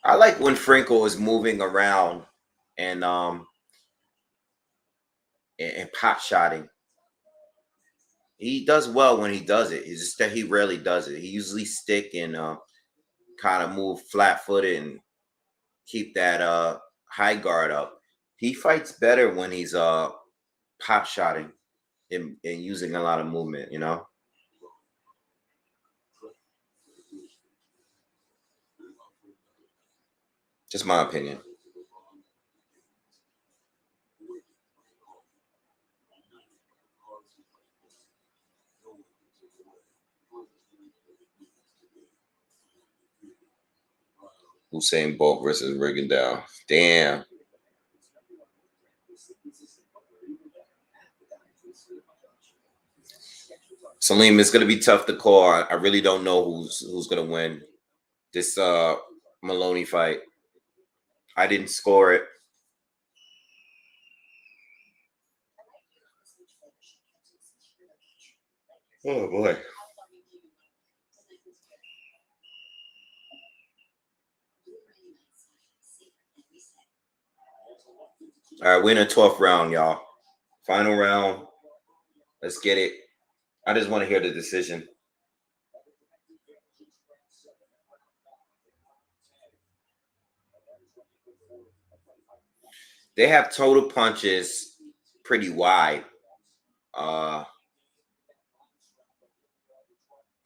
I like when Franco is moving around and pot shotting. He does well when he does it. It's just that he rarely does it. He usually stick and kind of move flat footed and keep that high guard up. He fights better when he's pot shotting and using a lot of movement, Just my opinion. Usain Bolt versus Rigondeaux. Damn. Salim, it's gonna be tough to call. I really don't know who's gonna win this Moloney fight. I didn't score it. Oh boy. All right, we're in the 12th round, y'all. Final round. Let's get it. I just want to hear the decision. They have total punches pretty wide.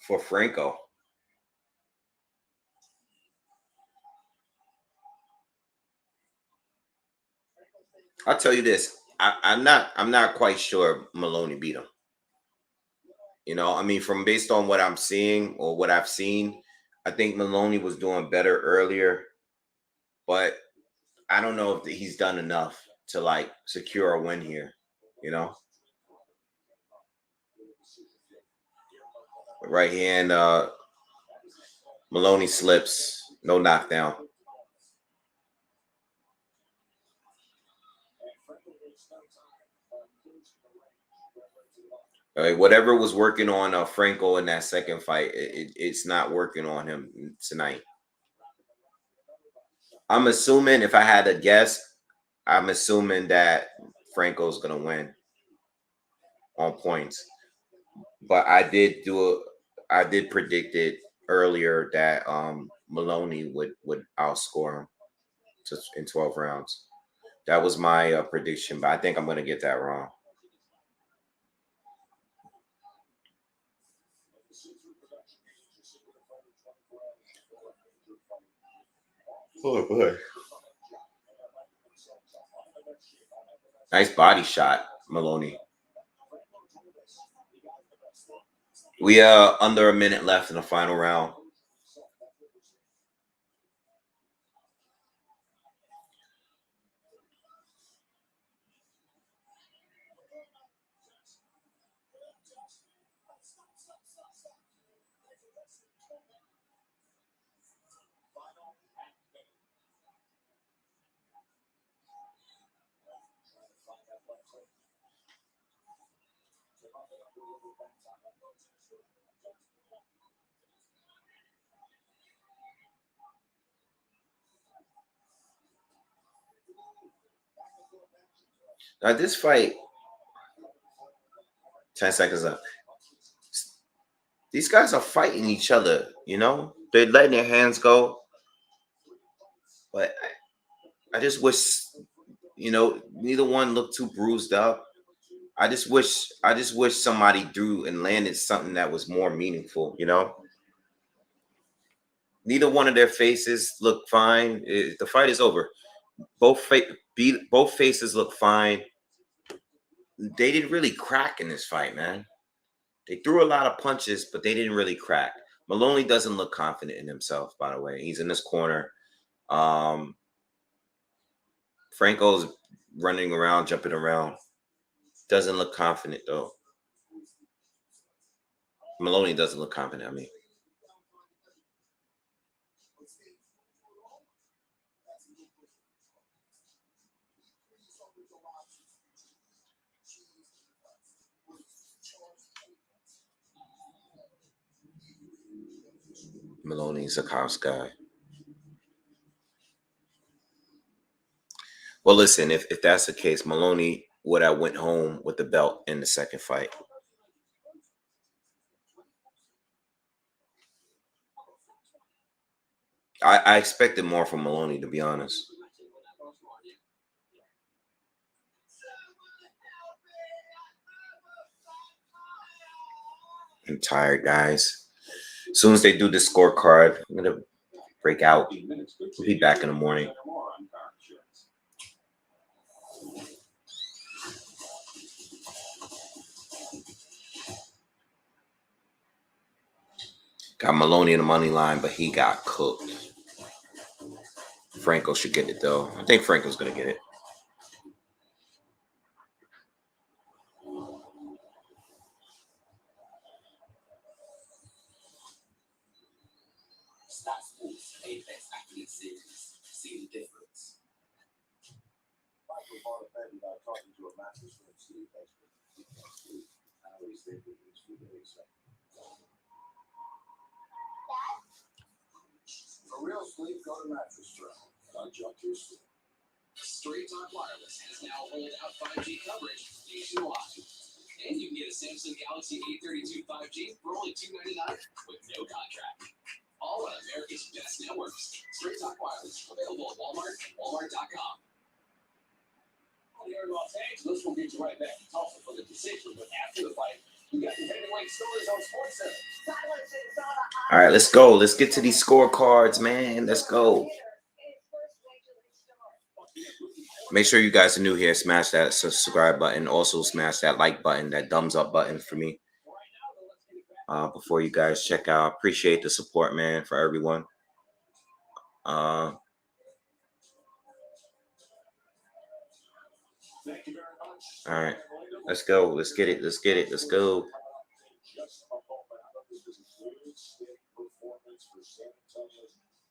For Franco. I'll tell you this. I'm not quite sure Moloney beat him. You know, I mean, from based on what I'm seeing or what I've seen, I think Moloney was doing better earlier, but I don't know if he's done enough to like secure a win here. You know, right hand, Moloney slips, no knockdown. Whatever was working on Franco in that second fight, it's not working on him tonight. I'm assuming, if I had to guess, I'm assuming that Franco's gonna win on points. But I did predict it earlier that Moloney would outscore him in 12 rounds. That was my prediction, but I think I'm gonna get that wrong. Oh boy. Nice body shot, Moloney. We under a minute left in the final round. Now this fight, 10 seconds left. These guys are fighting each other, you know? They're letting their hands go. But I just wish, you know, neither one looked too bruised up. I just wish somebody threw and landed something that was more meaningful, you know? Neither one of their faces look fine. The fight is over. Both faces look fine. They didn't really crack in this fight, man. They threw a lot of punches, but they didn't really crack. Moloney doesn't look confident in himself, by the way. He's in this corner. Franco's running around, jumping around. Doesn't look confident, though. Moloney doesn't look confident, I mean. Moloney's a cops guy. Well, listen, if that's the case, Moloney would have went home with the belt in the second fight. I expected more from Moloney, to be honest. I'm tired, guys. As soon as they do the scorecard, I'm gonna break out. We'll be back in the morning. Got Moloney in the money line, but he got cooked. Franco should get it, though. I think Franco's gonna get it. For real sleep, go to Mattress Firm. Adjust your sleep. Straight Talk Wireless has now rolled out 5G coverage nationwide. And you can get a Samsung Galaxy A32 5G for only $299 with no contract. All on America's best networks. Straight Talk Wireless, available at Walmart and Walmart.com. Here in Los Angeles, we'll get you right back to Tulsa for the decision, but after the fight, we got the heavyweight stories on SportsCenter. All right, let's go. Let's get to these scorecards, man. Let's go. Make sure you guys are new here. Smash that subscribe button. Also smash that like button, that thumbs up button for me. Before you guys check out, appreciate the support, man, for everyone. All right, let's go. Let's get it. Let's get it. Let's go.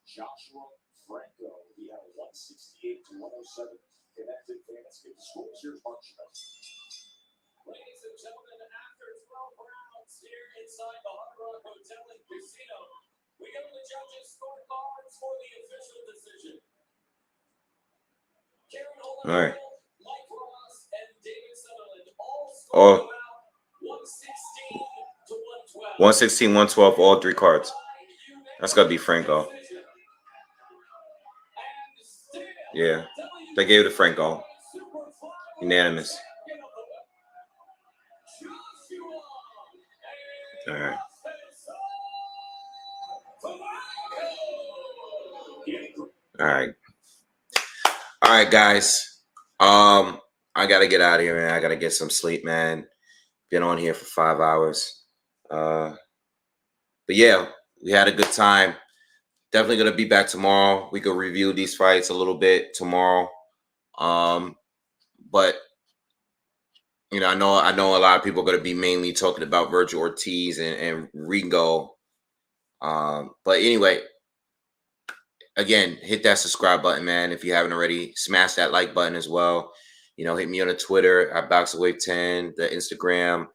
Joshua Franco, he had a 168 to 107 connected fans. Get the scores. Here's Mark Schmidt. Ladies and gentlemen, after 12 rounds here inside the Hard Rock Hotel and Casino, we go to the judges' scorecards for the official decision. Karen All right. Mike Ross, and David Sutherland all scored about 116 to 112. 116, 112, all three cards. That's got to be Franco. Yeah, they gave it to Franco. Unanimous. All right. All right. All right, guys. I gotta get out of here, man. I gotta get some sleep, man. Been on here for 5 hours. But yeah, we had a good time. Definitely gonna be back tomorrow. We could review these fights a little bit tomorrow. But you know, I know a lot of people are gonna be mainly talking about Virgil Ortiz and Rigondeaux. But anyway, again, hit that subscribe button, man. If you haven't already, smash that like button as well. You know, hit me on the Twitter at BoxingWave10, the Instagram,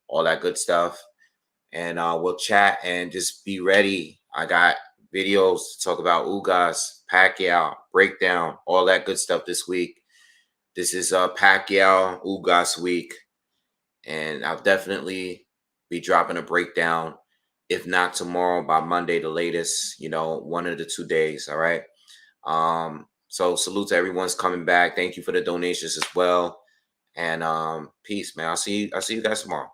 all that good stuff. And we'll chat and just be ready. I got videos to talk about Ugas, Pacquiao, breakdown, all that good stuff this week. This is Pacquiao Ugas week, and I'll definitely be dropping a breakdown, if not tomorrow, by Monday the latest. You know, one of the 2 days. All right. So salute to everyone's coming back. Thank you for the donations as well, and peace, man. I'll see you guys tomorrow.